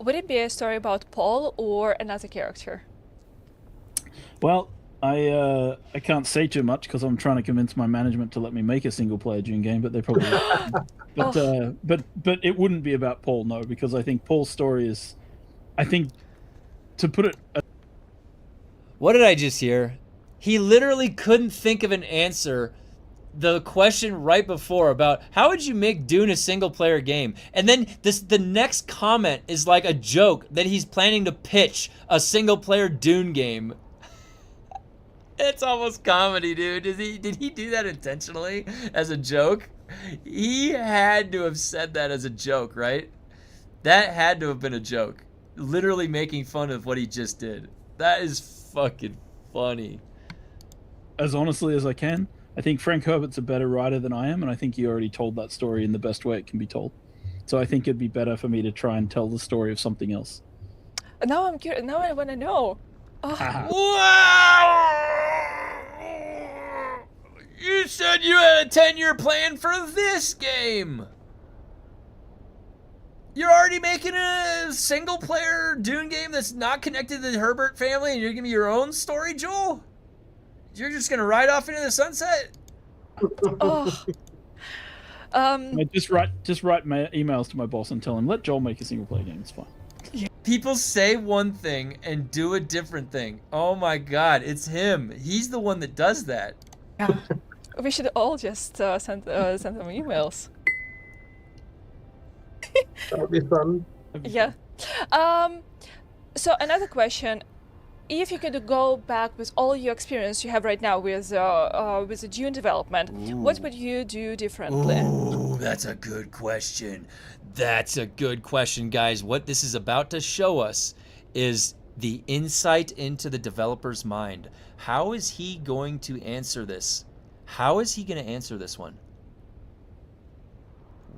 Would it be a story about Paul or another character? Well, I can't say too much because I'm trying to convince my management to let me make a single player Dune game, but they probably won't. But it wouldn't be about Paul, no, because I think Paul's story is, I think, to put it. What did I just hear? He literally couldn't think of an answer. The question right before about how would you make Dune a single player game, and then the next comment is like a joke that he's planning to pitch a single player Dune game. It's almost comedy, dude. Did he do that intentionally as a joke? He had to have said that as a joke, right? That had to have been a joke. Literally making fun of what he just did. That is fucking funny. As honestly as I can, I think Frank Herbert's a better writer than I am, and I think he already told that story in the best way it can be told. So I think it'd be better for me to try and tell the story of something else. Now I'm curious. Now I want to know. Oh. Wow! You said you had a 10-year plan for this game. You're already making a single-player Dune game that's not connected to the Herbert family, and you're giving me your own story, Joel? You're just gonna ride off into the sunset? Oh. Just write my emails to my boss and tell him, let Joel make a single player game. It's fine. People say one thing and do a different thing. Oh my god, it's him. He's the one that does that. Yeah. We should all just send them emails. That would be fun. Yeah. So another question: if you could go back with all your experience you have right now with the DUNE development, what would you do differently? Ooh, that's a good question. That's a good question, guys. What this is about to show us is the insight into the developer's mind. How is he going to answer this? How is he going to answer this one?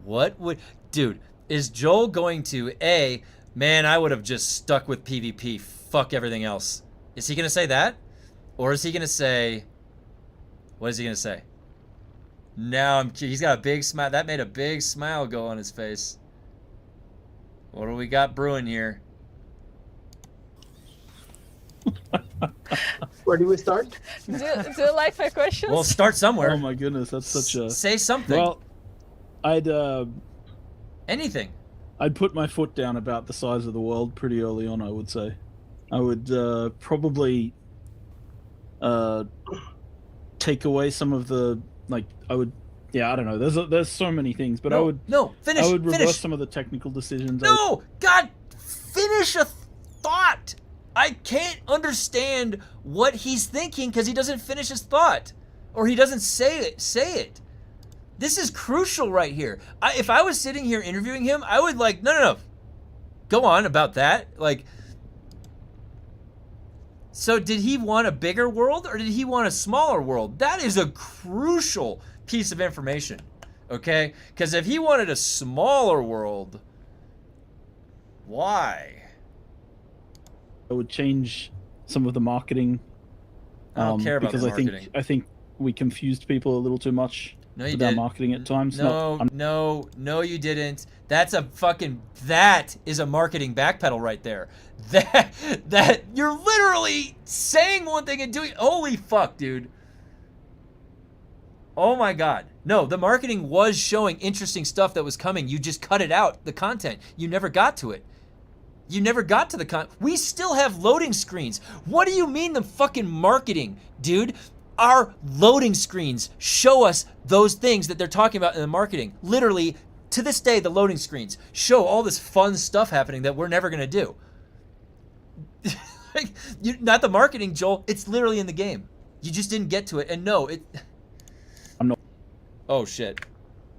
What would... Dude, is Joel going to, A, man, I would have just stuck with PvP, fuck everything else. Is he going to say that? Or is he going to say... What is he going to say? Now he's got a big smile. That made a big smile go on his face. What do we got brewing here? Where do we start? Do you like my questions? Well, start somewhere. Oh my goodness, that's such a... Say something. Well, I'd anything. I'd put my foot down about the size of the world pretty early on, I would say. I would probably take away some of the, like, I would... Yeah, I don't know. There's so many things, but I would finish. I would reverse finish. some of the technical decisions. No, God, finish a thought. I can't understand what he's thinking because he doesn't finish his thought, or he doesn't say it. This is crucial right here. If I was sitting here interviewing him, I would like, no, go on about that. Like, so did he want a bigger world or did he want a smaller world? That is a crucial piece of information, okay? Because if he wanted a smaller world, why? I would change some of the marketing. I don't care about because the marketing. I think we confused people a little too much with our marketing at times. No, you didn't. That is a marketing backpedal right there. That you're literally saying one thing and doing. Holy fuck, dude. Oh my god. No, the marketing was showing interesting stuff that was coming. You just cut it out, the content. You never got to it. You never got to the content. We still have loading screens. What do you mean the fucking marketing, dude? Our loading screens show us those things that they're talking about in the marketing. Literally, to this day, the loading screens show all this fun stuff happening that we're never going to do. Not the marketing, Joel. It's literally in the game. You just didn't get to it. And no, it... I'm not... Oh, shit.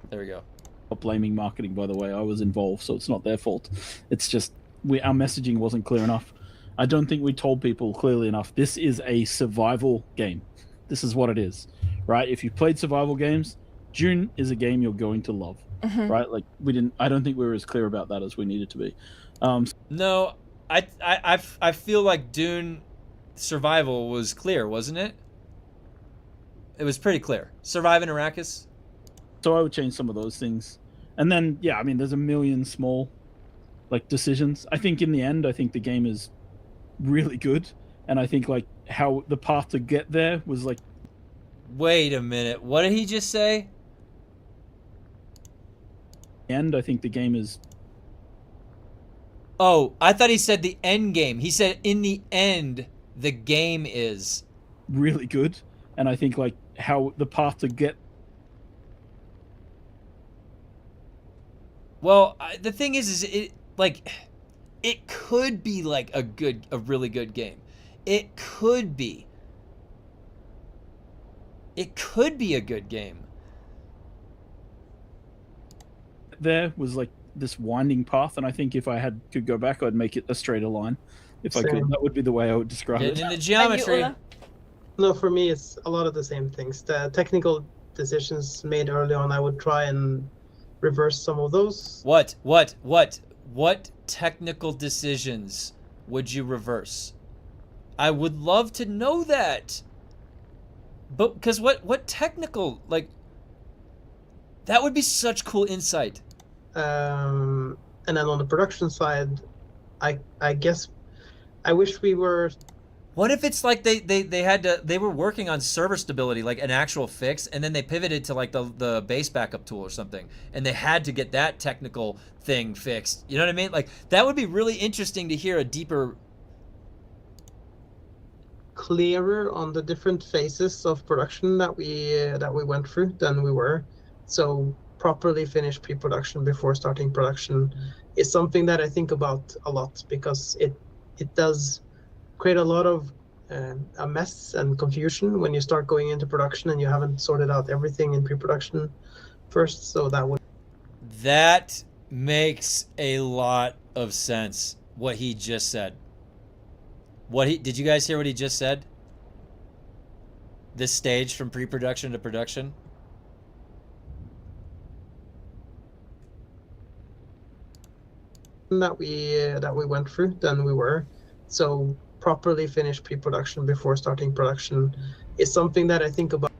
There we go. Not blaming marketing, by the way. I was involved, so it's not their fault. It's just our messaging wasn't clear enough. I don't think we told people clearly enough. This is a survival game. This is what it is, right? If you've played survival games, DUNE is a game you're going to love, right? Like I don't think we were as clear about that as we needed to be. No, I feel like DUNE survival was clear, wasn't it? It was pretty clear. Survive in Arrakis. So I would change some of those things, and then yeah, I mean, there's a million small, like, decisions. I think in the end, I think the game is really good, and I think like how the path to get there was like. Wait a minute. What did he just say? And I think the game is. Oh, I thought he said the end game. He said in the end, the game is really good, and I think like how the path to get. Well, the thing is it like it could be like a really good game. It could be. It could be a good game. There was like this winding path, and I think if I could go back, I'd make it a straighter line. If I could, that would be the way I would describe it. In the geometry. No, for me, it's a lot of the same things. The technical decisions made early on, I would try and reverse some of those. What technical decisions would you reverse? I would love to know that. But because what technical, like, that would be such cool insight. And then on the production side, I guess I wish we were What if it's like they were working on server stability, like an actual fix, and then they pivoted to like the base backup tool or something, and they had to get that technical thing fixed. You know what I mean? Like that would be really interesting to hear a deeper, clearer on the different phases of production that we went through than we were. So properly finish pre-production before starting production is something that I think about a lot, because it does create a lot of a mess and confusion when you start going into production and you haven't sorted out everything in pre-production first. So that makes a lot of sense, what he just said. Did you guys hear what he just said? This stage from pre-production to production. that we went through than we were. So properly finish pre-production before starting production is something that I think about.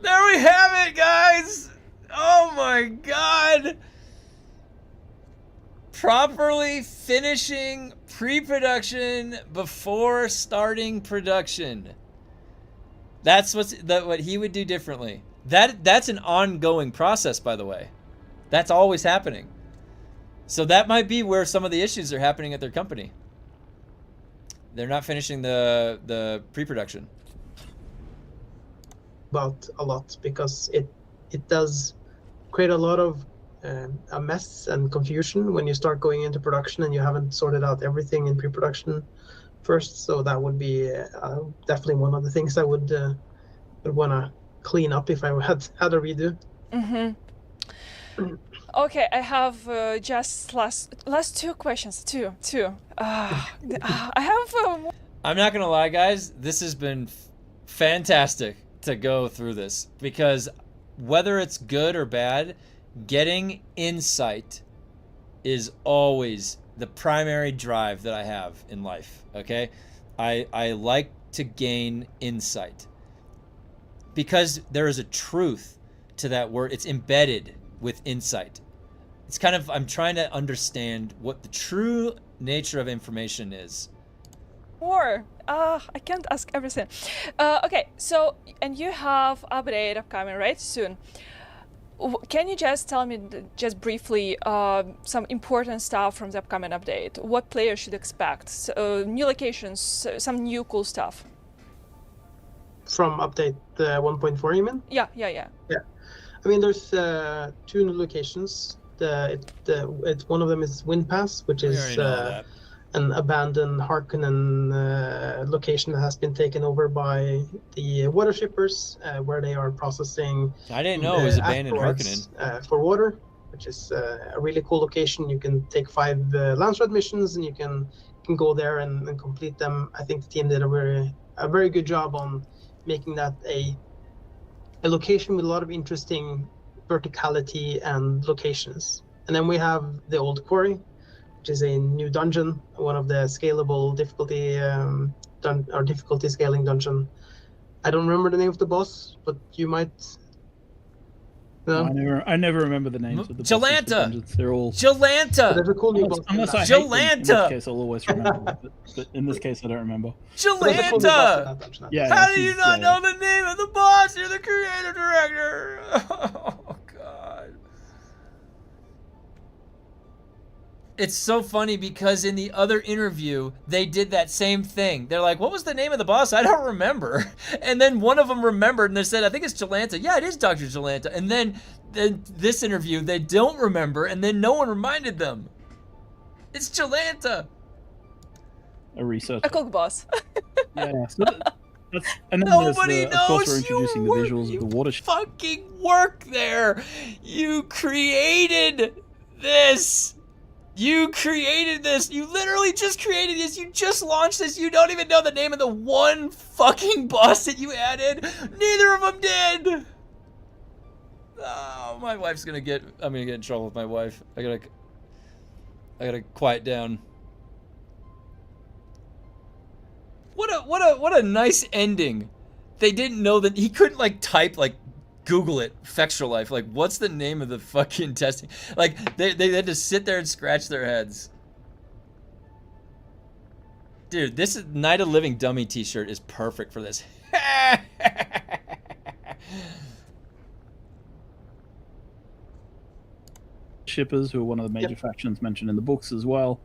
There we have it, guys. Oh my god. Properly finishing pre-production before starting production. That's what he would do differently. That's an ongoing process, by the way. That's always happening. So that might be where some of the issues are happening at their company. They're not finishing the pre-production. About a lot, because it does create a lot of a mess and confusion when you start going into production and you haven't sorted out everything in pre-production first. So that would be definitely one of the things I would want to clean up if I had a redo. Okay, I have just last two questions. Two. I have. I'm not gonna lie, guys. This has been fantastic to go through this, because whether it's good or bad, getting insight is always the primary drive that I have in life. Okay, I like to gain insight because there is a truth to that word. It's embedded with insight. It's kind of, I'm trying to understand what the true nature of information is. More. I can't ask everything. Okay, so, and you have update upcoming, right? Soon. Can you just tell me, just briefly, some important stuff from the upcoming update? What players should expect? So, new locations, some new cool stuff. From update 1.4, you mean? Yeah. I mean, there's 2 new locations. One of them is Wind Pass, which is an abandoned Harkonnen location that has been taken over by the water shippers, where they are processing. I didn't know it was abandoned Harkonnen. For water, which is a really cool location. You can take 5 Lance Red missions, and you can go there and complete them. I think the team did a very good job on making that a location with a lot of interesting verticality and locations. And then we have the Old Quarry, which is a new dungeon, one of the scalable difficulty difficulty scaling dungeon. I don't remember the name of the boss, but you might know. No, I never remember the names of the Jalanta! dungeons. They're all Jalanta! There's a cool new boss. unless I hate them, in this case I'll always remember, but in this case I don't remember. Jalanta! Yeah. How do you not know the name of the boss? You're the creative director. Oh god. It's so funny because in the other interview, they did that same thing. They're like, what was the name of the boss? I don't remember. And then one of them remembered and they said, I think it's Jalanta. Yeah, it is Dr. Jalanta. And then this interview, they don't remember, and then no one reminded them. It's Jalanta. A research. A cook boss. Yeah. So and then Nobody of course we're knows introducing the visuals of the water. Fucking work there. You created this. You created this. You literally just created this. You just launched this. You don't even know the name of the one fucking boss that you added. Neither of them did. Oh, my wife's gonna get. I'm gonna get in trouble with my wife. I gotta quiet down. What a nice ending. They didn't know that he couldn't like type like Google it, Fextra Life. Like, what's the name of the fucking testing? Like, they had to sit there and scratch their heads. Dude, this is Night of Living Dummy t-shirt is perfect for this. Shippers, who are one of the major factions mentioned in the books as well,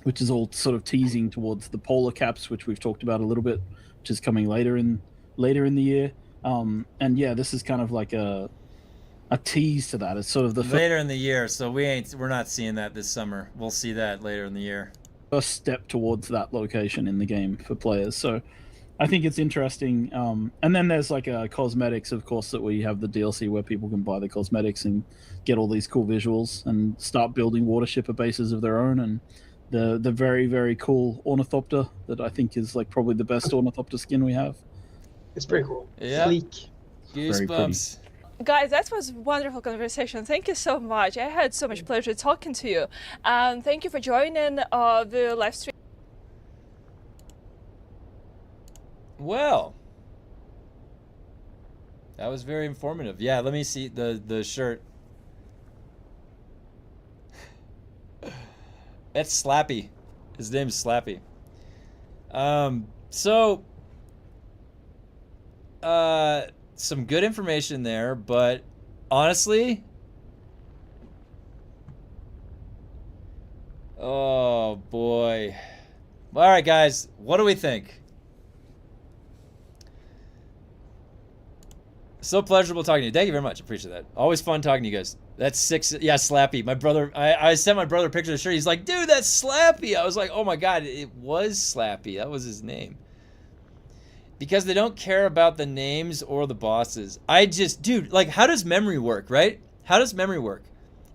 which is all sort of teasing towards the polar caps, which we've talked about a little bit, which is coming later in the year. And yeah, this is kind of like a tease to that. It's sort of the later in the year, so we're not seeing that this summer. We'll see that later in the year. first step towards that location in the game for players. So I think it's interesting. And then there's like cosmetics, of course, that we have the DLC where people can buy the cosmetics and get all these cool visuals and start building water shipper bases of their own. And the very, very cool ornithopter that I think is like probably the best ornithopter skin we have. It's pretty cool. Yeah. Sleek. Goosebumps. Guys, that was a wonderful conversation. Thank you so much. I had so much pleasure talking to you. Thank you for joining the live stream. Well, that was very informative. Yeah, let me see the shirt. That's Slappy. His name's Slappy. Some good information there, but honestly, oh boy. All right, guys, what do we think? So pleasurable talking to you. Thank you very much. Appreciate that. Always fun talking to you guys. That's 6. Yeah, Slappy. My brother, I sent my brother a picture of the shirt. He's like, dude, that's Slappy. I was like, oh my God, it was Slappy. That was his name. Because they don't care about the names or the bosses. Dude, like, how does memory work, right? How does memory work?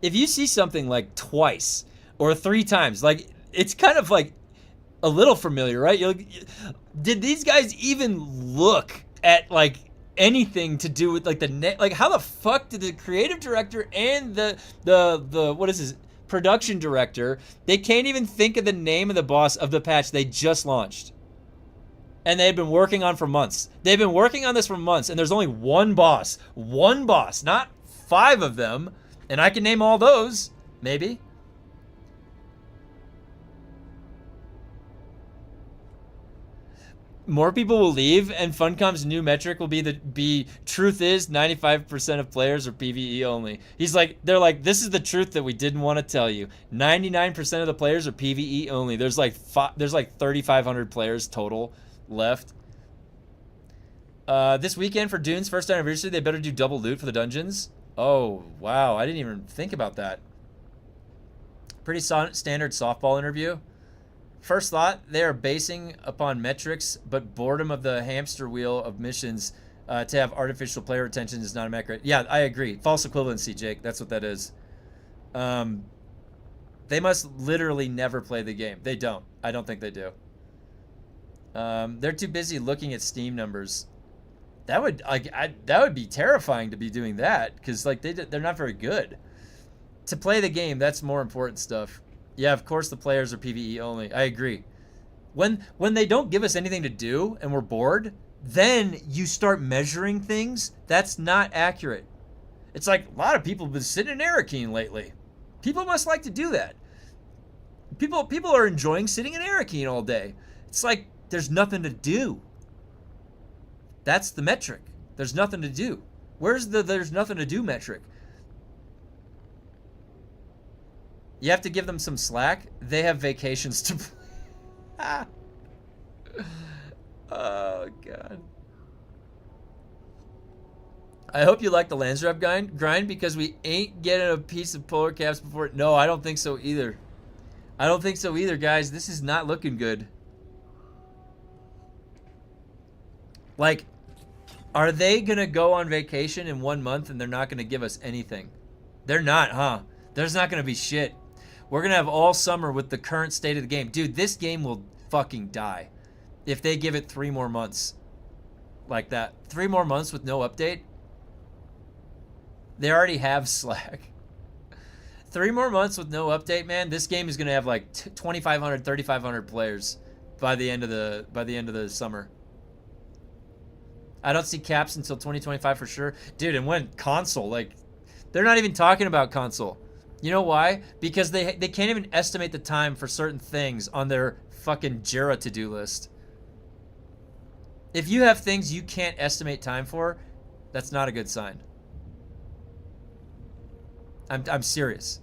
If you see something like twice or 3 times, like, it's kind of like a little familiar, right? Did these guys even look at, like, anything to do with, like, like, how the fuck did the creative director and the what is this, production director, they can't even think of the name of the boss of the patch they just launched? And they've been working on for months. They've been working on this for months, and there's only one boss. One boss, not 5 of them. And I can name all those, maybe. More people will leave, and Funcom's new metric will be truth is 95% of players are PvE only. They're like, this is the truth that we didn't want to tell you. 99% of the players are PvE only. There's like 3,500 players total left. This weekend for Dune's first anniversary, they better do double loot for the dungeons. Oh, wow. I didn't even think about that. Pretty standard softball interview. First thought, they are basing upon metrics, but boredom of the hamster wheel of missions to have artificial player retention is not accurate. Yeah, I agree. False equivalency, Jake. That's what that is. They must literally never play the game. They don't. I don't think they do. They're too busy looking at Steam numbers. That would be terrifying to be doing that, because like they're not very good. To play the game, that's more important stuff. Yeah, of course the players are PvE only. I agree. When they don't give us anything to do and we're bored, then you start measuring things. That's not accurate. It's like a lot of people have been sitting in Arakeen lately. People must like to do that. People are enjoying sitting in Arakeen all day. It's like there's nothing to do. That's the metric. There's nothing to do. Where's the there's nothing to do metric? You have to give them some slack. They have vacations to play. Oh, God. I hope you like the Landsrap grind because we ain't getting a piece of polar caps before. No, I don't think so either. I don't think so either, guys. This is not looking good. Like, are they going to go on vacation in 1 month and they're not going to give us anything? They're not, huh? There's not going to be shit. We're going to have all summer with the current state of the game. Dude, this game will fucking die if they give it 3 more months like that. 3 more months with no update? They already have Slack. 3 more months with no update, man. This game is going to have like 2,500, 3,500 players by the end of the summer. I don't see caps until 2025 for sure. Dude, and when console, like, they're not even talking about console. You know why? Because they can't even estimate the time for certain things on their fucking Jira to-do list. If you have things you can't estimate time for, that's not a good sign. I'm serious.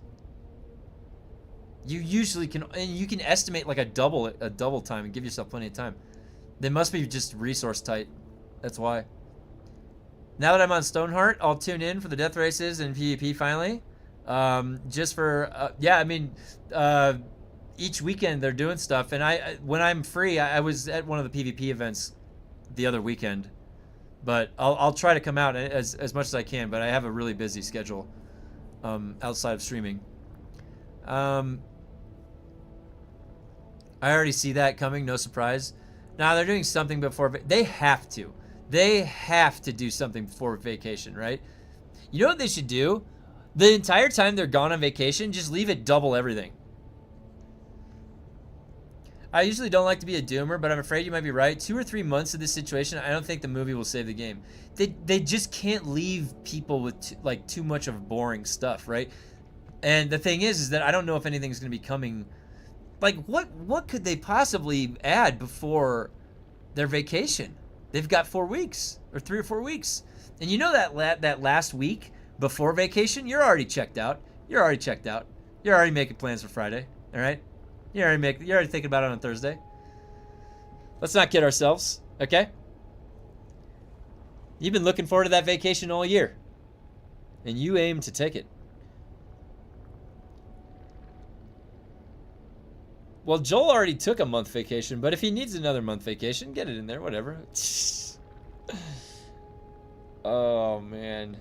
You usually can, and you can estimate like a double time and give yourself plenty of time. They must be just resource tight. That's why. Now that I'm on Stoneheart, I'll tune in for the death races and PvP finally. Just for yeah, I mean, each weekend they're doing stuff, and when I'm free, I was at one of the PvP events the other weekend, but I'll try to come out as much as I can. But I have a really busy schedule outside of streaming. I already see that coming, no surprise. Now they're doing something before they have to. They have to do something before vacation, right? You know what they should do? The entire time they're gone on vacation, just leave it double everything. I usually don't like to be a doomer, but I'm afraid you might be right. 2 or 3 months of this situation, I don't think the movie will save the game. They just can't leave people with like too much of boring stuff, right? And the thing is that I don't know if anything's going to be coming. Like, what could they possibly add before their vacation? They've got 4 weeks or 3 or 4 weeks, and you know that last week before vacation, you're already checked out. You're already making plans for Friday. All right, you're already thinking about it on Thursday. Let's not kid ourselves, okay? You've been looking forward to that vacation all year, and you aim to take it. Well, Joel already took a month vacation, but if he needs another month vacation, get it in there, whatever. Oh, man.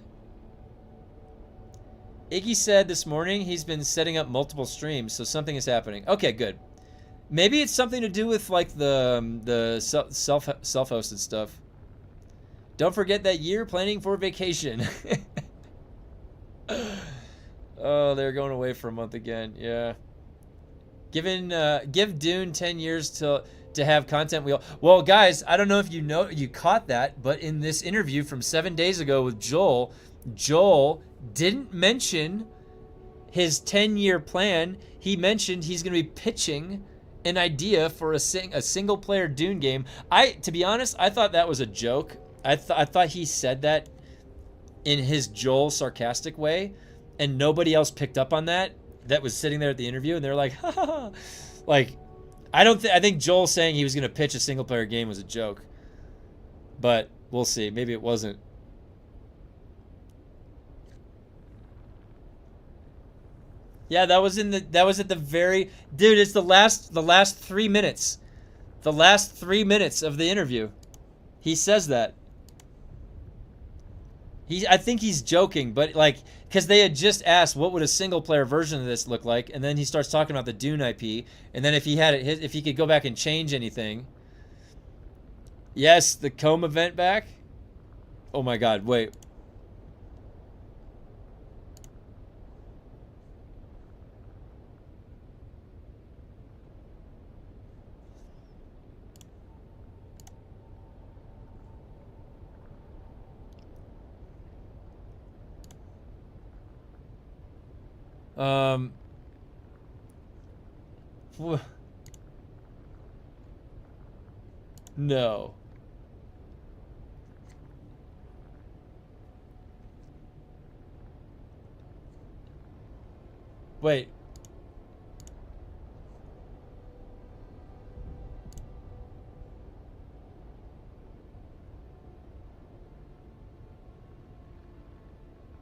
Iggy said this morning he's been setting up multiple streams, so something is happening. Okay, good. Maybe it's something to do with like the self-hosted stuff. Don't forget that year planning for vacation. Oh, they're going away for a month again. Yeah. Give Dune 10 years to have content wheel. Well, guys, I don't know if you caught that, but in this interview from 7 days ago with Joel didn't mention his 10-year plan. He mentioned he's going to be pitching an idea for a single-player Dune game. To be honest, I thought that was a joke. I thought he said that in his Joel sarcastic way, and nobody else picked up on that was sitting there at the interview, and they're like, ha ha ha. Like, I think Joel saying he was going to pitch a single-player game was a joke. But we'll see. Maybe it wasn't. Yeah, that was at the very, dude, it's the last 3 minutes. The last 3 minutes of the interview. He says that. I think he's joking, but like, because they had just asked what would a single player version of this look like, and then he starts talking about the Dune IP, and then if he could go back and change anything. Yes, the Comb event back. Oh my God! Wait. No. Wait.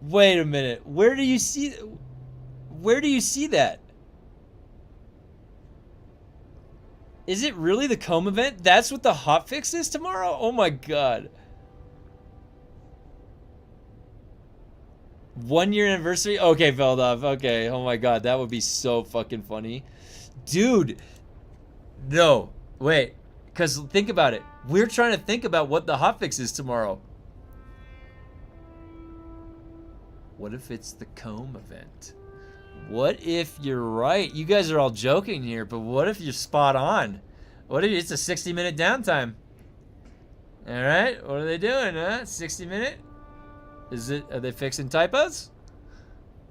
Wait a minute. Where do you see that? Is it really the Comb event? That's what the hotfix is tomorrow? Oh my God. 1 year anniversary? Okay, Veldov. Okay. Oh my God. That would be so fucking funny. Dude. No. Wait. Because think about it. We're trying to think about what the hotfix is tomorrow. What if it's the Comb event? What if you're right? You guys are all joking here, but what if you're spot on? What if it's a 60-minute downtime? All right, what are they doing, huh? 60-minute? Are they fixing typos?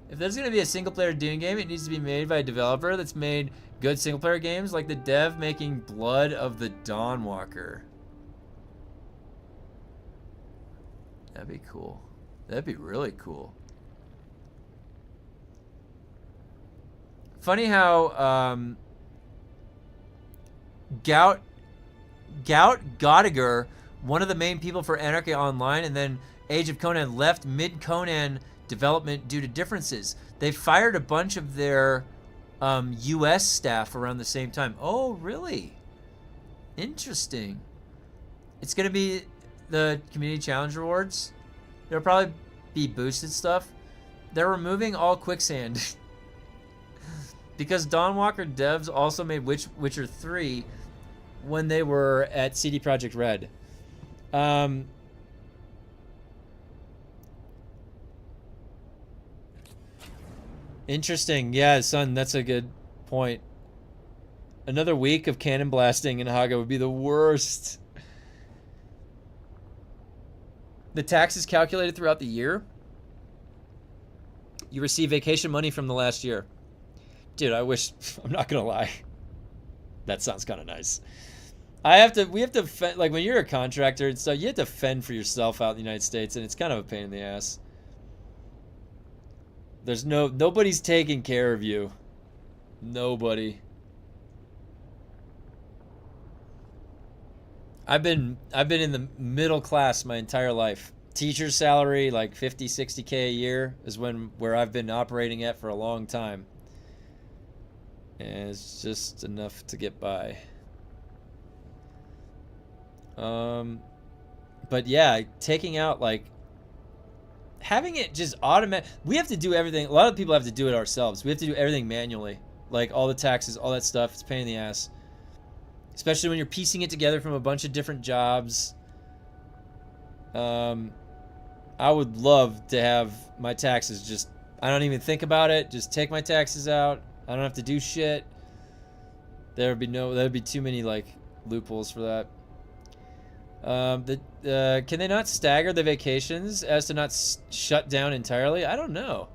If there's gonna be a single-player Dune game, it needs to be made by a developer that's made good single-player games, like the dev making Blood of the Dawnwalker. That'd be cool. That'd be really cool. Funny how Gout Godiger, one of the main people for Anarchy Online, and then Age of Conan left mid-Conan development due to differences. They fired a bunch of their US staff around the same time. Oh, really? Interesting. It's going to be the Community Challenge Rewards. There'll probably be boosted stuff. They're removing all quicksand. Because Dawnwalker devs also made Witcher 3 when they were at CD Projekt Red. Interesting. Yeah, son, that's a good point. Another week of cannon blasting in Haga would be the worst. The tax is calculated throughout the year. You receive vacation money from the last year. Dude, I wish, I'm not gonna lie. That sounds kind of nice. We have to, like when you're a contractor and stuff, you have to fend for yourself out in the United States, and it's kind of a pain in the ass. There's nobody's taking care of you. Nobody. I've been in the middle class my entire life. Teacher's salary, like 50, 60K a year is where I've been operating at for a long time. And it's just enough to get by. But yeah, taking out like having it just automatic. We have to do everything. A lot of people have to do it ourselves. We have to do everything manually, like all the taxes, all that stuff. It's a pain in the ass, especially when you're piecing it together from a bunch of different jobs. I would love to have my taxes just, I don't even think about it. Just take my taxes out. I don't have to do shit. There'd be too many like loopholes for that. Can they not stagger the vacations as to not shut down entirely? I don't know.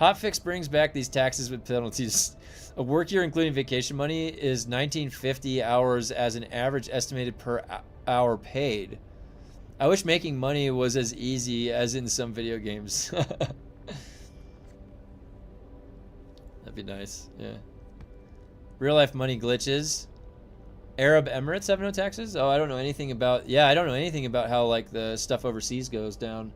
HOTFIX brings back these taxes with penalties. A work year including vacation money is 1950 hours as an average estimated per hour paid. I wish making money was as easy as in some video games. That'd be nice, yeah. Real life money glitches. Arab Emirates have no taxes? Oh, I don't know anything about... Yeah, I don't know anything about how, like, the stuff overseas goes down.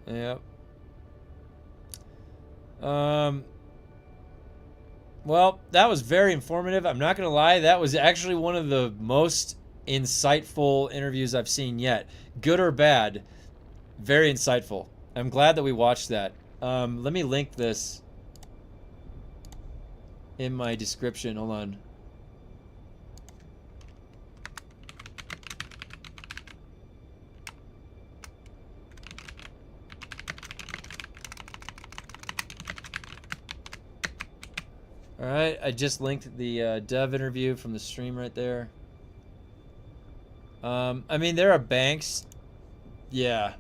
Yep. Well, that was very informative. I'm not going to lie. That was actually one of the most insightful interviews I've seen yet. Good or bad, very insightful. I'm glad that we watched that. Let me link this in my description. Hold on. Alright, I just linked the dev interview from the stream right there. I mean, there are banks. Yeah.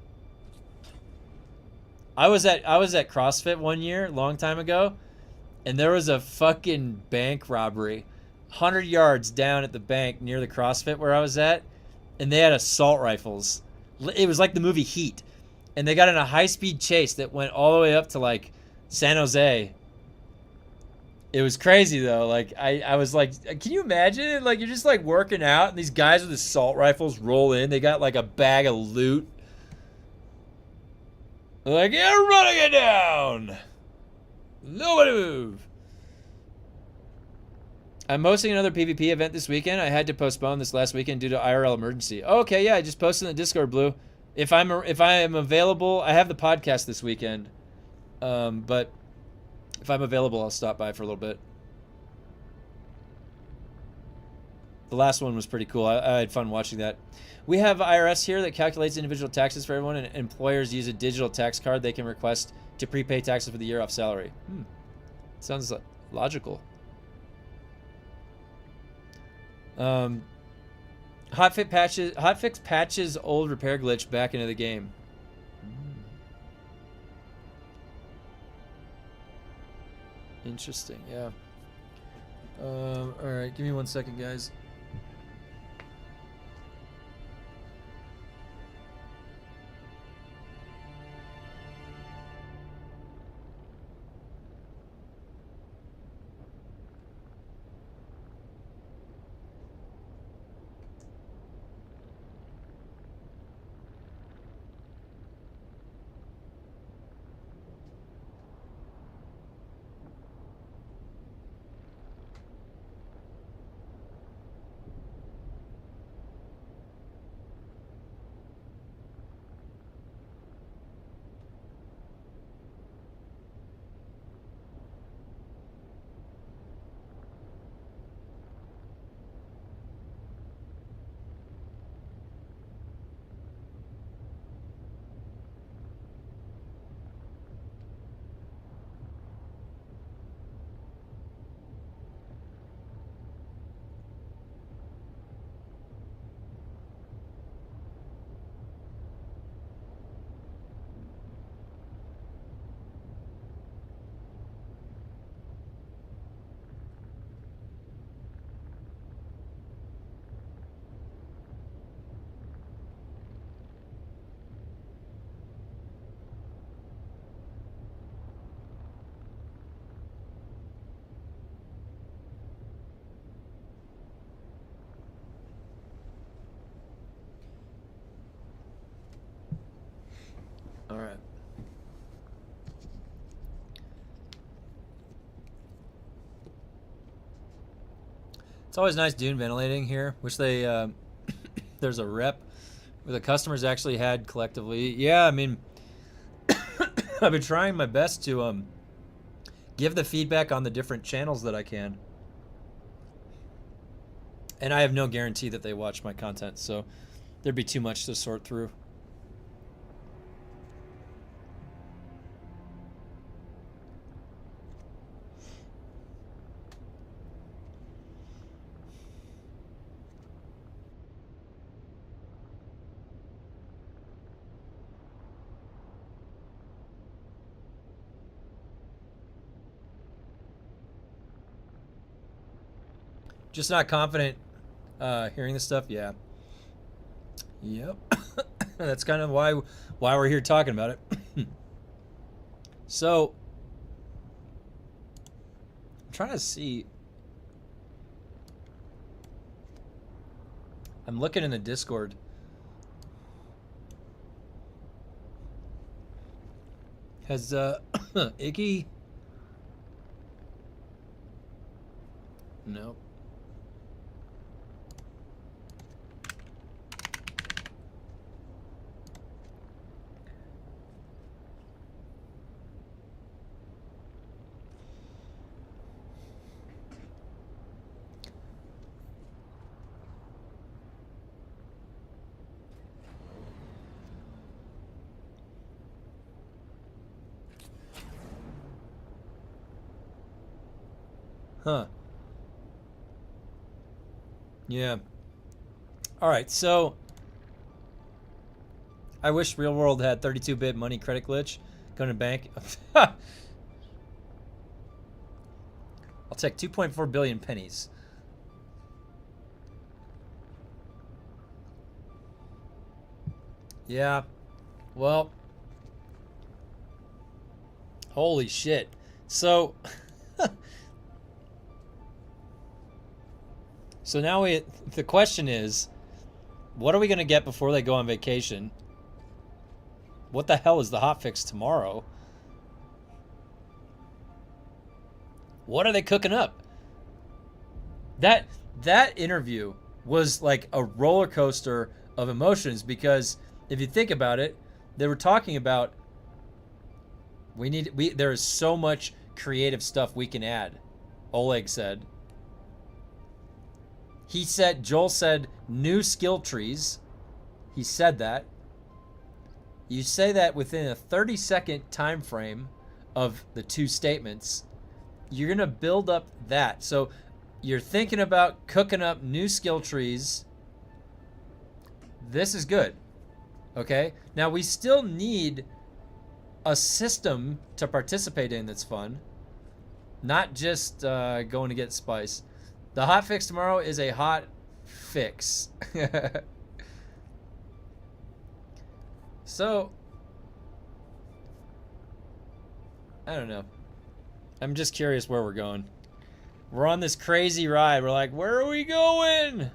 I was at CrossFit one year, long time ago, and there was a fucking bank robbery 100 yards down at the bank near the CrossFit where I was at, and they had assault rifles. It was like the movie Heat, and they got in a high-speed chase that went all the way up to like San Jose. It was crazy though. Like I was like, can you imagine? Like you're just like working out and these guys with assault rifles roll in. They got like a bag of loot. They're like, yeah, running it down. Nobody move. I'm hosting another PvP event this weekend. I had to postpone this last weekend due to IRL emergency. Oh, okay, yeah, I just posted in the Discord, Blue. If I am available, I have the podcast this weekend. But if I'm available, I'll stop by for a little bit. The last one was pretty cool. I had fun watching that. We have IRS here that calculates individual taxes for everyone, and employers use a digital tax card they can request to prepay taxes for the year off salary. Sounds logical. Hotfix patches old repair glitch back into the game. Interesting, yeah. Alright, give me 1 second, guys. All right. It's always nice DUNE ventilating here. Wish they there's a rep where the customers actually had collectively. Yeah, I mean, I've been trying my best to give the feedback on the different channels that I can. And I have no guarantee that they watch my content, so there'd be too much to sort through. Just not confident hearing this stuff. Yeah. Yep. That's kind of why we're here talking about it. So I'm trying to see. I'm looking in the Discord. Has Icky? No. Huh. Yeah. All right, so I wish Real World had 32-bit money credit glitch. Going to bank. I'll take 2.4 billion pennies. Yeah. Well. Holy shit. So So now the question is, what are we going to get before they go on vacation? What the hell is the hotfix tomorrow? What are they cooking up? That interview was like a roller coaster of emotions, because if you think about it, they were talking about there is so much creative stuff we can add. Oleg said. He said, Joel said, new skill trees. He said that. You say that within a 30-second time frame of the two statements, you're gonna build up that. So you're thinking about cooking up new skill trees. This is good. Okay, now we still need a system to participate in that's fun, not just going to get spice. The hot fix tomorrow is a hot fix. So I don't know. I'm just curious where we're going. We're on this crazy ride. We're like, where are we going?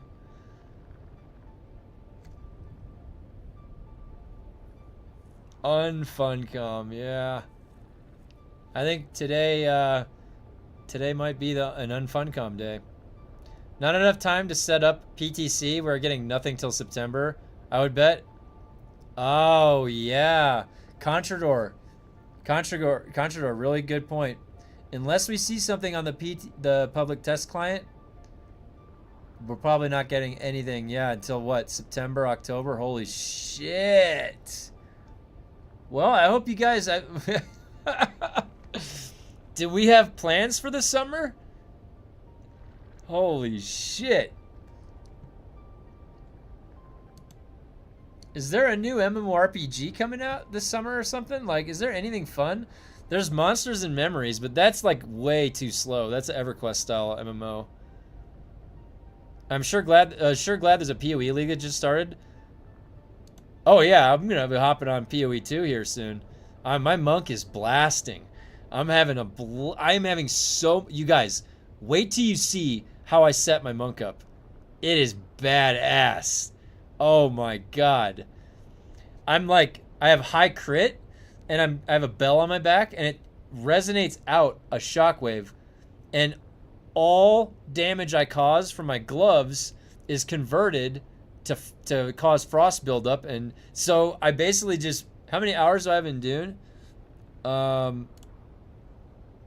Unfuncom, yeah. I think today might be an unfuncom day. Not enough time to set up PTC. We're getting nothing till September, I would bet. Oh yeah, Contrador, really good point. Unless we see something on the public test client, we're probably not getting anything. Yeah, until what, September, October? Holy shit. Well, I hope you guys. Do we have plans for the summer? Holy shit. Is there a new MMORPG coming out this summer or something? Like, is there anything fun? There's Monsters and Memories, but that's like way too slow. That's an EverQuest style MMO. I'm sure glad there's a PoE league that just started. Oh yeah, I'm gonna be hopping on PoE 2 here soon. My monk is blasting. I'm having so. You guys, wait till you see how I set my monk up. It is badass. Oh my god. I'm like, I have high crit, and I have a bell on my back, and it resonates out a shockwave, and all damage I cause from my gloves is converted to cause frost buildup. And so I basically just, how many hours do I have in DUNE?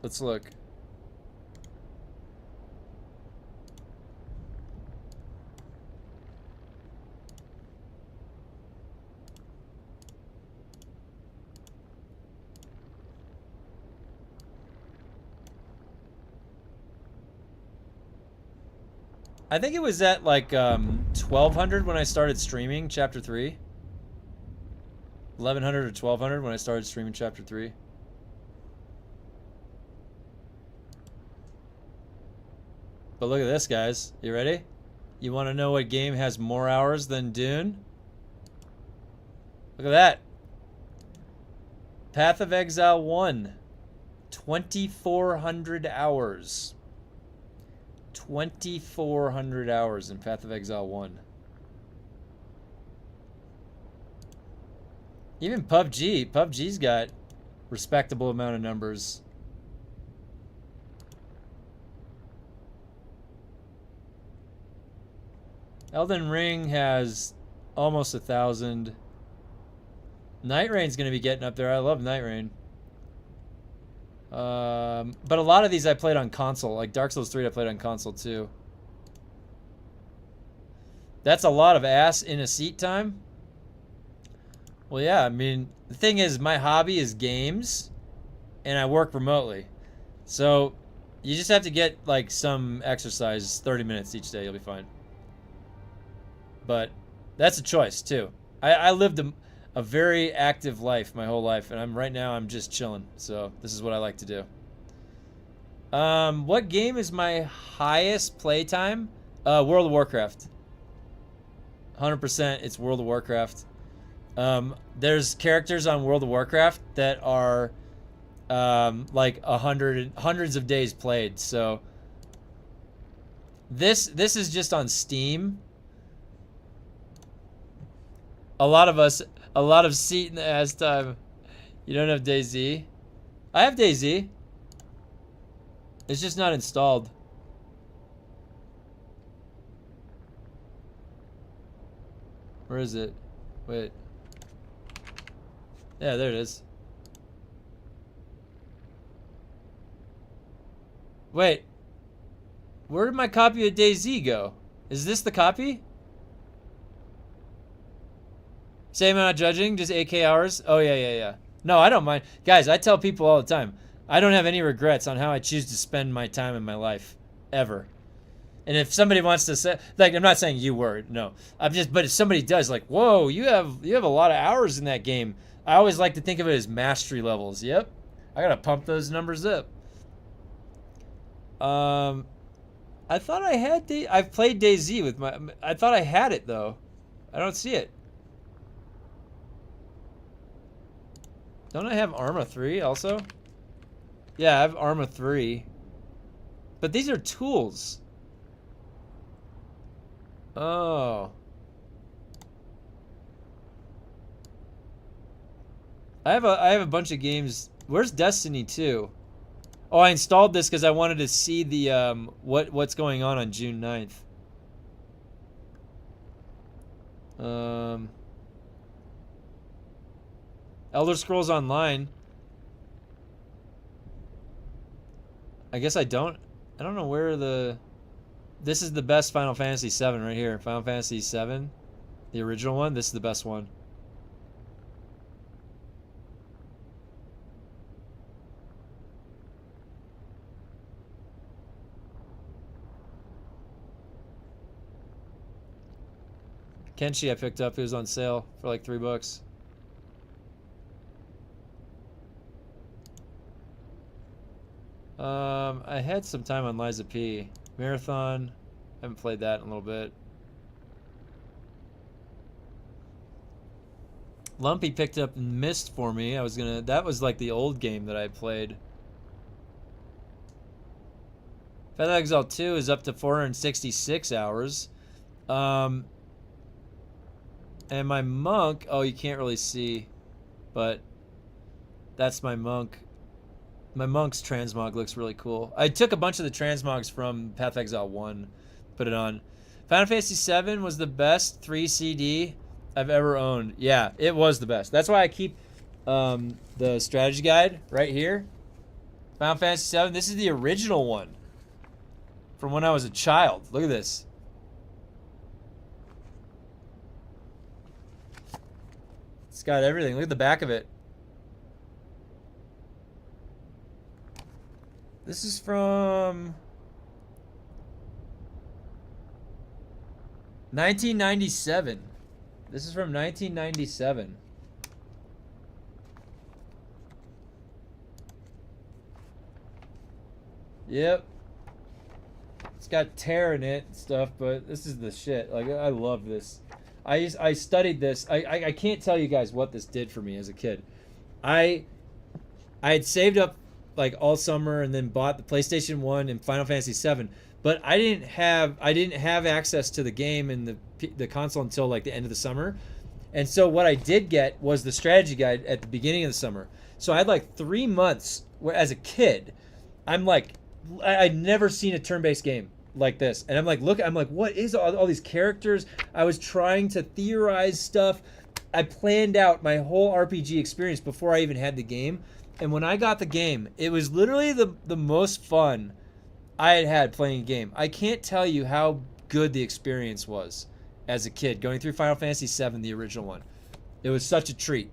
Let's look. I think it was at like 1200 when I started streaming chapter 3. 1100 or 1200 when I started streaming chapter 3. But look at this, guys. You ready? You want to know what game has more hours than DUNE? Look at that. Path of Exile 1. 2,400 hours. 2,400 hours in Path of Exile 1. Even PUBG's got respectable amount of numbers. Elden Ring has almost 1,000. Night Rain's gonna be getting up there. I love Night Rain. But a lot of these I played on console. Like Dark Souls 3 I played on console too. That's a lot of ass in a seat time. Well, yeah, I mean, the thing is, my hobby is games, and I work remotely. So, you just have to get, like, some exercise, 30 minutes each day, you'll be fine. But, that's a choice, too. I lived a very active life my whole life, and right now I'm just chilling. So, this is what I like to do. What game is my highest playtime? World of Warcraft. 100% it's World of Warcraft. There's characters on World of Warcraft that are like hundreds of days played. So this is just on Steam. A lot of seat in the ass time. You don't have DayZ? I have DayZ. It's just not installed. Where is it? Wait. Yeah, there it is. Wait. Where did my copy of DayZ go? Is this the copy? Say I'm not judging, just 8K hours? Oh, yeah. No, I don't mind. Guys, I tell people all the time, I don't have any regrets on how I choose to spend my time in my life, ever. And if somebody wants to say, like, I'm not saying you were, no, but if somebody does, like, whoa, you have a lot of hours in that game. I always like to think of it as mastery levels. Yep, I gotta pump those numbers up. I thought I had I've played DayZ with my. I thought I had it though. I don't see it. Don't I have Arma 3 also? Yeah, I have Arma 3. But these are tools. Oh. I have a bunch of games. Where's Destiny 2? Oh, I installed this because I wanted to see the what's going on June 9th. Elder Scrolls Online. I guess I don't know where the. This is the best Final Fantasy VII right here. Final Fantasy VII, the original one. This is the best one. Kenshi I picked up. It was on sale for like $3. I had some time on Liza P. Marathon. Haven't played that in a little bit. Lumpy picked up Myst for me. That was like the old game that I played. Path of Exile 2 is up to 466 hours. And my monk, oh, you can't really see, but that's my monk. My monk's transmog looks really cool. I took a bunch of the transmogs from Path of Exile 1, put it on. Final Fantasy 7 was the best 3 CD I've ever owned. Yeah, it was the best. That's why I keep the strategy guide right here. Final Fantasy 7. This is the original one from when I was a child. Look at this. It's got everything. Look at the back of it. This is from 1997. This is from 1997. Yep. It's got tear in it and stuff, but this is the shit. Like, I love this. I studied this. I can't tell you guys what this did for me as a kid. I had saved up like all summer and then bought the PlayStation 1 and Final Fantasy 7, but I didn't have access to the game and the console until like the end of the summer. And so what I did get was the strategy guide at the beginning of the summer. So I had like 3 months where as a kid, I'm like, I'd never seen a turn-based game like this. And I'm like, what is all these characters? I was trying to theorize stuff. I planned out my whole RPG experience before I even had the game. And when I got the game, it was literally the most fun I had playing a game. I can't tell you how good the experience was as a kid going through Final Fantasy VII, the original one. It was such a treat.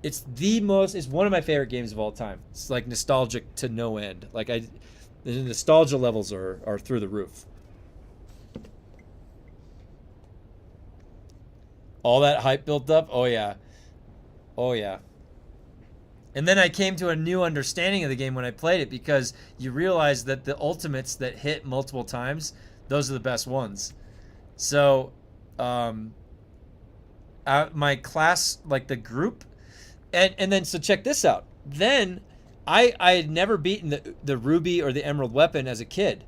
It's one of my favorite games of all time. It's like nostalgic to no end. Like the nostalgia levels are through the roof. All that hype built up. Oh yeah. Oh yeah. And then I came to a new understanding of the game when I played it, because you realize that the ultimates that hit multiple times, those are the best ones. So, my class, like the group, and then so check this out. Then I had never beaten the ruby or the emerald weapon as a kid.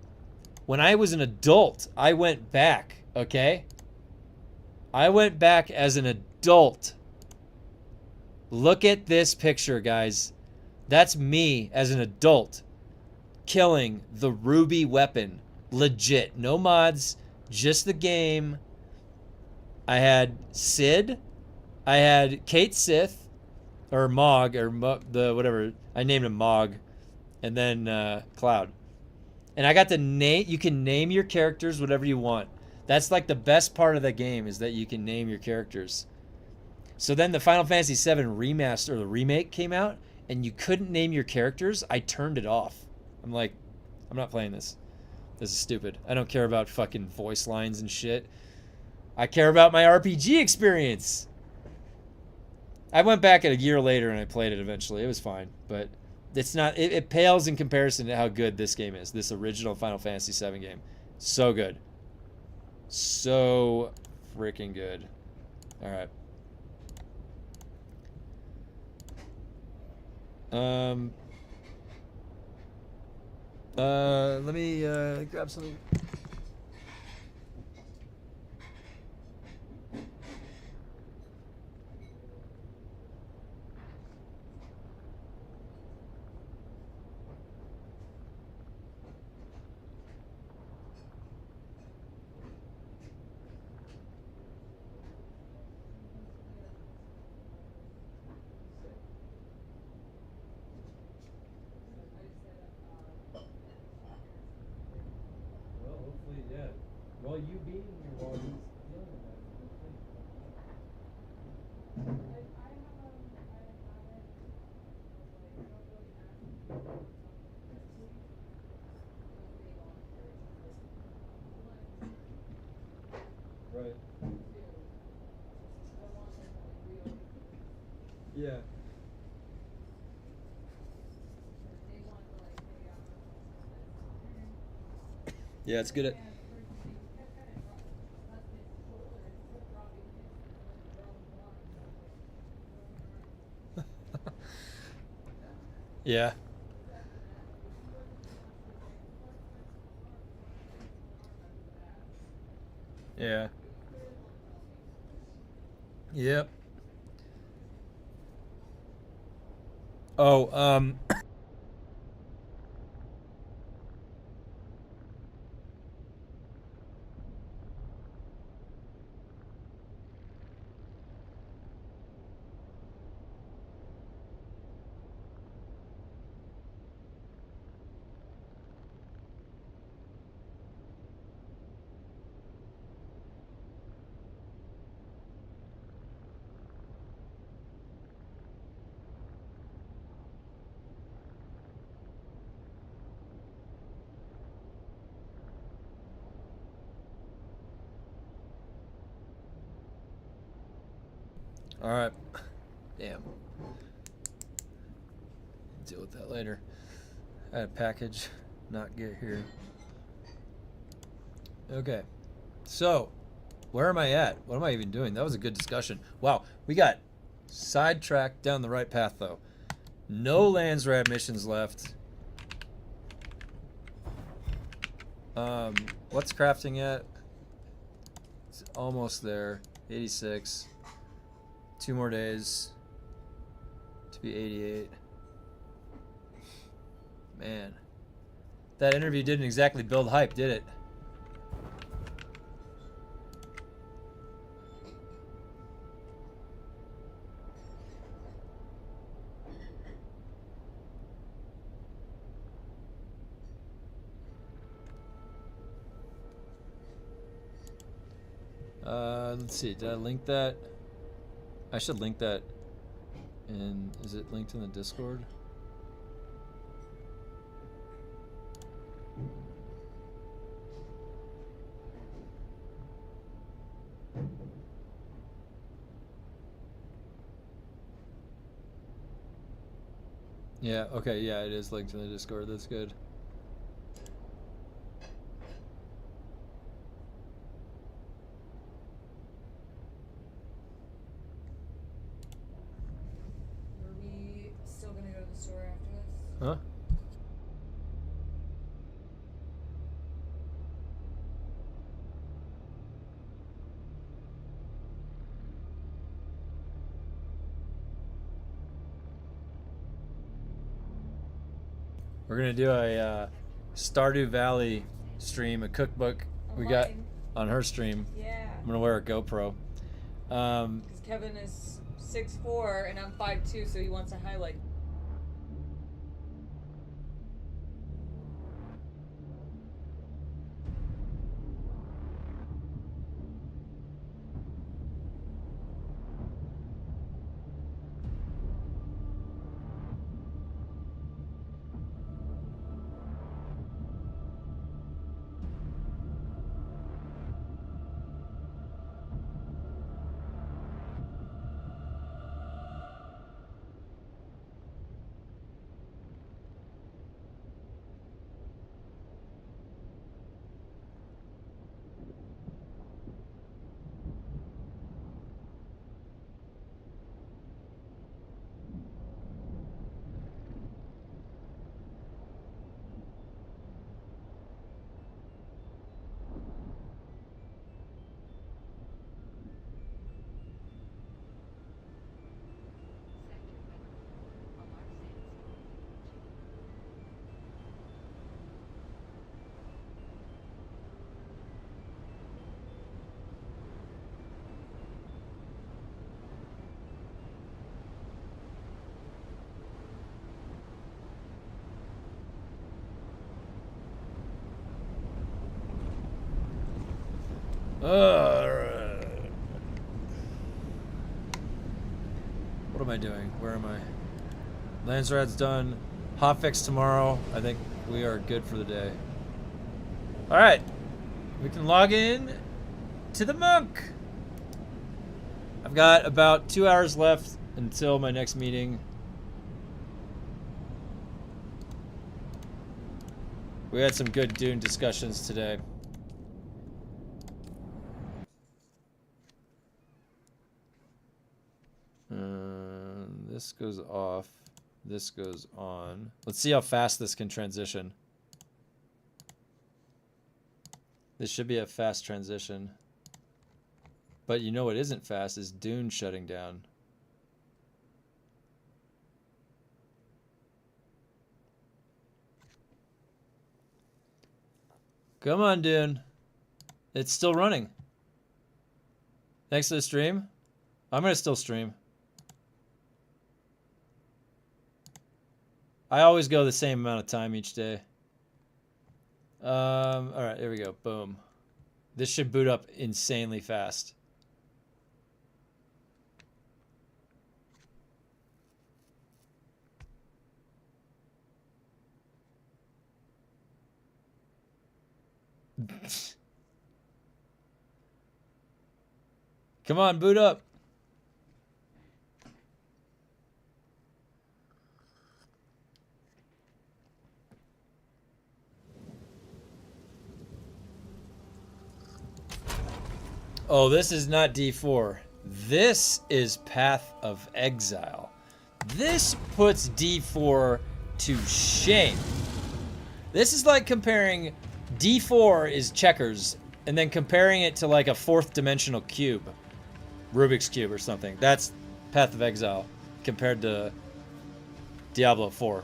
When I was an adult, I went back. Okay, I went back as an adult. Look at this picture, guys. That's me as an adult killing the ruby weapon. Legit. No mods, just the game. I had Sid. I had Kate Sith, or Mog, or the whatever. I named him Mog. And then Cloud. And I got to name, you can name your characters whatever you want. That's like the best part of the game, is that you can name your characters. So then the Final Fantasy VII remaster or the remake came out, and you couldn't name your characters, I turned it off. I'm like, I'm not playing this. This is stupid. I don't care about fucking voice lines and shit. I care about my RPG experience. I went back a year later and I played it eventually. It was fine, but it's not. It pales in comparison to how good this game is. This original Final Fantasy VII game, so good, so freaking good. All right. Let me grab something. Well, hopefully, yeah. Well, you being here while he's dealing with that. Right. Yeah. Yeah, it's good at. Yeah. Yeah. Yep. Oh, all right. Damn. Deal with that later. I had a package not get here. Okay. So, where am I at? What am I even doing? That was a good discussion. Wow, we got sidetracked down the right path though. No Landsrad missions left. What's crafting at? It's almost there. 86. 2 more days to be 88. Man, that interview didn't exactly build hype, did it? Let's see, did I link that? I should link that in, is it linked in the Discord? Yeah, okay, yeah, it is linked in the Discord, that's good. Huh? We're gonna do a Stardew Valley stream, a cookbook we got on her stream. Yeah. I'm gonna wear a GoPro. Because Kevin is 6'4" and I'm 5'2", so he wants to highlight. What am I doing? Where am I? Landsrad's done. HOTFIX tomorrow. I think we are good for the day. Alright. We can log in to the monk. I've got about 2 hours left until my next meeting. We had some good DUNE discussions today. This goes off. This goes on. Let's see how fast this can transition. This should be a fast transition. But you know what isn't fast is DUNE shutting down. Come on, DUNE. It's still running. Thanks to the stream. I'm gonna still stream. I always go the same amount of time each day. Alright, here we go. Boom. This should boot up insanely fast. Come on, boot up. Oh, this is not D4. This is Path of Exile. This puts D4 to shame. This is like comparing D4 is checkers and then comparing it to like a fourth dimensional cube. Rubik's Cube or something. That's Path of Exile compared to Diablo 4.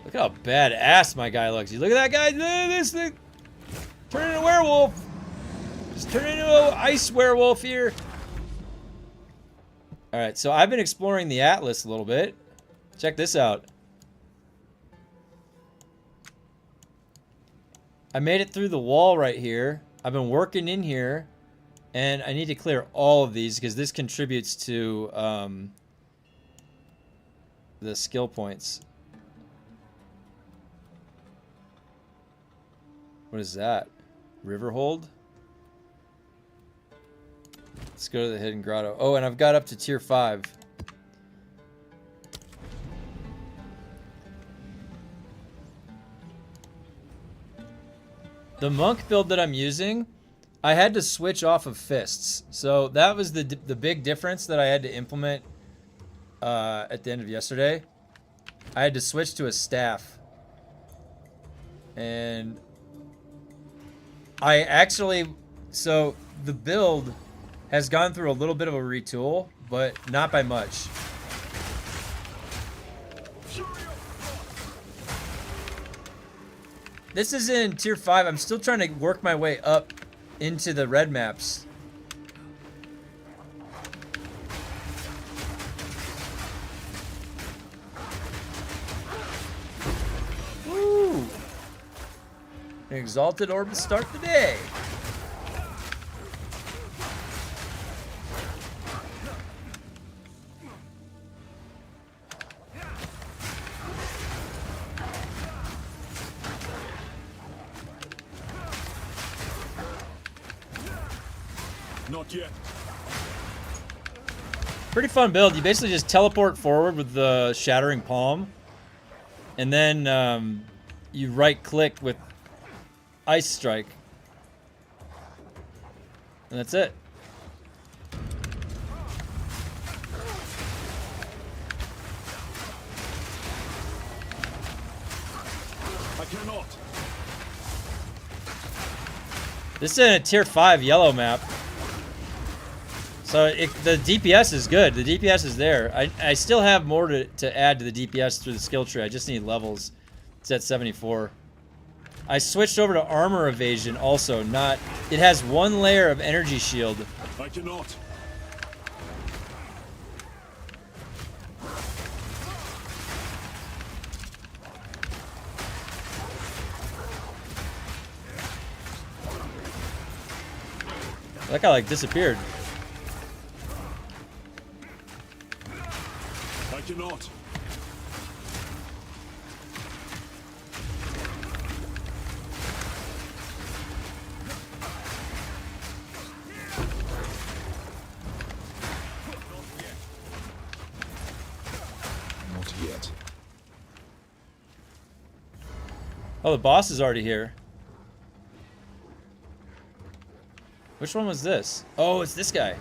Look how badass my guy looks. You look at that guy. This thing. Turn into a werewolf. Just turn into an ice werewolf here. Alright, so I've been exploring the Atlas a little bit. Check this out. I made it through the wall right here. I've been working in here. And I need to clear all of these because this contributes to the skill points. What is that? Riverhold? Let's go to the Hidden Grotto. Oh, and I've got up to tier 5. The monk build that I'm using, I had to switch off of fists. So that was the big difference that I had to implement at the end of yesterday. I had to switch to a staff. And I actually, so the build has gone through a little bit of a retool, but not by much. This is in tier 5. I'm still trying to work my way up into the red maps. Woo! An exalted orb to start the day. Not yet. Pretty fun build. You basically just teleport forward with the Shattering Palm. And then you right click with Ice Strike. And that's it. I cannot. This is in a tier 5 yellow map. So the DPS is good. The DPS is there. I still have more to add to the DPS through the skill tree. I just need levels. It's at 74. I switched over to armor evasion also. It has 1 layer of energy shield. I cannot. That guy like disappeared. I cannot. Not yet. Oh, the boss is already here. Which one was this? Oh, it's this guy.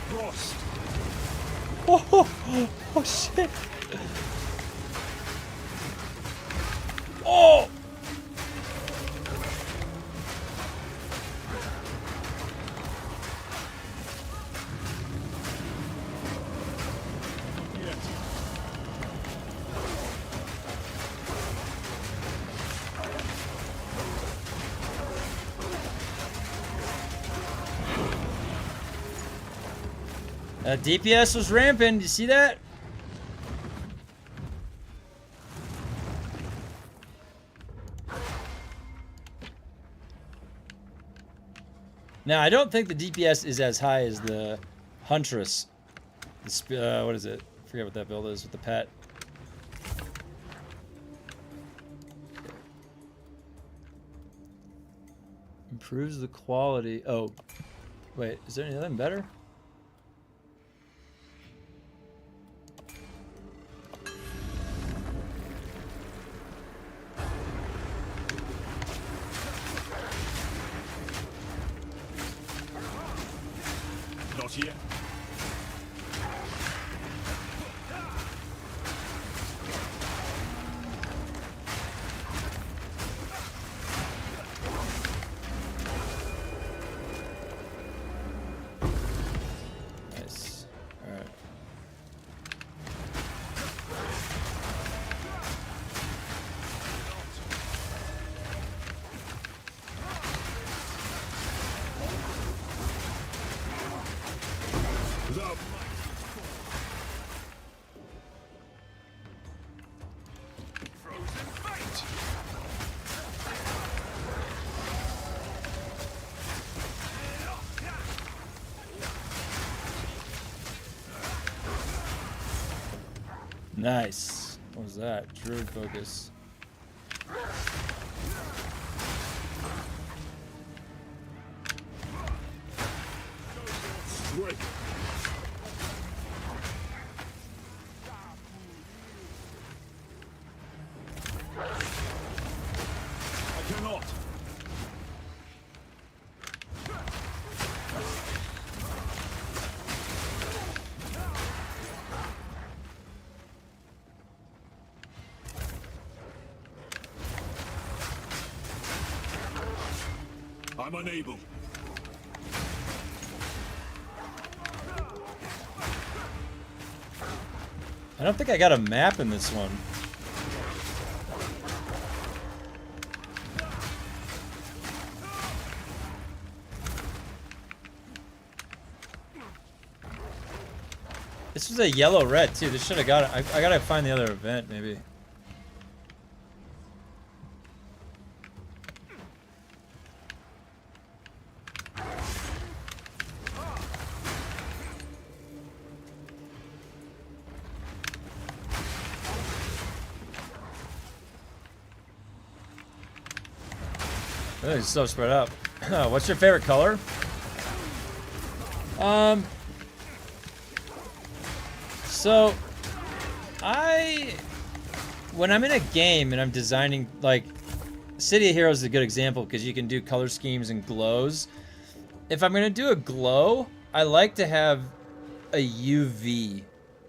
Frost. Oh shit. Oh! DPS was ramping. Did you see that? Now, I don't think the DPS is as high as the Huntress. What is it? I forget what that build is with the pet. Improves the quality. Oh, wait. Is there anything better? Not yet. Nice. All right. The frozen fate. Nice. What was that? Druid focus. Break. I cannot. I'm unable. I don't think I got a map in this one. This was a yellow red too. This should have got it. I gotta find the other event maybe. Oh, it's so spread up. What's your favorite color? So when I'm in a game and I'm designing, like, City of Heroes is a good example because you can do color schemes and glows. If I'm gonna do a glow, I like to have a UV.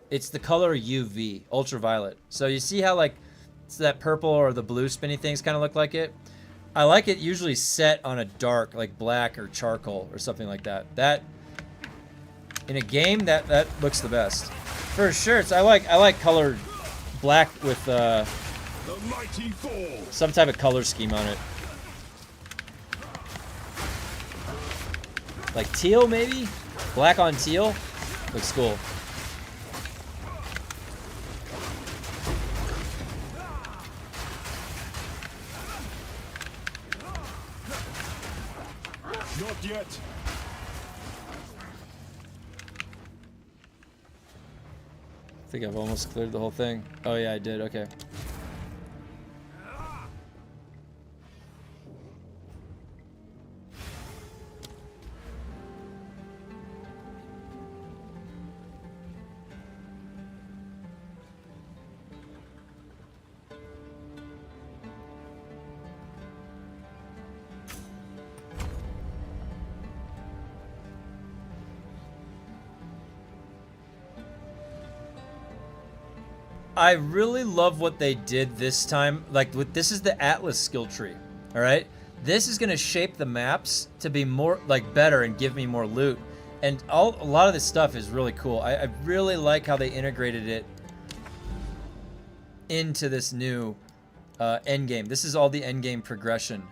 It's the color UV, ultraviolet. So you see how, like, it's that purple or the blue spinny things kind of look like it? I like it usually set on a dark, like black or charcoal or something like that. That in a game that looks the best. For shirts, I like colored black with The mighty fall. some type of color scheme on it. Like teal maybe? Black on teal? Looks cool. yet. I think I've almost cleared the whole thing. Oh yeah, I did. Okay. I really love what they did this time. Like, this is the Atlas skill tree, all right? This is gonna shape the maps to be more, like, better and give me more loot. And a lot of this stuff is really cool. I really like how they integrated it into this new endgame. This is all the endgame progression.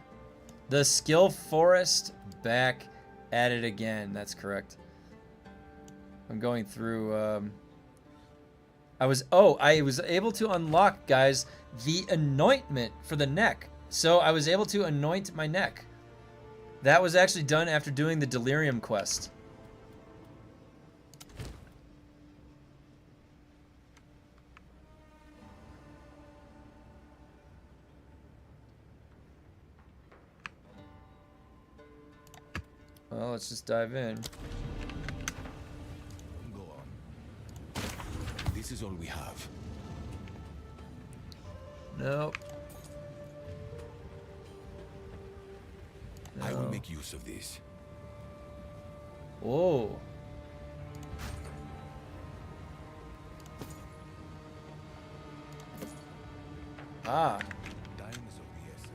The skill forest back at it again. That's correct. I'm going through... I was able to unlock, guys, the anointment for the neck. So I was able to anoint my neck. That was actually done after doing the Delirium quest. Well, let's just dive in. This is all we have. Nope. I will make use of this. Whoa. Ah. Time is of the essence.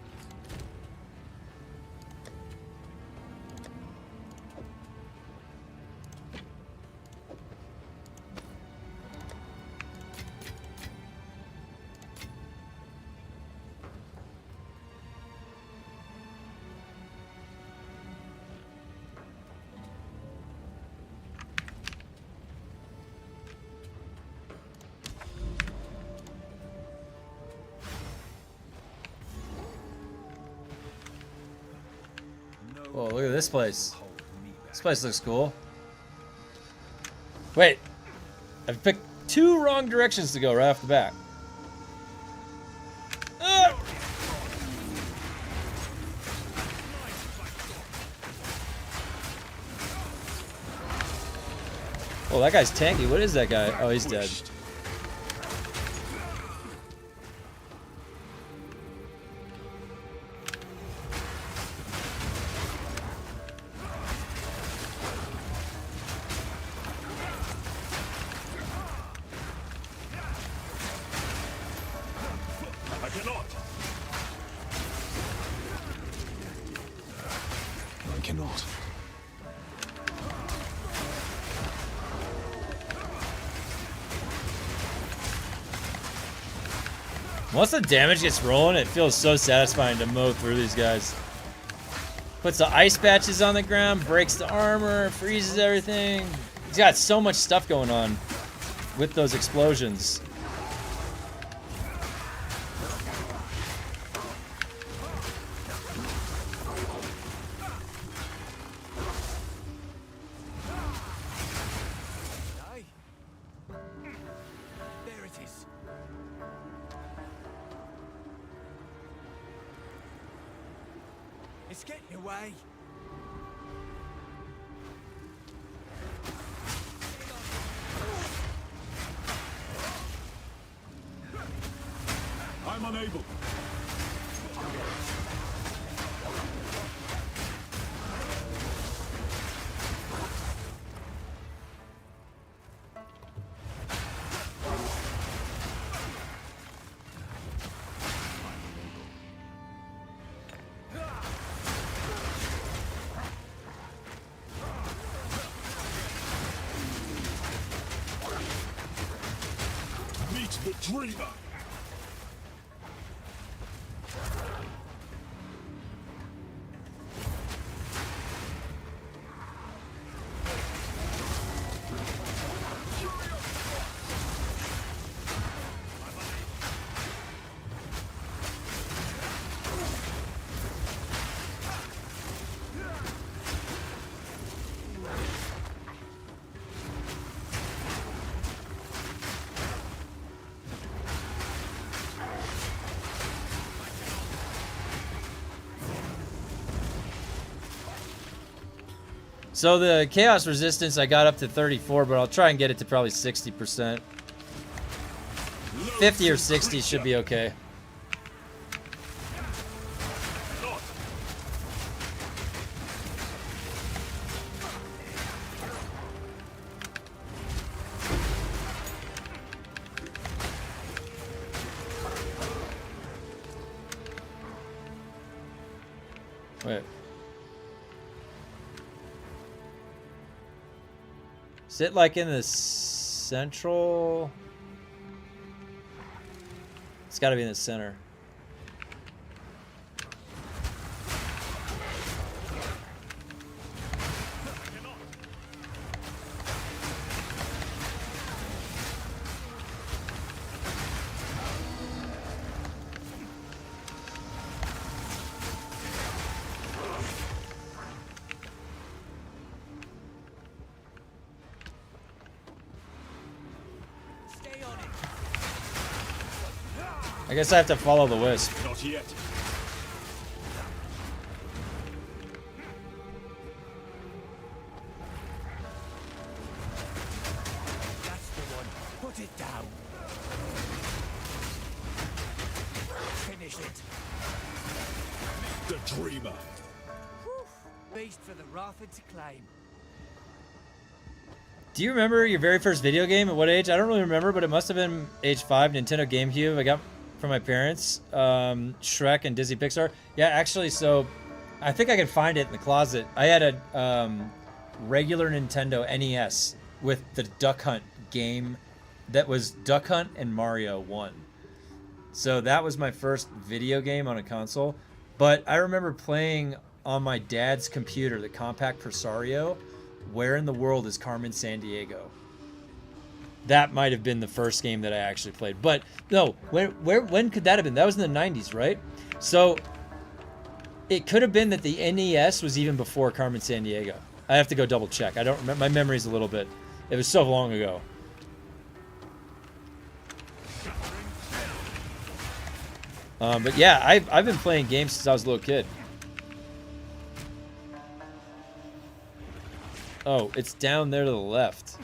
Whoa, look at this place. This place looks cool. Wait. I've picked 2 wrong directions to go right off the bat. Ah! Oh, that guy's tanky. What is that guy? Oh, he's dead. I cannot. I cannot. Once the damage gets rolling, it feels so satisfying to mow through these guys. Puts the ice patches on the ground, breaks the armor, freezes everything. He's got so much stuff going on with those explosions. There it is. It's getting away. I'm unable. Meet the dreamer. So the chaos resistance I got up to 34, but I'll try and get it to probably 60%. 50 or 60 should be okay. Wait. Sit like in the central. It's got to be in the center. I guess I have to follow the wisp. Not yet. That's the one. Put it down. Finish it. The dreamer. Beast for the Wrathed to claim. Do you remember your very first video game? At what age? I don't really remember, but it must have been age 5, Nintendo GameCube. I got from my parents. Shrek and Disney Pixar. Yeah, actually, so I think I can find it in the closet. I had a regular Nintendo NES with the Duck Hunt game that was Duck Hunt and Mario 1. So that was my first video game on a console. But I remember playing on my dad's computer, the Compact Presario, Where in the World is Carmen Sandiego? That might have been the first game that I actually played. But no, when could that have been? That was in the 90s, right? So it could have been that the NES was even before Carmen Sandiego. I have to go double check. I don't remember. My memory's a little bit. It was so long ago. But yeah, I've been playing games since I was a little kid. Oh, it's down there to the left.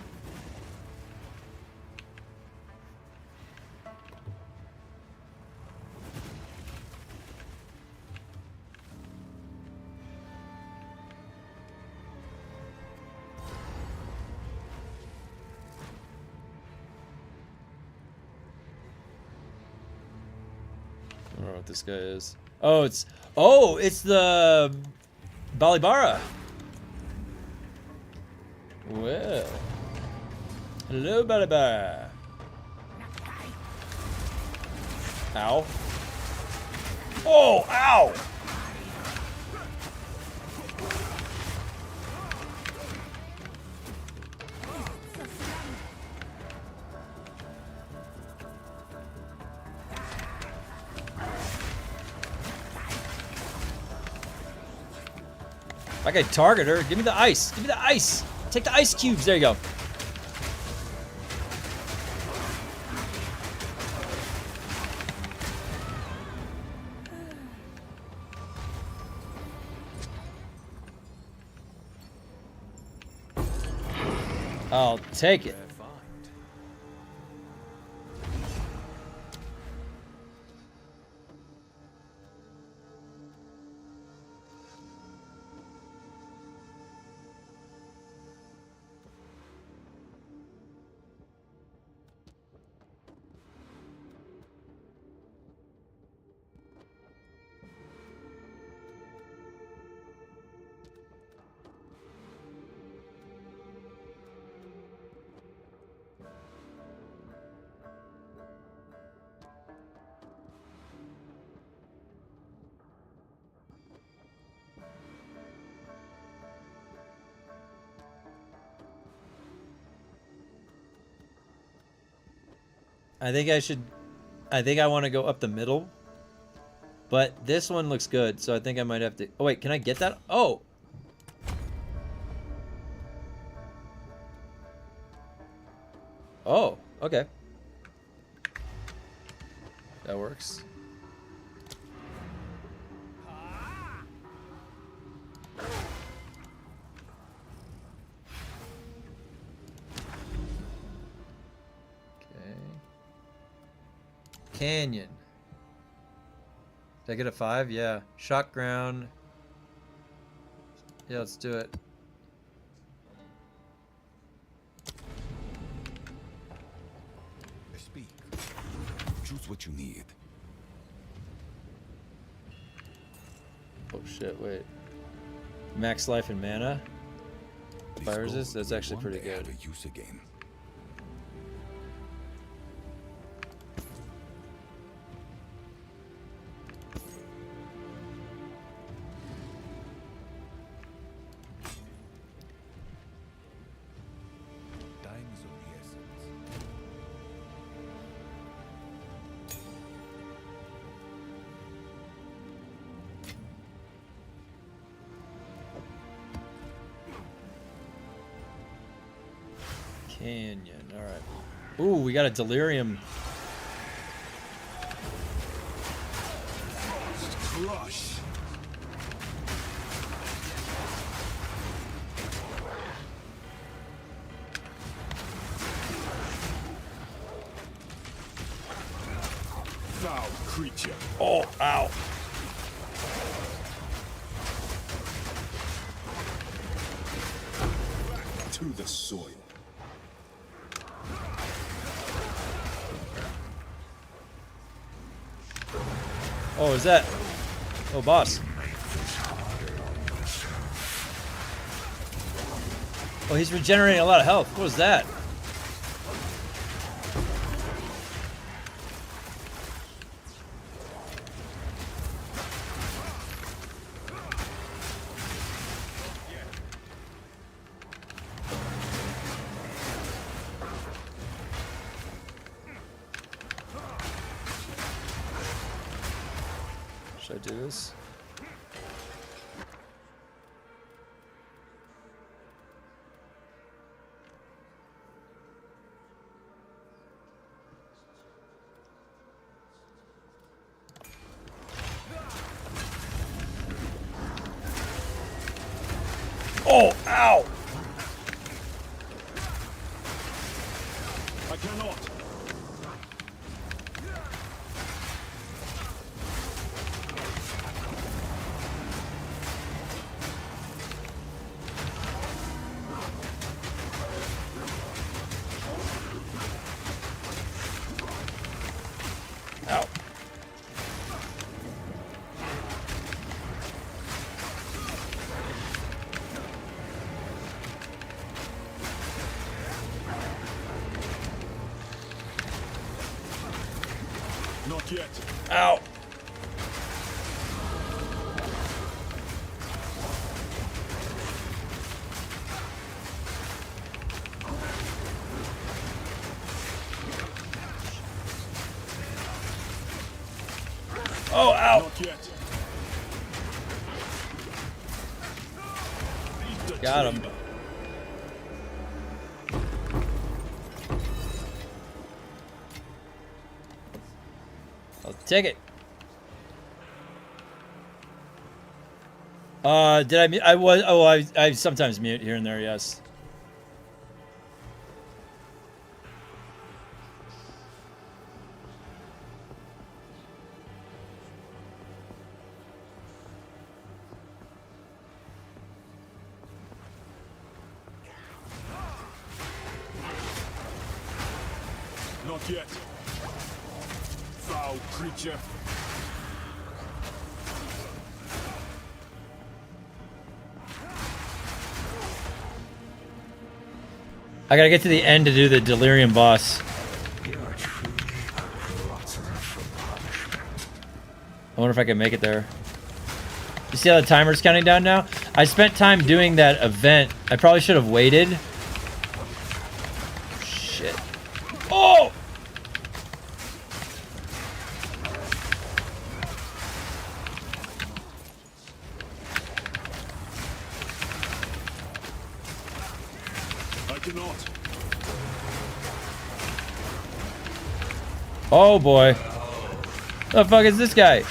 I don't know what this guy is. Oh, it's the Balibara. Well, hello, Balibara. Ow. Oh, ow! I can target her. Give me the ice. Give me the ice. Take the ice cubes. There you go. I'll take it. I think I want to go up the middle. But this one looks good, so I think I might have to... Oh, wait, can I get that? Oh! Oh, okay. That works. Canyon. Did I get a 5? Yeah. Shock ground. Yeah, let's do it. Speak. Choose what you need. Oh shit, wait. Max life and mana. Fire resist? That's actually pretty good. Use again. Time is of the essence. Canyon, alright. Ooh, we got a delirium. Crush. Foul creature. Oh, ow. To the soil. Oh, is that? Oh, boss. Oh, he's regenerating a lot of health. What was that? Should I do this? Oh, ow! I cannot. Ow. Not yet. Ow. Oh, ow. Not yet. Eat the Got him. dreamer. I'll take it. Did I mute? I was. Oh, I sometimes mute here and there. Yes. Not yet. Foul creature. I gotta get to the end to do the delirium boss. I wonder if I can make it there. You see how the timer's counting down now? I spent time doing that event. I probably should have waited. Shit. Oh! I cannot. Oh boy. The fuck is this guy?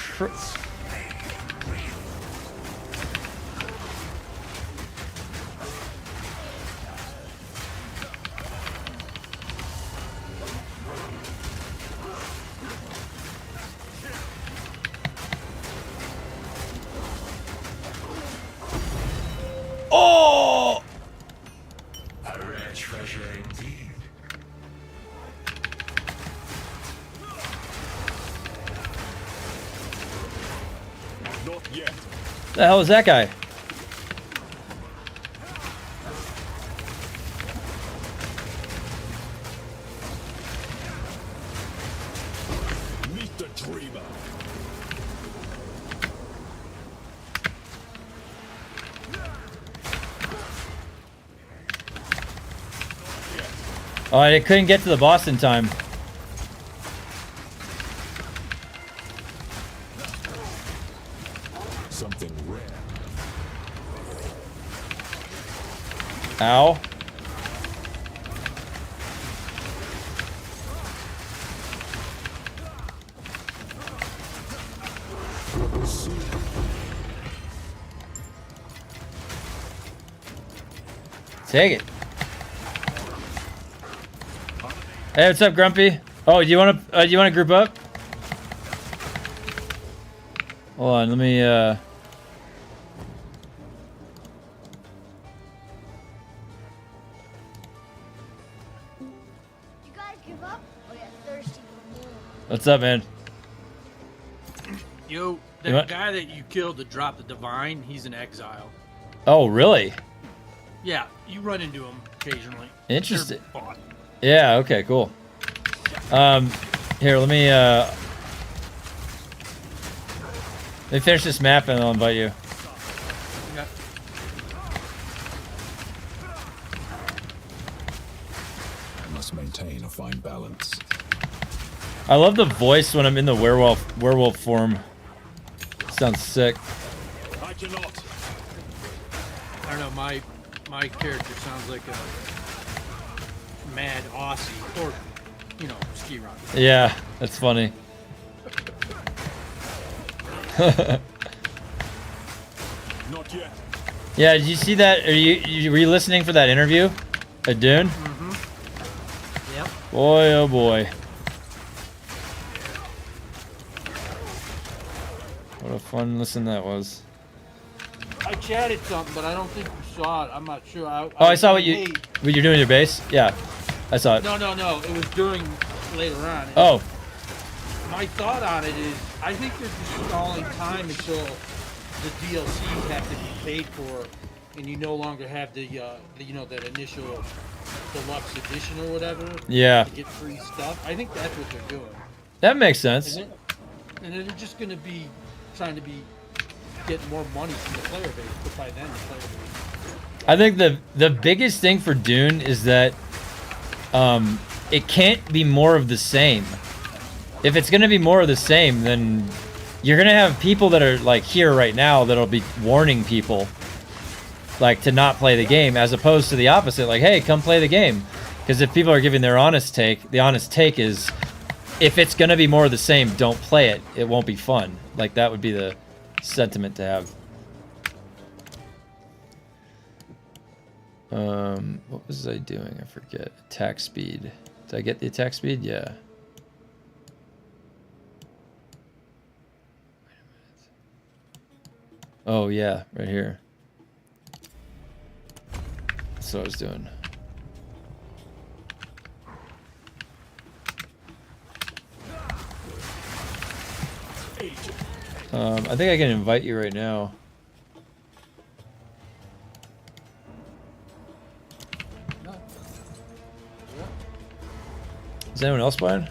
The hell is that guy? Meet the dreamer. Oh, I couldn't get to the boss in time. Something rare. Ow. Take it. Hey, what's up, Grumpy? Oh, do you want to group up? Hold on, let me You gotta give up or you're thirsty for more. What's up, man? Yo, You that want- guy that you killed to drop the divine, he's an exile. Oh, really? Yeah, you run into him occasionally. Interesting. They're bought. Yeah, okay, cool. Here, let me finish this map and I'll invite you. Yeah. I must maintain a fine balance. I love the voice when I'm in the werewolf form. Sounds sick. I cannot. I don't know, my character sounds like a mad Aussie or, you know, ski run. Yeah, that's funny. Not yet. Yeah, did you see that? Were you listening for that interview at DUNE? Mm-hmm. Yep. Boy, oh boy. What a fun listen that was. I chatted something, but I don't think you saw it. I'm not sure. Oh, I saw what hey, you're doing in your base. Yeah, I saw it. No. It was during later on. Oh, My thought on it is, I think they're just stalling time until the DLCs have to be paid for, and you no longer have the you know, that initial deluxe edition or whatever. Yeah. To get free stuff. I think that's what they're doing. that makes sense. And then they're just going to be trying to get more money from the player base, but by then the player base. I think the biggest thing for DUNE is that it can't be more of the same. If it's going to be more of the same, then you're going to have people that are like here right now that'll be warning people like to not play the game, as opposed to the opposite, like, hey, come play the game. Because if people are giving their honest take, the honest take is, if it's going to be more of the same, don't play it. It won't be fun. Like, that would be the sentiment to have. What was I doing? I forget. Attack speed. Did I get the attack speed? Yeah. Oh, yeah, right here. That's what I was doing. I think I can invite you right now. Is anyone else buying?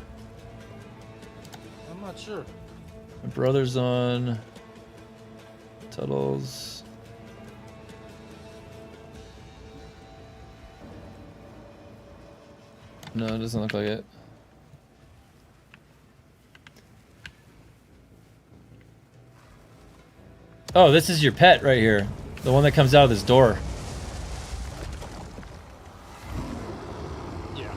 I'm not sure. My brother's on. Tuttles. No, it doesn't look like it. Oh, this is your pet right here. The one that comes out of this door. Yeah.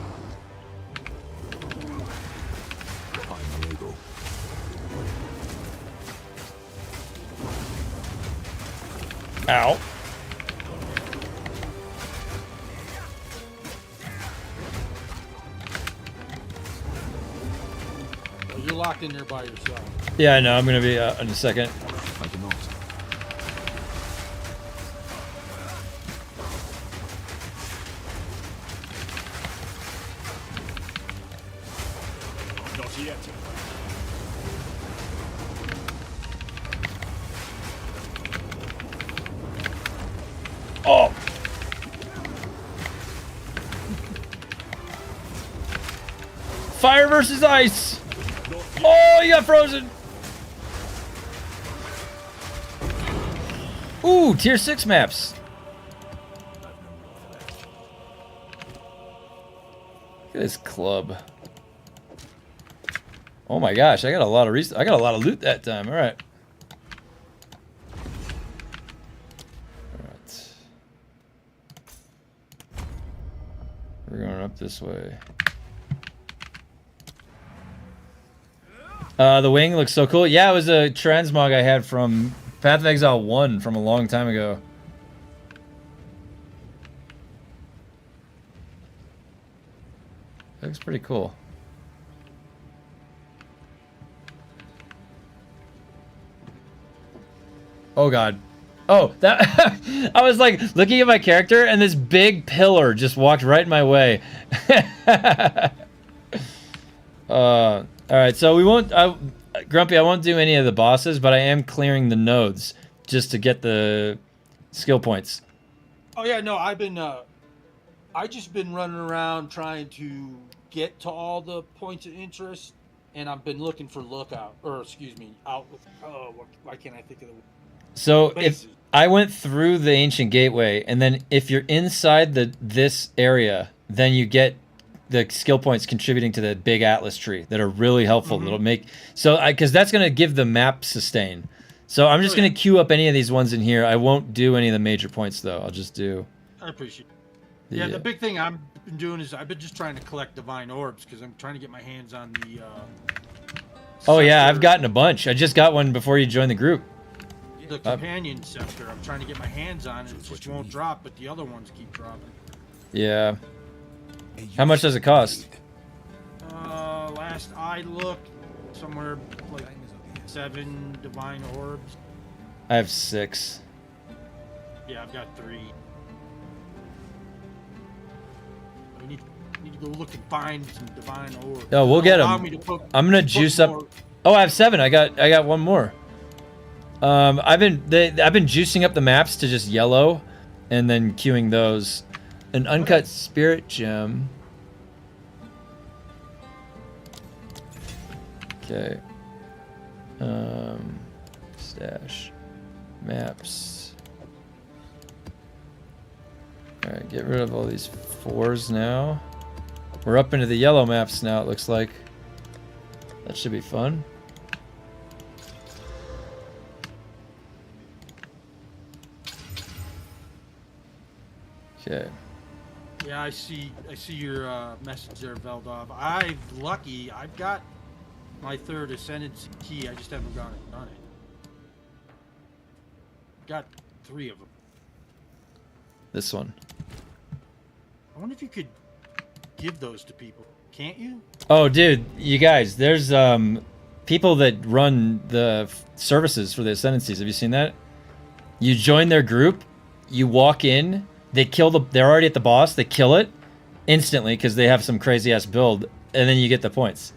I'm able. Ow. Well, you're locked in there by yourself. Yeah, I know. I'm gonna be in a second. I cannot. Not yet. Fire versus ice. Oh, you got frozen. Ooh, tier 6 maps. Look at this club. Oh my gosh, I got a lot of loot that time. All right. We're going up this way. The wing looks so cool. Yeah, it was a transmog I had from Path of Exile 1 from a long time ago. Looks pretty cool. Oh god. Oh, that I was like looking at my character and this big pillar just walked right in my way. All right, so we won't Grumpy, I won't do any of the bosses, but I am clearing the nodes just to get the skill points. Oh yeah, no, I just been running around trying to get to all the points of interest, and I've been looking for why can't I think of the So bases. if I went through the ancient gateway, and then if you're inside this area, then you get the skill points contributing to the big atlas tree that are really helpful. That'll make because that's gonna give the map sustain. So I'm just gonna queue up any of these ones in here. I won't do any of the major points though. I'll just do. I appreciate it. Yeah, the big thing I've been doing is I've been just trying to collect divine orbs because I'm trying to get my hands on the. Oh yeah, I've gotten a bunch. I just got one before you joined the group. The companion scepter. I'm trying to get my hands on it. It just won't drop, but the other ones keep dropping. Yeah. How much does it cost? Last I looked, somewhere like 7 divine orbs. I have 6. Yeah, I've got 3. We need to go look and find some divine orbs. Oh, we'll get them. I'm gonna juice up. Oh, I have 7. I got one more. I've been juicing up the maps to just yellow, and then queuing those. An uncut spirit gem. Okay. Stash. Maps. Alright, get rid of all these 4s now. We're up into the yellow maps now, it looks like. That should be fun. Okay. Yeah, I see your message there, Veldov. I've got my 3rd ascendancy key. I just haven't done it. Got 3 of them. This one. I wonder if you could give those to people. Can't you? Oh, dude, you guys, there's people that run the services for the ascendancies. Have you seen that? You join their group, you walk in. They're already at the boss. They kill it instantly because they have some crazy ass build, and then you get the points,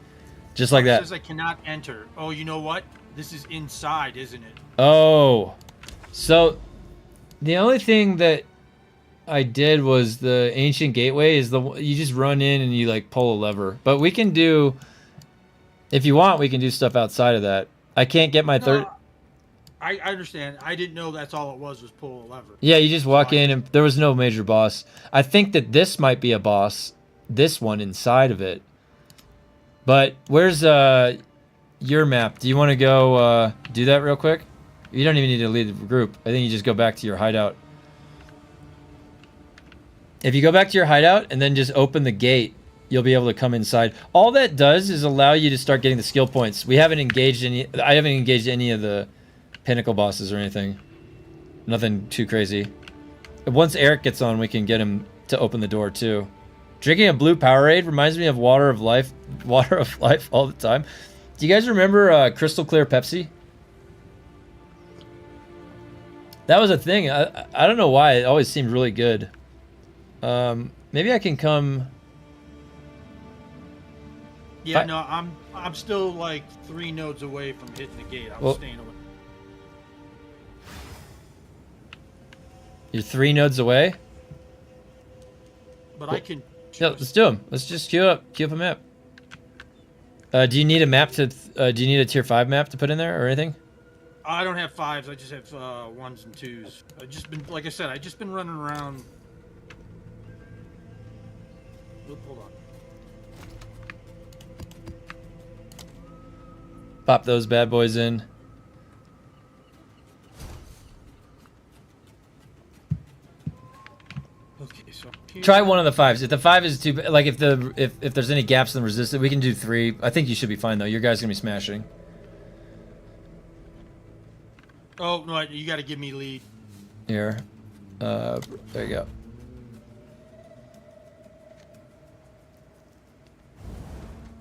just like that. It says I cannot enter. Oh, you know what? This is inside, isn't it? Oh, so the only thing that I did was the ancient gateway is you just run in and you like pull a lever. But we can do, if you want, we can do stuff outside of that. I can't get my third. I understand. I didn't know that's all it was pull a lever. Yeah, you just walk in and there was no major boss. I think that this might be a boss, this one inside of it. But where's your map? Do you want to go do that real quick? You don't even need to lead the group. I think you just go back to your hideout. If you go back to your hideout and then just open the gate, you'll be able to come inside. All that does is allow you to start getting the skill points. I haven't engaged any of the pinnacle bosses or anything. Nothing too crazy. Once Eric gets on, we can get him to open the door too. Drinking a blue Powerade reminds me of water of life all the time. Do you guys remember Crystal Clear Pepsi? That was a thing. I don't know why. It always seemed really good. Maybe I can come. Yeah, no, I'm still like 3 nodes away from hitting the gate. I'm staying away. You're 3 nodes away? But I can... Yeah, let's do them. Let's just queue up a map. Do you need a map to? Do you need a tier 5 map to put in there or anything? I don't have 5s. I just have 1s and 2s. I just been, like I said, I just been running around. Oop, hold on. Pop those bad boys in. Okay, so here. Try one of the 5s. If the 5 is too, like if there's any gaps in the resistance, we can do 3. I think you should be fine though. Your guys gonna be smashing. Oh no, you got to give me lead. Here, there you go.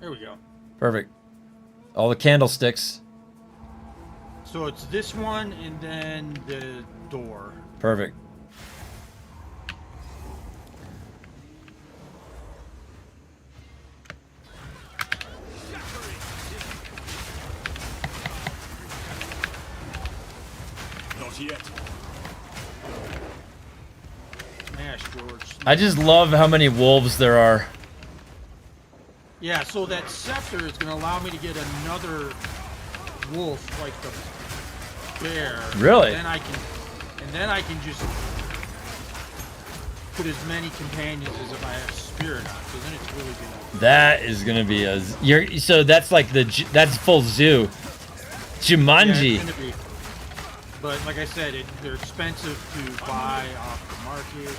There we go. Perfect. All the candlesticks. So it's this one and then the door. Perfect. Not yet. Smash, George. I just love how many wolves there are. Yeah, so that scepter is going to allow me to get another wolf like the bear. Really? And then I can just put as many companions as if I have spirit on. So then it's really good. That is gonna be a. So that's like that's full zoo. Jumanji. Yeah, it's gonna be. But like I said, they're expensive to buy off the market.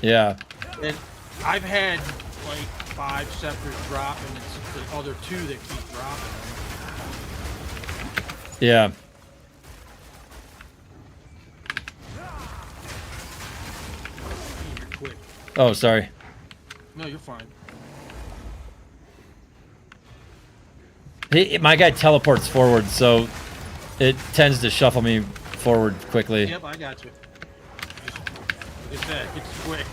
Yeah. And I've had like 5 scepters drop, and it's the other 2 that keep dropping. Yeah. You're quick. Oh, sorry. No, you're fine. My guy teleports forward, so it tends to shuffle me forward quickly. Yep, I got you. Like I said, it's quick.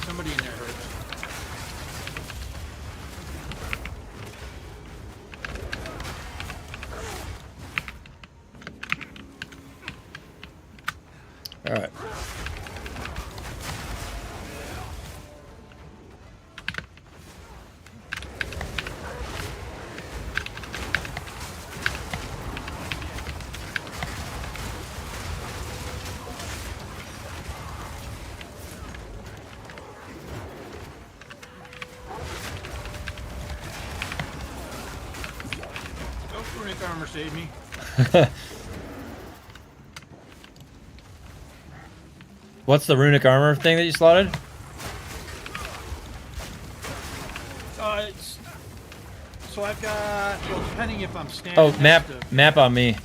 Somebody in there hurts. All right. Runic armor saved me. What's the runic armor thing that you slotted? So I've got, well, depending if I'm standing. Oh, map on me.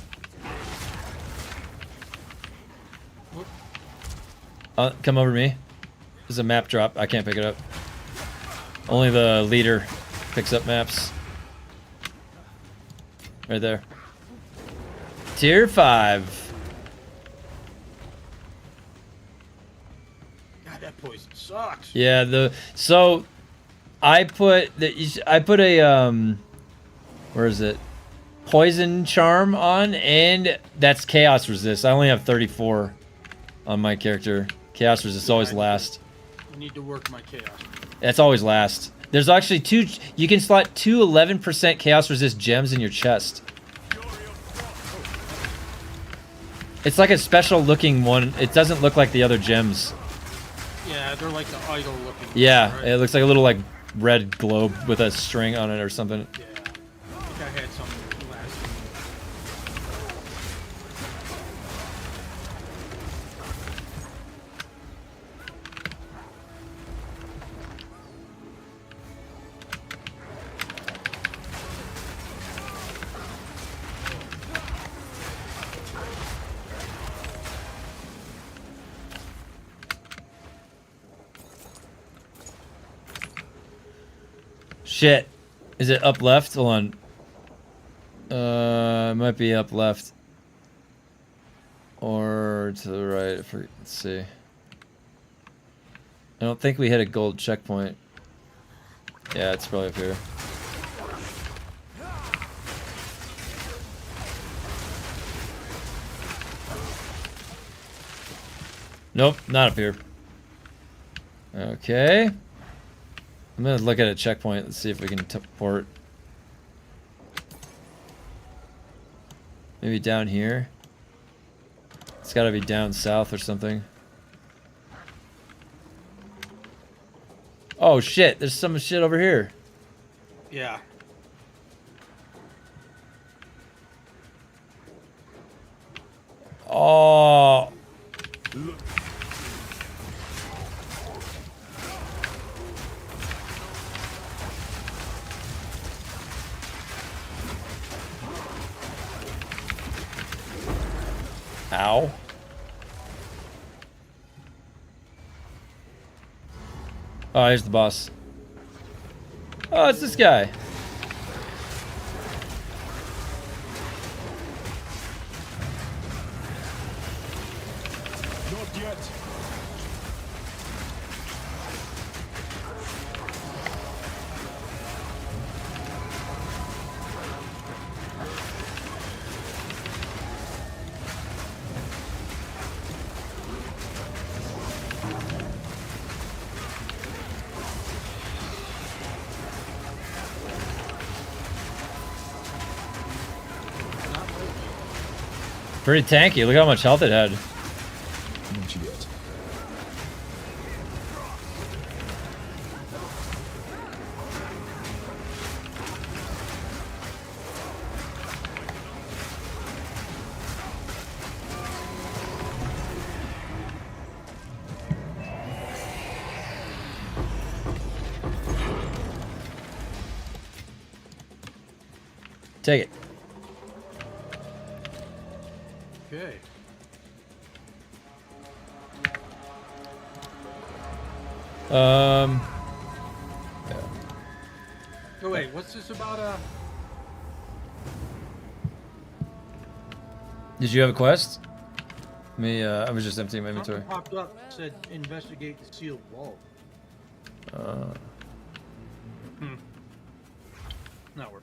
Come over to me. There's a map drop. I can't pick it up. Only the leader picks up maps. Right there. Tier 5. God, that poison sucks. Yeah, so I put a where is it? Poison charm on, and that's chaos resist. I only have 34 on my character. Chaos resist always last. I need to work my chaos. That's always last. There's actually 2. You can slot 2 11% chaos resist gems in your chest. It's like a special looking one. It doesn't look like the other gems. Yeah, they're like the idol looking. Yeah, right? it looks like a little like red globe with a string on it or something. Yeah, I think I had some last. Shit. Is it up left? Hold on. It might be up left. Or to the right. Let's see. I don't think we hit a gold checkpoint. Yeah, it's probably up here. Nope, not up here. Okay. I'm gonna look at a checkpoint and see if we can port. Maybe down here. It's gotta be down south or something. Oh shit, there's some shit over here. Yeah. Oh. Ow. Oh, here's the boss. Oh, it's this guy. Not yet. Pretty tanky. Look how much health it had. Not yet. Take it. Okay. Yeah. Oh wait, what's this about? Did you have a quest? Me, I was just emptying my inventory. Something popped up, said investigate the sealed vault. Not work.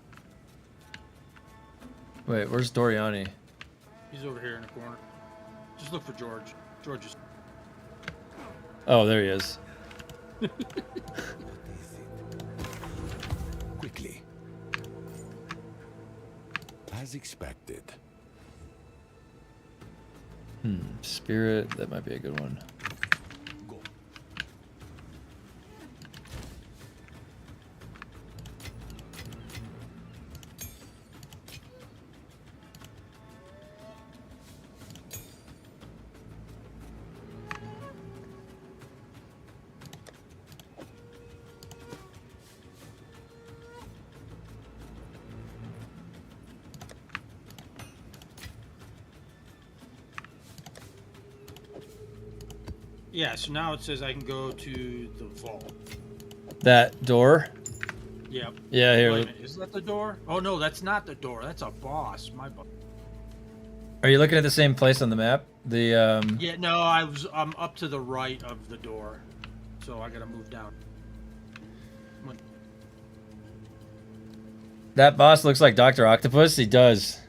Wait, where's Doriani? He's over here in the corner. Just look for George. George is. Oh, there he is. Quickly. As expected. Spirit, that might be a good one. Go. Yeah, so now it says I can go to the vault. That door? Yep. Yeah, here. Wait a minute, is that the door? Oh no, that's not the door. That's a boss. My boss. Are you looking at the same place on the map? The Yeah, no, I'm up to the right of the door, so I gotta move down. That boss looks like Dr. Octopus. He does.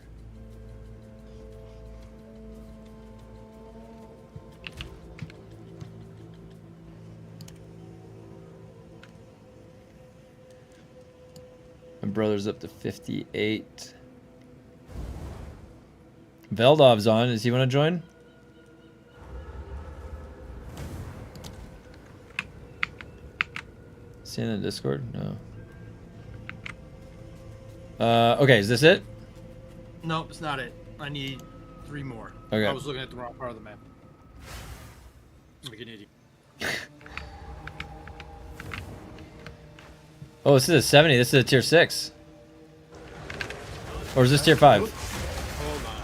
My brother's up to 58. Veldov's on. Does he want to join? Is he in the Discord? No. Okay, is this it? No, it's not it. I need 3 more. Okay. I was looking at the wrong part of the map. I'm like an idiot. Oh, this is a 70. This is a tier 6. Or is this tier 5? Hold on.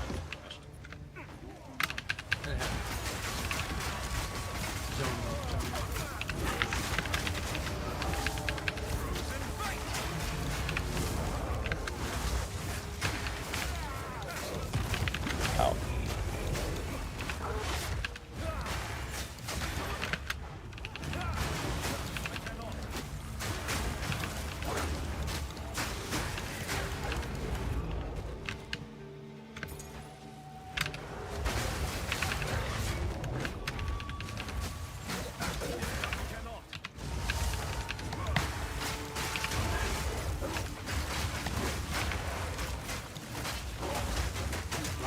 Ow.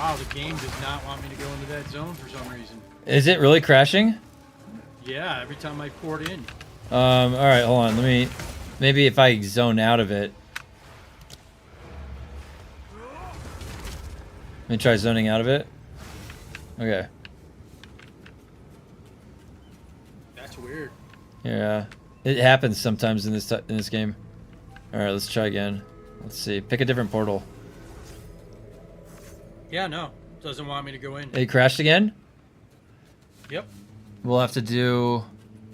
Wow, the game does not want me to go into that zone for some reason. Is it really crashing? Yeah, every time I port in. All right, hold on. Let me. Maybe if I zone out of it. Let me try zoning out of it. Okay. That's weird. Yeah, it happens sometimes in this game. All right, let's try again. Let's see. Pick a different portal. Yeah, no, doesn't want me to go in. It crashed again. Yep. We'll have to do.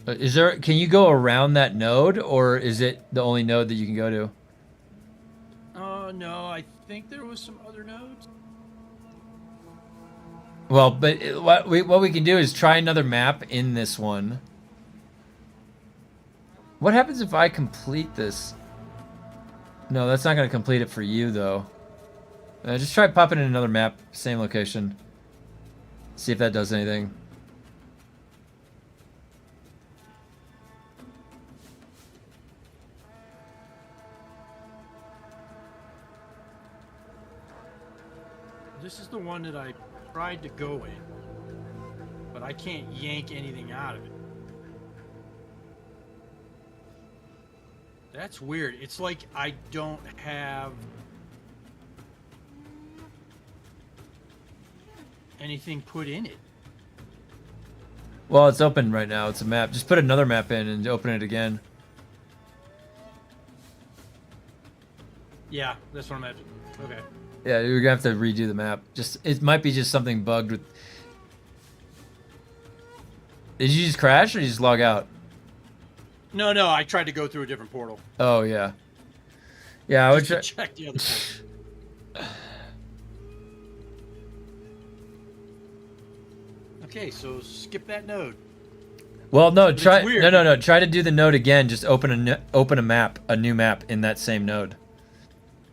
Is there? Can you go around that node, or is it the only node that you can go to? No, I think there was some other nodes. Well, but what we can do is try another map in this one. What happens if I complete this? No, that's not going to complete it for you, though. Just try popping in another map, same location. See if that does anything. This is the one that I tried to go in, but I can't yank anything out of it. That's weird. It's like I don't have anything put in it. Well, it's open right now. It's a map. Just put another map in and open it again. Yeah, that's what I'm at. Okay. Yeah, you're gonna have to redo the map. It might be just something bugged with. Did you just crash or you just log out? No, I tried to go through a different portal. Oh yeah. Yeah, I would Just to check the other portal. Okay, so skip that node. Well, no, But it's try weird. no. Try to do the node again. Just open a map, a new map in that same node.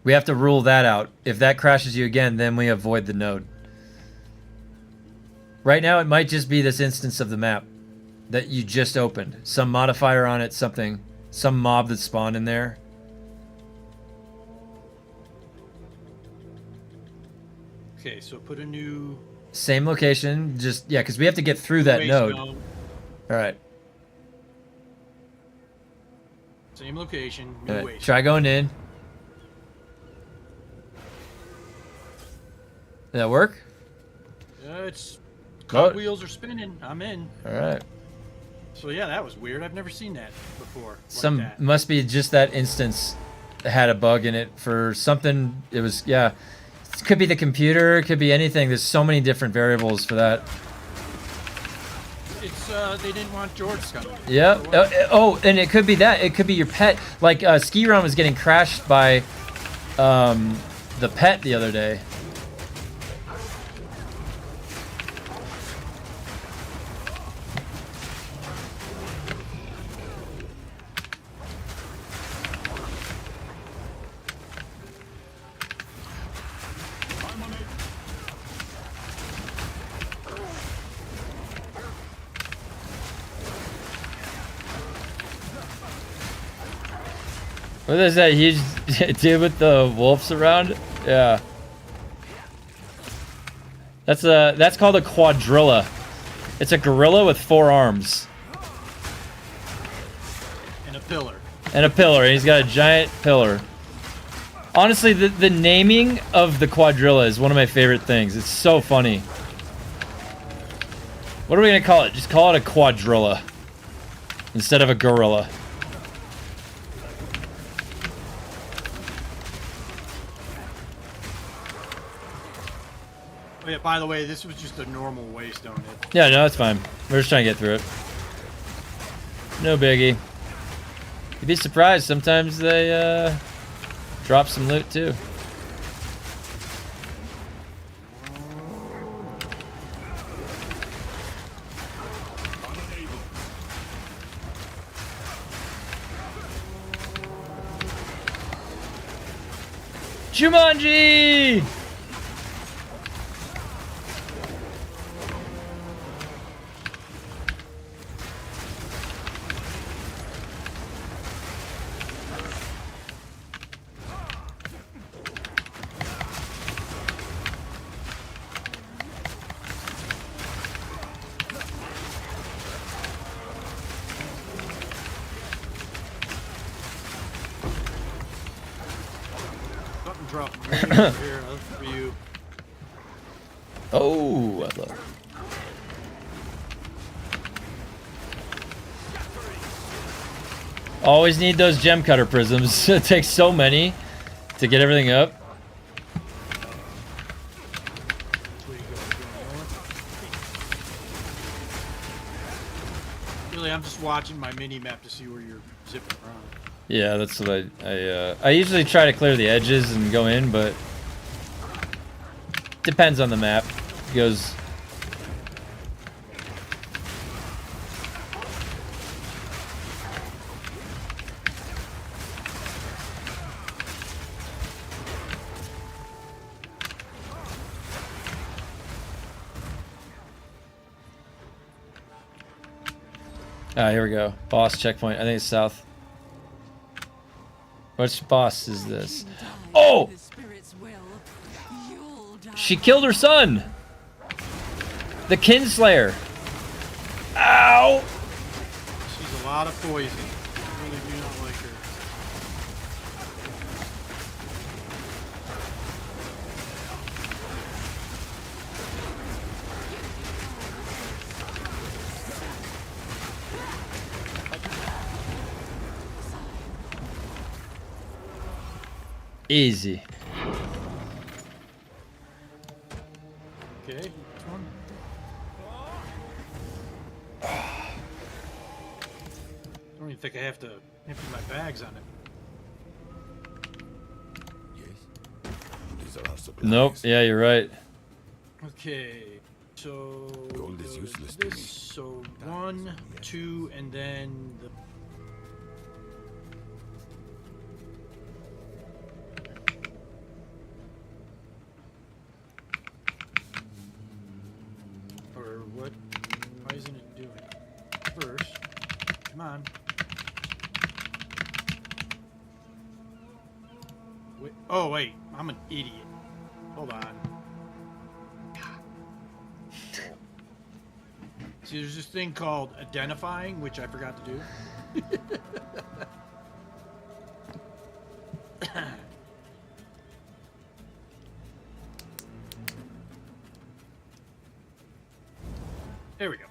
We have to rule that out. If that crashes you again, then we avoid the node. Right now, it might just be this instance of the map that you just opened. Some modifier on it, something, some mob that spawned in there. Okay, so put a new. Same location, just yeah, because we have to get through that waste node. zone. All right. Same location. All New right. waste. Try going in. Did that work? It's Go- cogwheels are spinning. I'm in. All right. So yeah, that was weird. I've never seen that before. Like Some that. must be just that instance had a bug in it for something. It was yeah. It could be the computer. It could be anything. There's so many different variables for that. It's they didn't want George coming. Yeah. Oh, and it could be that. It could be your pet. Like Ski Run was getting crashed by the pet the other day. What is that huge dude with the wolves around? Yeah. That's called a quadrilla. It's a gorilla with 4 arms. And a pillar. And a pillar. And he's got a giant pillar. Honestly, the naming of the quadrilla is one of my favorite things. It's so funny. What are we gonna call it? Just call it a quadrilla instead of a gorilla. Oh yeah, by the way, this was just a normal waste on it. Yeah, no, that's fine. We're just trying to get through it. No biggie. You'd be surprised. Sometimes they drop some loot too. Jumanji! dropping grenades here for you. Oh, I love it. Always need those gem cutter prisms. It takes so many to get everything up. Really, I'm just watching my mini map to see where you're zipping around. Yeah, that's what I usually try to clear the edges and go in, but depends on the map. It goes. Ah, here we go. Boss checkpoint. I think it's south. Which boss is this? Oh! She killed her son! The Kinslayer! Ow! She's a lot of poison. I really do not like her. Easy. Okay, which one? I don't even think I have to empty my bags on it. These are our supplies. Nope. Yeah, you're right. Okay, so Gold is useless to me. so 1, 2, and then the. Or what? Why isn't it doing it? First, come on. Wait, oh wait, I'm an idiot. Hold on. See, there's this thing called identifying, which I forgot to do. There we go.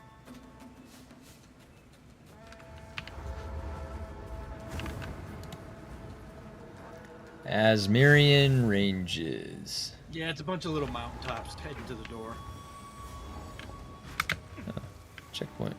Asmirian Ranges. Yeah, it's a bunch of little mountaintops heading to the door. Checkpoint.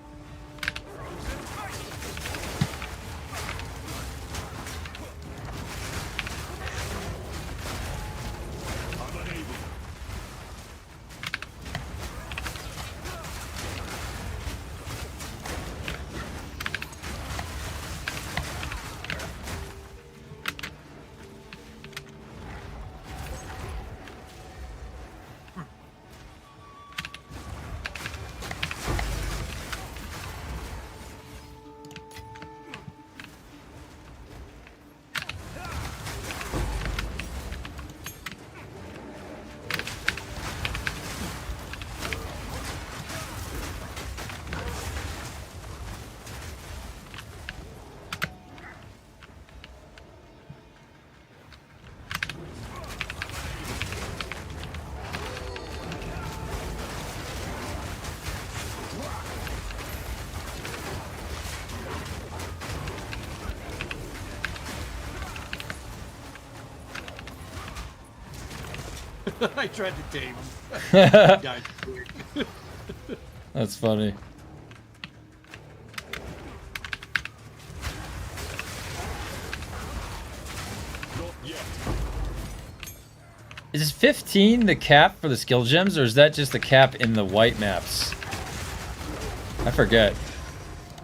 I tried to tame him. He died quick. That's funny. Is 15 the cap for the skill gems, or is that just the cap in the white maps? I forget.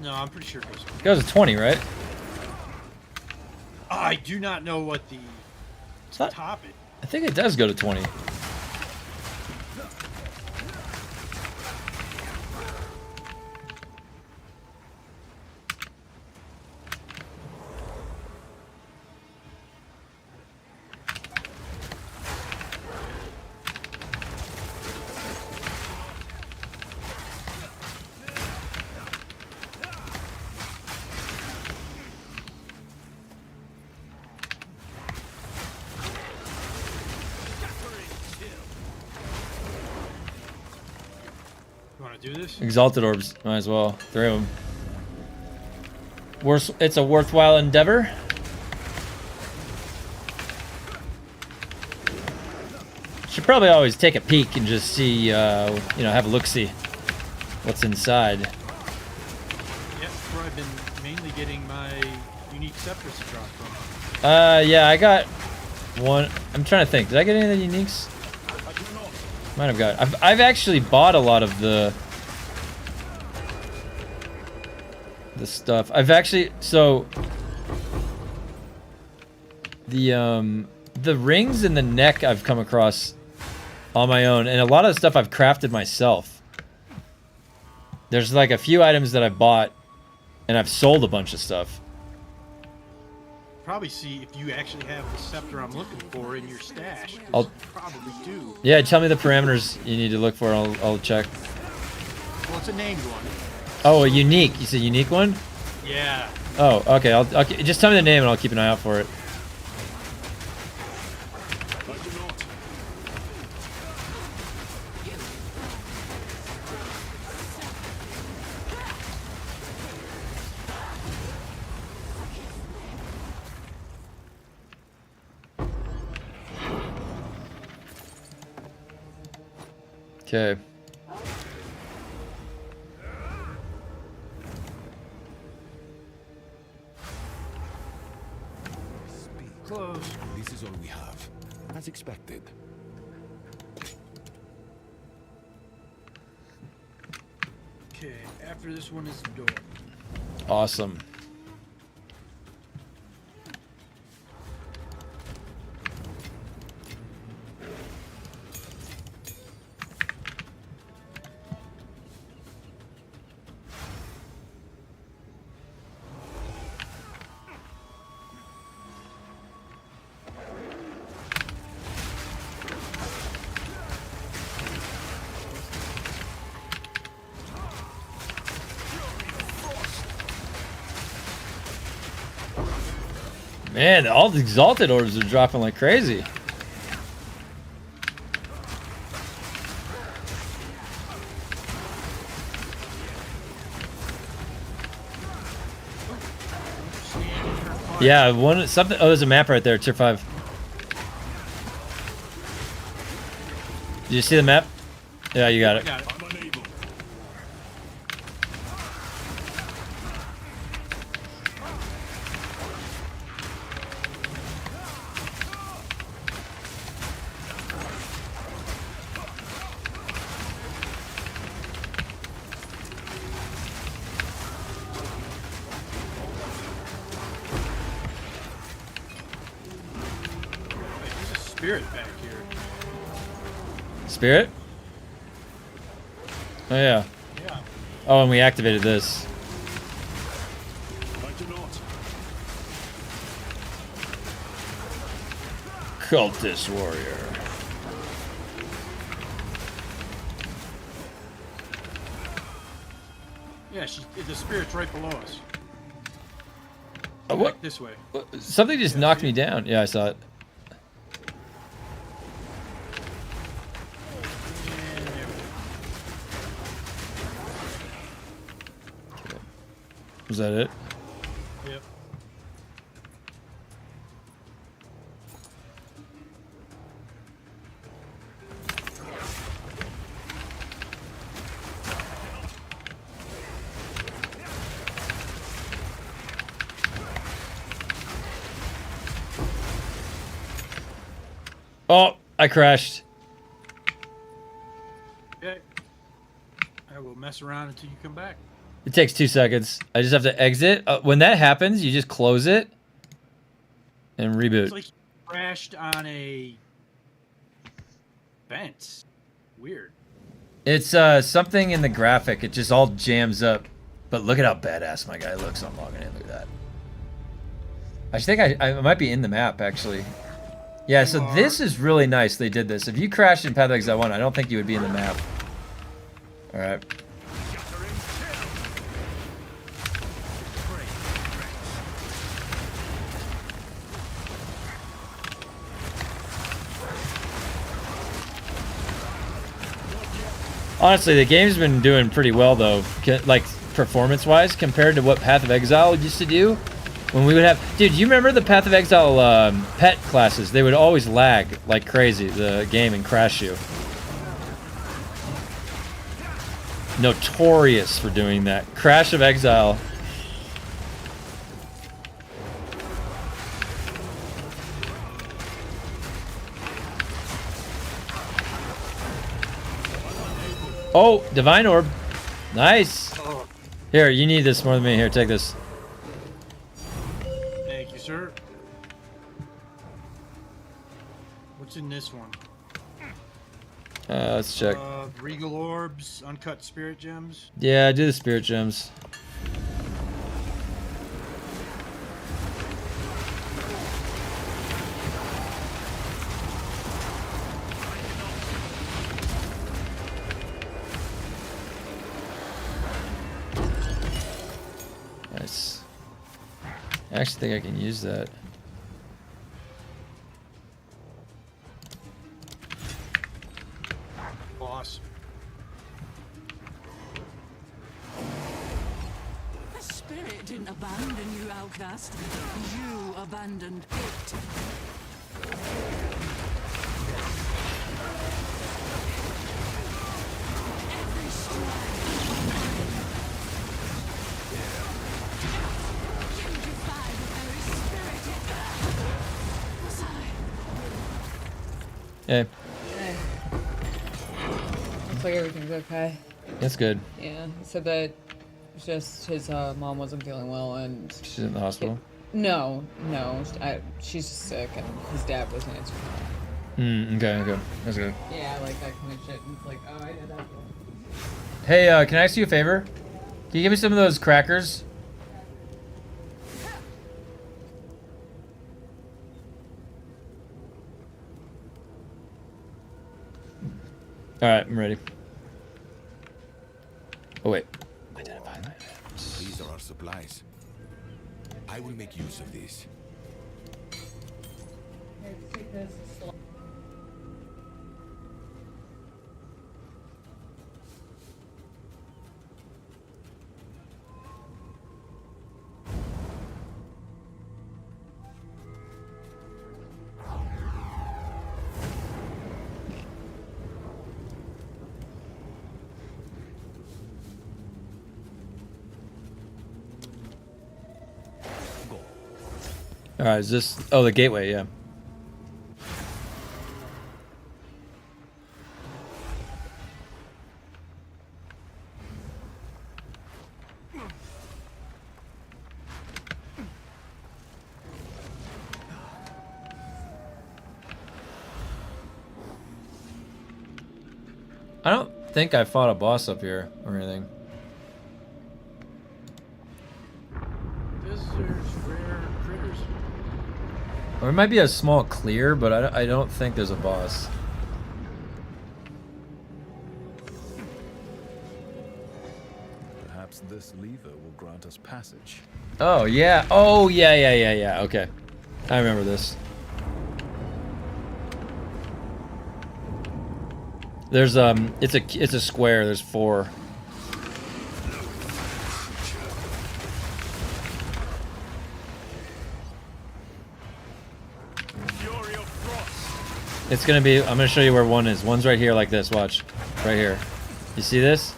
No, I'm pretty sure it goes. It goes to 20, right? I do not know what the top it. I think it does go to 20. do this? Exalted orbs. Might as well. 3 of them. It's a worthwhile endeavor. Should probably always take a peek and just see, you know, have a look-see what's inside. Yep, that's where I've been mainly getting my unique scepters to drop from. Yeah, I got one. I'm trying to think. Did I get any of the uniques? Might have got. I've actually bought a lot of the stuff. I've actually the rings in the neck I've come across on my own, and a lot of the stuff I've crafted myself. There's like a few items that I've bought, and I've sold a bunch of stuff. Probably see if you actually have the scepter I'm looking for in your stash. I'll You probably do. Yeah, tell me the parameters you need to look for. I'll check. Well, it's a named one. Oh, a unique. You said unique one? Yeah. Oh, okay. I'll just tell me the name and I'll keep an eye out for it. Okay. Close. This is all we have. As expected. Okay, after this one is the door. Awesome. Man, all the exalted orbs are dropping like crazy. Yeah, something. Oh, there's a map right there, tier 5. Did you see the map? Yeah, you got it. Got it. Spirit back here. Spirit? Oh yeah. Yeah. Oh, and we activated this. I do not. Cultist warrior. Yeah, the spirit's right below us. What? Back this way. Something just knocked me down. Yeah, I saw it. And there we go. Was that it? Yep. Oh, I crashed. Okay. I will mess around until you come back. It takes 2 seconds. I just have to exit. When that happens, you just close it and reboot. It's like you crashed on a fence. Weird. It's something in the graphic. It just all jams up. But look at how badass my guy looks. I'm logging in. Look at that. I think I might be in the map, actually. Yeah, so this is really nice they did this. If you crashed in Path of Exile 1, I don't think you would be in the map. Alright. Honestly, the game's been doing pretty well though, like performance-wise, compared to what Path of Exile used to do. When we would have, dude, you remember the Path of Exile pet classes? They would always lag like crazy, the game, and crash you. Notorious for doing that. Crash of Exile. Oh, Divine Orb. Nice. Here, you need this more than me. Here, take this. Thank you, sir. What's in this one? Let's check. Regal Orbs, Uncut Spirit Gems. Yeah, do the Spirit Gems. Nice. I actually think I can use that. Boss. The spirit didn't abandon you, outcast. You abandoned it. Every stride. Unify the very spirit it. Hey, Looks like everything's okay. that's good. Yeah, he said that it's just his mom wasn't feeling well and... She's in the hospital. No, she's just sick and his dad wasn't answering. Okay, that's good. Yeah, like that kind of shit. And it's like, oh, I did that. Hey, can I ask you a favor? Can you give me some of those crackers? Alright, I'm ready. Oh, wait. Identify my items. These are our supplies. I will make use of these. Here, take this. Alright, is this... Oh, the gateway, yeah. I don't think I fought a boss up here or anything. Or it might be a small clear, but I don't think there's a boss. Perhaps this lever will grant us passage. Oh, yeah. Oh, yeah. Okay. I remember this. There's, it's a square. There's 4. It's gonna be, I'm gonna show you where 1 is. 1's right here like this, watch. Right here. You see this?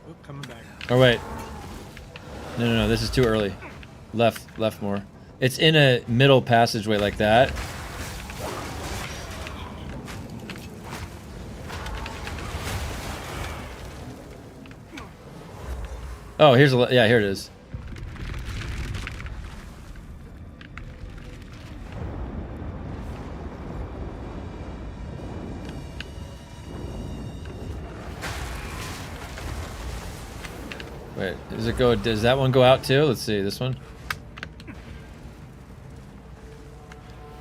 Oh, coming back. Oh, wait. No, this is too early. Left more. It's in a middle passageway like that. Oh, here's a, yeah, here it is. Wait, does that one go out too? Let's see, this one.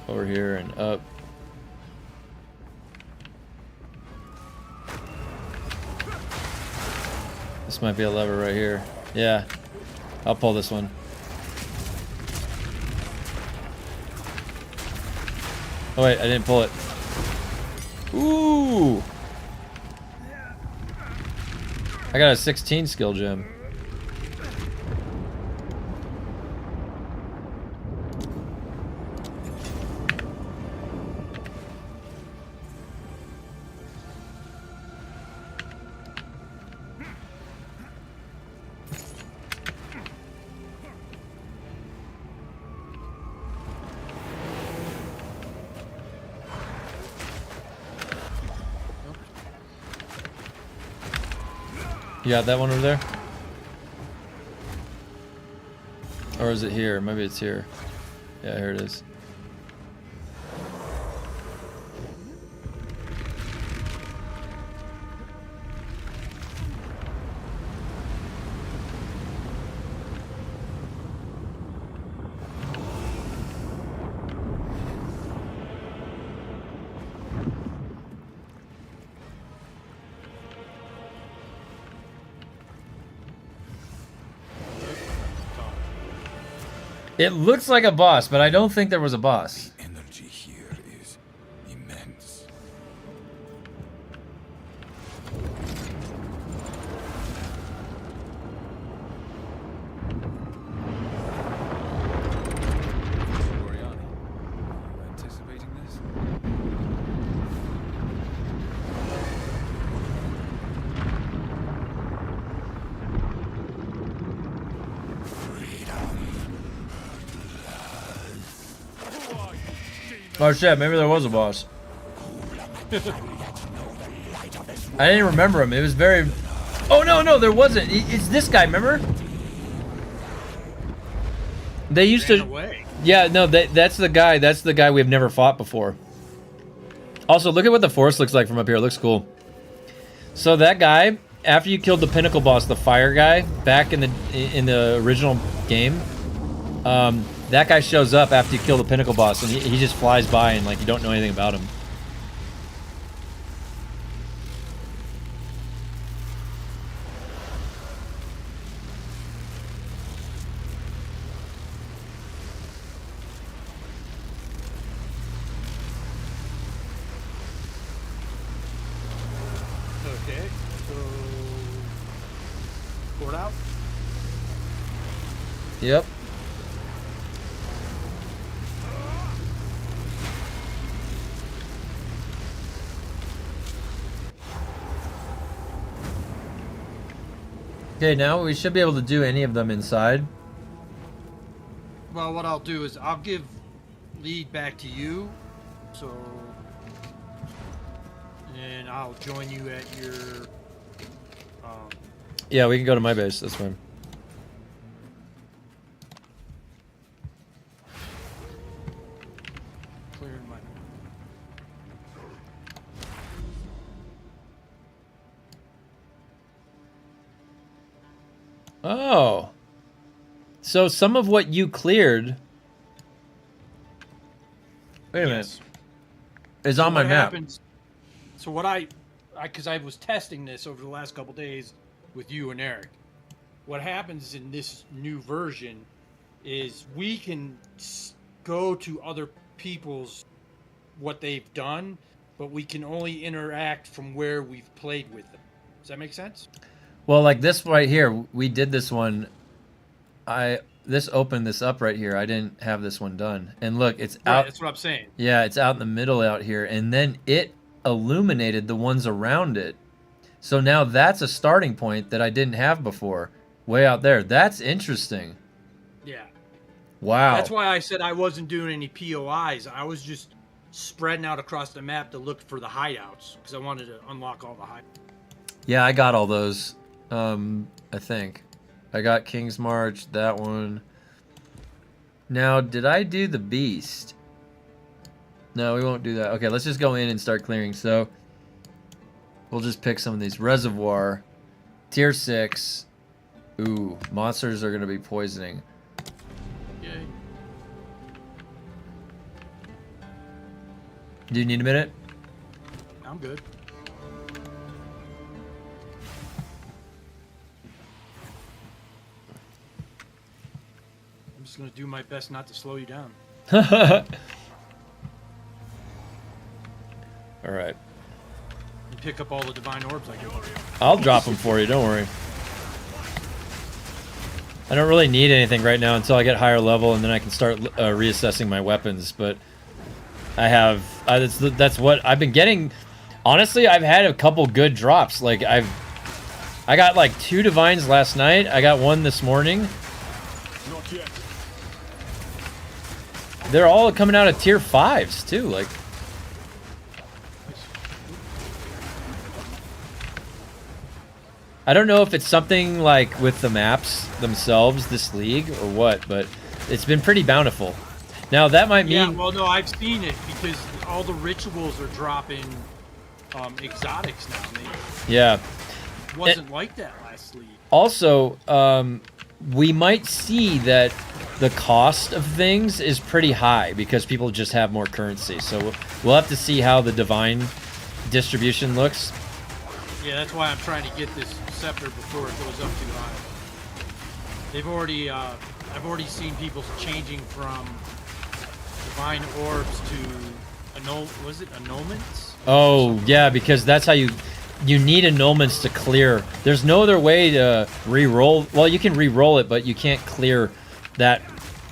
Over here and up. This might be a lever right here. Yeah, I'll pull this one. Oh wait, I didn't pull it. Ooh! I got a 16 skill gem. You got that one over there? Or is it here? Maybe it's here. Yeah, here it is. It looks like a boss, but I don't think there was a boss. The energy here is immense. Anticipating this? Oh shit, maybe there was a boss. I didn't remember him. It was very... Oh no, there wasn't. It's this guy, remember? They used to... Yeah, no, that's the guy. That's the guy we've never fought before. Also, look at what the forest looks like from up here. It looks cool. So that guy, after you killed the pinnacle boss, the fire guy, back in the original game, that guy shows up after you kill the pinnacle boss, and he just flies by, and like you don't know anything about him. Okay, so port out. Yep. Okay, now we should be able to do any of them inside. Well, what I'll do is I'll give lead back to you, so, and I'll join you at your. Yeah, we can go to my base. That's fine. Clearing my. Oh. So some of what you cleared... Wait a minute. Is on my map. So what I because I was testing this over the last couple days with you and Eric. What happens in this new version is we can go to other people's what they've done, but we can only interact from where we've played with them. Does that make sense? Well, like this right here, we did this one. This opened this up right here. I didn't have this one done. And look, it's Right, out. that's what I'm saying. Yeah, it's out in the middle out here. And then it illuminated the ones around it. So now that's a starting point that I didn't have before. Way out there. That's interesting. Yeah. Wow. That's why I said I wasn't doing any POIs. I was just spreading out across the map to look for the hideouts because I wanted to unlock all the hideouts. Yeah, I got all those. I think. I got King's March, that one. Now, did I do the Beast? No, we won't do that. Okay, let's just go in and start clearing. So, we'll just pick some of these. Reservoir. Tier 6. Ooh, monsters are going to be poisoning. Yay. Do you need a minute? I'm good. I'm just going to do my best not to slow you down. All right. pick up all the divine orbs I get. I'll drop them for you. Don't worry. I don't really need anything right now until I get higher level, and then I can start reassessing my weapons. But I have that's what I've been getting. Honestly, I've had a couple good drops. Like I got like 2 divines last night. I got 1 this morning. Not yet. They're all coming out of tier 5s too. Like. I don't know if it's something like with the maps themselves, this league, or what, but it's been pretty bountiful. Now, that might mean... Yeah, well, no, I've seen it, because all the rituals are dropping exotics now. Yeah. It wasn't like that last league. Also, we might see that the cost of things is pretty high, because people just have more currency. So we'll have to see how the divine distribution looks. Yeah, that's why I'm trying to get this scepter before it goes up too high. They've already, I've already seen people changing from divine orbs to was it annulments? Oh yeah, because that's how you need annulments to clear. There's no other way to re-roll. Well, you can re-roll it, but you can't clear that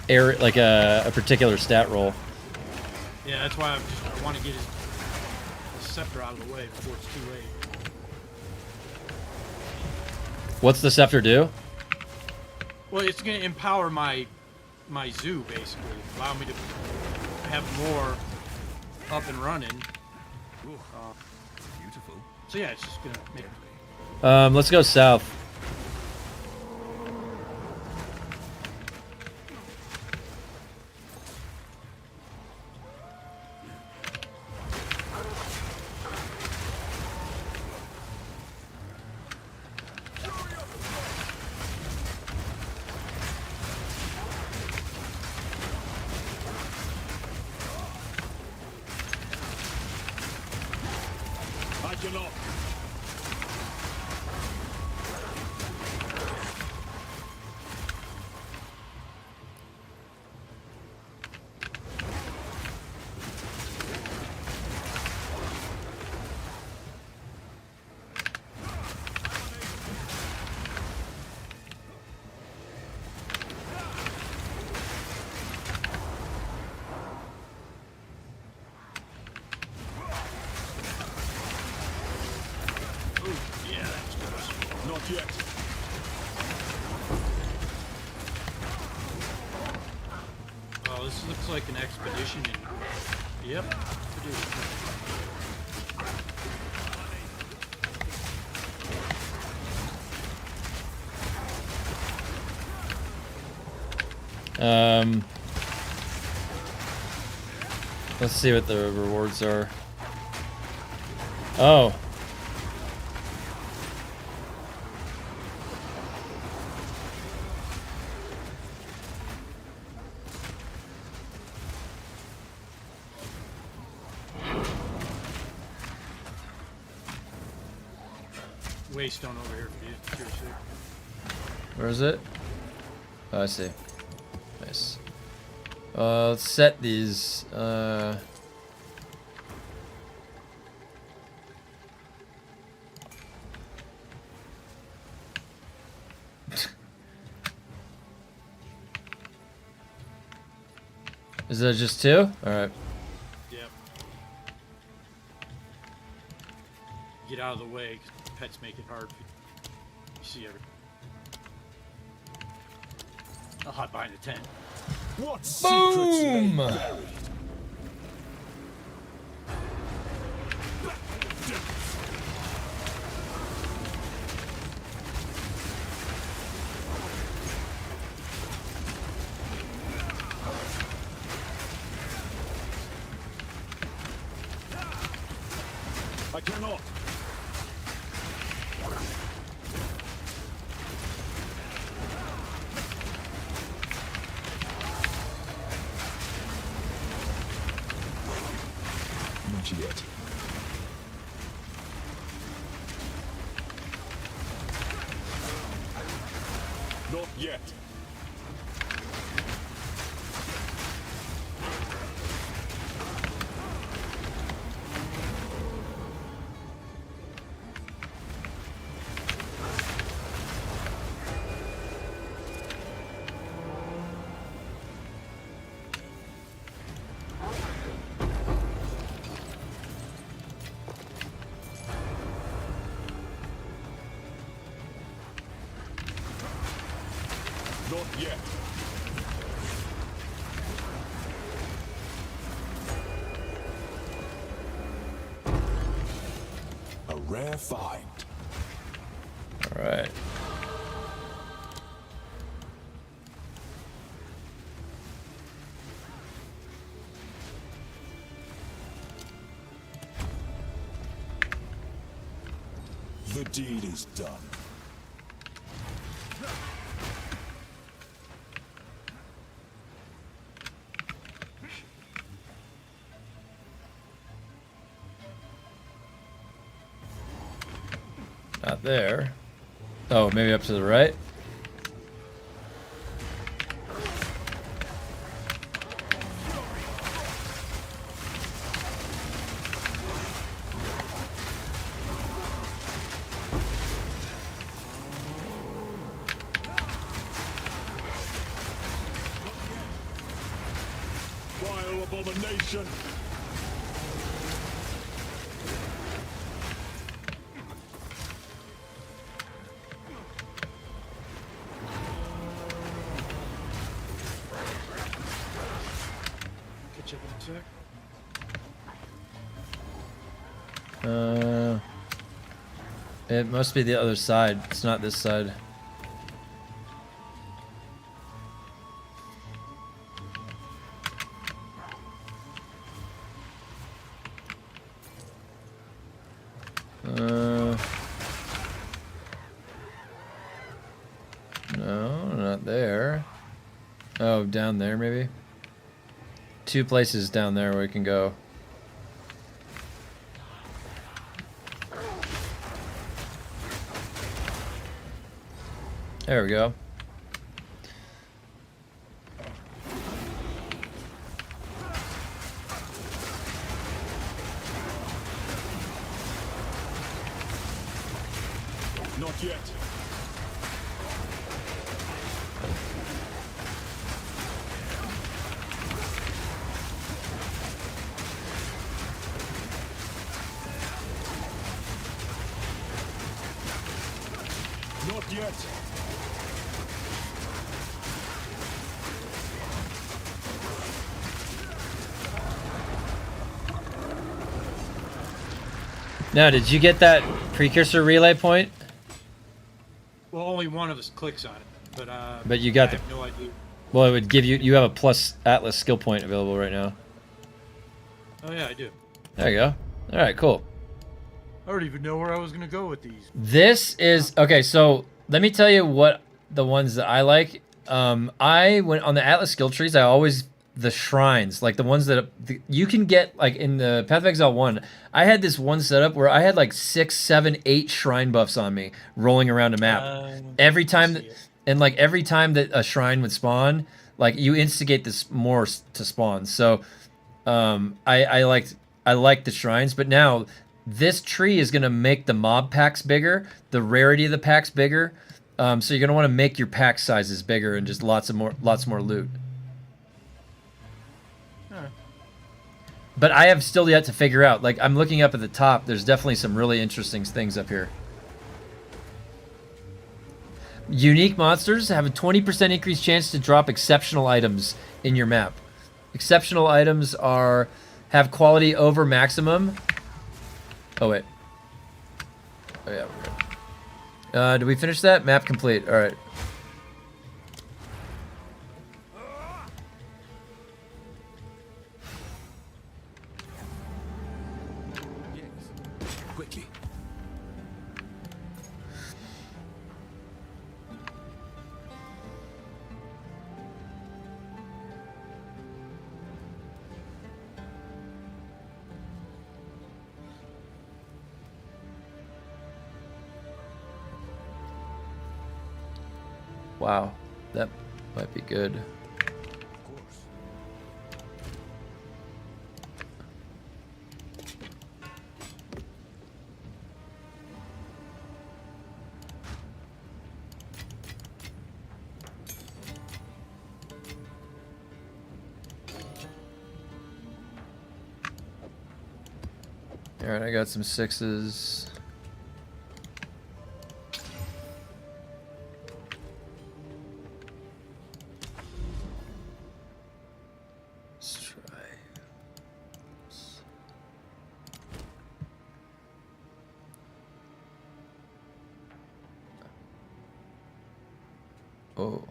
area, like a particular stat roll. Yeah, that's why I want to get his scepter out of the way before it's too late. What's the scepter do? Well, it's going to empower my zoo, basically. Allow me to have more up and running. Beautiful. So yeah, it's just going to make... Let's go south. Yet. Oh, this looks like an expedition. Yep. Let's see what the rewards are. Oh. Waystone over here for you. Where is it? Oh, I see. Nice. Let's set these. Is that just 2? All right. Yep. Get out of the way, because pets make it hard. You see everything. I'll hide behind the tent. What Boom! I cannot. Not yet. Not yet. rare find. All right. The deed is done. Not there. Oh, maybe up to the right. Vile abomination! Catch up in a sec. It must be the other side. It's not this side. No, not there. Oh, down there maybe? Two places down there where we can go. There we go. Not yet. Not yet. Now, did you get that precursor relay point? Well, only one of us clicks on it, But you got I have no idea. Well, it would give you. You have a plus Atlas skill point available right now. Oh yeah, I do. There you go. All right, cool. I don't even know where I was gonna go with these. This is okay. So let me tell you what the ones that I like. I went on the Atlas skill trees. I always the shrines, like the ones that you can get, like in the Path of Exile 1. I had this one setup where I had like 6, 7, 8 shrine buffs on me rolling around a map every time. And like every time that a shrine would spawn, like you instigate this more to spawn. So I like the shrines, but now this tree is gonna make the mob packs bigger, the rarity of the packs bigger. So you're gonna want to make your pack sizes bigger and just lots more loot. But I have still yet to figure out. Like I'm looking up at the top. There's definitely some really interesting things up here. Unique monsters have a 20% increased chance to drop exceptional items in your map. Exceptional items have quality over maximum. Oh wait. Oh yeah, we're good. Did we finish that? Map complete. All right. Quickly. Wow, that might be good. All right, I got some 6s. Oh.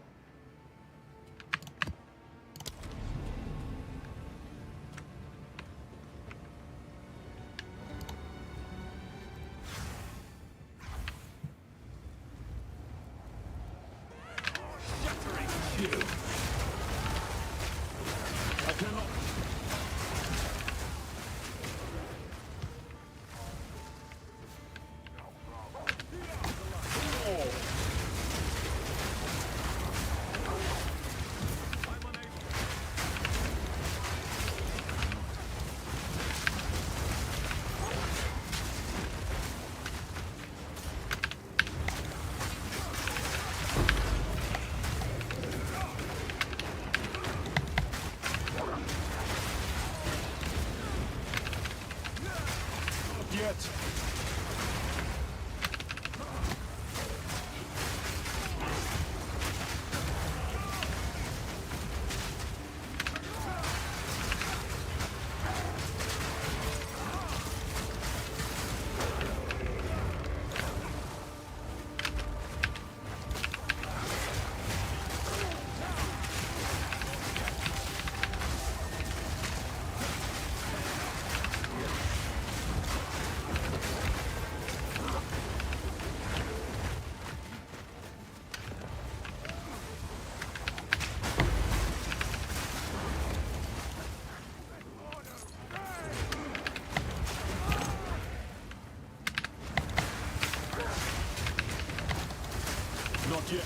Not yet.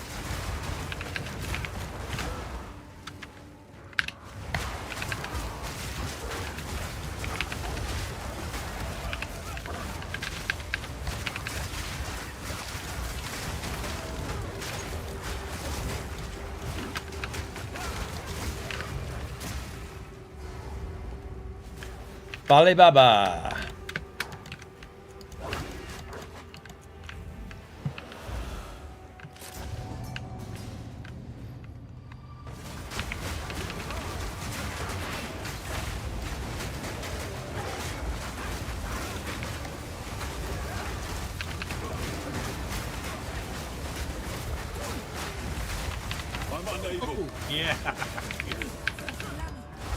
Bali Baba.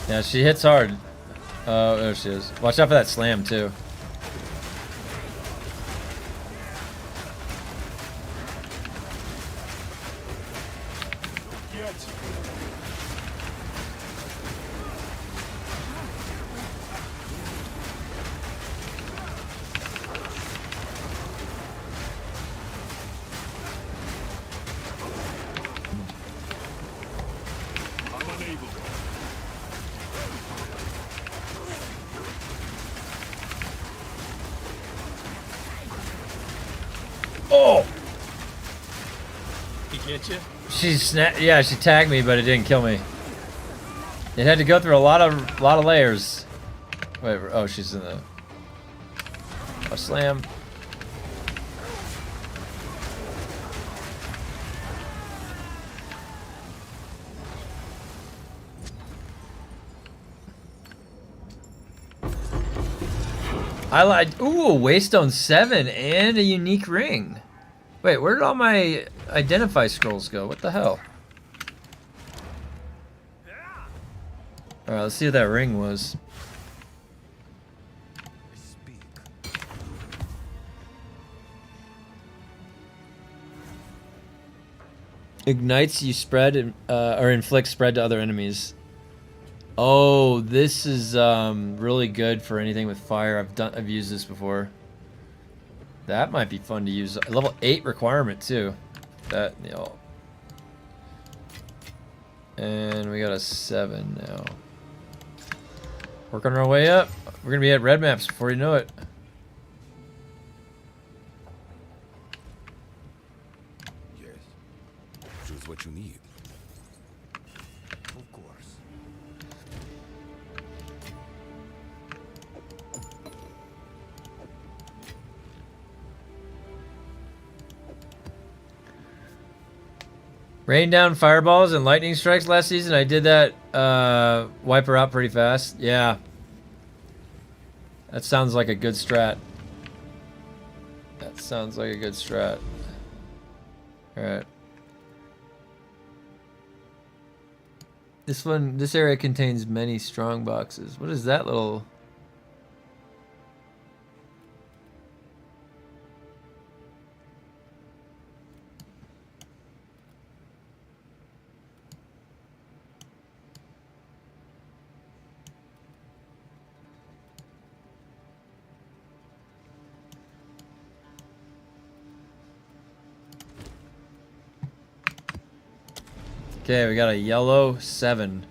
Yeah, she hits hard. Oh, there she is. Watch out for that slam, too. Oh! He get you? Yeah, she tagged me, but it didn't kill me. It had to go through a lot of layers. Wait, oh, she's in the a slam. I like, ooh, Waystone 7 and a unique ring. Wait, where did all my identify scrolls go? What the hell? Alright, let's see what that ring was. Ignites you spread or inflict spread to other enemies. Oh, this is really good for anything with fire. I've used this before. That might be fun to use. A level 8 requirement too. That, you know. And we got a 7 now. Working our way up. We're gonna be at red maps before you know it. Yes. Choose what you need. Of course. Rain down fireballs and lightning strikes last season. I did that, wipe her out pretty fast. Yeah. That sounds like a good strat. That sounds like a good strat. Alright. This area contains many strong boxes. What is that little? Okay, we got a yellow 7,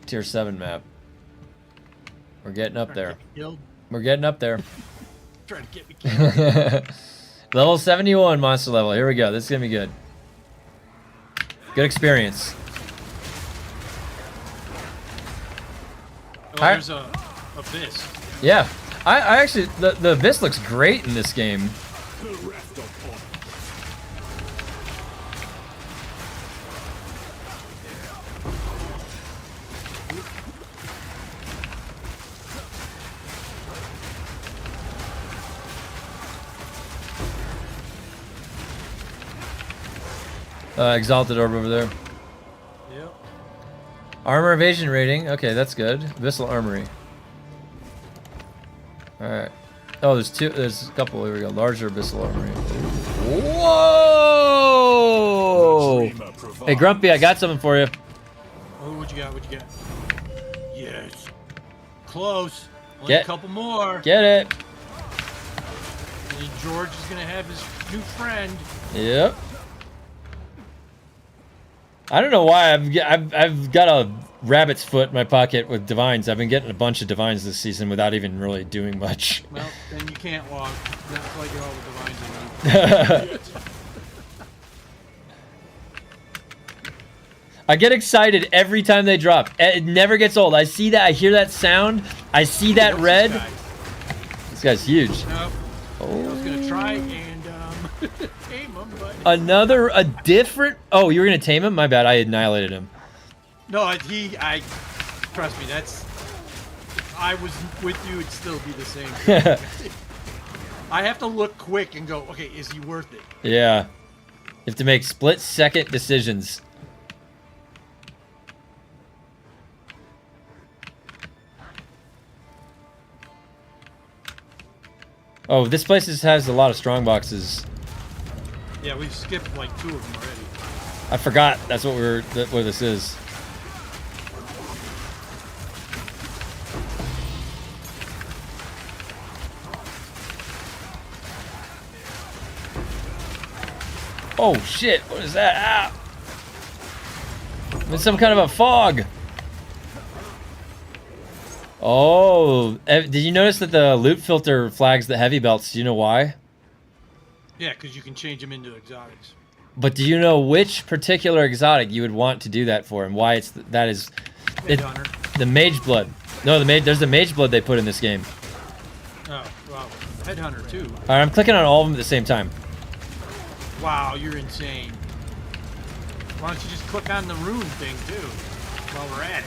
tier 7 map. We're getting up there. We're getting up there. Trying to get me killed. Level 71 monster level. Here we go. This is gonna be good. Good experience. Oh, there's a abyss. Yeah, I actually the abyss looks great in this game. Exalted orb over there. Yep. Armor evasion rating. Okay, that's good. Abyssal armory. All right. Oh, there's two. There's a couple. Here we go. Larger abyssal armory. Whoa! Hey, Grumpy, I got something for you. Oh, what you got? What you got? Yes. Close. Only a couple more. Get it. And George is gonna have his new friend. Yep. I don't know why I've got a rabbit's foot in my pocket with divines. I've been getting a bunch of divines this season without even really doing much. Well, then you can't log. Not until I get all the divines I need. I get excited every time they drop. It never gets old. I see that. I hear that sound. I see that red. This guy's huge. Nope. Oh. I was gonna try and tame him, but a different. Oh, you were gonna tame him? My bad. I annihilated him. no, I trust me. That's. If I was with you, it'd still be the same thing. I have to look quick and go, okay, is he worth it? Yeah. You have to make split-second decisions. Oh, this place has a lot of strong boxes. Yeah, we've skipped like 2 of them already. I forgot that's what what this is. Oh shit, what is that? Ah! It's some kind of a fog. Oh, did you notice that the loot filter flags the heavy belts? Do you know why? Yeah, because you can change them into exotics. But do you know which particular exotic you would want to do that for, and why that is the mage blood? No, there's the mage blood they put in this game. Oh, wow. Headhunter too. All right, I'm clicking on all of them at the same time. Wow, you're insane. Why don't you just click on the rune thing too, while we're at it?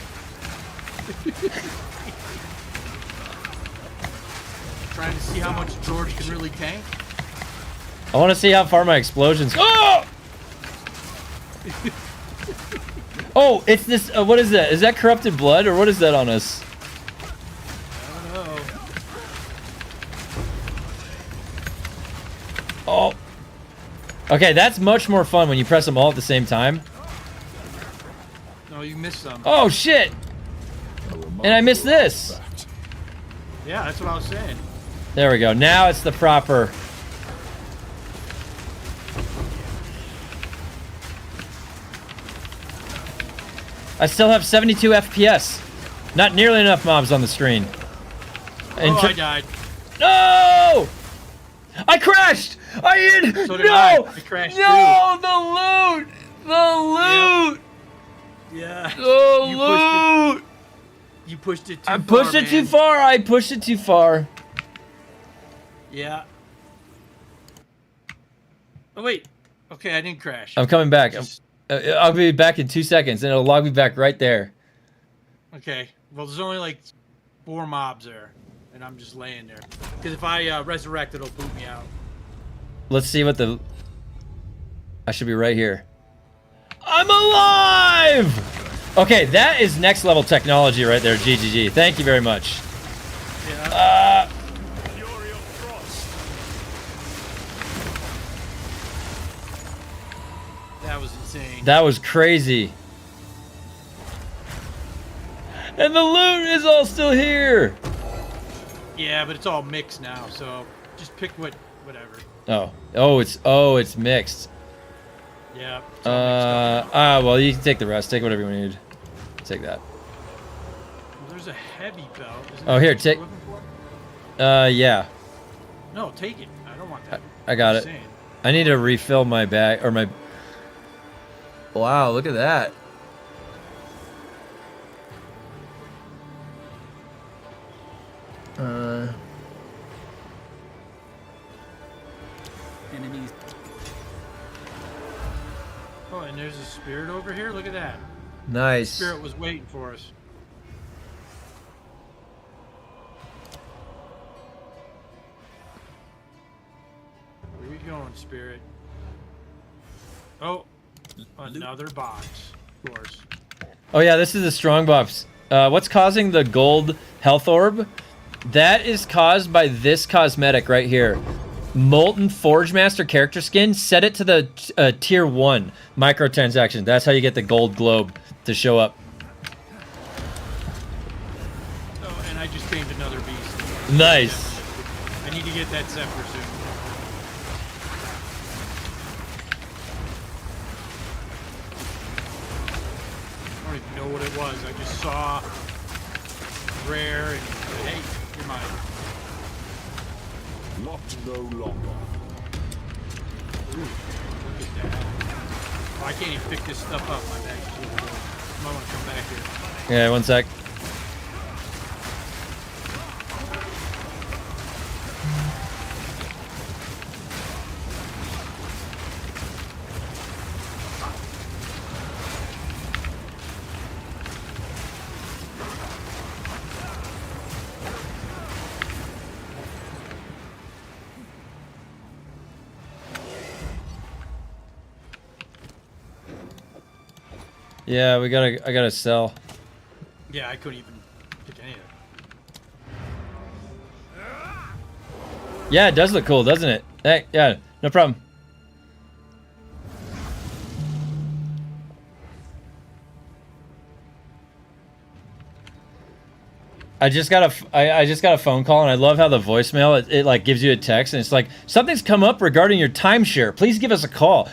Trying to see how much George can really tank. I want to see how far my explosions. Oh! Oh, it's this. What is that? Is that corrupted blood, or what is that on us? I don't know. Oh. Okay, that's much more fun when you press them all at the same time. No, you missed some. Oh shit! And I missed this. Yeah, that's what I was saying. There we go. Now it's the proper. I still have 72 FPS. Not nearly enough mobs on the screen. Oh, I died. No! I crashed! So did I. I crashed no! The loot! The loot! Yeah. The loot! You pushed it too I far, pushed it too far. I pushed it too far. Yeah. Oh, wait. Okay, I didn't crash. I'm coming back. I'll be back in 2 seconds, and it'll log me back right there. Okay. Well, there's only like 4 mobs there, and I'm just laying there. Because if I resurrect, it'll boot me out. Let's see what the... I should be right here. I'm alive! Okay, that is next level technology right there, GGG. Thank you very much. Yeah. That was insane. That was crazy. And the loot is all still here. Yeah, but it's all mixed now, so just pick whatever. Oh, it's mixed. Yeah. It's all mixed up. Well, you can take the rest. Take whatever you need. Take that. Well, there's a heavy belt. Isn't Oh, that here, what take. you're looking for? Yeah. No, take it. I don't want that. I got it. Insane. I need to refill my bag or my. Wow, look at that. Enemies. Oh, and there's a spirit over here. Look at that. Nice. Spirit was waiting for us. Where we going, spirit? Oh, another box, of course. Oh yeah, this is a strong buffs. What's causing the gold health orb? That is caused by this cosmetic right here. Molten Forge Master character skin. Set it to the tier 1 microtransaction. That's how you get the gold globe to show up. Oh, and I just tamed another beast. Nice. I need to get that Zephyr soon. I don't even know what it was. I just saw rare and said, hey, you're mine. Locked no longer. Ooh, look at that. Oh, I can't even pick this stuff up. My bag's so full. I might want to come back here. Yeah, one sec. Yeah, I gotta sell. Yeah, I couldn't even pick any of it. Yeah, it does look cool, doesn't it? Hey, yeah, no problem. I just got a phone call, and I love how the voicemail it like gives you a text, and it's like, something's come up regarding your timeshare. Please give us a call.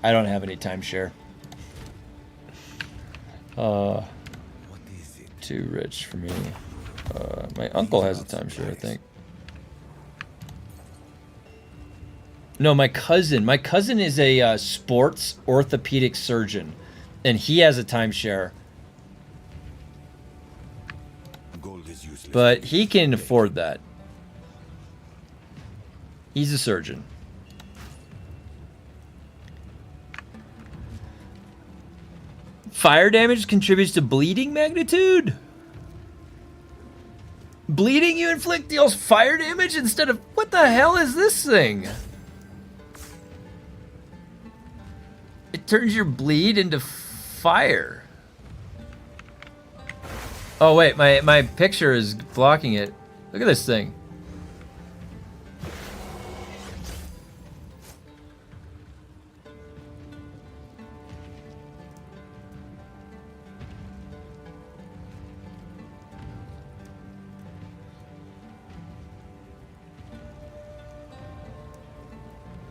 I don't have any timeshare. Too rich for me. My uncle has a timeshare, I think. No, my cousin. My cousin is a sports orthopedic surgeon, and he has a timeshare. But he can afford that. He's a surgeon. Fire damage contributes to bleeding magnitude? Bleeding you inflict deals fire damage instead of... What the hell is this thing? It turns your bleed into fire. Oh wait, my picture is blocking it. Look at this thing.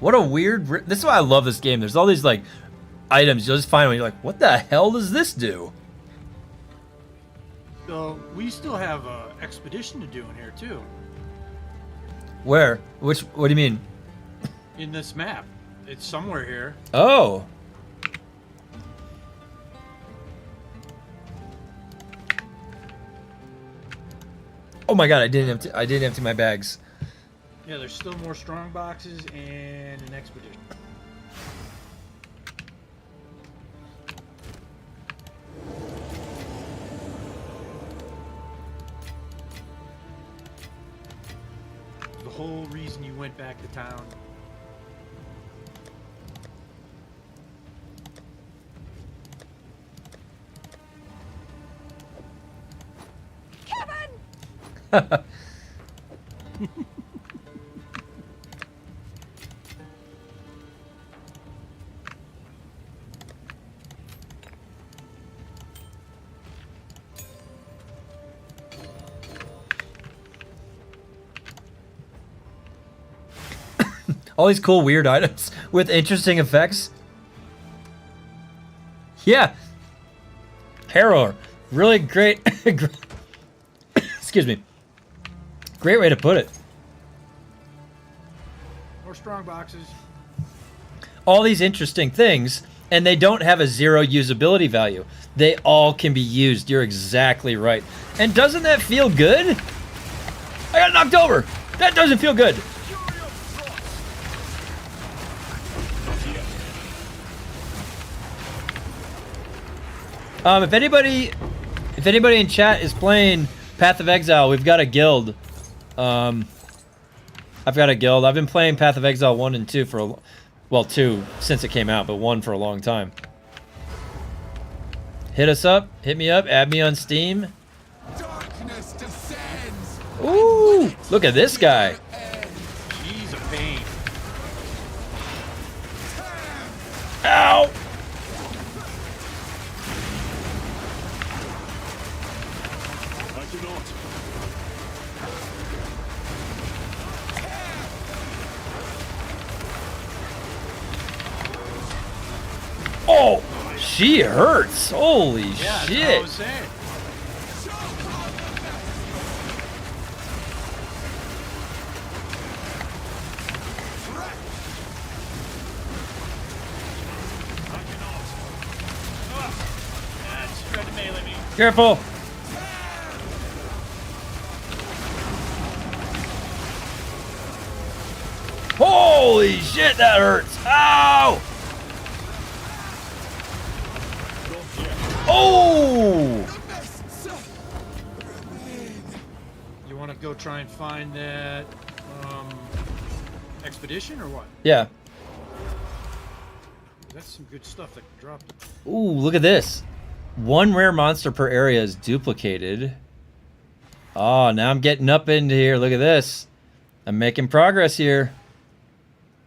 What a weird... This is why I love this game. There's all these, like, items you'll just find when you're like, what the hell does this do? So, we still have an expedition to do in here, too. Where? What do you mean? In this map. It's somewhere here. Oh. Oh my god, I didn't empty my bags. Yeah, there's still more strong boxes and an expedition. The whole reason you went back to town. All these cool weird items with interesting effects. Yeah. Harrower. Really great. Excuse me. Great way to put it. More strong boxes. All these interesting things, and they don't have a 0 usability value. They all can be used. You're exactly right. And doesn't that feel good? I got knocked over. That doesn't feel good. If anybody in chat is playing Path of Exile, we've got a guild. I've got a guild. I've been playing Path of Exile 1 and 2 for well, 2 since it came out, but 1 for a long time. Hit us up, hit me up, add me on Steam. Darkness descends. Ooh, look at this guy. He's a pain. Ow! I cannot. Oh, she hurts. Holy Yeah, that's what I shit. was saying. Tried to melee me. Careful. Holy shit, that hurts. Ow! Oh! You want to go try and find that expedition or what? Yeah. That's some good stuff that dropped. Ooh, look at this. 1 rare monster per area is duplicated. Oh, now I'm getting up into here. Look at this. I'm making progress here.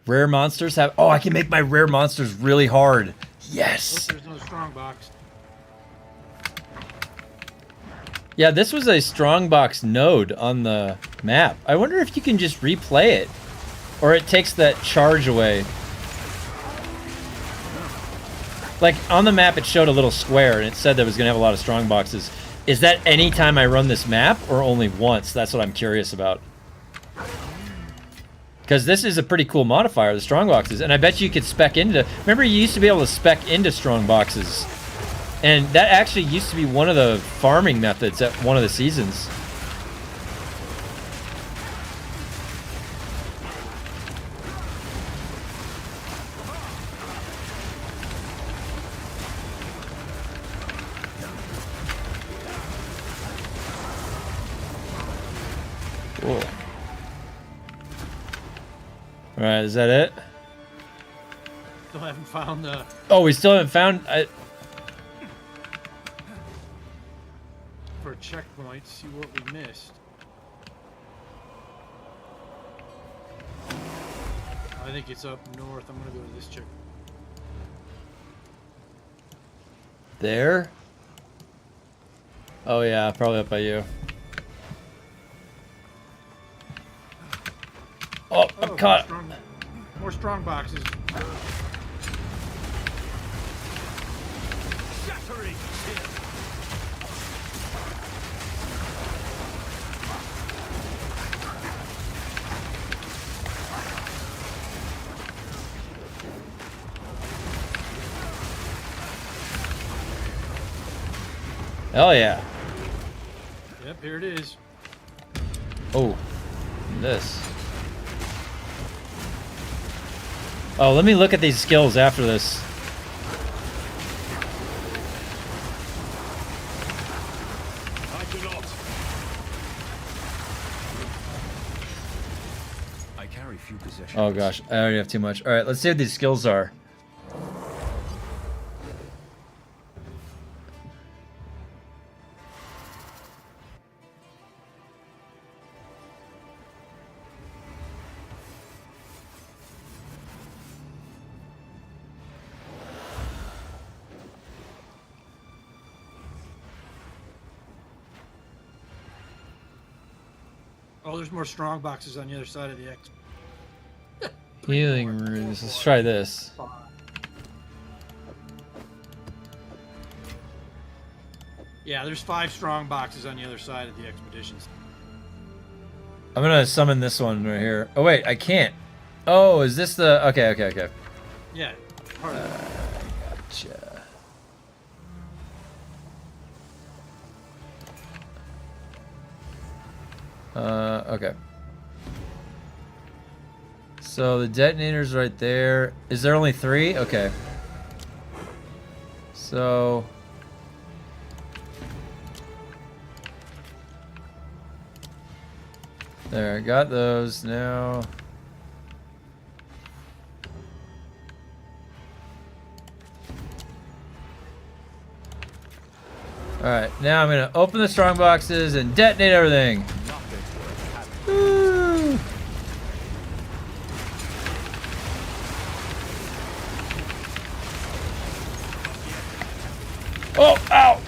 Rare monsters have... Oh, I can make my rare monsters really hard. Yes. There's no strong box. Yeah, this was a strongbox node on the map. I wonder if you can just replay it. Or it takes that charge away. Like, on the map it showed a little square and it said that it was going to have a lot of strong boxes. Is that any time I run this map or only once? That's what I'm curious about. Because this is a pretty cool modifier, the strong boxes. And I bet you could spec into... Remember, you used to be able to spec into strong boxes. And that actually used to be one of the farming methods at one of the seasons. Cool. Alright, is that it? Still haven't found the... Oh, we still haven't found... For a checkpoint, see what we missed. I think it's up north. I'm gonna go to this check. There? Oh yeah, probably up by you. Oh, I'm caught. More strong boxes. Shattering chill. Hell yeah. Yep, here it is. Oh, this. Oh, let me look at these skills after this. I cannot. I carry few possessions. Oh gosh, I already have too much. Alright, let's see what these skills are. Oh, there's more strong boxes on the other side of the X. Healing runes. Let's try this. Yeah, there's 5 strong boxes on the other side of the expeditions. I'm gonna summon this one right here. Oh wait, I can't. Oh, is this the? Okay. Yeah, part of it. Gotcha. Okay. So the detonator's right there. Is there only 3? Okay. So. There, got those now. Alright, now I'm gonna open the strong boxes and detonate everything. Woo! Oh, ow!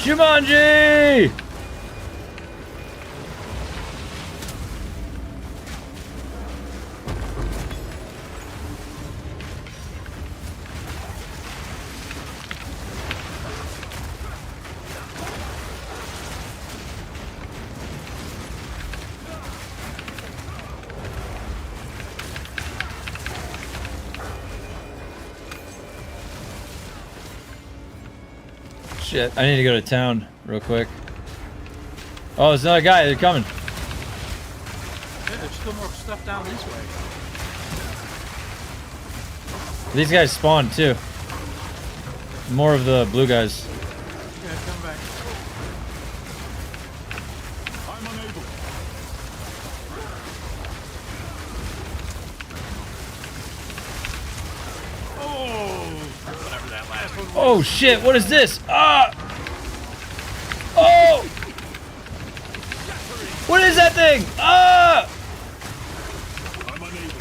Jumanji! Shit, I need to go to town real quick. Oh, there's another guy. They're coming. Yeah, there's still more stuff down this way. These guys spawned too. More of the blue guys. Yeah, come back. I'm unable. Oh, whatever that last one was. Oh shit, what is this? Ah! Oh! What is that thing? Ah! I'm unable.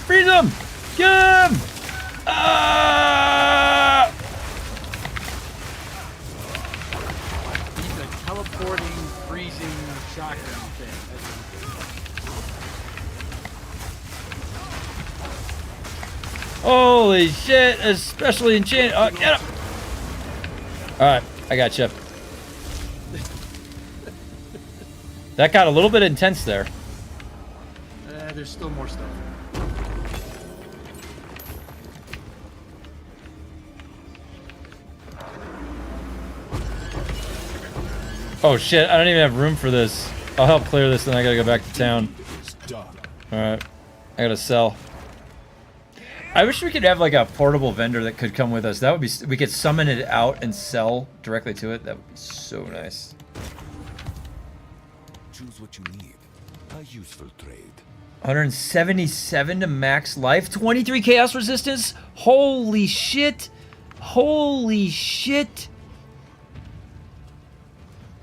Freeze him! Get him! Ah! He's a teleporting, freezing shotgun thing. Holy shit, especially enchanted. Oh, get him! Alright, I got you. That got a little bit intense there. There's still more stuff. Oh shit, I don't even have room for this. I'll help clear this, then I gotta go back to town. Alright, I gotta sell. I wish we could have like a portable vendor that could come with us. That would be, we could summon it out and sell directly to it. That would be so nice. Choose what you need. A useful trade. 177 to max life, 23 chaos resistance. Holy shit. Holy shit.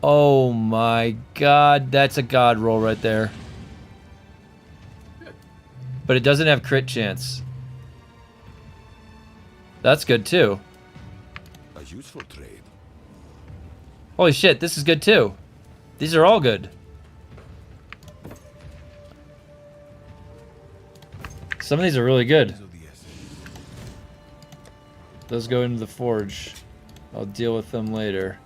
Oh my god, that's a god roll right there. But it doesn't have crit chance. That's good too. A useful trade. Holy shit, this is good too. These are all good. Some of these are really good. Those go into the forge. I'll deal with them later.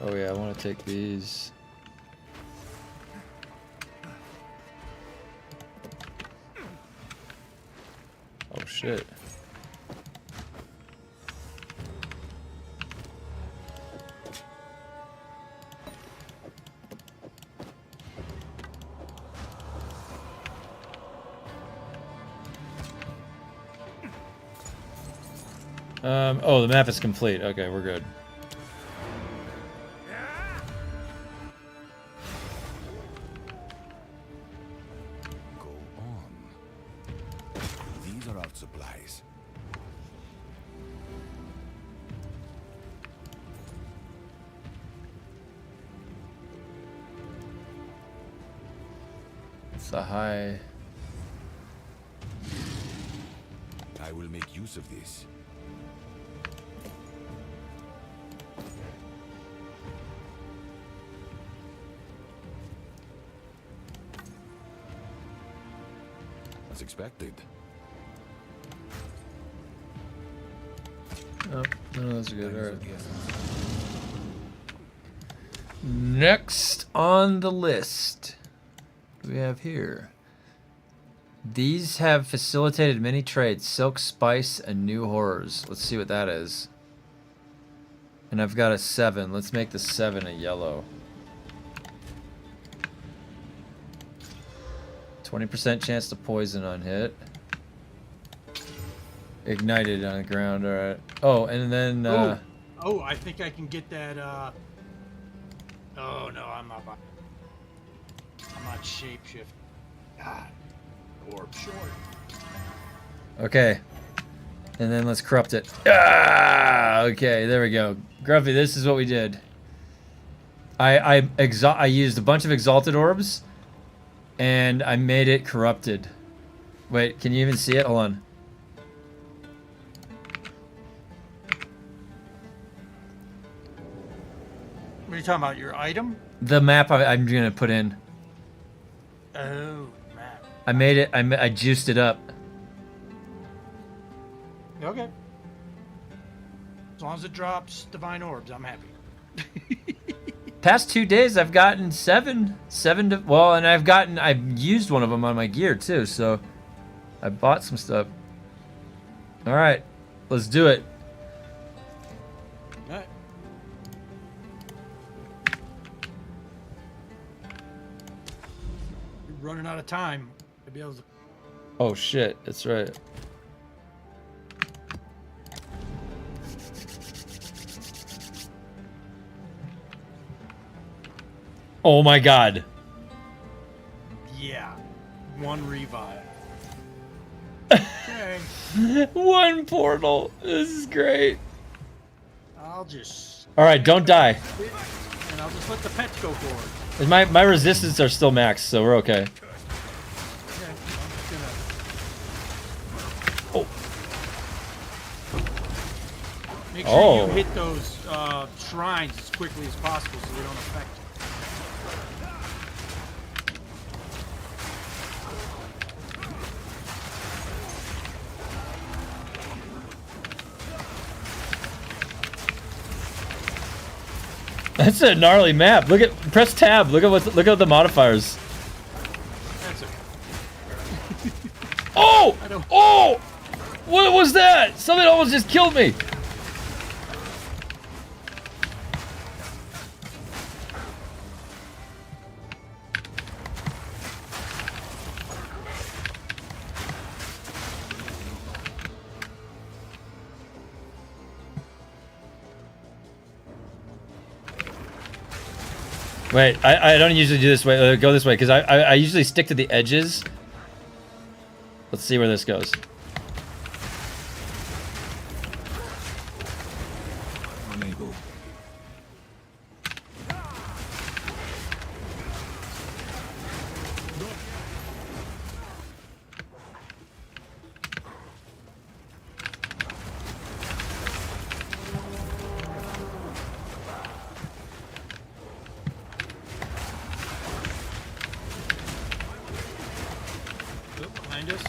Oh yeah, I want to take these. Oh shit. Oh, the map is complete. Okay, we're good. Go on. These are our supplies. It's a high. I will make use of this. As expected. Oh, none of those are good. All right. Next on the list, what do we have here? These have facilitated many trades: silk, spice, and new horrors. Let's see what that is. And I've got a 7. Let's make the 7 a yellow. 20% chance to poison on hit. Ignited on the ground. All right. Oh, and then. Oh, I think I can get that. Oh no, I'm not shapeshift. God, orb short. Okay. And then let's corrupt it. Ah! Okay, there we go. Grumpy, this is what we did. I used a bunch of exalted orbs, and I made it corrupted. Wait, can you even see it? Hold on. What are you talking about? Your item? The map I'm gonna put in. Oh, map. I made it. I juiced it up. Okay. As long as it drops divine orbs, I'm happy. Past 2 days, I've gotten 7 to, well, and I've used one of them on my gear too. So I bought some stuff. All right, let's do it. All right. You're running out of time to be able to. Oh shit, that's right. Oh my god. Yeah. One revive. Okay. One portal. This is great. I'll just. All right, don't die. And I'll just let the pets go forward. And my resistance are still maxed, so we're okay. Okay. I'm just gonna. Oh. Make sure you hit those shrines as quickly as possible so they don't affect you. That's a gnarly map. Look at, press tab. Look at the modifiers. That's okay. Oh! Oh! What was that? Something almost just killed me. Wait, I don't usually do this way. Go this way, because I usually stick to the edges. Let's see where this goes. Unable. Behind us.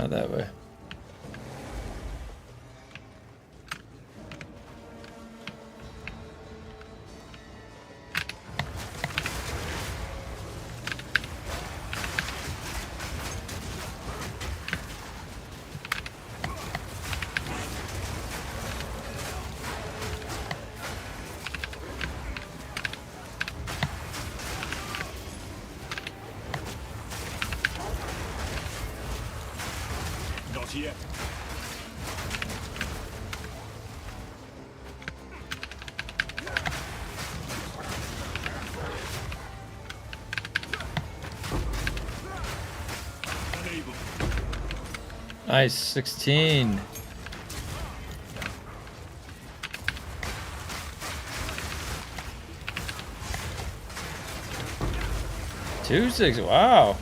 not that way. Not yet. Unable. Nice, 16. Two six. Wow.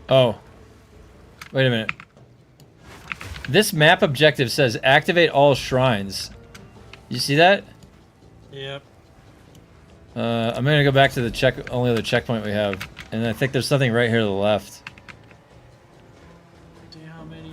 Oh. Wait a minute. This map objective says activate all shrines. You see that? Yep. I'm gonna go back to the only other checkpoint we have. And I think there's something right here to the left. See how many...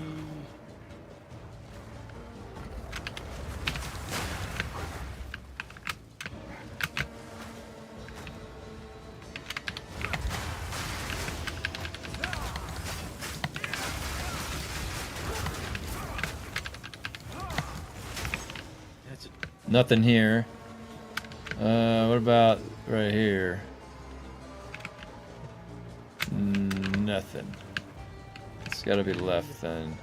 That's it. Nothing here. What about right here? Nothing. It's gotta be left then.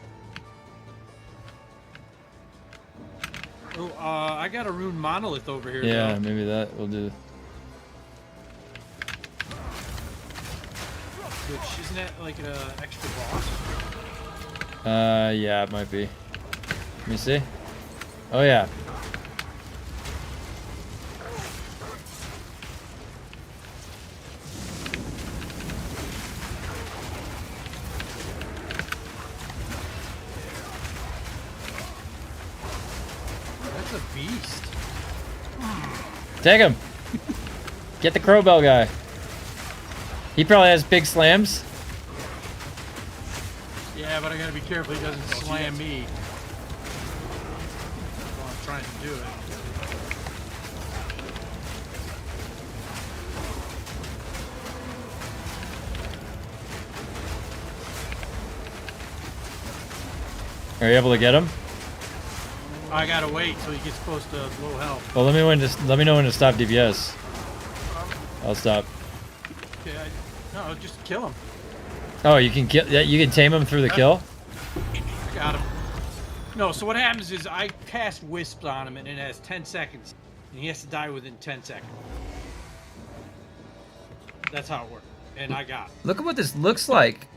Oh, I got a rune monolith over here. Yeah, though. maybe that will do. Which, isn't that like an extra boss? Yeah, it might be. Let me see. Oh yeah. That's a beast. Take him. Get the crowbell guy. He probably has big slams. Yeah, but I gotta be careful he doesn't slam me. While I'm trying to do it. Are you able to get him? I gotta wait till he gets close to low health. Well, let me know when to stop DPS. I'll stop. Okay, no, just kill him. Oh, you can kill. Yeah, you can tame him through the kill. I got him. No, so what happens is I cast wisps on him and it has 10 seconds. And he has to die within 10 seconds. That's how it works. And I got him. Look at what this looks like.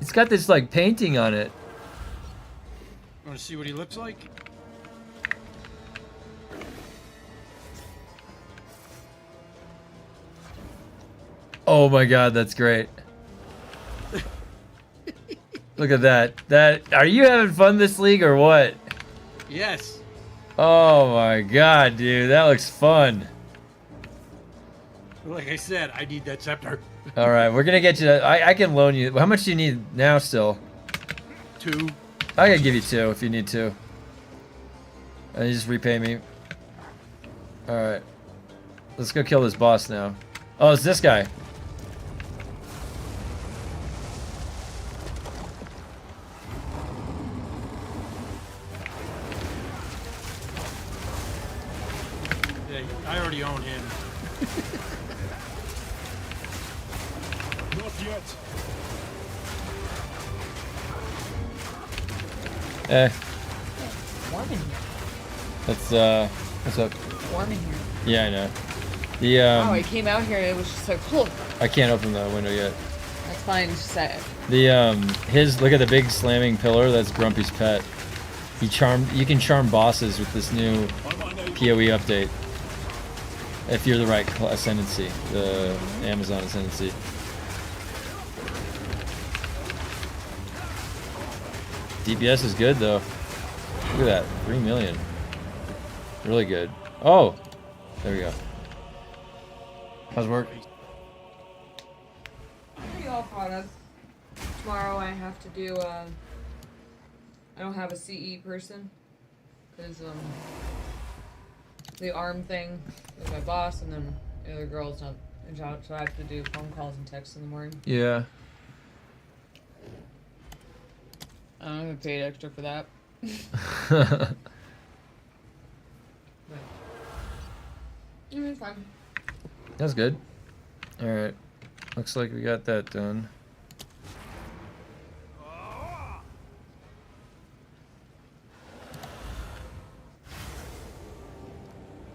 It's got this like painting on it. Want to see what he looks like? Oh my god, that's great. Look at that. Are you having fun this league or what? Yes. Oh my god, dude, that looks fun. Like I said, I need that scepter. All right, we're gonna get you. I can loan you. How much do you need now? Still. 2. I can give you 2 if you need 2. And you just repay me. All right. Let's go kill this boss now. Oh, it's this guy. Yeah, I already own him. Not yet. Eh. Warm in here. That's what's up? Warm in here. Yeah, I know. The Oh, I came out here and it was just so cool. I can't open the window yet. That's fine. Just say it. The his look at the big slamming pillar. That's Grumpy's pet. You can charm bosses with this new PoE update. If you're the right ascendancy, the Amazon ascendancy. DPS is good though. Look at that, 3 million. Really good. Oh, there we go. How's work? Pretty all caught up. Tomorrow I have to do. I don't have a CE person because the arm thing with my boss, and then the other girl's not in job, so I have to do phone calls and texts in the morning. Yeah. I don't get paid extra for that. It's fine. That's good. All right. Looks like we got that done.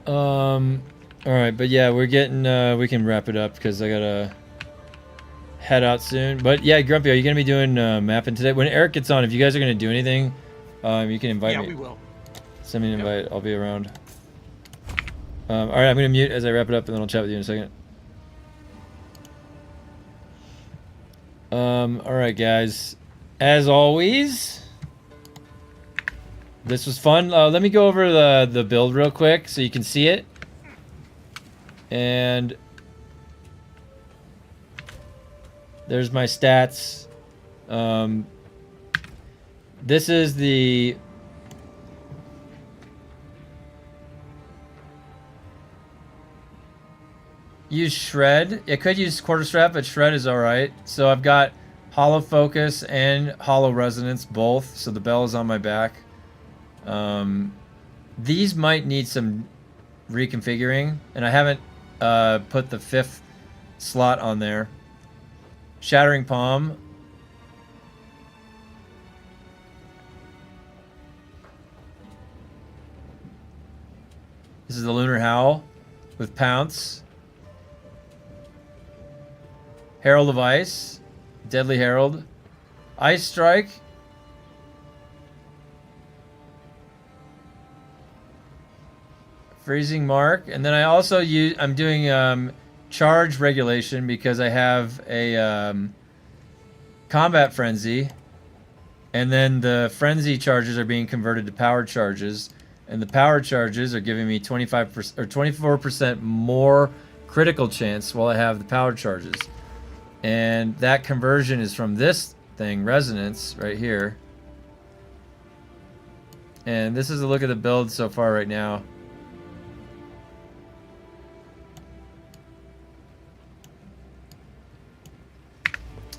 All right, but yeah, we're getting we can wrap it up because I gotta head out soon. But yeah, Grumpy, are you gonna be doing mapping today? When Eric gets on, if you guys are gonna do anything, you can invite me. Yeah, we will. Send me an invite. I'll be around. All right, I'm gonna mute as I wrap it up, and then I'll chat with you in a second. All right, guys. As always, this was fun. Let me go over the build real quick so you can see it. And there's my stats. This is the use shred. It could use quarter strap, but shred is all right. So I've got hollow focus and hollow resonance both. So the bell is on my back. These might need some reconfiguring, and I haven't put the 5th slot on there. Shattering Palm. This is the Lunar Howl with Pounce. Herald of Ice. Deadly Herald. Ice Strike. Freezing Mark. And then I also I'm doing charge regulation because I have a combat frenzy. And then the frenzy charges are being converted to power charges. And the power charges are giving me 25% or 24% more critical chance while I have the power charges. And that conversion is from this thing, Resonance, right here. And this is a look at the build so far right now.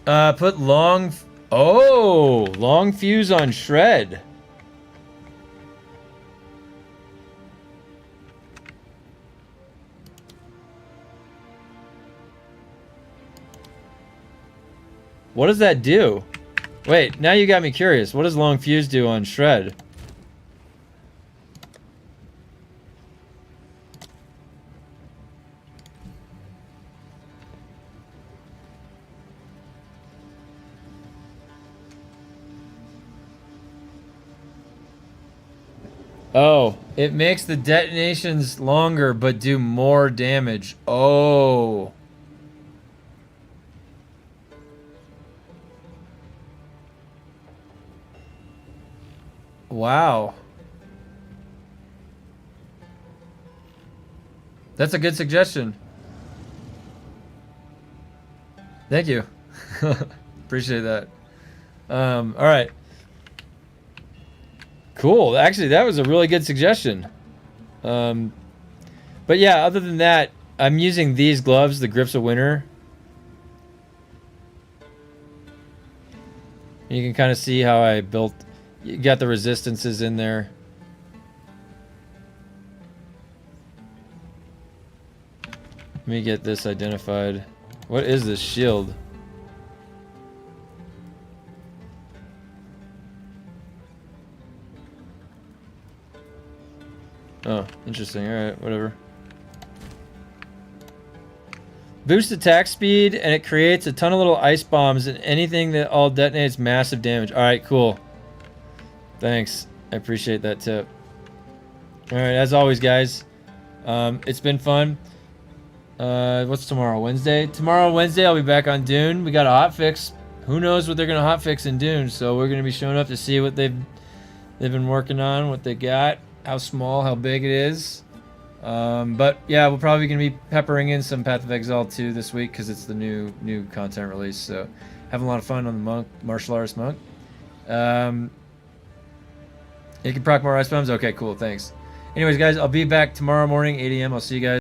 Put long... Oh! Long fuse on shred. What does that do? Wait, now you got me curious. What does long fuse do on shred? Oh, it makes the detonations longer but do more damage. Oh. Wow. That's a good suggestion. Thank you. Appreciate that. All right. Cool. Actually, that was a really good suggestion. But yeah, other than that, I'm using these gloves, the Grips of Winter. You can kind of see how I built... You got the resistances in there. Let me get this identified. What is this shield? Oh, interesting. All right, whatever. Boost attack speed, and it creates a ton of little ice bombs, and anything that all detonates massive damage. All right, cool. Thanks. I appreciate that tip. All right, as always, guys, it's been fun. What's tomorrow? Wednesday? Tomorrow, Wednesday, I'll be back on Dune. We got a hotfix. Who knows what they're gonna hotfix in Dune? So we're gonna be showing up to see what they've been working on, what they got, how small, how big it is. But yeah, we're probably gonna be peppering in some Path of Exile 2 this week because it's the new content release. So having a lot of fun on the monk, martial artist monk. You can proc more ice bombs. Okay, cool. Thanks. Anyways, guys, I'll be back tomorrow morning, 8 a.m. I'll see you guys.